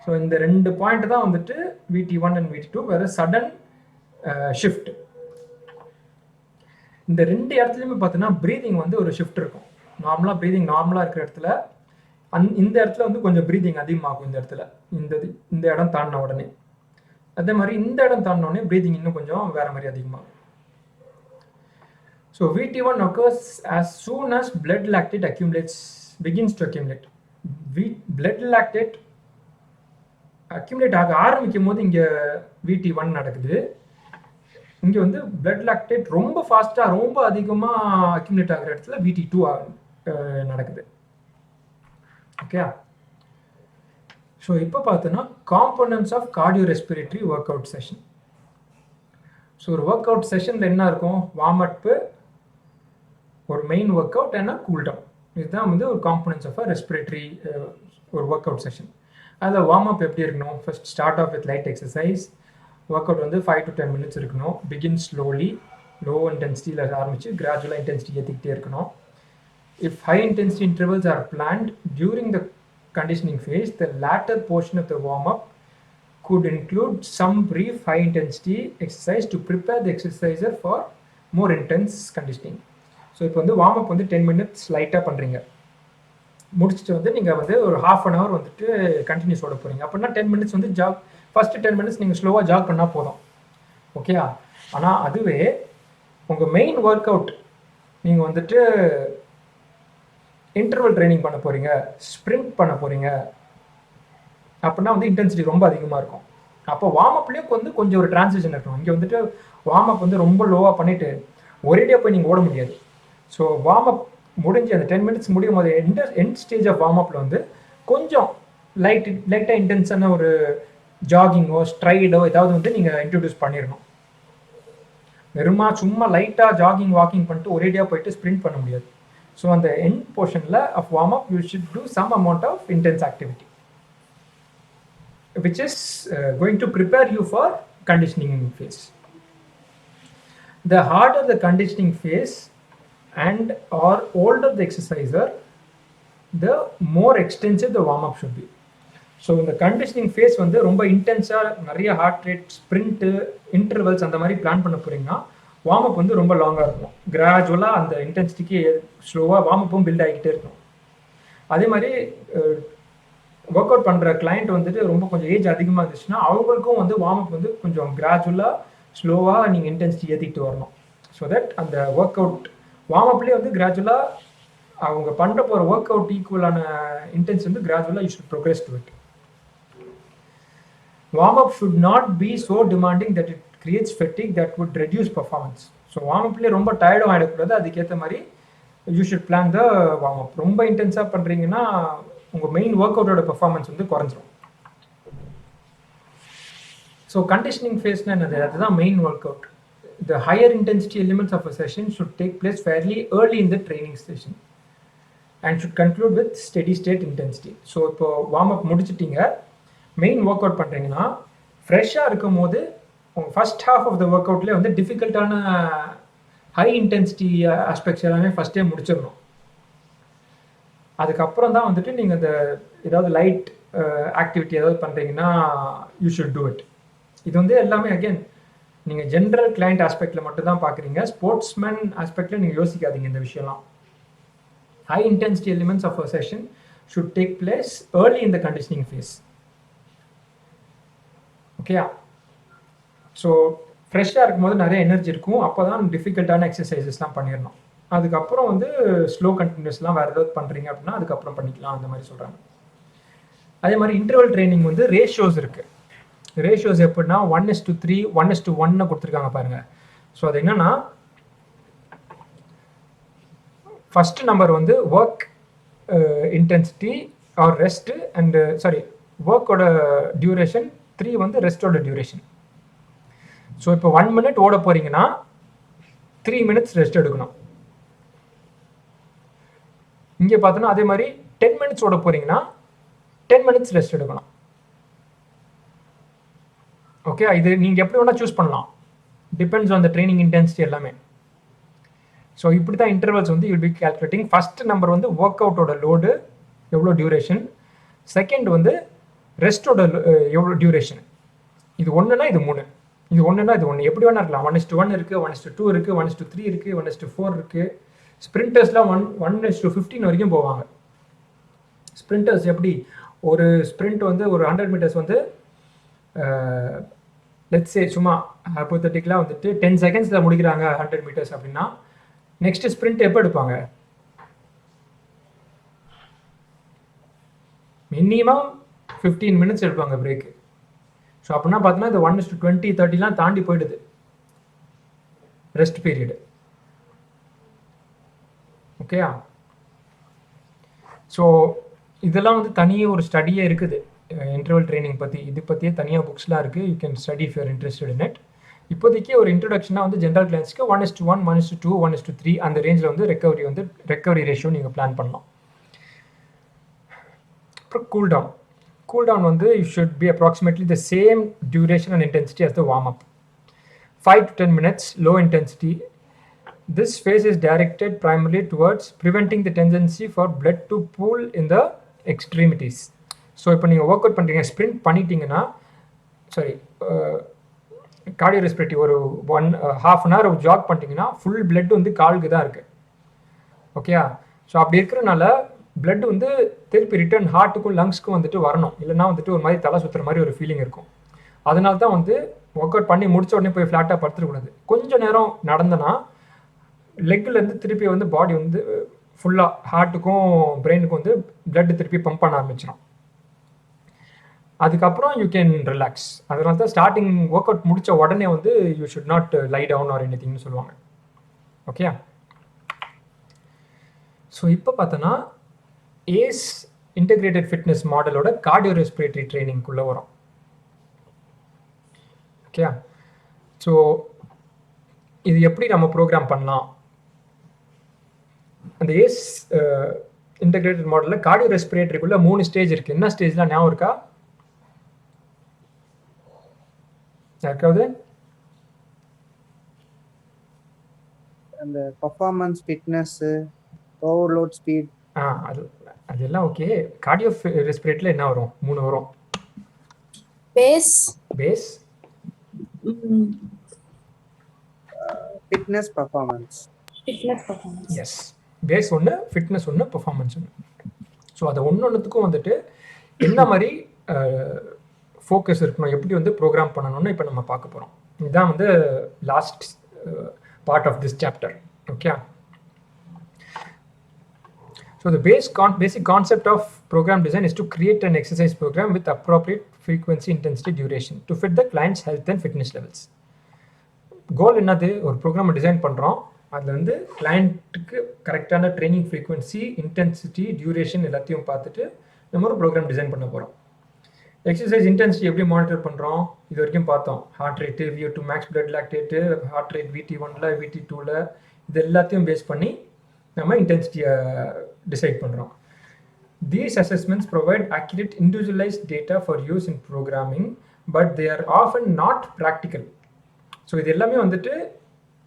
ஸோ இந்த 2 பாயிண்ட் தான் வந்துட்டு VT1 அண்ட் VT2 வேறு சடன் ஷிஃப்ட். இந்த 2 இடத்துலையுமே பார்த்தீங்கன்னா ப்ரீதிங் வந்து ஒரு ஷிஃப்ட் இருக்கும். நார்மலாக ப்ரீதிங் நார்மலாக இருக்கிற இடத்துல இந்த இடத்துல வந்து கொஞ்சம் ப்ரீதிங் அதிகமாகும். இந்த இடத்துல இந்த இடம் தாண்டின உடனே, அதே மாதிரி இந்த இடம் தாண்டின உடனே ப்ரீதிங் இன்னும் கொஞ்சம் வேற மாதிரி அதிகமாகும். So VT1 occurs as soon as blood lactate begins to accumulate. blood lactate accumulate ஆக ஆரம்பிக்கும் போது இங்கே VT1 நடக்குது. இங்கே வந்து blood lactate ரொம்ப ஃபாஸ்ட்டாக ரொம்ப அதிகமாக அக்யூமுலேட் ஆகிற இடத்துல VT2 நடக்குது. ஓகே, ஸோ இப்போ பார்த்தோன்னா components of cardiorespiratory workout session. So ஒரு ஒர்க் அவுட் செஷனில் என்ன இருக்கும்? வார்ம் அப்பு, ஒரு மெயின் ஒர்க் அவுட் என்ன கூல் டவுன். இதுதான் வந்து ஒரு காம்பனன்ட்ஸ் ஆஃப் ரெஸ்பிரேட்டரி ஒரு ஒர்க் அவுட் செஷன். அதில் வார்ம் அப் எப்படி இருக்கணும்? First start off with light exercise. Workout வந்து 5 to 10 மினிட்ஸ் இருக்கணும். பிகின் ஸ்லோலி, லோ இன்டென்சிட்டியில் ஆரம்பித்து கிராஜுவலாக இன்டென்சிட்டி ஏற்றிக்கிட்டே இருக்கணும். If high intensity intervals are planned during the conditioning phase, the latter portion of the warm-up could include some brief high intensity exercise to prepare the exerciser for more intense conditioning. So இப்போ வந்து warm அப் வந்து 10 minutes லைட்டாக பண்ணுறீங்க, முடிச்சுட்டு வந்து நீங்கள் வந்து ஒரு ½ an hour வந்துட்டு கண்டினியூஸ் ஓட போகிறீங்க. அப்படின்னா 10 மினிட்ஸ் வந்து ஜாக், ஃபஸ்ட்டு 10 மினிட்ஸ் நீங்கள் ஸ்லோவாக ஜாக் பண்ணால் போதும். ஓகே, ஆனால் அதுவே உங்கள் மெயின் ஒர்க் அவுட் நீங்கள் வந்துட்டு இன்டர்வல் ட்ரைனிங் பண்ண போகிறீங்க, ஸ்ப்ரிண்ட் பண்ண போகிறீங்க அப்படின்னா வந்து இன்டென்சிட்டி ரொம்ப அதிகமாக இருக்கும். அப்போ வார்ம் அப்லேயும் வந்து கொஞ்சம் ஒரு டிரான்சிஷன் இருக்கும். இங்கே வந்துட்டு வார்ம் அப் வந்து ரொம்ப லோவாக பண்ணிவிட்டு ஒரேடியாக போய் நீங்கள் ஓட முடியாது. ஸோ வார்ம் அப் முடிஞ்சு அந்த 10 மினிட்ஸ் முடியும் போது எண்ட் ஸ்டேஜ் ஆஃப் வார்ம் அப்பில் வந்து கொஞ்சம் லைட்டாக இன்டென்ஸான ஒரு ஜாகிங்கோ ஸ்ட்ரைடோ ஏதாவது வந்து நீங்கள் இன்ட்ரடியூஸ் பண்ணிடணும். வெறுமா சும்மா லைட்டாக ஜாகிங் வாக்கிங் பண்ணிட்டு ஒரேடியாக போயிட்டு ஸ்ப்ரிண்ட் பண்ண முடியாது. ஸோ அந்த எண்ட் போர்ஷனில் of warm up you should do some amount of intense activity which is going to prepare you for conditioning phase. The harder the conditioning phase and or older the exerciser, the more extensive the warm up should be. So இந்த conditioning face வந்து ரொம்ப இன்டென்ஸாக நிறைய heart rate, sprint, intervals அந்த மாதிரி plan பண்ண போகிறீங்கன்னா warm up வந்து ரொம்ப லாங்காக இருக்கும். கிராஜுவலாக அந்த இன்டென்சிட்டிக்கு ஸ்லோவாக வார்ம் அப்பும் பில்ட் ஆகிக்கிட்டே இருக்கும். அதே மாதிரி ஒர்க் அவுட் பண்ணுற கிளைண்ட் வந்துட்டு ரொம்ப கொஞ்சம் ஏஜ் அதிகமாக இருந்துச்சுன்னா அவங்களுக்கும் வந்து வார்ம் அப் வந்து கொஞ்சம் கிராஜுவலாக ஸ்லோவாக நீங்கள் இன்டென்சிட்டி ஏற்றிக்கிட்டு வரணும். ஸோ தட் அந்த ஒர்க் அவுட் வார்ம் அப்லேயே வந்து கிராஜுவலாக அவங்க பண்ணுற போகிற ஒர்க் அவுட் ஈக்குவலான இன்டென்ஸ் வந்து கிராஜுவலாக you should progress to it. Warm up should not be so demanding that it creates fatigue that would reduce performance. So warm அப்லேயே ரொம்ப டயர்டும் ஆகிடக்கூடாது. அதுக்கேற்ற மாதிரி you should plan the warm up. ரொம்ப இன்டென்ஸாக பண்ணுறீங்கன்னா உங்கள் மெயின் ஒர்க் அவுட்டோட பெர்ஃபார்மன்ஸ் வந்து குறைஞ்சிரும். ஸோ கண்டிஷனிங் ஃபேஸ்னா என்னது, அதுதான் main work out. The higher intensity elements of a session should take place fairly early in the training session and should conclude with steady state intensity. So இப்போ warm up முடிச்சிட்டிங்க, main workout பண்ணுறீங்கன்னா ஃப்ரெஷ்ஷாக இருக்கும் போது உங்கள் first half of the ஒர்க் அவுட்லேயே வந்து டிஃபிகல்ட்டான ஹை இன்டென்சிட்டி ஆஸ்பெக்ட்ஸ் எல்லாமே ஃபஸ்ட்டே முடிச்சிடணும். அதுக்கப்புறம் தான் வந்துட்டு நீங்கள் இந்த ஏதாவது லைட் ஆக்டிவிட்டி ஏதாவது பண்ணுறீங்கன்னா யூ ஷுட் டூ இட். இது வந்து எல்லாமே அகெயின் நீங்கள் ஜென்ரல் கிளைண்ட் ஆஸ்பெக்டில் மட்டும் தான் பார்க்குறீங்க. ஸ்போர்ட்ஸ்மேன் ஆஸ்பெக்டில் நீங்கள் யோசிக்காதீங்க இந்த விஷயம்லாம். High intensity elements of a session should take place early in the conditioning phase. Okay. So ஃப்ரெஷ்ஷாக இருக்கும்போது நிறைய எனர்ஜி இருக்கும், அப்போ தான் டிஃபிகல்ட்டான எக்ஸசைசஸ்லாம் பண்ணிடணும். அதுக்கப்புறம் வந்து ஸ்லோ கண்டினியூஸ்லாம் வேறு ஏதாவது பண்ணுறீங்க அப்படின்னா அதுக்கப்புறம் பண்ணிக்கலாம், அந்த மாதிரி சொல்கிறாங்க. அதே மாதிரி இன்டர்வல் ட்ரைனிங் வந்து ரேஷியோஸ் இருக்குது. ரேஷியோஸ் எப்படின்னா 1:3 1:1 கொடுத்துருக்காங்க பாருங்கள். ஸோ அது என்னென்னா, ஃபஸ்ட்டு நம்பர் வந்து work intensity or rest and ஒர்க்கோட டியூரேஷன், 3 வந்து ரெஸ்ட்டோட டியூரேஷன். ஸோ இப்போ 1 minute ஓட போகிறீங்கன்னா 3 minutes ரெஸ்ட் எடுக்கணும். இங்கே பார்த்தோன்னா அதே மாதிரி 10 minutes ஓட போகிறீங்கன்னா 10 minutes ரெஸ்ட் எடுக்கணும். ஓகே, இது நீங்கள் எப்படி வேணால் சூஸ் பண்ணலாம், depends on the training intensity எல்லாமே. ஸோ இப்படி தான் இன்டர்வல்ஸ் வந்து you'll be calculating. First number வந்து ஒர்க் அவுட்டோட லோடு எவ்வளோ டியூரேஷன், செகண்ட் வந்து ரெஸ்ட்டோட எவ்வளோ டியூரேஷன். இது ஒன்றுனா இது 3, இது ஒன்றுனா இது 1, எப்படி வேணா இருக்கலாம். 1:1 இருக்குது, 1:2 இருக்குது, 1:3 இருக்குது, 1:4 இருக்குது. ஸ்ப்ரிண்டர்ஸ்லாம் 1:15 வரைக்கும் போவாங்க. ஸ்ப்ரிண்டர்ஸ் எப்படி, ஒரு ஸ்ப்ரிண்ட் வந்து ஒரு 100 meters வந்து லெட்ஸ் சே சும்மா ஹைப்போதெட்டிக்கலாக வந்துட்டு 10 seconds முடிக்கிறாங்க 100 meters அப்படின்னா, நெக்ஸ்ட் ஸ்ப்ரிண்ட் எப்போ எடுப்பாங்க, மினிமம் 15 minutes எடுப்பாங்க பிரேக்கு. ஸோ அப்படின்னா பார்த்தோன்னா இது 1:20 30 தாண்டி போயிடுது ரெஸ்ட் பீரியடு. ஓகேயா? ஸோ இதெல்லாம் வந்து தனியாக ஒரு ஸ்டடியே இருக்குது இன்டர்வல் ட்ரைனிங் பற்றி. இது பற்றியே தனியாக புக்ஸ்லாம் இருக்குது, you can study if you're interested in it. இப்போதைக்கு ஒரு இன்ட்ரடக்ஷனாக வந்து ஜென்ரல் கிளைண்ட்ஸ்க்கு 1:1 1:2 1:3 அந்த ரேஞ்சில் வந்து ரெக்கவரி ரேஷியோ நீங்கள் பிளான் பண்ணலாம். அப்புறம் கூல் டவுன் வந்து you should be approximately the same duration and intensity as the warm up, 5 to 10 minutes low intensity. This phase is directed primarily towards preventing the tendency for blood to pool in the extremities. So இப்போ நீங்கள் work out பண்ணுறீங்க, sprint பண்ணிட்டீங்கன்னா, கார்டியோரெஸ்பிரேட்டரி ஒரு 1.5 hour jack பண்ணிட்டீங்கன்னா full blood வந்து காலுக்கு தான் இருக்குது. ஓகேயா? ஸோ அப்படி இருக்கிறனால பிளட் வந்து திருப்பி ரிட்டர்ன் ஹார்ட்டுக்கும் லங்ஸ்க்கும் வந்துட்டு வரணும், இல்லைனா வந்துட்டு ஒரு மாதிரி தலை சுற்றுற மாதிரி ஒரு ஃபீலிங் இருக்கும். அதனால தான் வந்து ஒர்க் அவுட் பண்ணி முடிச்ச உடனே போய் ஃப்ளாட்டாக படுத்துடக்கூடாது. கொஞ்சம் நேரம் நடந்தனா லெக்லேருந்து திருப்பி வந்து பாடி வந்து ஃபுல்லாக ஹார்ட்டுக்கும் பிரெயினுக்கும் வந்து பிளட் திருப்பி பம்ப் பண்ண ஆரம்பிச்சிடும். அதுக்கப்புறம் யூ கேன் ரிலாக்ஸ். அதனால தான் ஸ்டார்டிங் ஒர்க் அவுட் முடித்த உடனே வந்து you should not lie down or எனிதிங்னு சொல்லுவாங்க. ஓகே, ஸோ இப்போ பார்த்தோன்னா ஏஸ் இன்டெகிரேட்டட் ஃபிட்னஸ் மாடலோட கார்டியோரெஸ்பிரேட்டரி ட்ரைனிங்குள்ளே வரும். ஓகே, ஸோ இது எப்படி நம்ம ப்ரோக்ராம் பண்ணலாம்? அந்த ஏஸ் இன்டெகிரேட்டட் மாடலில் கார்டியோரெஸ்பிரேட்டரிக்குள்ளே 3 ஸ்டேஜ் இருக்குது. என்ன ஸ்டேஜ்லாம் ஞாபகம் இருக்கா யாருக்காவது? அந்த பர்ஃபார்மன்ஸ், ஃபிட்னஸ், ஓவர்லோட் ஸ்பீட், அதெல்லாம் ஓகே. கார்டியோ ரெஸ்பிரேட்டரியில் என்ன வரும்? 3 வரும். Base, fitness, performance. Yes, base 1, fitness 1, performance 1. So அதை ஒன்றுத்துக்கும் வந்துட்டு என்ன மாதிரி ஃபோக்கஸ் இருக்கணும், எப்படி வந்து ப்ரோக்ராம் பண்ணணும்னு இப்போ நம்ம பார்க்க போகிறோம். இதுதான் வந்து last part of this chapter. Okay, so the basic concept of program design is to create an exercise program with appropriate frequency, intensity, duration to fit the client's health and fitness levels. கோல் என்னது? ஒரு ப்ரோக்ராமை design பண்ணுறோம், அதில் வந்து கிளைண்ட்டுக்கு கரெக்டான training frequency, intensity, duration எல்லாத்தையும் பார்த்துட்டு நம்ம ஒரு ப்ரோக்ராம் டிசைன் பண்ண போகிறோம். எக்ஸசைஸ் இன்டென்சிட்டி எப்படி மானிட்டர் பண்ணுறோம் இது வரைக்கும் பார்த்தோம். Heart rate, VO2 max, blood lactate, heart rate VT1ல VT2ல இது எல்லாத்தையும் பேஸ் பண்ணி நம்ம இன்டென்சிட்டியை டிசைட் பண்ணுறோம். These assessments provide accurate individualized data for use in programming, but they are often not practical. So இது எல்லாமே வந்துட்டு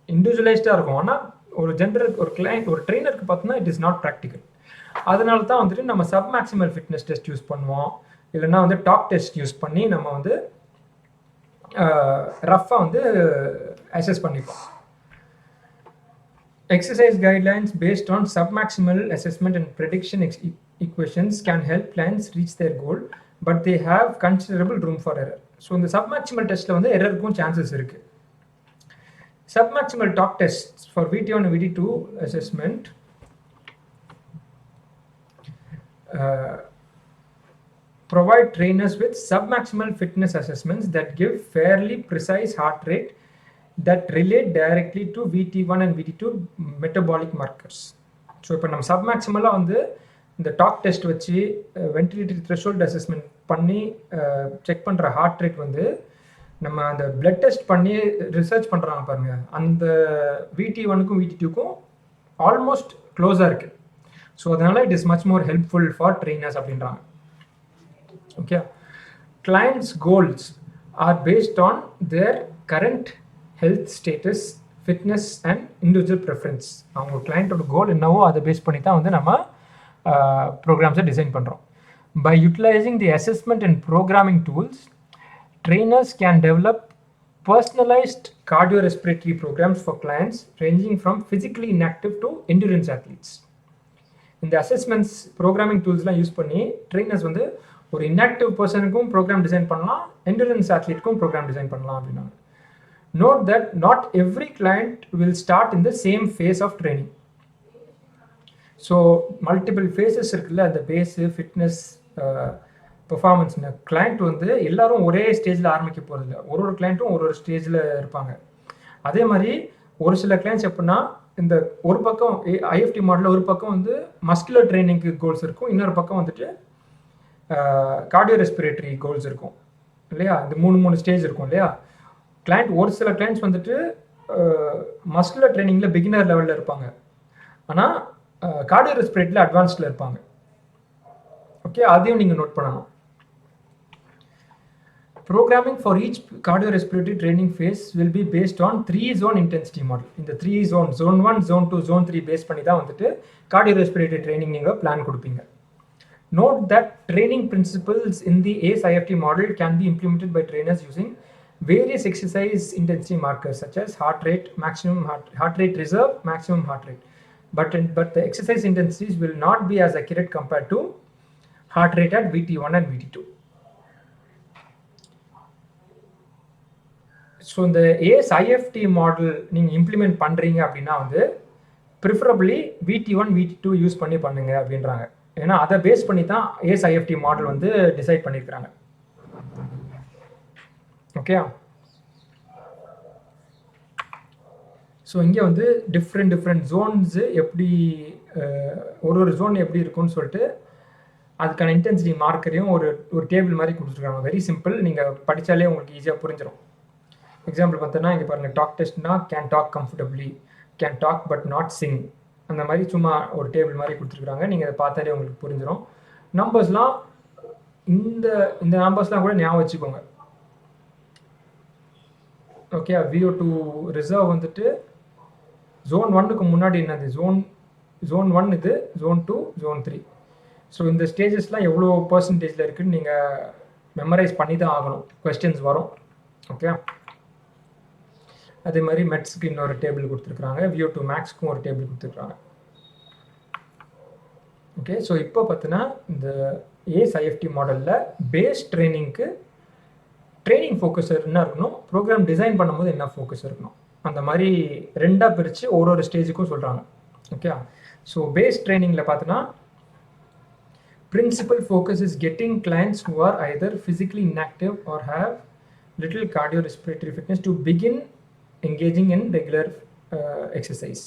இண்டிவிஜுவலைஸ்டாக இருக்கும். ஆனால் ஒரு ஜென்ரல் ஒரு கிளைண்ட் ஒரு ட்ரெயினருக்கு பார்த்தோன்னா இட் இஸ் நாட் ப்ராக்டிக்கல். அதனால தான் வந்துட்டு நம்ம sub maximal fitness test use பண்ணுவோம், இல்லைன்னா வந்து டாக் டெஸ்ட் யூஸ் பண்ணி நம்ம வந்து ரஃபாக வந்து அசஸ் பண்ணிப்போம். Exercise guidelines based on submaximal assessment and prediction equations can help clients reach their goal, but they have considerable room for error. So இந்த submaximal testல வந்து எரருக்கும் சான்சஸ் இருக்கு. Submaximal talk tests for VT1 and VT2 assessment provide trainers with submaximal fitness assessments that give fairly precise heart rate that relate directly to VT1 and VT2 metabolic markers. So இப்போ நம்ம சப்மேக்சிமலாக வந்து இந்த talk test வச்சு ventilatory threshold assessment பண்ணி check பண்ணுற heart rate வந்து நம்ம அந்த பிளட் டெஸ்ட் பண்ணி ரிசர்ச் பண்ணுறாங்க பாருங்க, அந்த VT1க்கும் VT2க்கும் ஆல்மோஸ்ட் க்ளோஸாக இருக்குது. ஸோ அதனால் it is much more helpful for trainers அப்படின்றாங்க. Okay, clients goals are based on their current health status, fitness and individual preference. அவங்க கிளைண்ட்டோட கோல் என்னவோ அதை பேஸ் பண்ணி தான் வந்து நம்ம ப்ரோக்ராம்ஸை டிசைன் பண்ணுறோம். By utilising the assessment and programming tools, trainers can develop personalized cardiorespiratory programs for clients ranging from physically inactive to endurance athletes. இந்த அசஸ்மெண்ட்ஸ் ப்ரோக்ராமிங் டூல்ஸ்லாம் யூஸ் பண்ணி ட்ரெயினர்ஸ் வந்து ஒரு இன்ஆக்டிவ் பர்சனுக்கும் ப்ரோக்ராம் டிசைன் பண்ணலாம், எண்டூரன்ஸ் அத்லீட்க்கும் programme design பண்ணலாம் அப்படின்னா. Note that not every client will start in the same phase of training. So multiple phases இருக்குல்ல, அந்த பேஸு, ஃபிட்னஸ், பெர்ஃபார்மன்ஸ்னு கிளைண்ட் வந்து எல்லாரும் ஒரே ஸ்டேஜில் ஆரம்பிக்க போகிறதில்ல. ஒரு ஒரு கிளைண்ட்டும் ஒரு ஒரு ஸ்டேஜில் இருப்பாங்க. அதே மாதிரி ஒரு சில கிளைண்ட்ஸ் எப்படின்னா இந்த ஒரு பக்கம் ஐஎஃப்டி மாடலில் ஒரு பக்கம் வந்து மஸ்குலர் ட்ரைனிங்க்கு கோல்ஸ் இருக்கும், இன்னொரு பக்கம் வந்துட்டு கார்டியோரெஸ்பிரேட்டரி கோல்ஸ் இருக்கும் இல்லையா. இந்த மூணு ஸ்டேஜ் இருக்கும் இல்லையா. கிளைண்ட் ஒரு சில கிளைண்ட்ஸ் வந்துட்டு மஸ்குலர் ட்ரைனிங்கில் பிகினர் லெவலில் இருப்பாங்க, ஆனால் கார்டியோரெஸ்பிரேட்டரியில் அட்வான்ஸ்டில் இருப்பாங்க. ஓகே, அதையும் நீங்கள் நோட் பண்ணணும். Programming for each cardiorespiratory training phase will be based on 3 zone intensity model. இந்த 3 zone, zone 1, zone 2, zone 3 base பண்ணி தான் வந்துட்டு cardiorespiratory training நீங்கள் பிளான் கொடுப்பீங்க. Note that training principles in the ACE IFT model can be implemented by trainers using various exercise intensity markers such as heart rate, maximum heart rate reserve, maximum heart rate. But the exercise intensities will not be as accurate compared to heart rate at VT1 and VT2. So இந்த ace IFT model நீங்கள் implement பண்ணுறீங்க அப்படின்னா வந்து preferably VT1, VT2 use பண்ணி பண்ணுங்க அப்படின்றாங்க. ஏன்னா அதை பேஸ் பண்ணி தான் ஏஸ் ஐஎஃப்டி மாடல் வந்து டிசைட் பண்ணியிருக்கிறாங்க. ஓகே, ஸோ இங்கே வந்து டிஃப்ரெண்ட் ஜோன்ஸு எப்படி ஒரு ஜோன் எப்படி இருக்குன்னு சொல்லிட்டு அதுக்கான இன்டென்சிட்டி மார்க்கரையும் ஒரு டேபிள் மாதிரி கொடுத்துருக்காங்க. வெரி சிம்பிள், நீங்கள் படித்தாலே உங்களுக்கு ஈஸியாக புரிஞ்சிடும். எக்ஸாம்பிள் பார்த்தோன்னா இங்கே பாருங்கள், டாக் டெஸ்ட்னா can talk comfortably, can talk but not sing, அந்த மாதிரி சும்மா ஒரு டேபிள் மாதிரி கொடுத்துருக்குறாங்க. நீங்கள் அதை பார்த்தாலே உங்களுக்கு புரிஞ்சிடும். நம்பர்ஸ்லாம் இந்த நம்பர்ஸ்லாம் கூட ஞாபகம் வச்சுக்கோங்க. ஓகே, VO2 ரிசர்வ் வந்துட்டு ஜோன் 1க்கு முன்னாடி என்னது, ஜோன் 1 இது, ஜோன் 2, ஜோன் 3. ஸோ இந்த ஸ்டேஜஸ்லாம் எவ்வளோ பர்சன்டேஜில் இருக்குதுன்னு நீங்கள் மெமரைஸ் பண்ணி தான் ஆகணும், கொஸ்டின்ஸ் வரும். ஓகே, அதே மாதிரி மெட்ஸ்க்கு இன்னொரு டேபிள் கொடுத்துருக்குறாங்க, VO2 மேக்ஸ்க்கும் ஒரு டேபிள் கொடுத்துருக்குறாங்க. ஓகே, ஸோ இப்போ பார்த்தீங்கன்னா இந்த ஏஸ் ஐஎஃப்டி மாடலில் பேஸ் ட்ரைனிங்க்கு ட்ரைனிங் ஃபோக்கஸ் என்ன இருக்கணும், ப்ரோக்ராம் டிசைன் பண்ணும்போது என்ன ஃபோக்கஸ் இருக்கணும், அந்த மாதிரி ரெண்டாக பிரித்து ஒரு ஸ்டேஜுக்கும் சொல்கிறாங்க. ஓகே, ஸோ பேஸ் ட்ரைனிங்கில் பார்த்தீங்கன்னா principal focus is getting clients who are either physically inactive or have little cardiorespiratory fitness to begin engaging in regular exercise.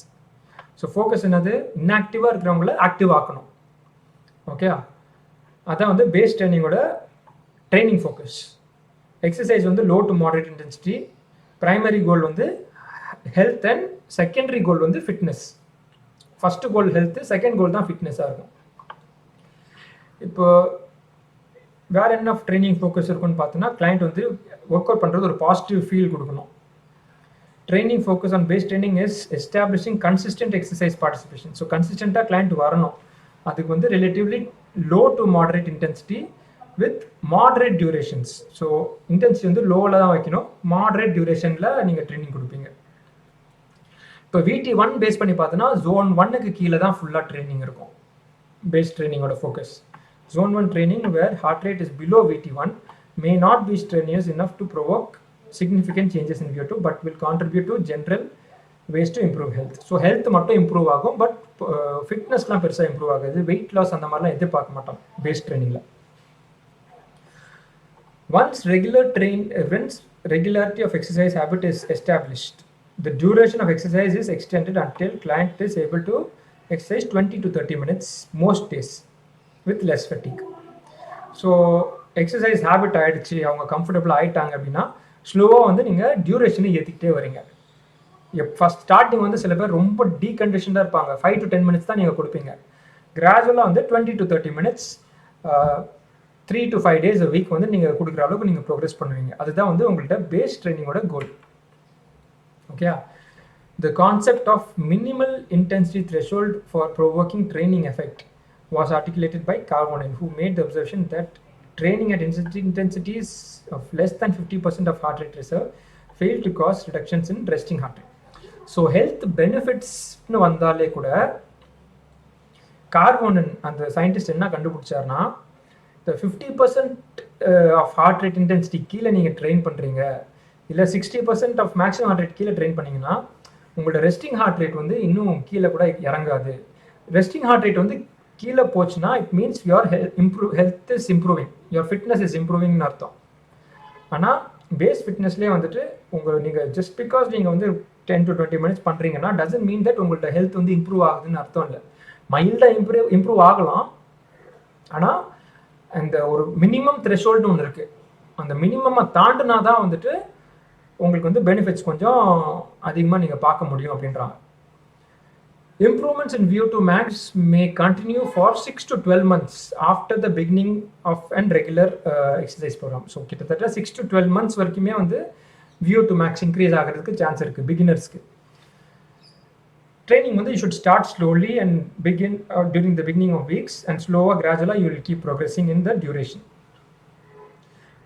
So focus என்னது, inactive இருக்கிறவங்கள ஆக்டிவ் ஆக்கணும். ஓகே, அதான் வந்து பேஸ் ட்ரைனிங்கோட ட்ரைனிங் ஃபோக்கஸ். எக்ஸசைஸ் வந்து low to moderate intensity. Primary goal வந்து health and secondary goal வந்து fitness. First goal health, second goal தான் ஃபிட்னஸாக இருக்கும். இப்போ வேற என்ன ட்ரைனிங் ஃபோக்கஸ் இருக்குன்னு பார்த்தோன்னா, கிளைண்ட் வந்து ஒர்க் அவுட் பண்ணுறது ஒரு பாசிட்டிவ் ஃபீல் கொடுக்கணும். Training focus on base training is establishing consistent exercise participation. So கன்சிஸ்டண்ட்டாக கிளைண்ட் வரணும். அதுக்கு வந்து relatively low to moderate intensity with moderate durations. So intensity வந்து லோவில் தான் வைக்கணும், மாடரேட் டியூரேஷனில் நீங்கள் ட்ரைனிங் கொடுப்பீங்க. இப்போ VT1 பேஸ் பண்ணி பார்த்தோன்னா Zone 1க்கு கீழே தான் ஃபுல்லாக ட்ரைனிங் இருக்கும். பேஸ் ட்ரைனிங்கோட focus Zone 1 training where heart rate is below VT1 may not be strenuous enough to provoke significant changes in VO2 but will contribute to general ways to improve health. So health மட்டும் improve ஆகும், but ஃபிட்னஸ்லாம் பெருசாக improve ஆகாது. Weight loss அந்த மாதிரிலாம் எதிர்பார்க்க மாட்டோம் base ட்ரைனிங்கில். Once regularity of exercise habit is established, the duration of exercise is extended until client is able to exercise 20 to 30 minutes most days with less fatigue. So exercise habit ஆகிடுச்சு, அவங்க கம்ஃபர்டபுளாக ஆகிட்டாங்க அப்படின்னா ஸ்லோவாக வந்து நீங்கள் டியூரேஷனை ஏற்றிக்கிட்டே வரீங்க. ஃபஸ்ட் ஸ்டார்டிங் வந்து சில பேர் ரொம்ப டீகண்டிஷனாக இருப்பாங்க, 5 to 10 minutes தான் நீங்கள் கொடுப்பீங்க. கிராஜுவலாக வந்து 20 to 30 minutes 3 to 5 days a week வந்து நீங்கள் கொடுக்குற அளவுக்கு நீங்கள் ப்ரோக்ரஸ் பண்ணுவீங்க. அதுதான் வந்து உங்கள்கிட்ட பேஸ் ட்ரைனிங்கோட கோல். Okay, the concept of minimal intensity threshold for provoking training effect was articulated by Cardirespiratory, who made the observation that training at intensities of less than 50% of heart rate reserve failed to cause reductions in resting heart rate. So health benefits nu vandale kuda Cardirespiratory and the scientist enna kandupidichaarna, the 50% of heart rate intensity கீழ நீங்க train பண்றீங்க இல்ல 60% of maximum heart rate கீழ train பண்ணீங்கன்னா உங்களோட resting heart rate வந்து இன்னும் கீழே கூட இறங்காது. ரெஸ்டிங் ஹார்ட் ரேட் வந்து கீழே போச்சுன்னா it means your health is improving, your fitness is இம்ப்ரூவிங்னு அர்த்தம். ஆனால் பேஸ் ஃபிட்னஸ்லேயே வந்துட்டு நீங்கள் ஜஸ்ட் பிகாஸ் நீங்கள் வந்து 10 to 20 minutes பண்ணுறீங்கன்னா டசன்ட் மீன் தட் உங்கள்ட்ட ஹெல்த் வந்து இம்ப்ரூவ் ஆகுதுன்னு அர்த்தம் இல்லை. மைல்டாக இம்ப்ரூவ் ஆகலாம், ஆனால் அந்த ஒரு மினிமம் த்ரெஷோல்டுன்னு ஒன்று இருக்குது. அந்த மினிமமை தாண்டினா தான் வந்துட்டு உங்களுக்கு வந்து பெனிஃபிட்ஸ் கொஞ்சம் அதிகமாக நீங்கள் பார்க்க முடியும் அப்படின்றாங்க. Improvements in VO2 max may continue for 6 to 12 months after the beginning of an regular exercise program. So கிட்டத்தட்ட 6 to 12 months வரைக்குமே வந்து VO2 max increase ஆகிறதுக்கு சான்ஸ் இருக்குது பிகினர்ஸ்க்கு. ட்ரைனிங் வந்து you should start slowly and begin during the beginning of weeks and slower gradually you will keep progressing in the duration.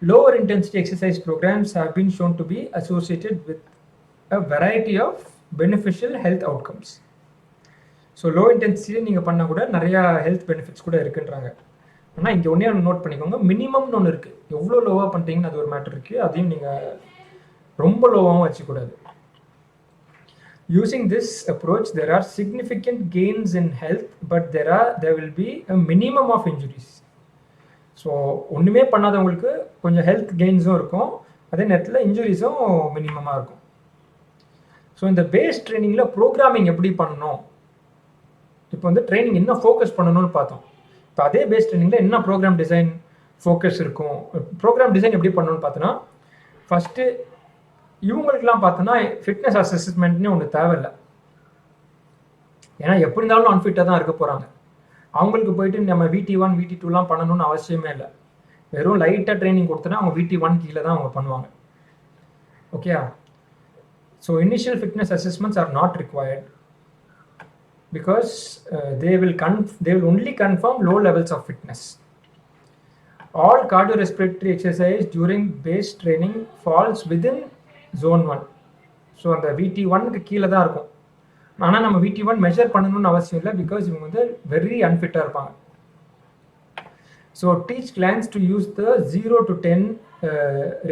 Lower intensity exercise programs have been shown to be associated with a variety of beneficial health outcomes. So low intensity நீங்கள் பண்ணால் கூட நிறையா health benefits கூட இருக்குன்றாங்க. ஆனால் இங்கே ஒன்றே ஒன்று நோட் பண்ணிக்கோங்க, மினிமம்னு ஒன்று இருக்குது. எவ்வளோ லோவாக பண்ணுறீங்கன்னு அது ஒரு மேட்டர் இருக்குது, அதையும் நீங்கள் ரொம்ப லோவாகவும் வச்சுக்கூடாது. Using this approach, there are significant gains in health, but there will be a minimum of injuries. So ஒன்றுமே பண்ணாதவங்களுக்கு கொஞ்சம் ஹெல்த் கெயின்ஸும் இருக்கும், அதே நேரத்தில் இன்ஜுரிஸும் மினிமமாக இருக்கும். ஸோ இந்த பேஸ் ட்ரைனிங்கில் ப்ரோக்ராமிங் எப்படி பண்ணணும், இப்போ வந்து ட்ரைனிங் என்ன ஃபோக்கஸ் பண்ணணும்னு பார்த்தோம். இப்போ அதே பேஸ் ட்ரைனிங்கில் என்ன ப்ரோக்ராம் டிசைன் ஃபோக்கஸ் இருக்கும். ப்ரோக்ராம் டிசைன் எப்படி பண்ணணும்னு பார்த்தோன்னா, ஃபஸ்ட்டு இவங்களுக்குலாம் பார்த்தோன்னா ஃபிட்னஸ் அசஸ்மெண்ட்னு ஒன்று தேவையில்லை. ஏன்னா எப்படி இருந்தாலும் அன்ஃபிட்டாக தான் இருக்க போகிறாங்க. அவங்களுக்கு போயிட்டு நம்ம VT1 VT2லாம் பண்ணணும்னு அவசியமே இல்லை. வெறும் லைட்டாக ட்ரைனிங் கொடுத்தோன்னா அவங்க VT1 கீழே தான் அவங்க பண்ணுவாங்க. Okay, so initial fitness assessments are not required because they will only confirm low levels of fitness. All cardiorespiratory exercise during base training falls within zone 1. So அந்த VT1க்கு கீழே தான் இருக்கும். ஆனால் நம்ம VT1 மெஷர் பண்ணணும்னு அவசியம் இல்லை, பிகாஸ் இவங்க வந்து வெரி அன்ஃபிட்டாக இருப்பாங்க. So teach clients to use the 0 to 10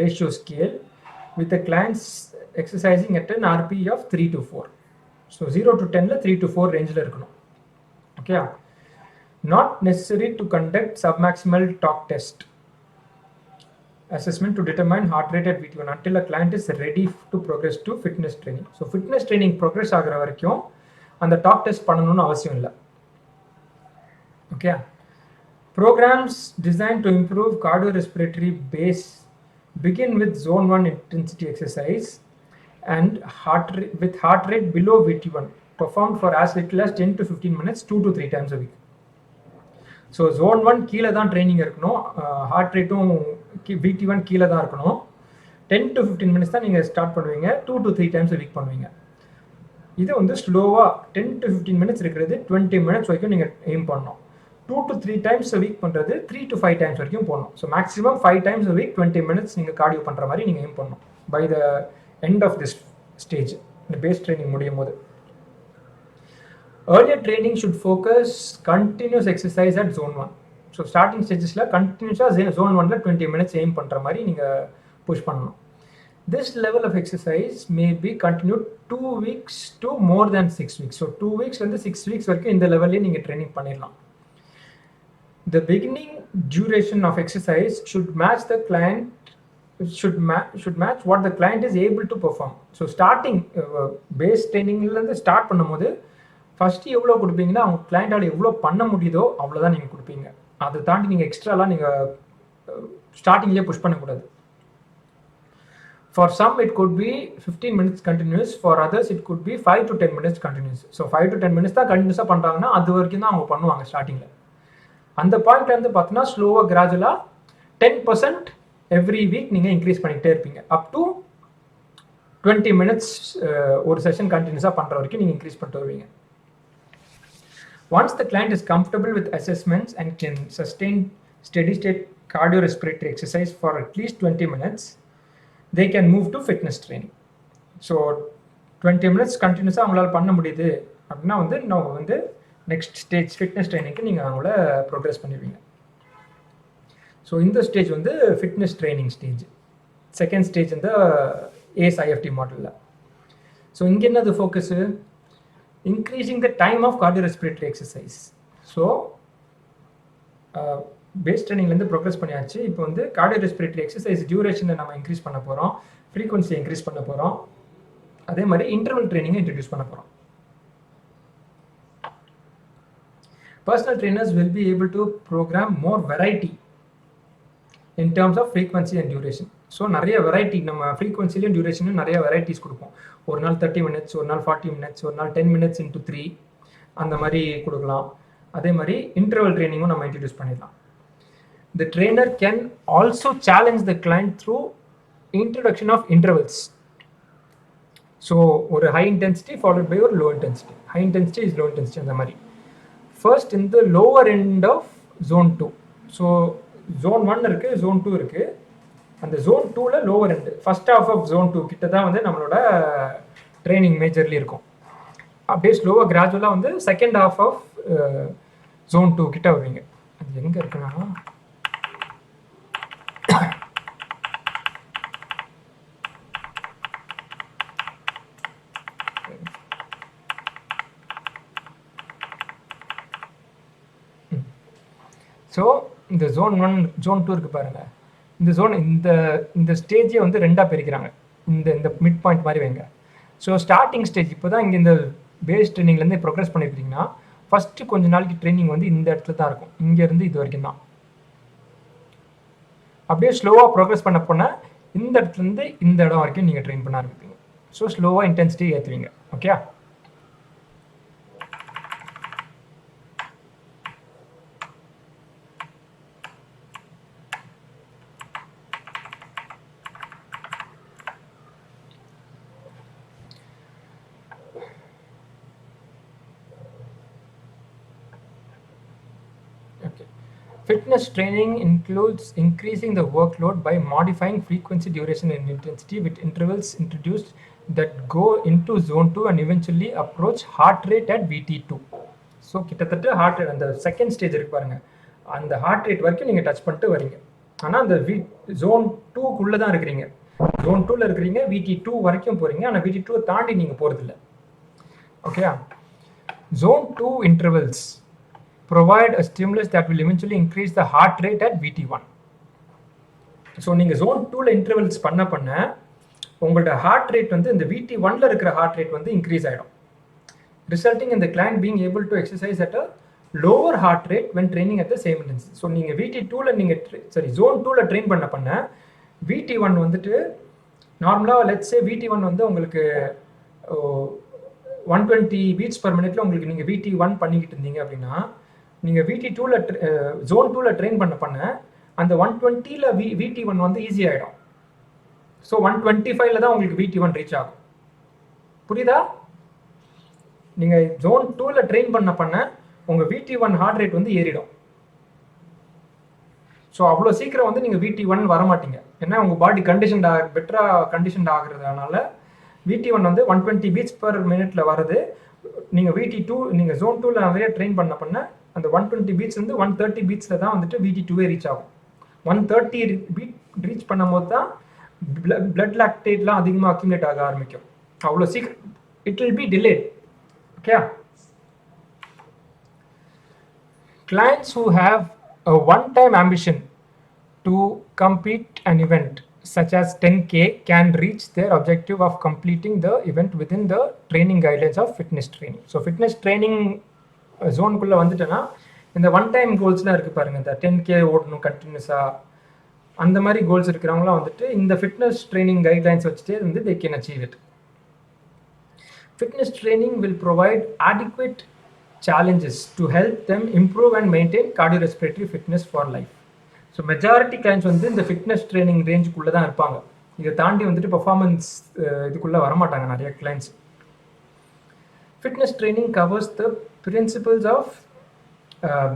ratio scale with the clients exercising at an RPE of 3 to 4. So 0 to 10ல 3 to 4 ரேஞ்சில் இருக்கணும். Okay, not necessary to conduct submaximal talk test assessment to determine heart rate at VT1 until a client is ready to progress to fitness training. So fitness training progress ஆகிற வரைக்கும் அந்த talk test பண்ணணும்னு அவசியம் இல்லை. Okay, Programs designed to improve cardiorespiratory base begin with zone 1 intensity exercise and with heart rate below VT1 performed for as little as 10 to 15 minutes 2 to 3 times a week. So zone 1 கீழே தான் training இருக்கணும், heart ரேட்டும் VT1 கீழே தான் இருக்கணும். 10 to 15 minutes தான் நீங்கள் start பண்ணுவீங்க, 2 to 3 times a week பண்ணுவீங்க. இது வந்து ஸ்லோவாக 10 to 15 minutes இருக்கிறது 20 minutes வரைக்கும் நீங்கள் எய்ம் பண்ணணும். 2 to 3 times a week பண்ணுறது 3 to 5 times வரைக்கும் போடணும். So maximum 5 times a week 20 minutes நீங்கள் கார்டியோ பண்ணுற மாதிரி நீங்கள் எய்ம் பண்ணணும் by the end of this stage, இந்த பேஸ் ட்ரைனிங் முடியும் போது. Earlier training should focus continuous exercise at zone 1. So starting stagesல continuously zone 1ல 20 minutes aim பண்ற மாதிரி நீங்க push பண்ணணும். This level of exercise may be continued 2 weeks to more than 6 weeks. So 2 weeks வந்து 6 weeks வரைக்கும் இந்த லெவல்லே நீங்க ட்ரைனிங் பண்ணிடலாம். The beginning duration of exercise should match the client should match what the client is able to perform. So starting base trainingல இருந்து start பண்ணும்போது first எவ்வளோ கொடுப்பீங்கன்னா அவங்க கிளைண்டால் எவ்வளோ பண்ண முடியுதோ அவ்வளோதான் நீங்கள் கொடுப்பீங்க. அதை தாண்டி நீங்கள் எக்ஸ்ட்ராலாம் நீங்கள் ஸ்டார்டிங்லேயே புஷ் பண்ணக்கூடாது. For some it could be 15 minutes continuous, for others it could be 5 to 10 minutes continuous. So 5 to 10 minutes தான் கண்டினியூஸாக பண்ணுறாங்கன்னா அது வரைக்கும் தான் அவங்க பண்ணுவாங்க ஸ்டார்டிங்கில். அந்த பாயிண்ட்லேருந்து பார்த்தீங்கன்னா ஸ்லோவாக கிராஜுவலாக 10% எவ்ரி வீக் நீங்கள் இன்க்ரீஸ் பண்ணிகிட்டே இருப்பீங்க. அப் டு 20 minutes ஒரு செஷன் கண்டினியூஸாக பண்ணுற வரைக்கும் நீங்கள் இன்க்ரீஸ் பண்ணிட்டு வருவீங்க. Once the client is comfortable with assessments and can sustain steady state cardiorespiratory exercise for at least 20 minutes, they can move to fitness training. So 20 minutes continuously அவங்களால பண்ண முடியுது அப்படின்னா வந்து நம்ம வந்து நெக்ஸ்ட் ஸ்டேஜ் ஃபிட்னஸ் ட்ரைனிங்க்கு நீங்கள் அவங்கள ப்ரோக்ரஸ் பண்ணிடுவீங்க. ஸோ இந்த ஸ்டேஜ் வந்து fitness training stage, second stage இந்த ASIFT மாடலில். ஸோ இங்கே என்னது focus? Increasing the time of cardiorespiratory exercise. So base ட்ரைனிங்லேருந்து ப்ரோக்ரஸ் பண்ணியாச்சு. இப்போ வந்து cardiorespiratory exercise டியூரேஷனை நம்ம இன்க்ரீஸ் பண்ண போகிறோம், ஃப்ரீக்வன்சி இன்க்ரீஸ் பண்ண போகிறோம், அதே மாதிரி இன்டர்வல் ட்ரைனிங்கை இன்ட்ரடியூஸ் பண்ண போகிறோம். Personal trainers will be able to program more variety in terms of frequency and duration. So நிறைய வெரைட்டி நம்ம ஃப்ரீக்வன்சிலையும் டியூரேஷனும் நிறைய வெரைட்டிஸ் கொடுப்போம். ஒரு நாள் 30 minutes, ஒரு நாள் 40 minutes, ஒரு நாள் 10 minutes into 3 அந்த மாதிரி கொடுக்கலாம். அதே மாதிரி இன்டர்வல் ட்ரைனிங்கும் நம்ம இன்ட்ரடியூஸ் பண்ணிடலாம். The trainer can also challenge the client through introduction of intervals. So ஒரு ஹை இன்டென்சிட்டி ஃபாலோட் பை ஒரு low intensity, high intensity is low intensity அந்த மாதிரி. ஃபர்ஸ்ட் இந்த lower end of zone 2. So zone 1 இருக்குது, zone 2 இருக்குது. அந்த zone 2ல lower end first half of zone 2 கிட்ட தான் வந்து நம்மளோட ட்ரைனிங் மேஜர்லி இருக்கும். அப்படியே ஸ்லோவாக கிராஜுவலாக வந்து செகண்ட் ஹாஃப் ஆஃப் zone 2 கிட்ட வருவீங்க. அது எங்கே இருக்குன்னா ஸோ இந்த zone 1 zone 2 இருக்குது பாருங்கள். இந்த ஜோன் இந்த ஸ்டேஜே வந்து ரெண்டாக பிரிக்கிறாங்க. இந்த மிட் பாயிண்ட் மாதிரி வைங்க. ஸோ ஸ்டார்டிங் ஸ்டேஜ் இப்போ தான் இங்கே இந்த பேஸ் ட்ரைனிங்லேருந்து ப்ரோக்ரஸ் பண்ணியிருக்கீங்கன்னா ஃபஸ்ட்டு கொஞ்ச நாளைக்கு ட்ரைனிங் வந்து இந்த இடத்துல தான் இருக்கும், இங்கேருந்து இது வரைக்கும் தான். அப்படியே ஸ்லோவாக ப்ரோக்ரஸ் பண்ண போனால் இந்த இடத்துலேருந்து இந்த இடம் வரைக்கும் நீங்கள் ட்ரெயின் பண்ண ஆரம்பிப்பீங்க. ஸோ ஸ்லோவாக இன்டென்சிட்டி ஏற்றுவீங்க. Okay, fitness training includes increasing the workload by modifying frequency, duration and intensity with intervals introduced that go into zone 2 and eventually approach heart rate at VT2. So கிட்டத்தட்ட heart rate அந்த second stage இருக்கு பாருங்கள், அந்த heart rate வரைக்கும் நீங்கள் touch பண்ணிட்டு வரீங்க. ஆனால் அந்த zone 2க்குள்ளே தான் இருக்கிறீங்க. zone 2ல இருக்கிறீங்க, VT2 வரைக்கும் போகிறீங்க. ஆனால் VT2 தாண்டி நீங்கள் போகிறதில்ல. Okay, zone 2 intervals provide a stimulus that will eventually increase the heart rate at VT1. So நீங்கள் zone 2ல இன்டர்வல்ஸ் பண்ண உங்களோட ஹார்ட் ரேட் வந்து இந்த VT1ல இருக்கிற ஹார்ட் ரேட் வந்து இன்க்ரீஸ் ஆகிடும், resulting in the client being able to exercise at a lower heart rate when training at the same intensity. So நீங்கள் VT2ல நீங்கள் zone 2ல ட்ரெயின் பண்ண VT1 வந்துட்டு நார்மலாக லெட்ஸ் சே VT1 வந்து உங்களுக்கு 120 beats per minuteல உங்களுக்கு நீங்கள் VT1 பண்ணிக்கிட்டு இருந்தீங்க அப்படின்னா நீங்கள் VT2ல zone 2ல ட்ரெயின் பண்ண அந்த 120ல VT1 வந்து ஈஸி ஆகிடும். ஸோ 125ல தான் உங்களுக்கு VT1 ரீச் ஆகும். புரியுதா? நீங்கள் zone 2ல ட்ரெயின் பண்ண உங்கள் VT1 ஹார்ட் ரேட் வந்து ஏறிடும். ஸோ அவ்வளோ சீக்கிரம் வந்து நீங்கள் VT1 வரமாட்டீங்க. ஏன்னா உங்கள் பாடி பெட்டராக கண்டிஷன்ட் ஆகுறதுனால VT1 வந்து 120 beats per minuteல வருது. நீங்கள் VT2 நீங்கள் zone 2ல நிறைய ட்ரெயின் பண்ண அந்த 120 beats வந்து 130 beatsல தான் வந்துட்டு VT2வே ரீச் ஆகும். 130 beat ரீச் பண்ணும்போது தான் blood lactateலாம் அதிகமாக அக்யூமுலேட் ஆக ஆரம்பிக்கும். அவ்வளோ சீக்கிரம் it will B delayed. Okay. Clients who have a one-time ambition to compete an event such as 10K can reach their objective of completing the event within the training guidelines of fitness training. So fitness training zone குள்ள வந்துட்டேன்னா இந்த one time கோல்ஸ்லாம் இருக்குது பாருங்கள், இந்த 10K ஓடணும் கண்டினியூஸாக, அந்த மாதிரி goals இருக்கிறவங்களாம் வந்துட்டு இந்த ஃபிட்னஸ் ட்ரைனிங் கைட்லைன்ஸ் வச்சுட்டே வந்து they can achieve it. Fitness training will provide adequate challenges to help them improve and maintain cardiorespiratory fitness for life. So majority clients வந்து இந்த ஃபிட்னஸ் ட்ரைனிங் ரேஞ்சுக்குள்ளே தான் இருப்பாங்க. இதை தாண்டி வந்துட்டு பெர்ஃபார்மன்ஸ் இதுக்குள்ளே வரமாட்டாங்க நிறைய clients. Fitness training covers the principles of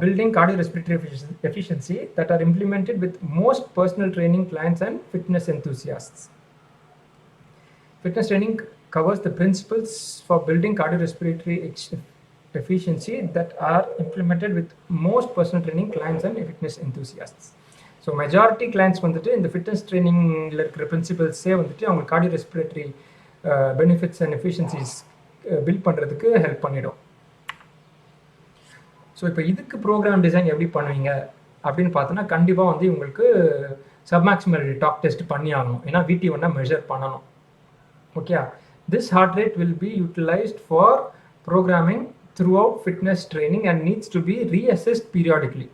building cardiorespiratory efficiency that are implemented with most personal training clients and fitness enthusiasts. Fitness training covers the principles for building cardiorespiratory efficiency that are implemented with most personal training clients and fitness enthusiasts. So majority clients வந்துட்டு இந்த fitness ட்ரைனிங்கில் இருக்கிற பிரின்சிபல்ஸே வந்துட்டு அவங்க cardiorespiratory benefits and efficiencies build பண்ணுறதுக்கு help பண்ணிடும். So இப்போ இதுக்கு program design எப்படி பண்ணுவீங்க அப்படின்னு பார்த்தோன்னா கண்டிப்பாக வந்து உங்களுக்கு சப்மேக்சிமல் டாக் டெஸ்ட் பண்ணி ஆகணும். ஏன்னா VT1 மெஷர் பண்ணணும். Okay. This heart rate will be utilised for programming throughout fitness training and needs to be reassessed periodically.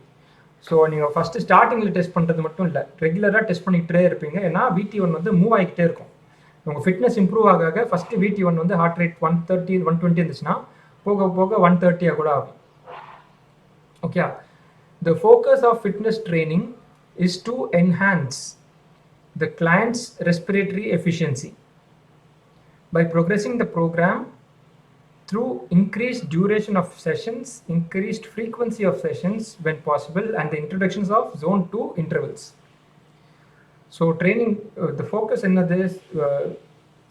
So நீங்கள் ஃபஸ்ட்டு ஸ்டார்டிங்கில் டெஸ்ட் பண்ணுறது மட்டும் இல்லை, ரெகுலராக டெஸ்ட் பண்ணிக்கிட்டே இருப்பீங்க. ஏன்னா VT1 வந்து மூவ் ஆகிக்கிட்டே இருக்கும். உங்கள் ஃபிட்னஸ் இம்ப்ரூவ் ஆக ஃபஸ்ட்டு VT1 வந்து ஹார்ட் ரேட் 130 120 இருந்துச்சுன்னா போக போக 130 கூட ஆகும். Okay. The focus of fitness training is to enhance the client's respiratory efficiency by progressing the program through increased duration of sessions, increased frequency of sessions when possible, and the introductions of zone 2 intervals. So training, the focus in this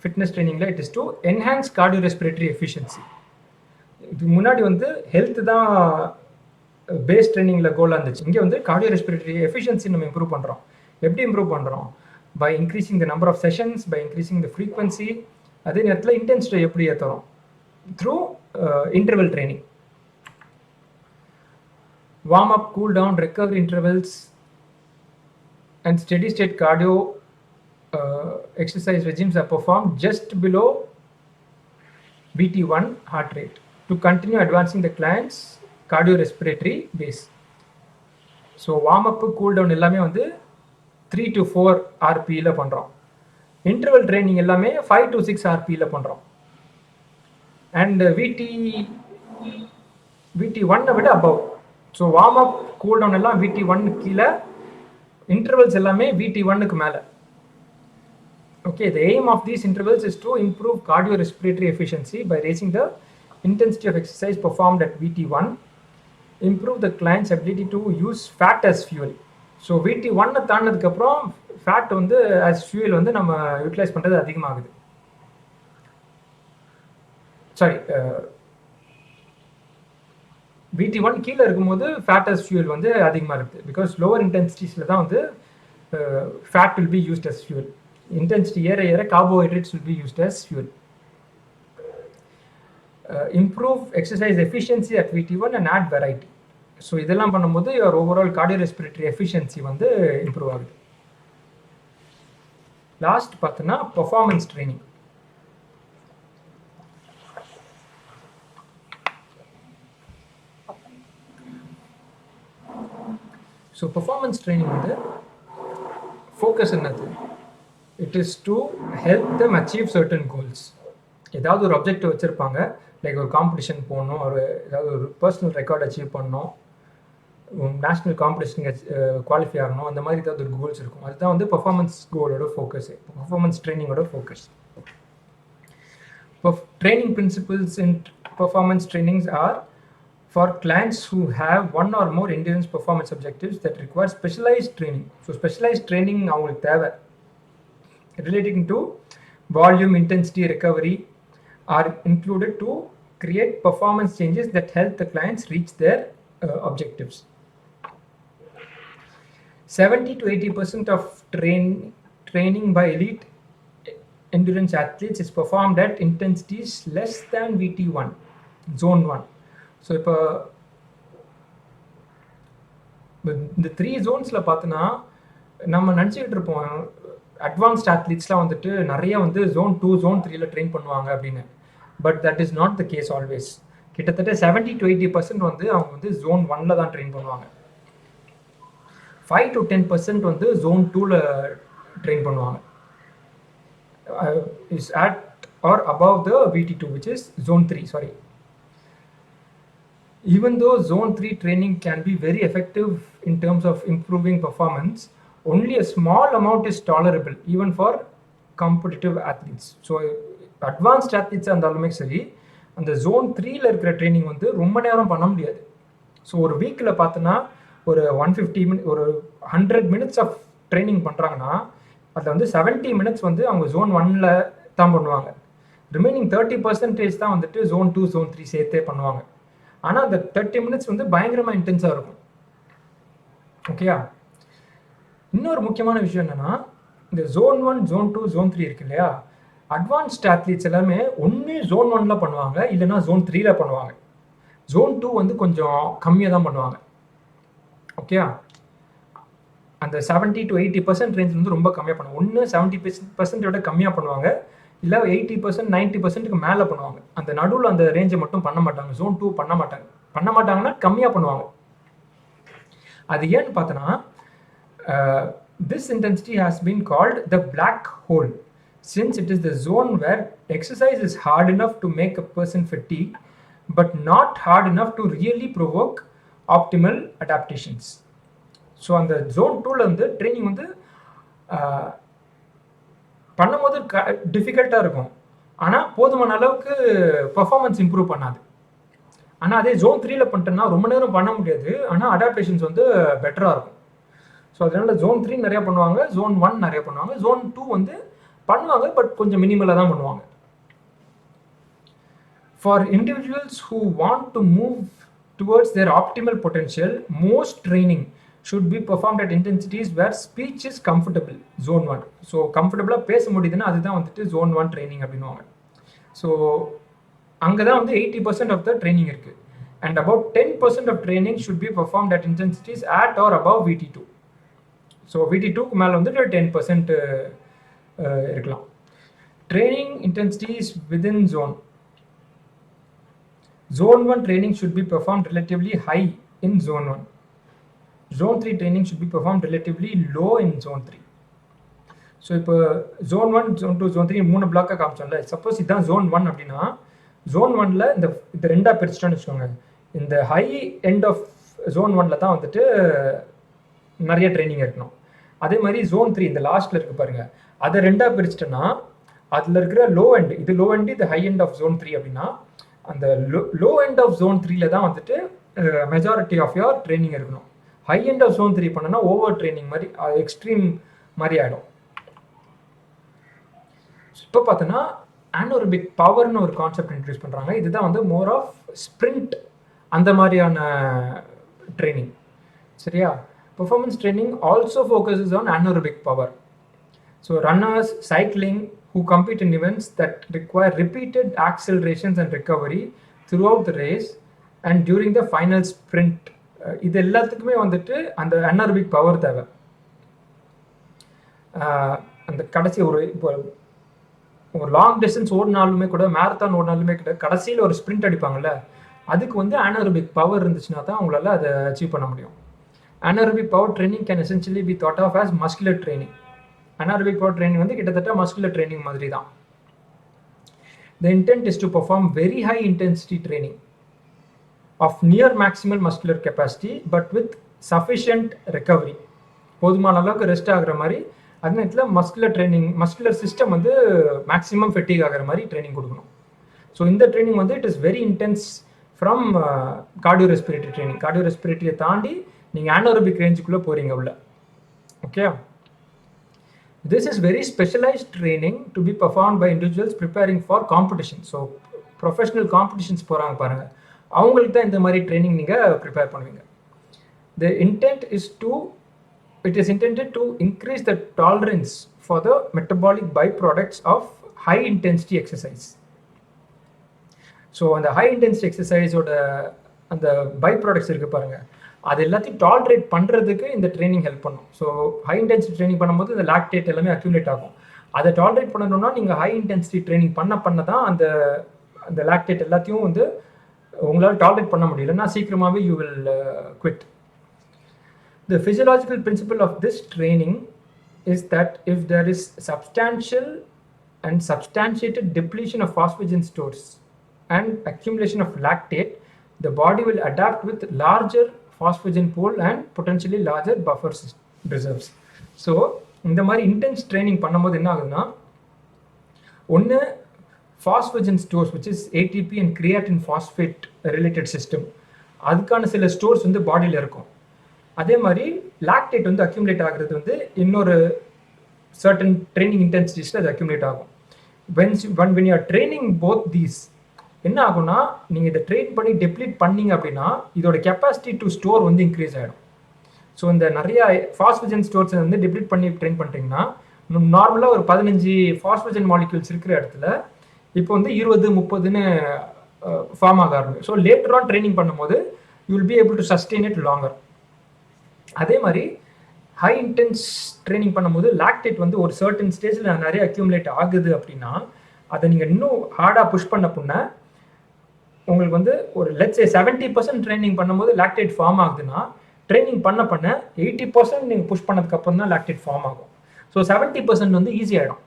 fitness training it is to enhance cardiorespiratory efficiency. இது முன்னாடி வந்து health தான் base ட்ரைனிங்கில் கோலாக இருந்துச்சு. இங்கே வந்து cardiorespiratory efficiency நம்ம improve பண்ணுறோம். எப்படி இம்ப்ரூவ் பண்ணுறோம்? By increasing the number of sessions, by increasing the frequency, அதே நேரத்தில் இன்டென்சிட்டி எப்படி ஏற்றுறோம்? Through interval training, warm up, cool down, recovery intervals, and steady state cardio exercise regimes are performed just below VT1 heart rate to continue advancing the client's cardiorespiratory base. So warm up, cool down எல்லாமே வந்து 3 to 4 RPல பண்றோம். Interval training எல்லாமே 5 to 6 RPல பண்றோம். And VT1 விட above. So warm up cool down எல்லாம் VT1 கீழே, intervals எல்லாமே VT1க்கு மேலே. Okay. The aim of these intervals is to improve cardiorespiratory efficiency by raising the intensity of exercise performed at VT1, improve the client's ability to use fat as fuel. So VT1 தாண்டினதுக்கப்புறம் fat வந்து as fuel வந்து நம்ம utilise பண்ணுறது அதிகமாகுது. Sorry, VT1 கீழே இருக்கும்போது fat as fuel வந்து அதிகமாக இருக்குது. பிகாஸ் லோவர் இன்டென்சிட்டிஸில் தான் வந்து fat will be used as fuel. Intensity ஏற ஏற carbohydrates will be used as fuel. Improve exercise efficiency at VT1 and add variety. So இதெல்லாம் பண்ணும்போது யுவர் ஓவரால் கார்டியோரெஸ்பிரேட்டரி எஃபிஷியன்சி வந்து இம்ப்ரூவ் ஆகுது. லாஸ்ட் பார்த்தோன்னா performance training. So performance training வந்து focus என்னது? It is to help them achieve certain goals. ஏதாவது ஒரு objective வச்சுருப்பாங்க, லைக் ஒரு காம்படிஷன் போகணும், ஏதாவது ஒரு பர்சனல் ரெக்கார்ட் அச்சீவ் பண்ணணும், நேஷ்னல் காம்படிஷனுக்கு குவாலிஃபை ஆகணும், அந்த மாதிரி ஏதாவது ஒரு கோல்ஸ் இருக்கும். அதுதான் வந்து பெர்ஃபார்மன்ஸ் கோலோட ஃபோக்கஸ், பெர்ஃபார்மன்ஸ் ட்ரைனிங்கோட focus. Training principles in performance trainings are for clients who have one or more endurance performance objectives that require specialized training. So specialized training அவங்களுக்கு தேவை. Relating to volume, intensity, recovery are included to create performance changes that help the clients reach their objectives. 70 to 80% of training by elite endurance athletes is performed at intensities less than VT1, zone 1. So இப்போ இந்த 3 zonesல பார்த்தோன்னா நம்ம நினச்சிக்கிட்டு இருப்போம் advanced அத்லீட்ஸ்லாம் வந்துட்டு நிறைய வந்து zone 2, zone 3ல train பண்ணுவாங்க அப்படின்னு. But that is not the case always. கிட்டத்தட்ட 70 to 80% வந்து அவங்க வந்து zone 1ல தான் ட்ரெயின் பண்ணுவாங்க. 5 to 10% வந்து zone 2ல ட்ரெயின் பண்ணுவாங்க. Is at or above the VT2, which is zone 3, sorry. Even though zone 3 training can be very effective in terms of improving performance, only a small amount is tolerable even for competitive athletes. So advanced athletes இருந்தாலுமே சரி, அந்த zone 3ல இருக்கிற training வந்து ரொம்ப நேரம் பண்ண முடியாது. ஸோ ஒரு வீக்கில் பார்த்தோன்னா ஒரு 150 minutes, ஒரு 100 minutes ஆஃப் ட்ரைனிங் பண்ணுறாங்கன்னா அதில் வந்து 70 minutes வந்து அவங்க zone 1ல தான் பண்ணுவாங்க. ரிமைனிங் 30% தான் வந்துட்டு zone 2, zone 3 சேர்த்தே பண்ணுவாங்க. ஆனால் அந்த 30 minutes வந்து பயங்கரமாக இன்டென்ஸாக இருக்கும். ஓகேயா? இன்னொரு முக்கியமான விஷயம் என்னென்னா, இந்த zone 1, zone 2, zone 3 இருக்கு இல்லையா, அட்வான்ஸ்ட் அத்லீட்ஸ் எல்லாமே ஒன்று zone 1ல பண்ணுவாங்க, இல்லைன்னா zone 3ல பண்ணுவாங்க. zone 2 வந்து கொஞ்சம் கம்மியாக தான் பண்ணுவாங்க. ஓகேயா? அந்த 70 to 80% ரேஞ்ச் வந்து ரொம்ப கம்மியாக பண்ணுவாங்க. ஒன்று 70% விட கம்மியாக பண்ணுவாங்க, இல்லை 80%, 90%க்கு மேலே பண்ணுவாங்க. அந்த நடுவில் அந்த ரேஞ்சை மட்டும் பண்ண மாட்டாங்க. zone 2 பண்ண மாட்டாங்கன்னா கம்மியாக பண்ணுவாங்க. அது ஏன்னு பார்த்தோன்னா, this intensity has been called the black hole, since it is the zone where exercise is hard enough to make a person fatigue, but not hard enough to really provoke optimal adaptations. So அந்த zone 2ல வந்து training வந்து பண்ணும்போது டிஃபிகல்ட்டாக இருக்கும், ஆனால் போதுமான அளவுக்கு performance improve பண்ணாது. ஆனால் அதே zone 3ல பண்ணிட்டோன்னா ரொம்ப நேரம் பண்ண முடியாது, ஆனால் அடாப்டேஷன்ஸ் வந்து பெட்டராக இருக்கும். ஸோ அதனால zone 3 நிறையா பண்ணுவாங்க, zone 1 நிறையா பண்ணுவாங்க, zone 2 வந்து பண்ணுவாங்க பட் கொஞ்சம் மினிமலாக தான் பண்ணுவாங்க. For individuals who want to move towards their optimal potential, most training should be performed at intensities where speech is comfortable, zone 1. So கம்ஃபர்டபுளாக பேச முடியுதுன்னா அதுதான் வந்துட்டு zone 1 ட்ரைனிங் அப்படின்னுவாங்க. ஸோ அங்கே தான் வந்து 80% ஆஃப் த ட்ரைனிங் இருக்குது. அண்ட் about 10% ஆஃப் training should be performed at intensities at or above VT2. So VT2க்கு மேலே வந்துட்டு 10% இருக்கலாம். Training intensities within zone. Zone 1 training should be performed relatively high in zone 1. Zone 3 training should be performed relatively low in zone 3. So இப்போ zone 1, zone 2, zone 3 3 பிளாக்காக காமிச்சோம்ல. Suppose இதுதான் zone 1 அப்படின்னா zone 1ல இந்த ரெண்டாக பிரிச்சுட்டோன்னு வச்சுக்கோங்க. இந்த ஹை எண்ட் ஆஃப் zone 1ல தான் வந்துட்டு நிறைய ட்ரைனிங் இருக்கணும். அதே மாதிரி zone 3 இந்த லாஸ்ட்டில் இருக்குது பாருங்கள், அதை ரெண்டாக பிரிச்சுட்டோன்னா அதில் இருக்கிற லோ எண்ட், இது லோ எண்டு, இது ஹை எண்ட் ஆஃப் zone 3 அப்படின்னா அந்த லோ எண்ட் ஆஃப் zone 3ல தான் வந்துட்டு மெஜாரிட்டி ஆஃப் யோர் ட்ரைனிங் இருக்கணும். ஹை எண்ட் ஆஃப் zone 3 பண்ணனா ஓவர் ட்ரைனிங் மாதிரி, எக்ஸ்ட்ரீம் மாதிரி ஆகிடும். இப்போ பார்த்தோன்னா ஆனோரபிக் பவர்னு ஒரு கான்செப்ட் இன்ட்ரடியூஸ் பண்ணுறாங்க. இதுதான் வந்து மோர் ஆஃப் ஸ்ப்ரிண்ட் அந்த மாதிரியான ட்ரைனிங். சரியா? Performance training also focuses on anaerobic power. So runners, cycling who compete in events that require repeated accelerations and recovery throughout the race and during the final sprint, இது எல்லாத்துக்குமே வந்துட்டு அந்த anaerobic power தேவை. அந்த கடைசி இப்போ ஒரு லாங் டிஸ்டன்ஸ் ஓடினாலுமே கூட, மேரத்தான் ஓடினாலுமே கூட கடைசியில் ஒரு ஸ்ப்ரிண்ட் அடிப்பாங்கல்ல, அதுக்கு வந்து anaerobic பவர் இருந்துச்சுன்னா தான் அவங்களால அதை அச்சீவ் பண்ண முடியும். anaerobic power training can essentially be thought of as muscular training. anaerobic power training வந்து கிட்டத்தட்ட muscular training மாதிரி தான். The intent is to perform very high intensity training of near maximal muscular capacity but with sufficient recovery. போதுமான அளவுக்கு rest ஆகிற மாதிரி அதே நேரத்தில் மஸ்குலர் சிஸ்டம் வந்து மேக்ஸிமம் ஃபெட்டிக் ஆகிற மாதிரி ட்ரைனிங் கொடுக்கணும். ஸோ இந்த ட்ரைனிங் வந்து it is very intense from cardiorespiratory training. கார்டியோரெஸ்பிரேட்டரியை தாண்டி நீங்கள் anaerobic ரேஞ்சுக்குள்ளே போகிறீங்க உள்ள. Okay, this is very specialised training to be perform by individuals preparing for competition. So professional competitions போகிறாங்க பாருங்கள், அவங்களுக்கு தான் இந்த மாதிரி ட்ரைனிங் நீங்கள் ப்ரிப்பேர் பண்ணுவீங்க. The intent is it is intended to increase the tolerance for the metabolic byproducts of high intensity exercise. So அந்த high intensity exercise ஓட அந்த byproducts இருக்கு பாருங்க, அது எல்லாத்தையும் டாலரேட் பண்ணுறதுக்கு இந்த ட்ரைனிங் ஹெல்ப் பண்ணும். ஸோ ஹை இன்டென்சிட்டி ட்ரைனிங் பண்ணும்போது இந்த லாக்டேட் எல்லாமே அக்யூமுலேட் ஆகும். அதை டாலரேட் பண்ணணும்னா நீங்கள் ஹை இன்டென்சிட்டி ட்ரைனிங் பண்ண தான் அந்த லாக்டேட் எல்லாத்தையும் வந்து உங்களால் டாலரேட் பண்ண முடியலன்னா சீக்கிரமாகவே you will quit. The physiological principle of this training is that if there is substantial and substantiated depletion of phosphagen stores and accumulation of lactate, the body will adapt with larger phosphagen pool and potentially larger buffer reserves. So இந்த மாதிரி intense training பண்ணும்போது என்ன ஆகுதுன்னா, ஒன்று phosphagen stores which is ATP and creatine phosphate related system, அதுக்கான சில stores வந்து பாடியில் இருக்கும். அதே மாதிரி லாக்டேட் வந்து அக்யூமுலேட் ஆகிறது வந்து இன்னொரு சர்டன் ட்ரைனிங் இன்டென்சிட்டிஸில் அது அக்யூமுலேட் ஆகும். when you are training both these என்ன ஆகும்னா, நீங்கள் இதை ட்ரெயின் பண்ணி டெப்ளீட் பண்ணீங்க அப்படின்னா இதோட கெப்பாசிட்டி டு ஸ்டோர் வந்து இன்க்ரீஸ் ஆகிடும். ஸோ இந்த நிறைய ஃபாஸ்பஜன் ஸ்டோர்ஸை வந்து டெப்ளீட் பண்ணி ட்ரெயின் பண்ணுறீங்கன்னா, நார்மலாக ஒரு 15 ஃபாஸ்பஜன் மாலிக்யூல்ஸ் இருக்கிற இடத்துல இப்போ வந்து 20-30ன்னு ஃபார்ம் ஆக ஆரம்பிக்கும். ஸோ லேட்டர் ஆன் ட்ரைனிங் பண்ணும்போது you will be able to sustain it longer. அதே மாதிரி ஹை இன்டென்ஸ் ட்ரைனிங் பண்ணும்போது லாக்டேட் வந்து ஒரு சர்டன் ஸ்டேஜில் நிறைய அக்யூமுலேட் ஆகுது அப்படின்னா, அதை நீங்கள் இன்னும் ஹார்டாக புஷ் பண்ண உங்களுக்கு வந்து ஒரு லெட்ஸ் 70% ட்ரைனிங் பண்ணும்போது லாக்டேட் ஃபார்ம் ஆகுதுன்னா, ட்ரைனிங் பண்ண 80% நீங்கள் புஷ் பண்ணதுக்கப்புறம் தான் லாக்டேட் ஃபார்ம் ஆகும். ஸோ 70% வந்து ஈஸி ஆகிடும்.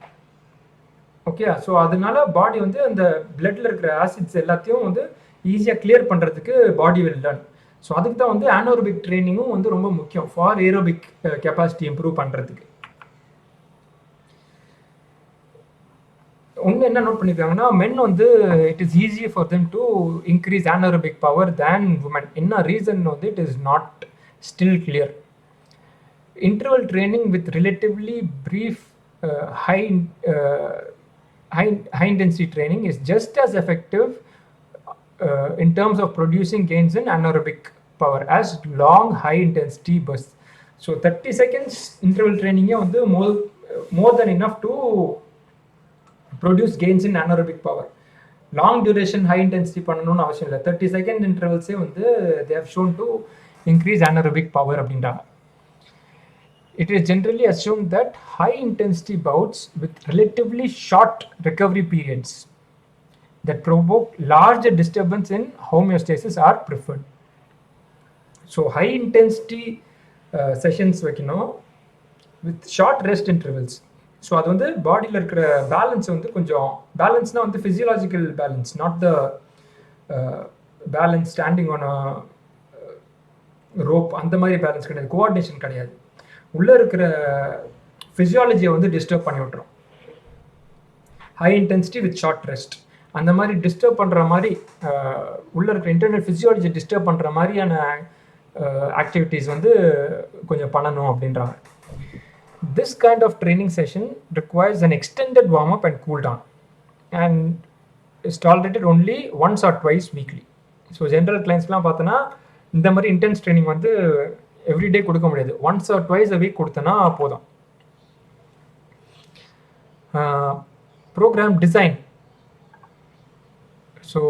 ஓகே, ஸோ அதனால பாடி வந்து அந்த பிளட்டில் இருக்கிற ஆசிட்ஸ் எல்லாத்தையும் வந்து ஈஸியாக கிளியர் பண்ணுறதுக்கு பாடி வில் லேர்ன். ஸோ அதுக்கு தான் வந்து anaerobic ட்ரைனிங்கும் வந்து ரொம்ப முக்கியம் ஃபார் ஏரோபிக் கெப்பாசிட்டி இம்ப்ரூவ் பண்ணுறதுக்கு. ஒன்று என்ன நோட் பண்ணியிருக்காங்கன்னா, மென் வந்து it is easy for them to increase anaerobic power than women. என்ன ரீசன் வந்து it is not still clear. Interval training with relatively brief high intensity training is just as effective in terms of producing gains in anaerobic power as long high intensity bursts. So 30 seconds interval training வந்து more than enough to produce gains in anaerobic power. Long duration high intensity பண்ணணும்னு அவசியம் இல்லை. 30 second intervals வந்து they have shown to increase anaerobic power அப்படின்றாங்க. It is generally assumed that high intensity bouts with relatively short recovery periods that provoke larger disturbance in homeostasis are preferred. So high intensity sessions வைக்கணும் with short rest intervals. So அது வந்து பாடியில் இருக்கிற balance வந்து கொஞ்சம் பேலன்ஸ்னால் வந்து physiological balance, not the balance standing on rope அந்த மாதிரி பேலன்ஸ் கிடையாது, கோஆர்டினேஷன் கிடையாது. உள்ளே இருக்கிற ஃபிசியாலஜியை வந்து டிஸ்டர்ப் பண்ணி விட்டுரும். High intensity with short rest அந்த மாதிரி டிஸ்டர்ப் பண்ணுற மாதிரி உள்ளே இருக்கிற இன்டர்னல் ஃபிசியாலஜியை டிஸ்டர்ப் பண்ணுற மாதிரியான ஆக்டிவிட்டீஸ் வந்து கொஞ்சம் பண்ணணும் அப்படின்றாங்க. This kind of training session requires an extended warm-up and cool-down and is tolerated only once or twice weekly. So general clients-லாம் பார்த்தோன்னா இந்த மாதிரி இன்டென்ஸ் ட்ரைனிங் வந்து எவ்ரிடே கொடுக்க முடியாது, once or twice a week கொடுத்தனா போதும். Programme design. ஸோ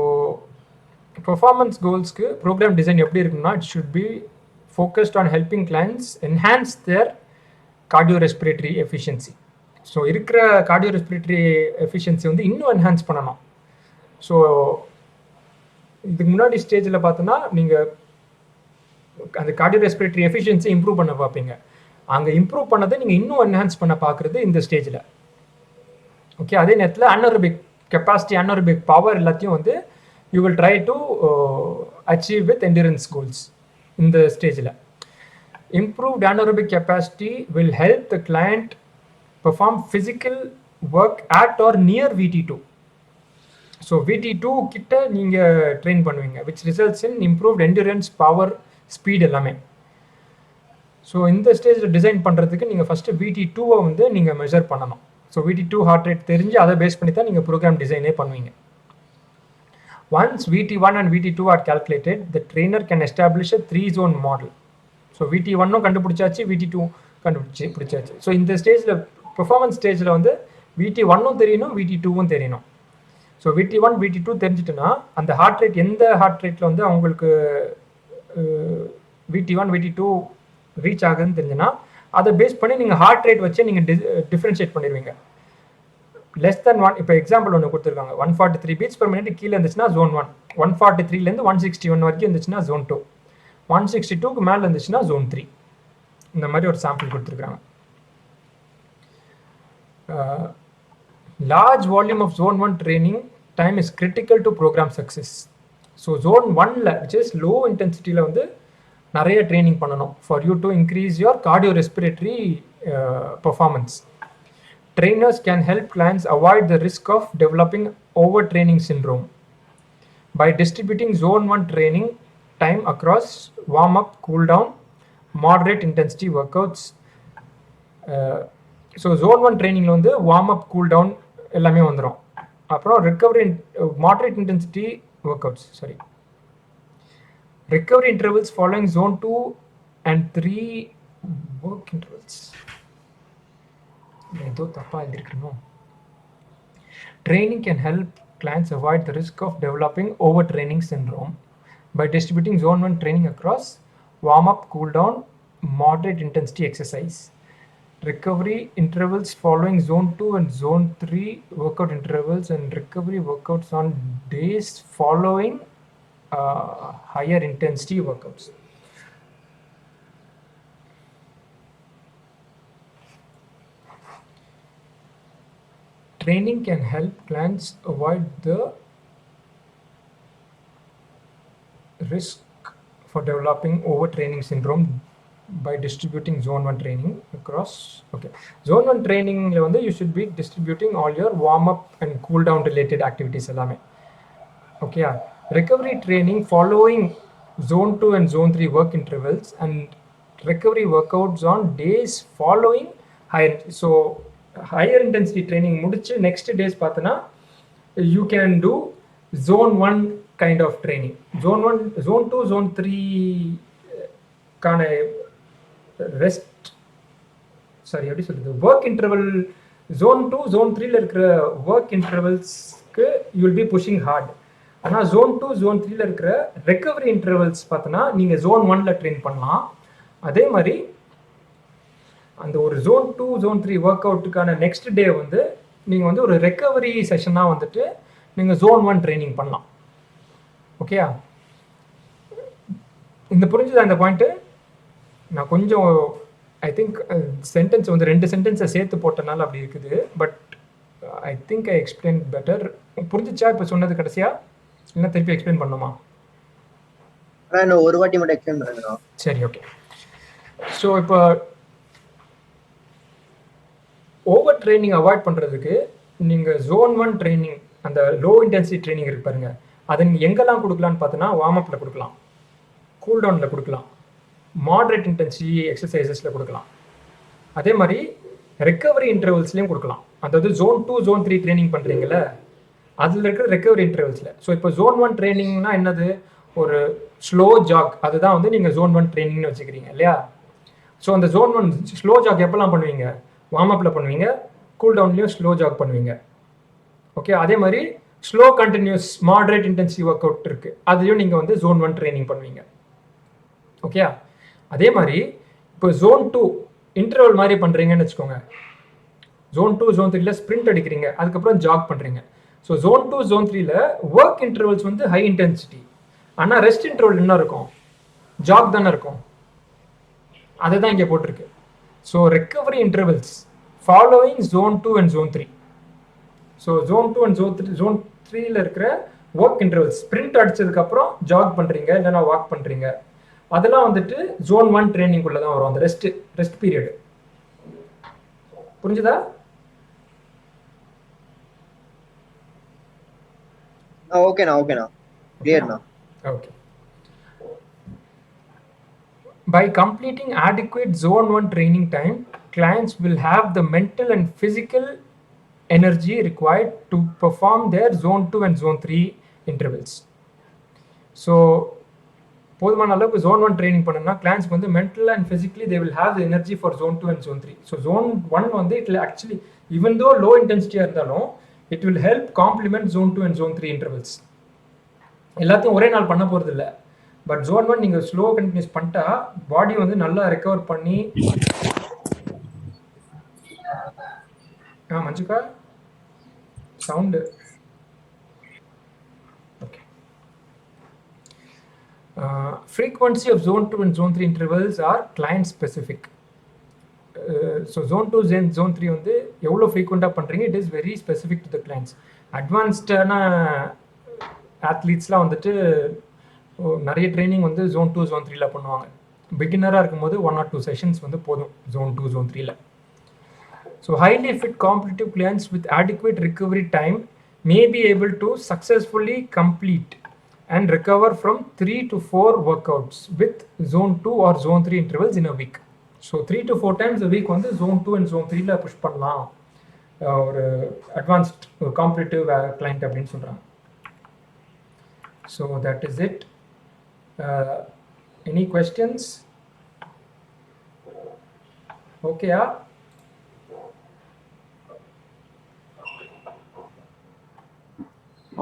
பெர்ஃபார்மன்ஸ் கோல்ஸ்க்கு programme design எப்படி இருக்குன்னா, it should be focused on helping clients enhance their cardiorespiratory efficiency. So இருக்கிற cardiorespiratory efficiency வந்து இன்னும் என்ஹான்ஸ் பண்ணணும். ஸோ இதுக்கு முன்னாடி ஸ்டேஜில் பார்த்தோன்னா நீங்கள் அந்த கார்டியோரெஸ்பிரேட்டரி எஃபிஷியன்சி இம்ப்ரூவ் பண்ண பார்ப்பீங்க. அங்கே இம்ப்ரூவ் பண்ணதை நீங்கள் இன்னும் என்ஹான்ஸ் பண்ண பார்க்குறது இந்த ஸ்டேஜில். ஓகே, அதே நேரத்தில் அனரோபிக் கெப்பாசிட்டி, அனரோபிக் பவர் எல்லாத்தையும் வந்து you will try to achieve with endurance goals இந்த ஸ்டேஜில். Improved anaerobic capacity will help the client perform physical work at or near VT2. So VT2 கிட்ட நீங்கள் ட்ரெயின் பண்ணுவீங்க, which results in improved endurance, power, speed எல்லாமே. So இந்த ஸ்டேஜில் design பண்ணுறதுக்கு நீங்கள் ஃபஸ்ட்டு VT2-வை வந்து நீங்கள் மெஷர் பண்ணணும். ஸோ VT2 ஹார்ட் ரேட் தெரிஞ்சு அதை பேஸ் பண்ணி தான் நீங்கள் ப்ரோக்ராம் டிசைனே பண்ணுவீங்க. Once VT1 and VT2 are calculated, the trainer can establish a 3-zone model. So VT1-ம் கண்டுபிடிச்சாச்சு, VT2 கண்டுபிடிச்சாச்சு. ஸோ இந்த ஸ்டேஜில் பெர்ஃபார்மன்ஸ் ஸ்டேஜில் வந்து VT1-ம் தெரியணும், VT2-வும் தெரியணும். ஸோ VT1, VT2 தெரிஞ்சிட்டுனா அந்த ஹார்ட் ரேட் எந்த ஹார்ட் ரேட்டில் வந்து அவங்களுக்கு VT1, VT2 ரீச் ஆகுதுன்னு தெரிஞ்சுன்னா அதை பேஸ் பண்ணி நீங்கள் ஹார்ட் ரேட் வச்சு நீங்கள் டிஃப்ரென்ஷியேட் பண்ணிடுவீங்க. லெஸ் தென் 1, இப்போ எக்ஸாம்பிள் ஒன்று கொடுத்துருக்காங்க, 143 beats per minute கீழே இருந்துச்சுன்னா zone 1, 143லேருந்து 161 வரைக்கும் இருந்துச்சுன்னா zone 2, 162க்கு மேலே இருந்துச்சுன்னா zone 3. இந்த மாதிரி ஒரு சாம்பிள் கொடுத்துருக்காங்க. Large volume of zone 1 training time is critical to program success. So zone 1ல which is low intensity ல வந்து நிறைய ட்ரைனிங் பண்ணணும் for you to increase your cardiorespiratory performance. Trainers can help clients avoid the risk of developing overtraining syndrome by distributing zone 1 training time across warm up, cool down, moderate intensity workouts. So zone 1 ட்ரைனிங்கில் வந்து warm up, cool down எல்லாமே வந்துடும். அப்புறம் recovery, moderate intensity workouts, recovery intervals following zone 2 and 3 work intervals. ஏதோ தப்பா எழுதிருக்கணும். Training can help clients avoid the risk of developing overtraining syndrome by distributing zone 1 training across warm up, cool down, moderate intensity exercise. Recovery intervals following zone 2 and zone 3 workout intervals, and recovery workouts on days following higher intensity workouts. Training can help clients avoid the risk for developing overtraining syndrome by distributing zone 1 training across. Okay, zone 1 training la vandu you should be distributing all your warm up and cool down related activities ellame. Okay, recovery training following zone 2 and zone 3 work intervals, and recovery workouts on days following higher. So higher intensity training mudichu next days pathana you can do zone 1 kind of training. Zone 1, zone 2, zone 3 kana rest, sorry எப்படி சொல்றது, work interval zone 2, zone 3ல இருக்கிற work இன்டர்வல்ஸ்க்கு you will be pushing hard. ஆனால் zone 2, zone 3ல இருக்கிற recovery intervals பார்த்தோன்னா நீங்கள் ஜோன் 1ல ட்ரெயின் பண்ணலாம். அதே மாதிரி அந்த ஒரு ஜோன் 2, ஜோன் 3 ஒர்க் அவுட்டுக்கான நெக்ஸ்ட் டே வந்து நீங்கள் வந்து ஒரு ரெக்கவரி செஷனாக வந்துட்டு நீங்கள் ஜோன் 1 ட்ரைனிங் பண்ணலாம். ஓகேயா, இந்த புரிஞ்சுதா இந்த பாயிண்ட்டு? நான் கொஞ்சம் ஐ திங்க் சென்டென்ஸ் வந்து 2 சென்டென்ஸை சேர்த்து போட்டனால அப்படி இருக்குது. But I think I explain better. புரிஞ்சிச்சா இப்போ சொன்னது கடைசியா, இல்லை திருப்பி எக்ஸ்பிளைன் பண்ணுமா? ஒரு வாட்டி மட்டும் எக்ஸ்பிளைன் பண்ணுங்க. சரி, ஓகே. ஸோ இப்போ ஓவர் ட்ரைனிங் அவாய்ட் பண்ணுறதுக்கு நீங்கள் ஜோன் 1 ட்ரைனிங், அந்த லோ இன்டென்சிட்டி ட்ரைனிங் இருக்கு பாருங்க, அதை நீங்கள் எங்கெல்லாம் கொடுக்கலான்னு பார்த்தோன்னா வார்ம் அப்பில் கொடுக்கலாம், கூல் டவுனில் கொடுக்கலாம், மாடரேட் இன்டென்சிட்டி எக்ஸசைசஸில் கொடுக்கலாம். அதே மாதிரி ரெக்கவரி இன்டர்வல்ஸ்லையும் கொடுக்கலாம். அதாவது ஜோன் 2, ஜோன் 3 ட்ரைனிங் பண்ணுறீங்கள அதில் இருக்கிற ரெக்கவரி இன்டர்வல்ஸில். ஸோ இப்போ ஜோன் 1 ட்ரைனிங்னா என்னது, ஒரு ஸ்லோ ஜாக், அதுதான் வந்து நீங்கள் ஜோன் 1 ட்ரைனிங்னு வச்சுக்கிறீங்க இல்லையா? ஸோ அந்த ஜோன் 1 ஸ்லோ ஜாக் எப்போல்லாம் பண்ணுவீங்க, வார்ம் அப்பில் பண்ணுவீங்க, கூல் டவுன்லேயும் ஸ்லோ ஜாக் பண்ணுவீங்க. ஓகே, அதே மாதிரி slow continuous moderate intensity workout இருக்குது, அதுலேயும் நீங்கள் வந்து ஜோன் 1 ட்ரைனிங் பண்ணுவீங்க. ஓகே, அதே மாதிரி இப்போ ஜோன் 2 இன்டர்வல் மாதிரி பண்ணுறீங்கன்னு வச்சுக்கோங்க. ஜோன் 2, ஜோன் 3ல ஸ்ப்ரிண்ட் அடிக்கிறீங்க, அதுக்கப்புறம் ஜாக் பண்ணுறீங்க. ஸோ ஜோன் 2, ஜோன் 3ல ஒர்க் இன்டர்வல்ஸ் வந்து ஹை இன்டென்சிட்டி, ஆனால் ரெஸ்ட் இன்டர்வல் என்ன இருக்கும், ஜாக் தானே இருக்கும், அதை தான் இங்கே போட்டிருக்கு. So recovery intervals following zone 2 and zone 3. So zone 2 and zone 3ல இருக்கிற ஒர்க் இன்டர்வல்ஸ், ஸ்ப்ரிண்ட் அடிச்சதுக்கப்புறம் ஜாக் பண்ணுறீங்க இல்லைன்னா வாக் பண்ணுறீங்க, அதெல்லாம் வந்துட்டு zone 1 ட்ரைனிங்குள்ளே தான் வரும். அந்த ரெஸ்ட் பீரியட். புரிஞ்சுதா? ஓகேண்ணா ஓகேண்ணா, கிளியர்ண்ணா. Okay. By completing adequate zone 1 training time, clients will have the mental and physical energy required to perform their zone 2 and zone 3 intervals. So போதுமான அளவுக்கு zone 1 training பண்ணனும்னா clients வந்து mental and physically they will have the energy for zone 2 and zone 3. So zone 1 வந்து it will actually, even though low intensity இருந்தாலும் it will help complement zone 2 and zone 3 intervals. எல்லாத்தையும் ஒரே நாள் பண்ண போறது இல்லை. பட் zone 1 நீங்கள் slow continuous பண்ணிட்டா பாடி வந்து நல்லா ரெக்கவர் பண்ணி. மஞ்சுக்கா sound okay. Frequency of zone 2 and zone 3 intervals are client specific. So zone 2 and zone 3 வந்து எவ்வளோ ஃப்ரீக்வெண்ட்டாக பண்ணுறீங்க, it is very specific to the clients. அட்வான்ஸ்டான ஆத்லீட்ஸ்லாம் வந்துட்டு நிறைய ட்ரைனிங் வந்து zone 2 zone 3ல பண்ணுவாங்க. பிகினராக இருக்கும்போது 1 or 2 செஷன்ஸ் வந்து போதும் zone 2 zone 3ல. So highly fit competitive clients with adequate recovery time may be able to successfully complete and recover from 3 to 4 workouts with zone 2 or zone 3 intervals in a week. So 3 to 4 times a week வந்து zone 2 and zone 3ல push பண்ணலாம் ஒரு advanced competitive client அப்படின்னு சொல்கிறாங்க. So that is it. Any questions? Okay.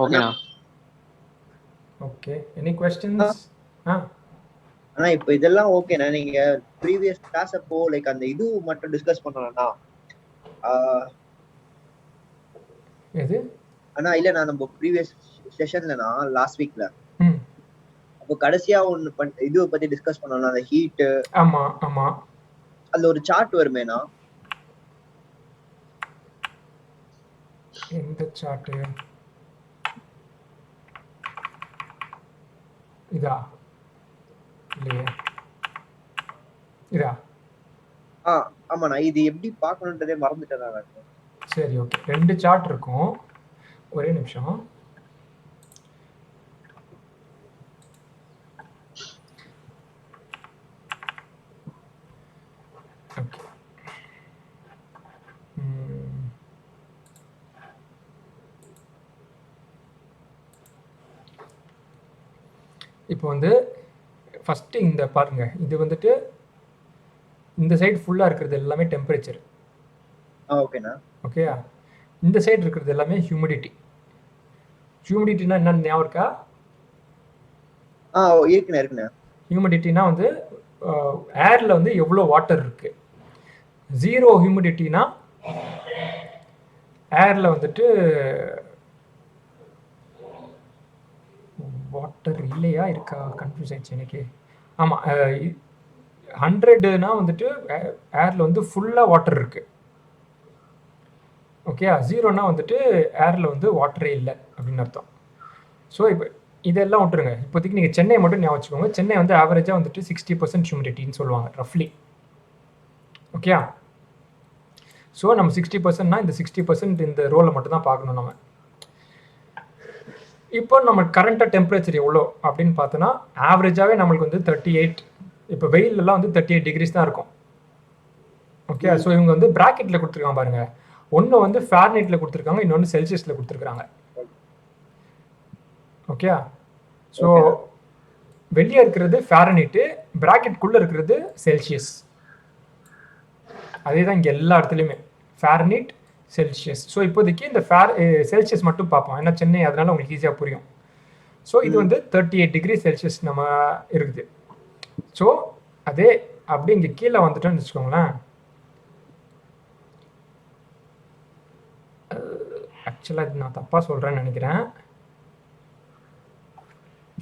ஓகேண்ணா. Okay. Any questions? ஆனா இப்போ இதெல்லாம் ஓகேண்ணா. நீங்க ப்ரீவியஸ் கிளாஸ் அப்போ லைக் அந்த இது மட்டும் டிஸ்கஸ் பண்ணலாம்னா எது? ஆனா இல்ல, நான் நம்ம ப்ரீவியஸ் செஷன்லனா லாஸ்ட் வீக்ல அப்போ கடைசியா ஒன்னு இது பத்தி டிஸ்கஸ் பண்ணோம்னா அந்த ஹீட். ஆமா ஆமா. அதுல ஒரு சார்ட் வருமேனா? எந்த சார்ட்? இதா இல்லையே, இதா? ஆமாண்ணா, இது எப்படி பார்க்கணுன்றதே மறந்துட்டேன் நான். சரி ஓகே. 2 சார்ட் இருக்கும், ஒரே நிமிஷம். ஓகே. இப்போ வந்து ஃபஸ்ட்டு இந்த பாருங்க, இது வந்துட்டு இந்த சைடு ஃபுல்லாக இருக்கிறது எல்லாமே டெம்பரேச்சர். ஓகேண்ணா. ஓகேயா? இந்த சைடு இருக்கிறது எல்லாமே ஹியூமிடிட்டி. ஹியூமிடிட்டினா என்னன்னு ஞாபகம் இருக்கா? இருக்குண்ணா. ஹியூமிடிட்டினா வந்து ஏரில் வந்து எவ்வளோ வாட்டர் இருக்கு. 0 ஹியூமிடிட்டினா ஏரில் வந்துட்டு வாட்டர் இல்லையா இருக்கா, கன்ஃபியூஸ் ஆயிடுச்சு எனக்கு. ஆமாம், 100னா வந்துட்டு ஏரில் வந்து ஃபுல்லாக வாட்டர் இருக்குது. ஓகே, 0னா வந்துட்டு ஏரில் வந்து வாட்டரே இல்லை அப்படின்னு அர்த்தம். ஸோ இப்போ இதெல்லாம் விட்டுருங்க. இப்போதைக்கு நீங்கள் சென்னை மட்டும் ஞாபகம் வச்சுக்கோங்க. சென்னை வந்து ஆவரேஜாக வந்துட்டு 60% ஹியூமிடிட்டின்னு சொல்லுவாங்க ரஃப்லி. ஓகே, ஸோ நம்ம 60%னா இந்த 60% இந்த ரோலை மட்டும் தான் பார்க்கணும் நம்ம. இப்போ நம்ம கரண்ட்டாக டெம்பரேச்சர் எவ்வளோ அப்படின்னு பார்த்தோன்னா ஆவரேஜாகவே நம்மளுக்கு வந்து 38. இப்போ வெயிலெல்லாம் வந்து 38 டிகிரிஸ் தான் இருக்கும். ஓகே, ஸோ இவங்க வந்து ப்ராக்கெட்டில் கொடுத்துருக்காங்க பாருங்க. ஒன்று வந்து ஃபாரன்ஹீட்டில் கொடுத்துருக்காங்க, இன்னொன்று செல்சியஸில் கொடுத்துருக்காங்க. ஓகே, ஸோ வெளியே இருக்கிறது ஃபாரன்ஹீட்டு, ப்ராக்கெட்குள்ளே இருக்கிறது செல்சியஸ். அதே தான் இங்கே எல்லா இடத்துலையுமே ஃபாரன்ஹீட் செல்சியஸ். ஸோ இப்போதைக்கு இந்த செல்சியஸ் மட்டும் பார்ப்போம், ஏன்னா சென்னை அதனால உங்களுக்கு ஈஸியாக புரியும். ஸோ இது வந்து 38 டிகிரி செல்சியஸ் நம்ம இருக்குது. ஸோ அதே அப்படி இங்கே கீழே வந்துட்டோன்னு வச்சுக்கோங்களேன். ஆக்சுவலாக இது நான் தப்பாக சொல்கிறேன்னு நினைக்கிறேன்.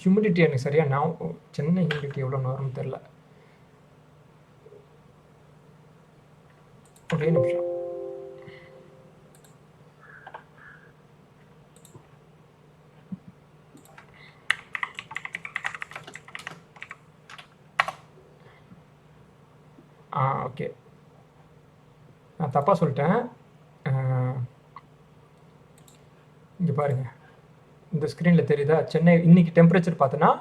ஹியூமிடிட்டி எனக்கு சரியா நான் சென்னை ஹியூமிடிட்டி எவ்வளோ வரும்னு தெரில. ஒரே நிமிஷம். ஓகே, நான் தப்பாக சொல்லிட்டேன். இங்கே பாருங்கள், இந்த ஸ்க்ரீனில் தெரியுதா? சென்னை இன்னைக்கு டெம்பரேச்சர் பார்த்தோன்னா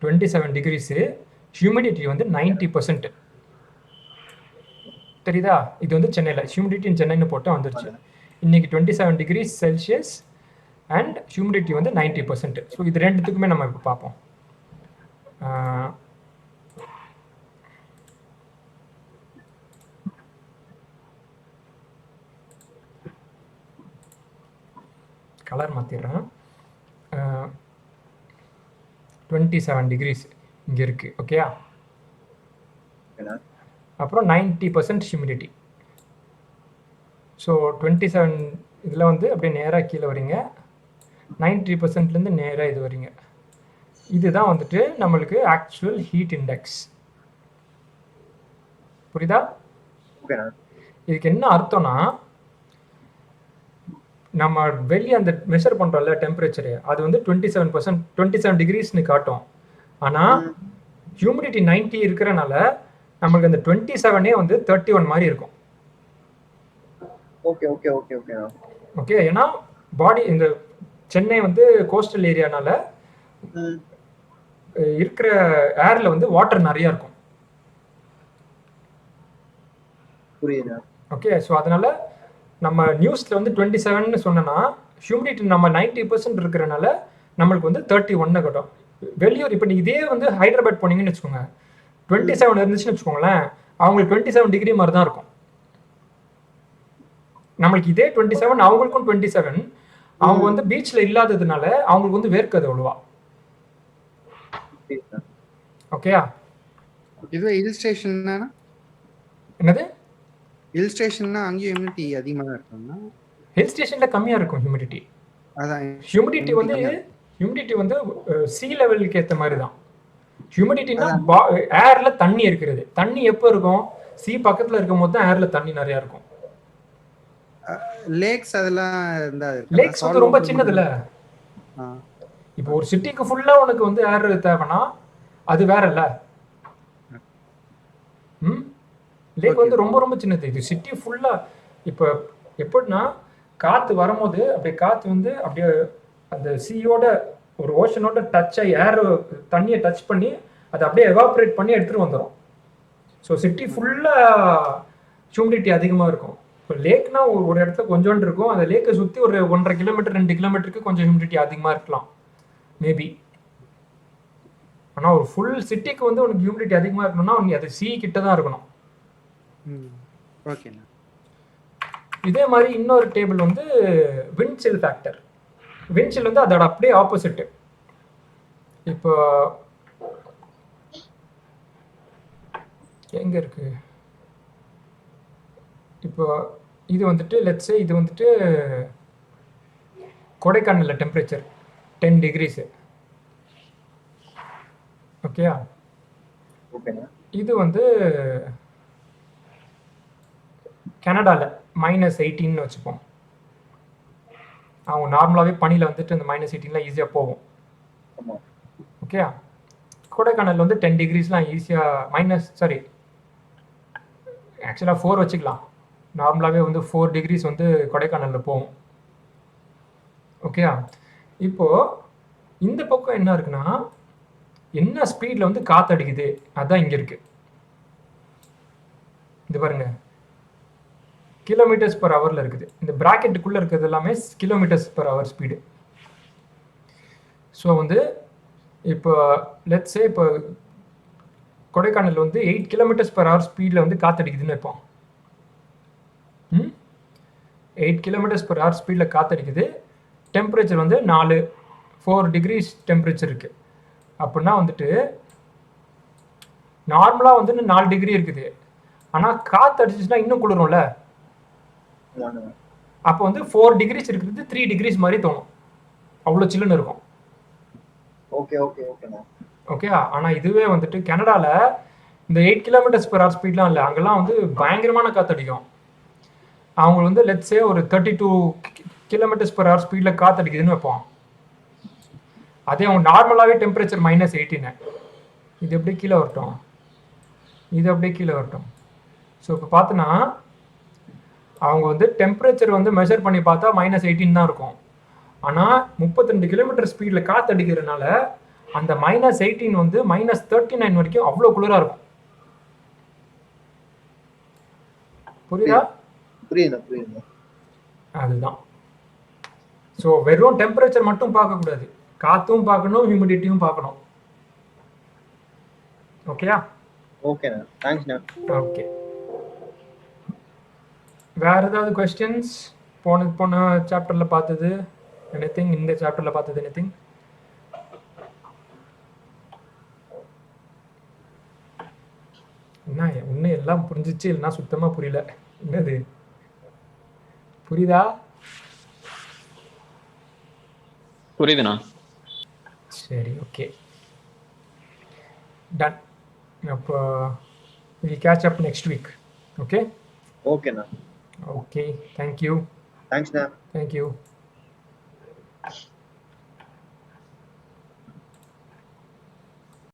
27 டிகிரிஸு, ஹியூமிடிட்டி வந்து 90%. தெரியுதா? இது வந்து சென்னையில் ஹியூமிடிட்டி இன் சென்னைன்னு போட்டால் வந்துருச்சு. இன்னைக்கு 27 டிகிரிஸ் செல்சியஸ் அண்ட் ஹியூமிடிட்டி வந்து 90%. ஸோ இது ரெண்டுத்துக்குமே நம்ம இப்போ பார்ப்போம். கலர் மாற்றிடுறேன். 27 டிகிரிஸ் இங்கே இருக்குது. ஓகேயா? அப்புறம் 90% ஹியூமிடிட்டி. ஸோ 27 இதில் வந்து அப்படியே நேராக கீழே வரீங்க, 90%லேருந்து நேராக இது வரீங்க. இதுதான் வந்துட்டு நம்மளுக்கு ஆக்சுவல் ஹீட் இண்டெக்ஸ். புரியுதா? இதுக்கு என்ன அர்த்தம்னா, நம்ம வெளியே அந்த மெஷர் பண்ணுறோம்ல டெம்பரேச்சரு, அது வந்து 27 டிகிரிஸ்னு காட்டும். ஆனால் ஹியூமிடிட்டி 90 இருக்கிறனால நம்மளுக்கு அந்த 27 வந்து 31 மாதிரி இருக்கும். Okay okay okay okay okay. ஏன்னா பாடி இந்த சென்னை வந்து கோஸ்டல் ஏரியானால இருக்கிற ஏர்ல வந்து வாட்டர் நிறைய இருக்கும். புரியுது. ஓகே. ஸோ அதனால நம்ம நியூஸ்ல வந்து 27ன்னு சொன்னா ஹியூமிடிட்டி நம்ம 90% இருக்கிறனால நம்மளுக்கு வந்து 31 கட்டும். வெளியூர் இப்போ இதே வந்து ஹைதராபாத் போனீங்கன்னு வச்சுக்கோங்க, 27 இருந்துச்சுன்னு வச்சுக்கோங்களேன், அவங்களுக்கு 27 டிகிரி மாதிரி தான் இருக்கும். நம்மளுக்கு இதே 27, அவங்களுக்கும் 27. அவங்க வந்து பீச்ல இல்லாததுனால அவங்களுக்கு வந்து வேர்க்காது அவ்வளவா. ஓகேயா? இது ஹில் ஸ்டேஷன் என்னது? ஹில் ஸ்டேஷன்னா அங்கேயும் ஹியூமிடிட்டி அதிகமாக இருக்கும்னா? ஹில் ஸ்டேஷன்ல கம்மியா இருக்கும் ஹியூமிடிட்டி. அதான் ஹியூமிடிட்டி வந்து சி லெவலுக்கு ஏற்ற மாதிரி தான். ஹியூமிடிட்டினா ஏர்ல தண்ணி இருக்கிறது. தண்ணி எப்போ இருக்கும்? சி பக்கத்துல இருக்கும் போது தான் ஏர்ல தண்ணி நிறைய இருக்கும். லேக்ஸ் அதெல்லாம் இருந்தா லேக்ஸ் வந்து ரொம்ப சின்னதுல. இப்போ ஒரு சிட்டிக்கு ஃபுல்லா உனக்கு வந்து ஏர் தேவைன்னா அது வேற இல்ல. லேக் வந்து ரொம்ப ரொம்ப சின்னது. இது சிட்டி ஃபுல்லா. இப்போ எப்படின்னா காத்து வரும்போது அப்படியே காத்து வந்து அப்படியே அந்த சீயோட ஒரு ஓஷனோட டச் ஆகி ஏர் தண்ணியை டச் பண்ணி அதை அப்படியே எவாப்ரேட் பண்ணி எடுத்துட்டு வந்துடும். ஸோ சிட்டி ஃபுல்லா ஹியூமிடிட்டி அதிகமாக இருக்கும். இப்போ லேக்னா ஒரு இடத்துல கொஞ்சோண்டு இருக்கும், அந்த லேக்கை சுற்றி ஒரு 1.5 கிலோமீட்டர் 2 கிலோமீட்டருக்கு கொஞ்சம் ஹியூமிடிட்டி அதிகமாக இருக்கலாம் மேபி. ஆனால் ஒரு ஃபுல் சிட்டிக்கு வந்து உனக்கு ஹியூமிடிட்டி அதிகமாக இருக்கணும்னா உனக்கு அது சி கிட்ட தான் இருக்கணும். ஓகேண்ணா. இதே மாதிரி இன்னொரு டேபிள் வந்து விண்ட்சில் ஃபேக்டர். விண்ட்சில் வந்து அதோட அப்படியே ஆப்போசிட். இப்போ எங்க இருக்கு? இப்போ இது வந்துட்டு லெட்ஸ் சே இது வந்துட்டு கொடைக்கானல்ல டெம்பரேச்சர் 10 டிகிரிஸ். ஓகேயா? இது வந்து கனடால -18 வச்சுப்போம். அவங்க நார்மலாகவே பனியில் வந்துட்டு இந்த -18 ஈஸியாக போகும். ஓகேயா? கொடைக்கானல் வந்து 10 டிகிரிஸ்லாம் ஈஸியாக ஆக்சுவலாக 4 வச்சுக்கலாம். நார்மலாகவே வந்து 4 டிகிரிஸ் வந்து கொடைக்கானலில் போகும். ஓகேயா? இப்போது இந்த பக்கம் என்ன இருக்குன்னா, என்ன ஸ்பீடில் வந்து காற்று அடிக்குது அதுதான் இங்கே இருக்கு. இது பாருங்க, கிலோமீட்டர்ஸ் பர் ஹவரில் இருக்குது. இந்த ப்ராக்கெட்டுக்குள்ளே இருக்கிறது எல்லாமே kilometres per hour speed. So வந்து இப்போ லெட்ஸ் சே இப்போ கொடைக்கானல் வந்து 8 கிலோமீட்டர்ஸ் பர் ஹவர் ஸ்பீடில் வந்து காற்றடிக்குதுன்னு வைப்போம். 8 கிலோமீட்டர்ஸ் பர் ஹவர் ஸ்பீடில் காற்றடிக்குது. டெம்பரேச்சர் வந்து 4 டிகிரிஸ் டெம்பரேச்சர் இருக்குது. அப்படின்னா வந்துட்டு நார்மலாக வந்து 4 டிகிரி இருக்குது. ஆனால் காற்று அடிச்சிச்சுன்னா இன்னும் குளிரும்ல. அப்போ வந்து 4 டிகிரிஸ் இருக்கிறது 3 டிகிரிஸ் மாதிரி தோணும். அவ்வளோ சில்லுன்னு இருக்கும். ஓகே ஓகே ஓகேண்ணா. ஓகே. ஆனா இதுவே வந்துட்டு கனடால இந்த 8 km/h ஸ்பீட்லாம் இல்லை, அங்கெல்லாம் வந்து பயங்கரமான காத்தடிக்கும். அவங்க வந்து லெட்ஸ் சே ஒரு 32 km/h ஸ்பீடில் காத்தடிக்குதுன்னு வைப்போம். அதே அவங்க நார்மலாகவே டெம்பரேச்சர் -18. இது எப்படி கீழே வரட்டும், இது அப்படியே கீழே வரட்டும். ஸோ இப்போ பார்த்தோன்னா அவங்க வந்து டெம்பரேச்சர் வந்து மெஷர் பண்ணி பார்த்தா -18 தான் இருக்கும். ஆனால் 32 km ஸ்பீடில் காத்தடிக்கிறதுனால அந்த -18 வந்து -39 வரைக்கும் அவ்வளோ குளிராக இருக்கும். புரியுதா? புரியுது. அதுதான். ஸோ வெறும் டெம்பரேச்சர் மட்டும் பார்க்கக்கூடாது, காத்தும் பார்க்கணும், ஹியூமிடிட்டியும் பார்க்கணும். ஓகேயா? ஓகேண்ணா, தேங்க்ஸ்ண்ணா. ஓகே. வேற ஏதாவது கொஸ்டின்ஸ்? போன சாப்டர்ல பார்த்தது எனிதிங், இந்த சாப்டர்ல பார்த்தது எனிதிங்? என்ன இன்னும் எல்லாம் புரிஞ்சிச்சு, இல்லைன்னா சுத்தமா புரியல. என்னது புரியுதா? புரியுதுண்ணா. சரி, ஓகே, டன். அப்போ we catch up next week. Okay? ஓகேண்ணா. Okay, thank you. தேங்க்ஸ்ண்ணா. Thank you.